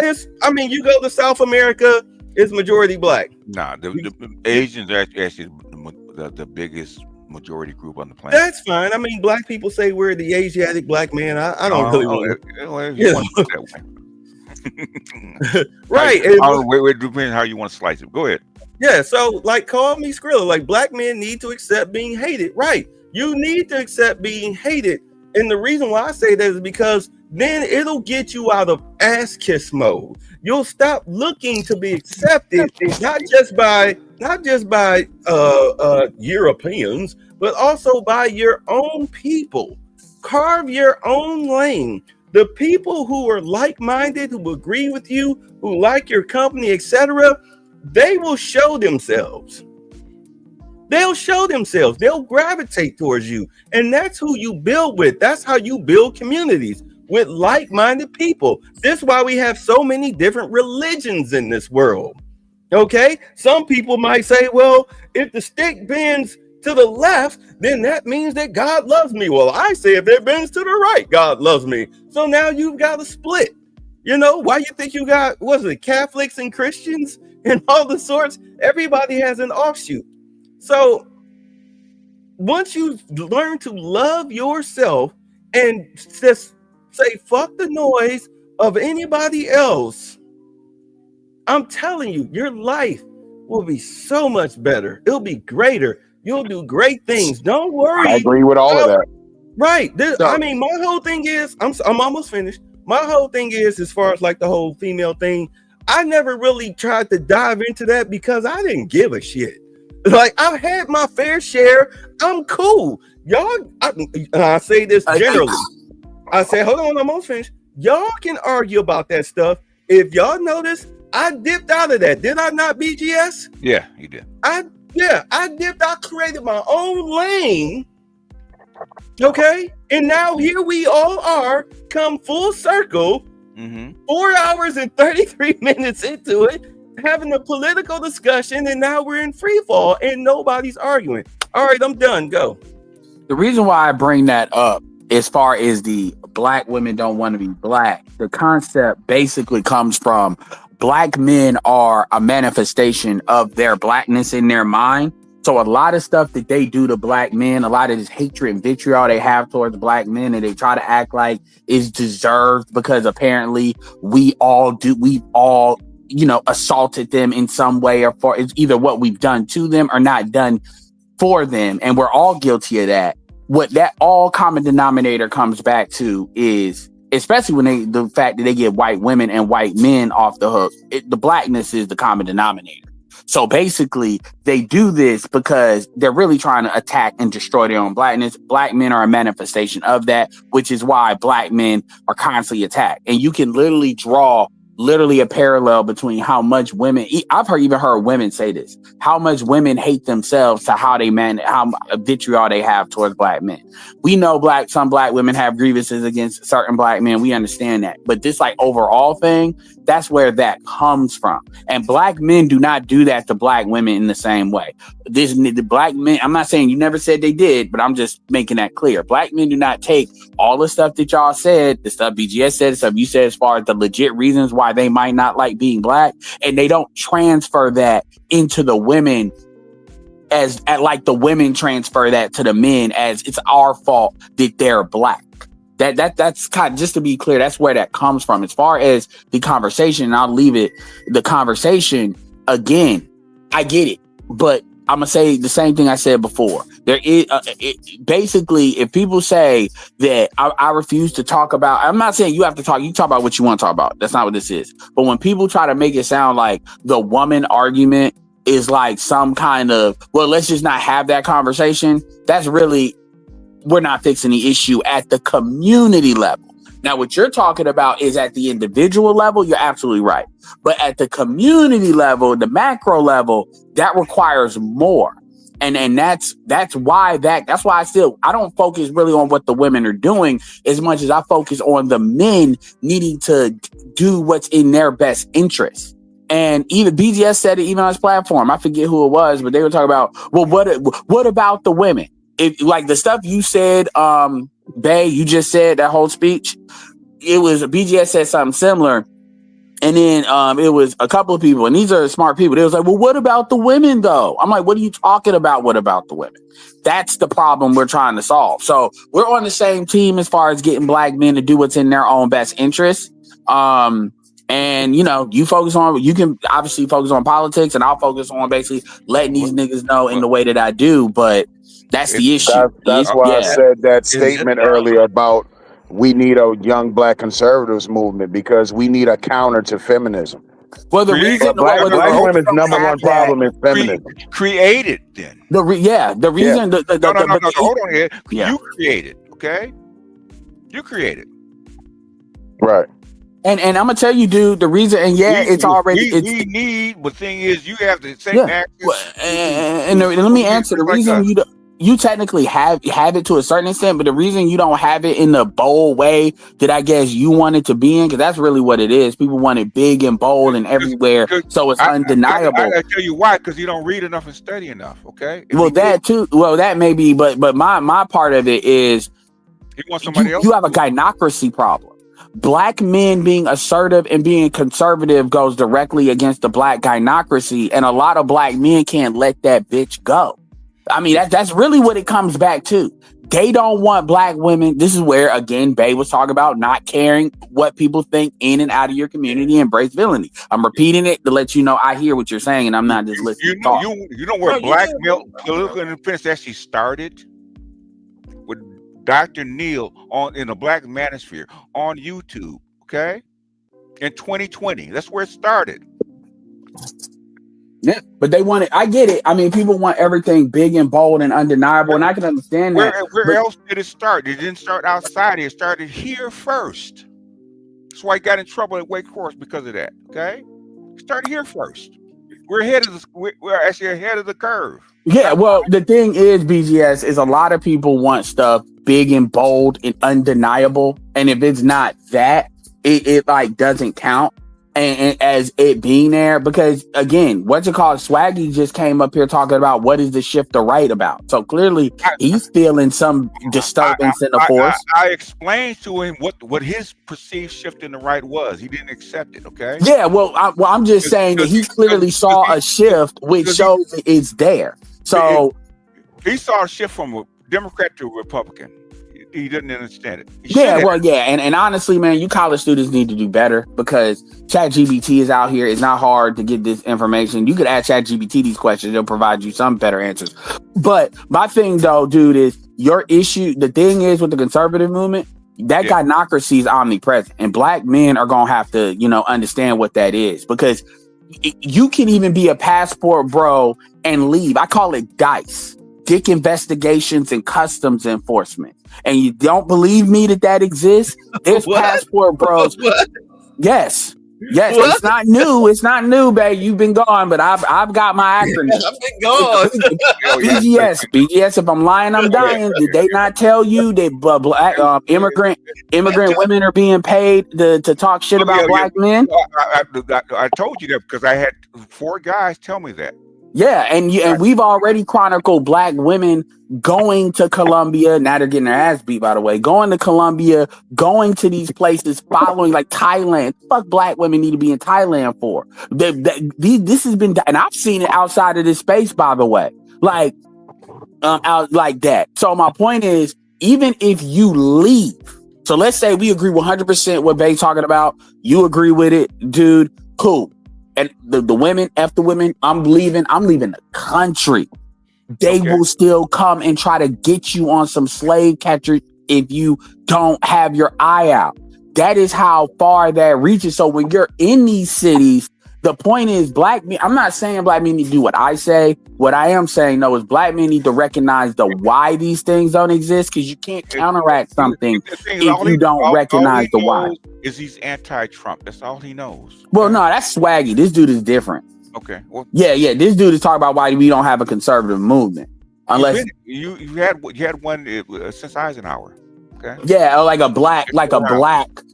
you go to South America, it's majority black. Nah, the Asians are actually the biggest majority group on the planet. That's fine. I mean, black people say we're the Asiatic black man. I don't really want to. Right. It depends how you want to slice it. Go ahead. Yeah, so like call me Skrilla. Like black men need to accept being hated. Right. You need to accept being hated. And the reason why I say that is because then it'll get you out of ass kiss mode. You'll stop looking to be accepted, not just by Europeans, but also by your own people. Carve your own lane. The people who are like-minded, who agree with you, who like your company, etc., they will show themselves. They'll show themselves. They'll gravitate towards you. And that's who you build with. That's how you build communities, with like-minded people. This is why we have so many different religions in this world. Okay? Some people might say, well, if the stick bends to the left, then that means that God loves me. Well, I say if it bends to the right, God loves me. So now you've got a split. You know, why you think you got, Catholics and Christians and all the sorts? Everybody has an offshoot. So once you learn to love yourself and just say, fuck the noise of anybody else, I'm telling you, your life will be so much better. It'll be greater. You'll do great things. Don't worry. I agree with all of that. Right. My whole thing is, I'm almost finished. My whole thing is, as far as like the whole female thing, I never really tried to dive into that because I didn't give a shit. Like, I've had my fair share. I'm cool. Y'all, I say this generally. I say, hold on, I'm almost finished. Y'all can argue about that stuff. If y'all notice, I dipped out of that. Did I not, BGS? Yeah, you did. I dipped. I created my own lane. Okay? And now here we all are, come full circle, 4 hours and 33 minutes into it, having a political discussion, and now we're in free fall and nobody's arguing. All right, I'm done. Go. The reason why I bring that up, as far as the black women don't want to be black, the concept basically comes from black men are a manifestation of their blackness in their mind. So a lot of stuff that they do to black men, a lot of this hatred and vitriol they have towards black men, and they try to act like is deserved because apparently we've all, assaulted them in some way, or for it's either what we've done to them or not done for them. And we're all guilty of that. What that all common denominator comes back to is, especially when the fact that they get white women and white men off the hook, the blackness is the common denominator. So basically, they do this because they're really trying to attack and destroy their own blackness. Black men are a manifestation of that, which is why black men are constantly attacked. And you can literally draw a parallel between how much women, I've even heard women say this, how much women hate themselves to how vitriol they have towards black men. We know some black women have grievances against certain black men. We understand that. But this overall thing, that's where that comes from. And black men do not do that to black women in the same way. The black men, I'm not saying you never said they did, but I'm just making that clear. Black men do not take all the stuff that y'all said, the stuff BGS said, the stuff you said as far as the legit reasons why they might not like being black, and they don't transfer that into the women like the women transfer that to the men as it's our fault that they're black. That's kind of, just to be clear, that's where that comes from. As far as the conversation, and I'll leave it, the conversation, again, I get it, but I'm going to say the same thing I said before. There is basically, if people say that I refuse to talk about, I'm not saying you have to talk, you talk about what you want to talk about. That's not what this is. But when people try to make it sound like the woman argument is like some kind of, well, let's just not have that conversation. That's really, we're not fixing the issue at the community level. Now, what you're talking about is at the individual level, you're absolutely right. But at the community level, the macro level, that requires more. And that's why I don't focus really on what the women are doing as much as I focus on the men needing to do what's in their best interest. And even BGS said it even on his platform. I forget who it was, but they were talking about, well, what about the women? Like the stuff you said, Bay, you just said that whole speech. It was BGS said something similar. And then it was a couple of people, and these are smart people. They was like, well, what about the women, though? I'm like, what are you talking about? What about the women? That's the problem we're trying to solve. So we're on the same team as far as getting black men to do what's in their own best interest. And, you know, you can obviously focus on politics, and I'll focus on basically letting these niggas know in the way that I do. But that's the issue. That's why I said that statement earlier about we need a young black conservatives movement because we need a counter to feminism. Well, the reason black women's number one problem is feminism. Create it then. The reason. No, hold on here. You create it, okay? You create it. Right. And I'm gonna tell you, dude, the reason, and it's already. We need, but thing is, you have the same access. And let me answer the reason you technically have it to a certain extent, but the reason you don't have it in the bold way that I guess you want it to be in, because that's really what it is. People want it big and bold and everywhere, so it's undeniable. I tell you why, because you don't read enough and study enough. Okay. That may be, but my part of it is you want somebody else. You have a gynocracy problem. Black men being assertive and being conservative goes directly against the black gynocracy, and a lot of black men can't let that bitch go. I mean, that's really what it comes back to. They don't want black women. This is where, again, Bay was talking about not caring what people think in and out of your community, embrace villainy. I'm repeating it to let you know I hear what you're saying, and I'm not just listening. You know where black male political independence actually started? With Dr. Neil in the Black Manosphere on YouTube, okay? In 2020. That's where it started. Yeah, but they want it. I get it. I mean, people want everything big and bold and undeniable, and I can understand that. Where else did it start? It didn't start outside. It started here first. That's why he got in trouble at Wake Forest because of that. Okay, it started here first. We're actually ahead of the curve. Yeah. Well, the thing is, BGS is a lot of people want stuff big and bold and undeniable, and if it's not that, it like doesn't count. And as it being there, because again, Swaggy just came up here talking about what is the shift to right about. So clearly he's feeling some disturbance in the force. I explained to him what his perceived shift in the right was. He didn't accept it. Okay. Yeah. Well, I'm just saying that he clearly saw a shift, which shows it's there. So he saw a shift from a Democrat to a Republican. He didn't understand it. And honestly, man, you college students need to do better because ChatGPT is out here. It's not hard to get this information. You could ask ChatGPT these questions; they'll provide you some better answers. But my thing, though, dude, is your issue. The thing is with the conservative movement, that gynocracy is omnipresent, and black men are gonna have to, understand what that is because you can even be a passport bro and leave. I call it DICE. Dick investigations and customs enforcement. And you don't believe me that exists? There's passport bros. Yes. What? It's not new, babe. You've been gone, but I've got my acronym. I've been gone. BGS. If I'm lying, I'm dying. Did they not tell you that black immigrant women are being paid to talk shit about black men? I told you that because I had 4 guys tell me that. Yeah, and we've already chronicled black women going to Colombia. Now they're getting their ass beat, by the way. Going to Colombia, going to these places, following like Thailand. Fuck black women need to be in Thailand for. This has been, and I've seen it outside of this space, by the way. Like, out like that. So my point is, even if you leave, so let's say we agree 100% what Bay's talking about. You agree with it, dude. Cool. And the women, after women, I'm leaving the country. They will still come and try to get you on some slave catcher if you don't have your eye out. That is how far that reaches. So when you're in these cities, the point is, black men. I'm not saying black men need to do what I say. What I am saying though is black men need to recognize the why these things don't exist, because you can't counteract something if you don't recognize the why. Is he's anti-Trump? That's all he knows. Well, no, that's swaggy. This dude is different. Okay. Well, yeah. This dude is talking about why we don't have a conservative movement, unless you had one since Eisenhower. Okay. Yeah, or like a black,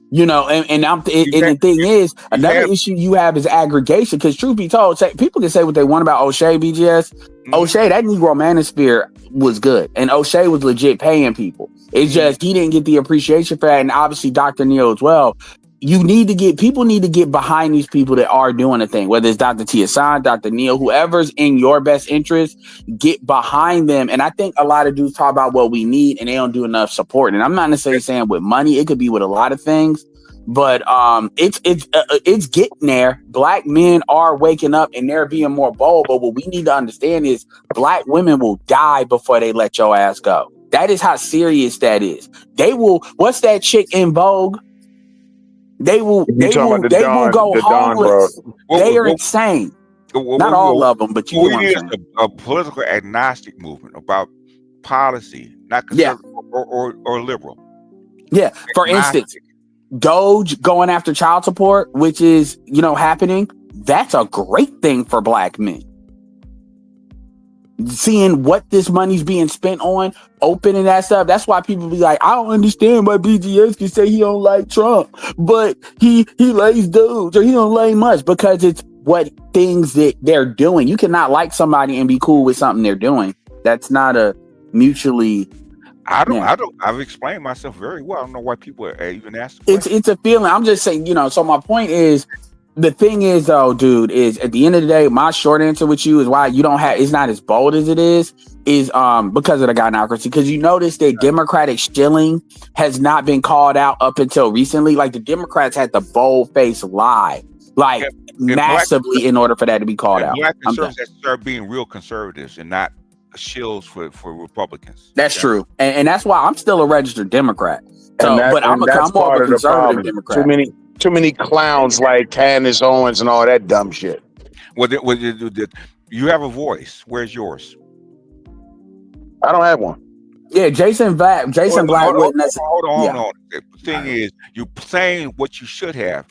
you know, and the thing is, another issue you have is aggregation, because truth be told, people can say what they want about O'Shea, BGS. O'Shea, that Negro Manosphere was good, and O'Shea was legit paying people. It's just he didn't get the appreciation for that, and obviously Dr. Neal as well. People need to get behind these people that are doing the thing, whether it's Dr. T. Hassan, Dr. Neal, whoever's in your best interest, get behind them. And I think a lot of dudes talk about what we need and they don't do enough support. And I'm not necessarily saying with money, it could be with a lot of things, but it's getting there. Black men are waking up and they're being more bold. But what we need to understand is black women will die before they let your ass go. That is how serious that is. They will. What's that chick in Vogue? They will go homeless. They are insane. Not all of them, but you know what I'm saying. A political agnostic movement about policy, not conservative or liberal. Yeah. For instance, Doge going after child support, which is, happening. That's a great thing for black men. Seeing what this money's being spent on, opening that stuff. That's why people be like, I don't understand why BGS can say he don't like Trump, but he likes dudes, or he don't like much, because it's what things that they're doing. You cannot like somebody and be cool with something they're doing. That's not a mutually. I've explained myself very well. I don't know why people are even asking. It's a feeling. I'm just saying, so my point is, the thing is, though, dude, is at the end of the day, my short answer with you is why you don't have, it's not as bold as it is because of the gynocracy. Because you notice that Democratic shilling has not been called out up until recently. Like, the Democrats had the bold-faced lie, massively, in order for that to be called out. Black conservatives have to start being real conservatives and not shills for Republicans. That's true. And that's why I'm still a registered Democrat. So, but I'm more of a conservative Democrat. Too many clowns like Candace Owens and all that dumb shit. Well, you have a voice. Where's yours? I don't have one. Yeah, Jason Black wouldn't necessarily. Hold on. The thing is, you're saying what you should have.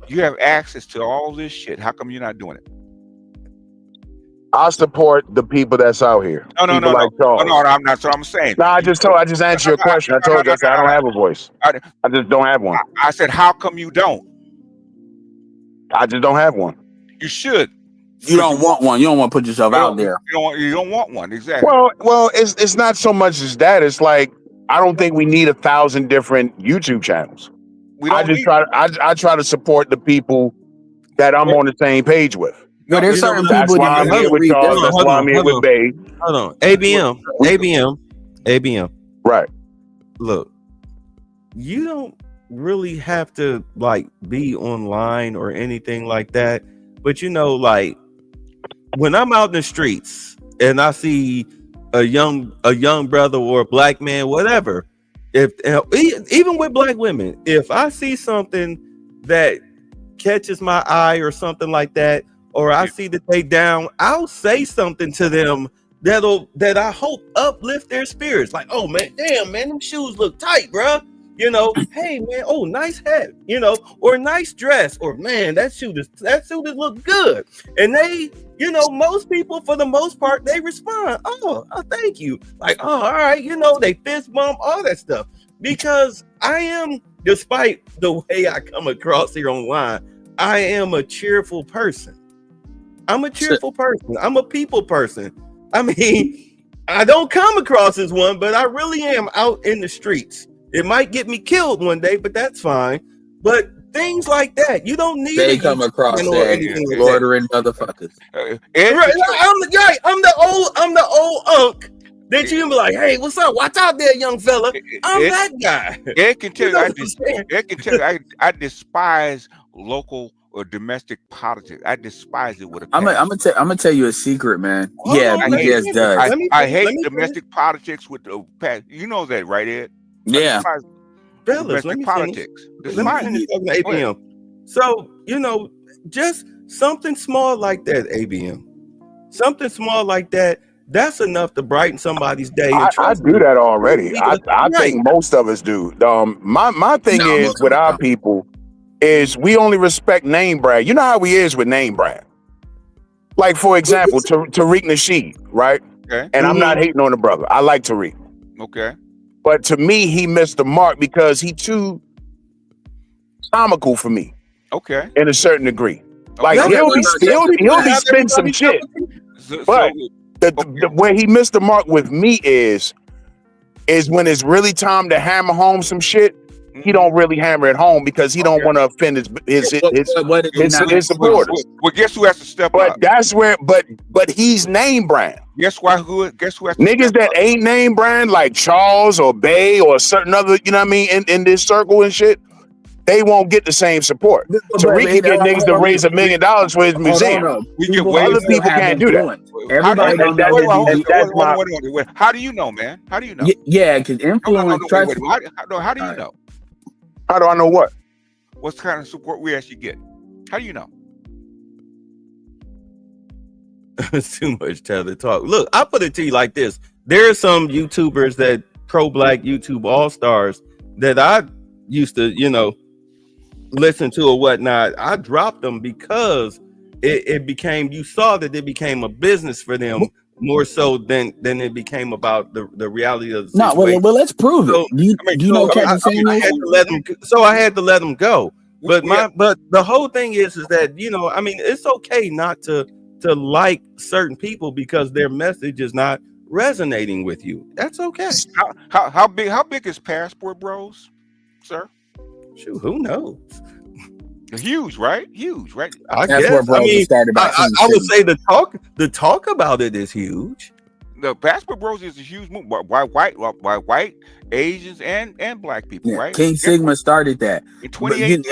You have access to all this shit. How come you're not doing it? I support the people that's out here. No, I'm not. That's what I'm saying. No, I just answered your question. I told you I don't have a voice. I just don't have one. I said, how come you don't? I just don't have one. You should. You don't want one. You don't want to put yourself out there. You don't want one. Exactly. Well, it's not so much as that. It's like, I don't think we need 1,000 different YouTube channels. I try to support the people that I'm on the same page with. No, there's certain people that's why I'm here with y'all. That's why I'm here with Babe. Hold on. ABM. Right. Look, you don't really have to be online or anything like that. But when I'm out in the streets and I see a young brother or a black man, whatever, even with black women, if I see something that catches my eye or something like that, or I see that they down, I'll say something to them that I hope uplift their spirits. Like, oh man, damn man, them shoes look tight, bro. Hey man, oh nice hat, or nice dress, or man, that suit is look good. And they, most people for the most part, they respond, oh thank you. Like, oh, all right, they fist bump, all that stuff. Because I am, despite the way I come across here online, I am a cheerful person. I'm a cheerful person. I'm a people person. I mean, I don't come across as one, but I really am out in the streets. It might get me killed one day, but that's fine. But things like that, you don't need. They come across that loitering motherfuckers. I'm the old unk that you be like, hey, what's up? Watch out there, young fella. I'm that guy. Ed can tell you, I despise local or domestic politics. I despise it with a passion. I'm gonna tell you a secret, man. BGS does. I hate domestic politics with the past. You know that, right, Ed? Yeah. Fellas, let me politics. Let me finish talking to APM. So, just something small like that, ABM, something small like that, that's enough to brighten somebody's day. And I trust do me, that already. I right. think most of us do. My thing No, is most of with us our don't. people is we only respect name brand. You know how we is with name brand. Like for example, Tariq Nasheed, right? Okay. And I'm not hating on the brother. I like Tariq. Okay. But to me, he missed the mark because he too comical for me. Okay. In a certain degree. Like Okay. he'll be spitting some shit. But where he missed the mark with me is when it's really time to hammer home some shit. He don't really hammer it home because he don't want to offend his supporters. Well, guess who has to step But up? that's where, but he's name brand. Guess who has to Niggas that ain't name brand like Charles or Bay or certain other, you know what I mean, in this circle and shit, they won't get the same support. Tariq can get niggas to raise $1 million for his museum. Other people can't do that. Everybody don't know that Wait. How do you know, man? How do you know? Yeah, because influence. Wait. How do you know? How do I know what? What kind of support we actually get? How do you know? It's too much tether talk. Look, I put it to you like this. There are some YouTubers that pro-black YouTube all-stars that I used to, listen to or whatnot. I dropped them because it became, you saw that it became a business for them more so than it became about the reality of the situation. Well, let's prove it. Do you know Kevin Samuels? I had to let them go. But the whole thing is that, it's okay not to like certain people because their message is not resonating with you. That's okay. How big is Passport Bros, sir? Shoot, who knows? Huge, right? Huge, right? I guess. I would say the talk about it is huge. The Passport Bros is a huge movement by white, Asians, and black people, right? King Sigma started that. In 2018.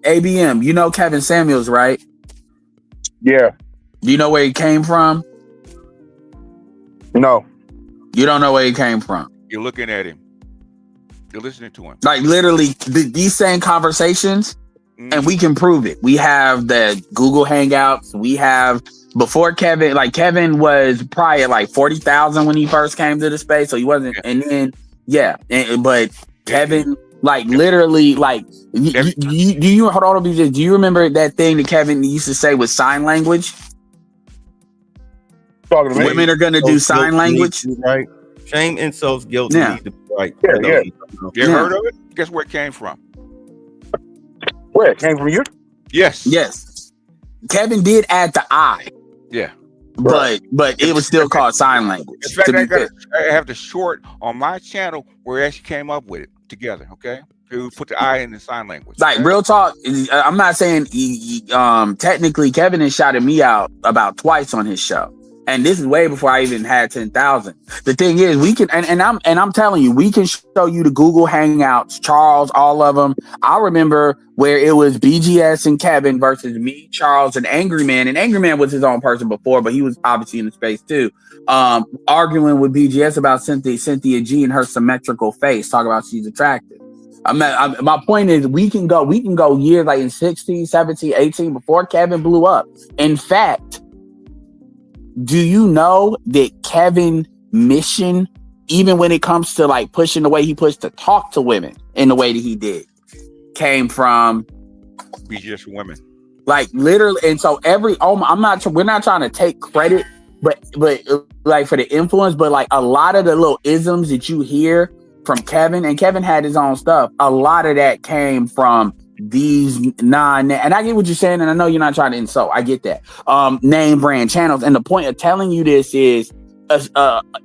ABM, you know Kevin Samuels, right? Yeah. Do you know where he came from? No. You don't know where he came from. You're looking at him. You're listening to him. Like literally these same conversations, and we can prove it. We have the Google Hangouts. We have before Kevin, like Kevin was probably at like 40,000 when he first came to the space. So he wasn't, and then but Kevin, like literally, like do you hold on? Do you remember that thing that Kevin used to say with sign language? Talking to me. Women are gonna do sign language, right? Shame, insults, guilt, need to be right. Yeah. You heard of it? Guess where it came from? Where it came from? You? Yes. Kevin did add the I. Yeah. But it was still called sign language. In fact, I have the short on my channel where I actually came up with it together. Okay. We put the I in the sign language. Like real talk, I'm not saying technically Kevin has shouted me out about twice on his show. And this is way before I even had 10,000. The thing is, we can, and I'm telling you, we can show you the Google Hangouts, Charles, all of them. I remember where it was BGS and Kevin versus me, Charles, and Angry Man. And Angry Man was his own person before, but he was obviously in the space too. Arguing with BGS about Cynthia G and her symmetrical face, talk about she's attractive. My point is, we can go years like in 16, 17, 18 before Kevin blew up. In fact, do you know that Kevin's mission, even when it comes to like pushing the way he pushed to talk to women in the way that he did, came from BGS for women? Like literally, and so we're not trying to take credit, but like for the influence, but like a lot of the little isms that you hear from Kevin, and Kevin had his own stuff, a lot of that came from these and I get what you're saying, and I know you're not trying to insult. I get that. Name brand channels, and the point of telling you this is,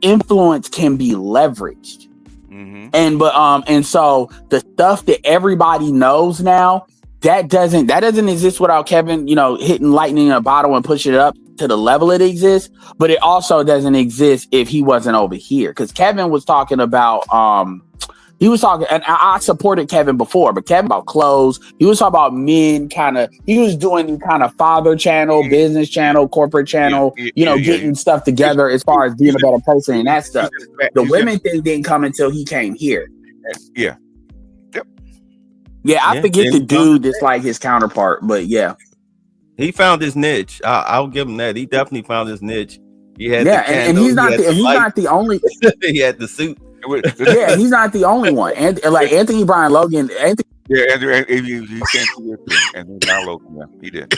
influence can be leveraged, and so the stuff that everybody knows now that doesn't exist without Kevin, hitting lightning in a bottle and pushing it up to the level it exists. But it also doesn't exist if he wasn't over here, because Kevin was talking about he was talking, and I supported Kevin before, but Kevin about clothes. He was talking about men, he was doing kind of father channel, business channel, corporate channel, getting stuff together as far as being a better person and that stuff. The women thing didn't come until he came here. Yeah. Yeah, I forget the dude that's like his counterpart, but yeah. He found his niche. I'll give him that. He definitely found his niche. He had Yeah, the and candle, he's not he had the he's light, not the only. he had the suit. Yeah, he's not the only one. And like Anthony Brian Logan, Anthony. Yeah, and he came through it too. And Brian Logan, yeah, he did.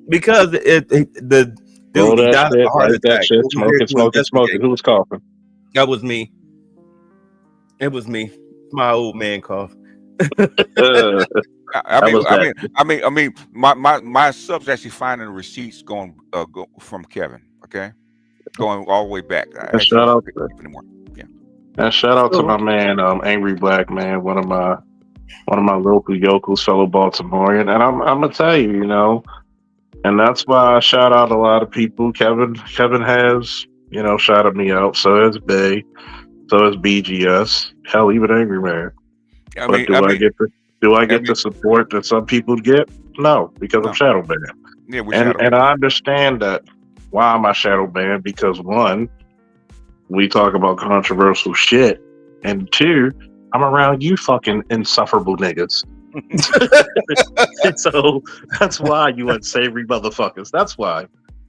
Because the Roll dude, he that died of shit, a heart light that attack. shit, Over smoke here it, to smoke it, smoke it. investigate. Who was coughing? That was me. It was me. My old man cough. I mean, my subs actually finding receipts going from Kevin. Okay, going all the way back. And shout out to anymore. Yeah. And shout out to my man, Angry Black Man, one of my local yokels, fellow Baltimorean. And I'm gonna tell you, you know, and that's why I shout out a lot of people. Kevin has, you know, shouted me out. So has Bay. So has BGS. Hell, even Angry Man. But do I get the support that some people get? No, because I'm shadow banned. Yeah, and I understand that. Why am I shadow banned? Because one, we talk about controversial shit, and two, I'm around you fucking insufferable niggas. So that's why, you unsavory motherfuckers. That's why.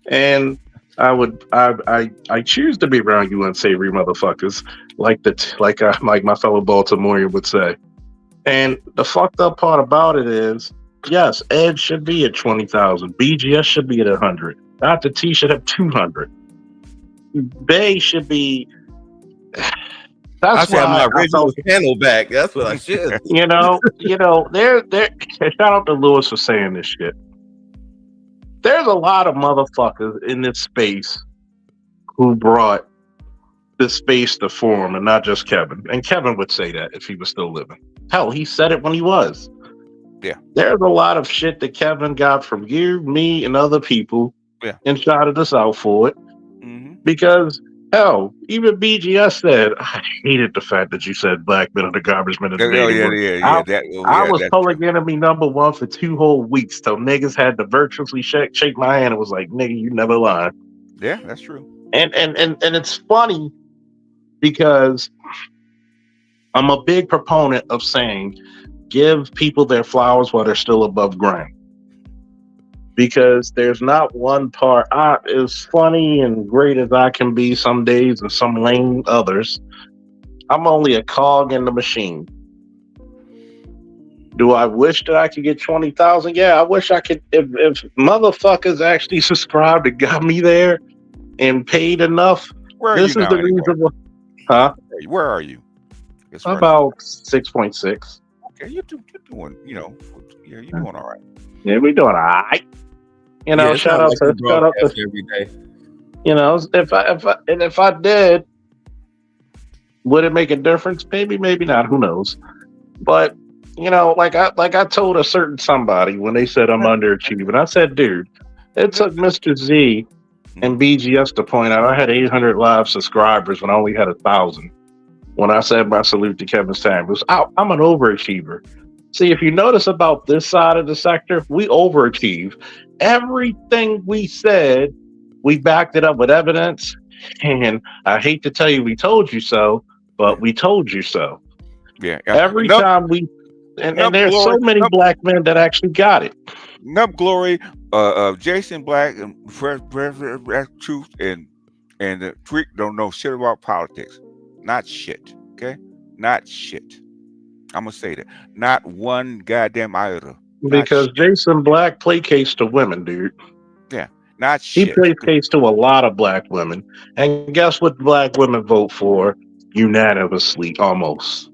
And I choose to be around you unsavory motherfuckers, like my fellow Baltimorean would say. And the fucked up part about it is, yes, Ed should be at 20,000. BGS should be at 100. Dr. T should have 200. Bay should be. That's I why my original channel back. That's what I should. You know. There. Shout out to Lewis for saying this shit. There's a lot of motherfuckers in this space who brought this space to form, and not just Kevin. And Kevin would say that if he was still living. Hell, he said it when he was. Yeah. There's a lot of shit that Kevin got from you, me, and other people. Yeah. And shouted us out for it. Mm-hmm. Because, hell, even BGS said, I hated the fact that you said black men are the garbage men of the neighborhood. I was public enemy number one for 2 whole weeks till niggas had to virtually shake my hand and was like, nigga, you never lied. Yeah, that's true. And it's funny because I'm a big proponent of saying, give people their flowers while they're still above ground. Because there's not one part, as funny and great as I can be some days and some lame others, I'm only a cog in the machine. Do I wish that I could get 20,000? Yeah, I wish I could. If motherfuckers actually subscribed and got me there and paid enough, this is the reason why. Huh? Where are you? About 6.6. Okay, you're doing, you're doing all right. Yeah, we're doing all right. You know, shout out to every day. You know, if I did, would it make a difference? Maybe, maybe not. Who knows? But you know, like I told a certain somebody when they said I'm underachieving, I said, dude, it took Mr. Z and BGS to point out I had 800 live subscribers when I only had 1,000. When I said my salute to Kevin Samuels, I'm an overachiever. See, if you notice about this side of the sector, we overachieve. Everything we said, we backed it up with evidence. And I hate to tell you we told you so, but we told you so. Yeah. Every time we, and there's so many black men that actually got it. Nup Glory, Jason Black, and Fresh Truth, and the Freak don't know shit about politics. Not shit, okay? Not shit. I'm gonna say that. Not one goddamn iota. Because Jason Black placates to women, dude. Yeah, not shit. He placates to a lot of black women. And guess what black women vote for unanimously, almost?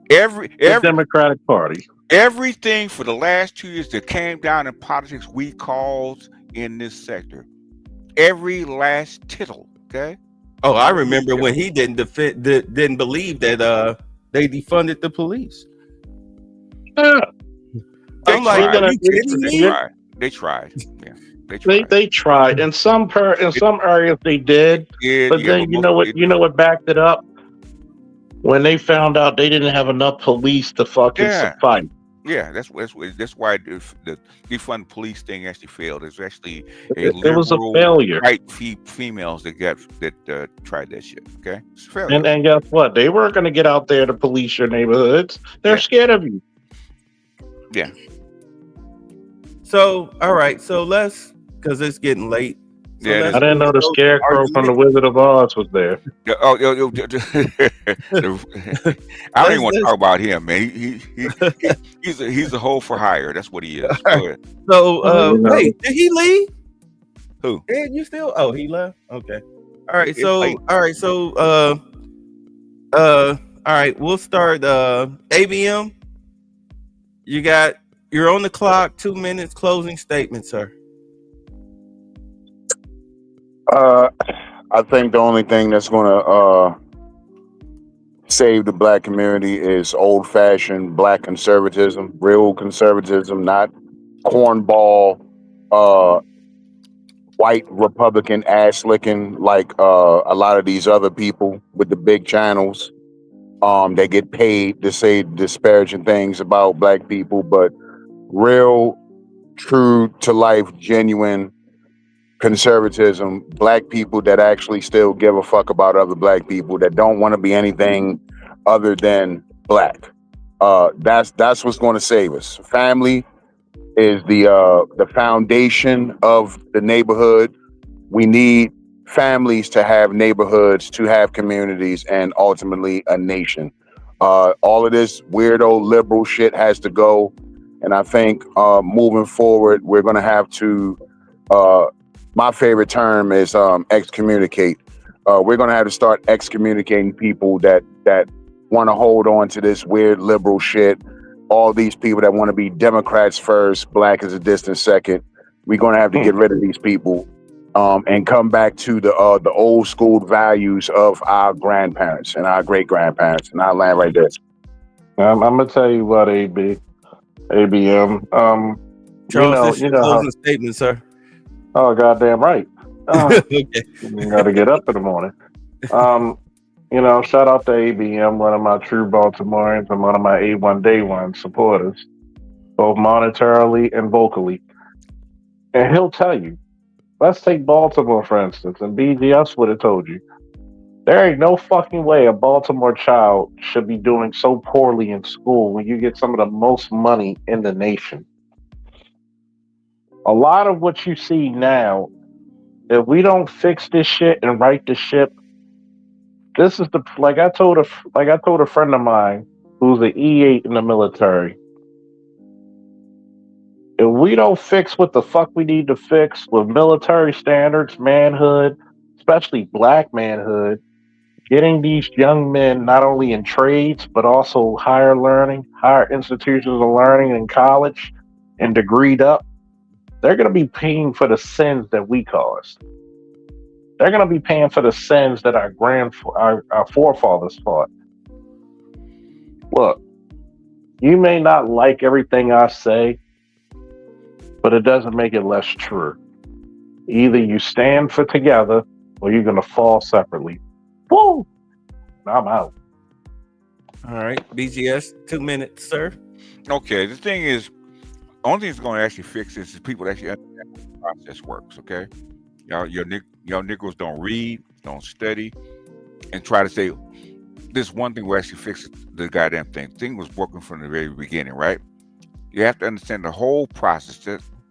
Every Democratic Party. Everything for the last 2 years that came down in politics, we called in this sector. Every last tittle, okay? Oh, I remember when he didn't believe that they defunded the police. Yeah. I'm like, are you kidding me? They tried. Yeah, they tried. In some areas they did. But then you know what backed it up? When they found out they didn't have enough police to fucking fight. Yeah, that's why the defund police thing actually failed. It's actually it was a failure. White females that tried that shit. Okay, it's a failure. And guess what? They weren't going to get out there to police your neighborhoods. They're scared of you. Yeah. So all right, so let's because it's getting late. So Yeah, let's I didn't know the close the scarecrow from the argument. Wizard of Oz was there. I don't even want to talk about him, man. He's a hoe for hire. That's what he is. Go ahead. So You know, wait, did he leave? Who? Ed, you still? Oh, he left. Okay. All right. It's late. All right. We'll start. ABM. You're on the clock. 2 minutes. Closing statement, sir. I think the only thing that's gonna save the black community is old-fashioned black conservatism, real conservatism, not cornball, white Republican ass licking like a lot of these other people with the big channels. They get paid to say disparaging things about black people, but real, true to life, genuine conservatism, black people that actually still give a fuck about other black people, that don't want to be anything other than black. That's what's going to save us. Family is the foundation of the neighborhood. We need families to have neighborhoods, to have communities, and ultimately a nation. All of this weirdo liberal shit has to go, and I think moving forward, we're going to have to. My favorite term is excommunicate. We're going to have to start excommunicating people that want to hold on to this weird liberal shit. All these people that want to be Democrats first, black is a distant second. We're going to have to get rid of these people and come back to the old school values of our grandparents and our great grandparents. And I'll land right there. I'm gonna tell you what, ABM. Charles, You know how. closing statement, sir. Oh, goddamn right. Okay. You got to get up in the morning. Shout out to ABM, one of my true Baltimoreans and one of my A1 Day One supporters, both monetarily and vocally. And he'll tell you, let's take Baltimore, for instance, and BGS would have told you, there ain't no fucking way a Baltimore child should be doing so poorly in school when you get some of the most money in the nation. A lot of what you see now, if we don't fix this shit and right the ship, this is like I told a friend of mine who's an E8 in the military. If we don't fix what the fuck we need to fix with military standards, manhood, especially black manhood, getting these young men not only in trades but also higher institutions of learning in college and degreed up, they're going to be paying for the sins that we caused. They're going to be paying for the sins that our forefathers fought. Look, you may not like everything I say, but it doesn't make it less true. Either you stand for together or you're going to fall separately. Woo! I'm out. All right. BGS, 2 minutes, sir. Okay. The thing is, the only thing that's going to actually fix this is people that actually understand how the process works, okay? Y'all niggers don't read, don't study, and try to say, this one thing will actually fix the goddamn thing. The thing was working from the very beginning, right? You have to understand the whole process,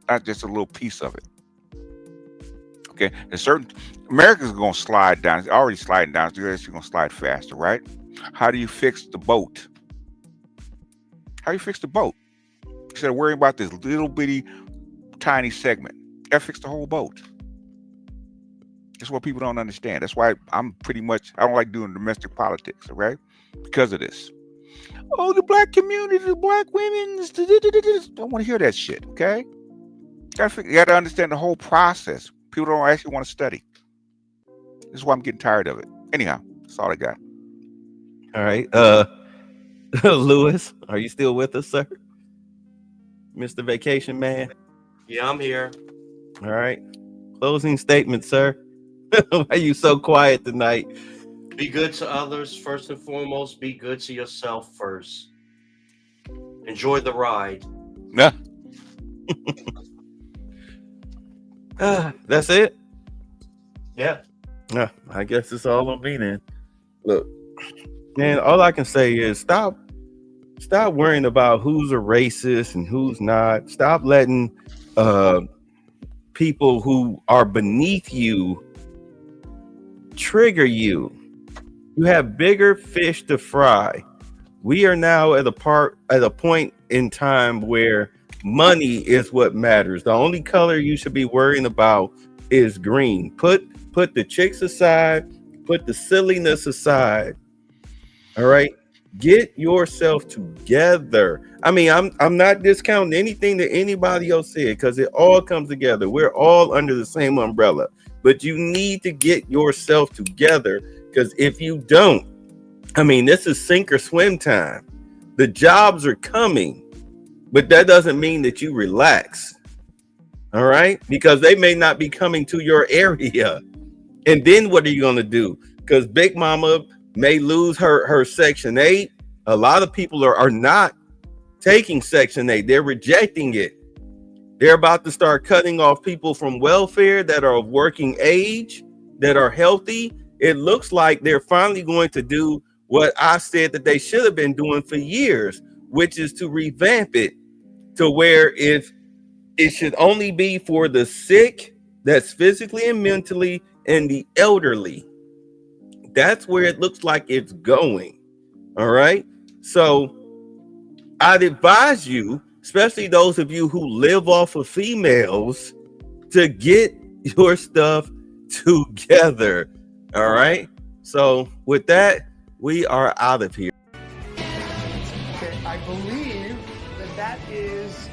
not just a little piece of it. Okay? America's going to slide down. It's already sliding down. It's actually going to slide faster, right? How do you fix the boat? How do you fix the boat? Instead of worrying about this little bitty, tiny segment, you got to fix the whole boat. That's what people don't understand. That's why I don't like doing domestic politics, right? Because of this. Oh, the black community, the black women, don't want to hear that shit, okay? You got to understand the whole process. People don't actually want to study. This is why I'm getting tired of it. Anyhow, that's all I got. All right. Lewis, are you still with us, sir? Mr. Vacation Man? Yeah, I'm here. All right. Closing statement, sir. Why are you so quiet tonight? Be good to others first and foremost. Be good to yourself first. Enjoy the ride. Nah. That's it? Yeah. I guess it's all on me then. Look, man, all I can say is stop Stop worrying about who's a racist and who's not. Stop letting people who are beneath you trigger you. You have bigger fish to fry. We are now at a point in time where money is what matters. The only color you should be worrying about is green. Put the chicks aside, put the silliness aside. All right? Get yourself together. I mean, I'm not discounting anything that anybody else said, because it all comes together. We're all under the same umbrella. But you need to get yourself together, because if you don't, I mean, this is sink or swim time. The jobs are coming, but that doesn't mean that you relax. All right? Because they may not be coming to your area. And then what are you going to do? Because Big Mama may lose her Section 8. A lot of people are not taking Section 8. They're rejecting it. They're about to start cutting off people from welfare that are of working age, that are healthy. It looks like they're finally going to do what I said that they should have been doing for years, which is to revamp it to where if it should only be for the sick, that's physically and mentally, and the elderly. That's where it looks like it's going. All right. So I'd advise you, especially those of you who live off of females, to get your stuff together. All right. So with that, we are out of here. Okay, I believe that is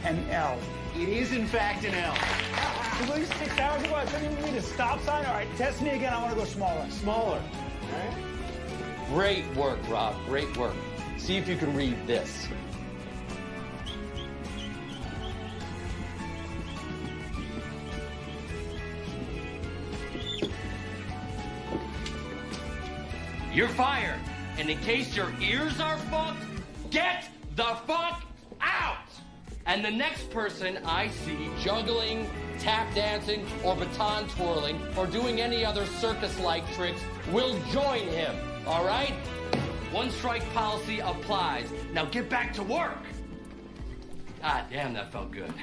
an L. It is, in fact, an L. At least 6 hours ago, I couldn't even read a stop sign. All right, test me again. I want to go smaller. Smaller. All right. Great work, Rob. Great work. See if you can read this. You're fired. And in case your ears are fucked, get the fuck out! And the next person I see juggling, tap dancing, or baton twirling, or doing any other circus-like tricks will join him, all right? One strike policy applies. Now get back to work. Ah, damn, that felt good.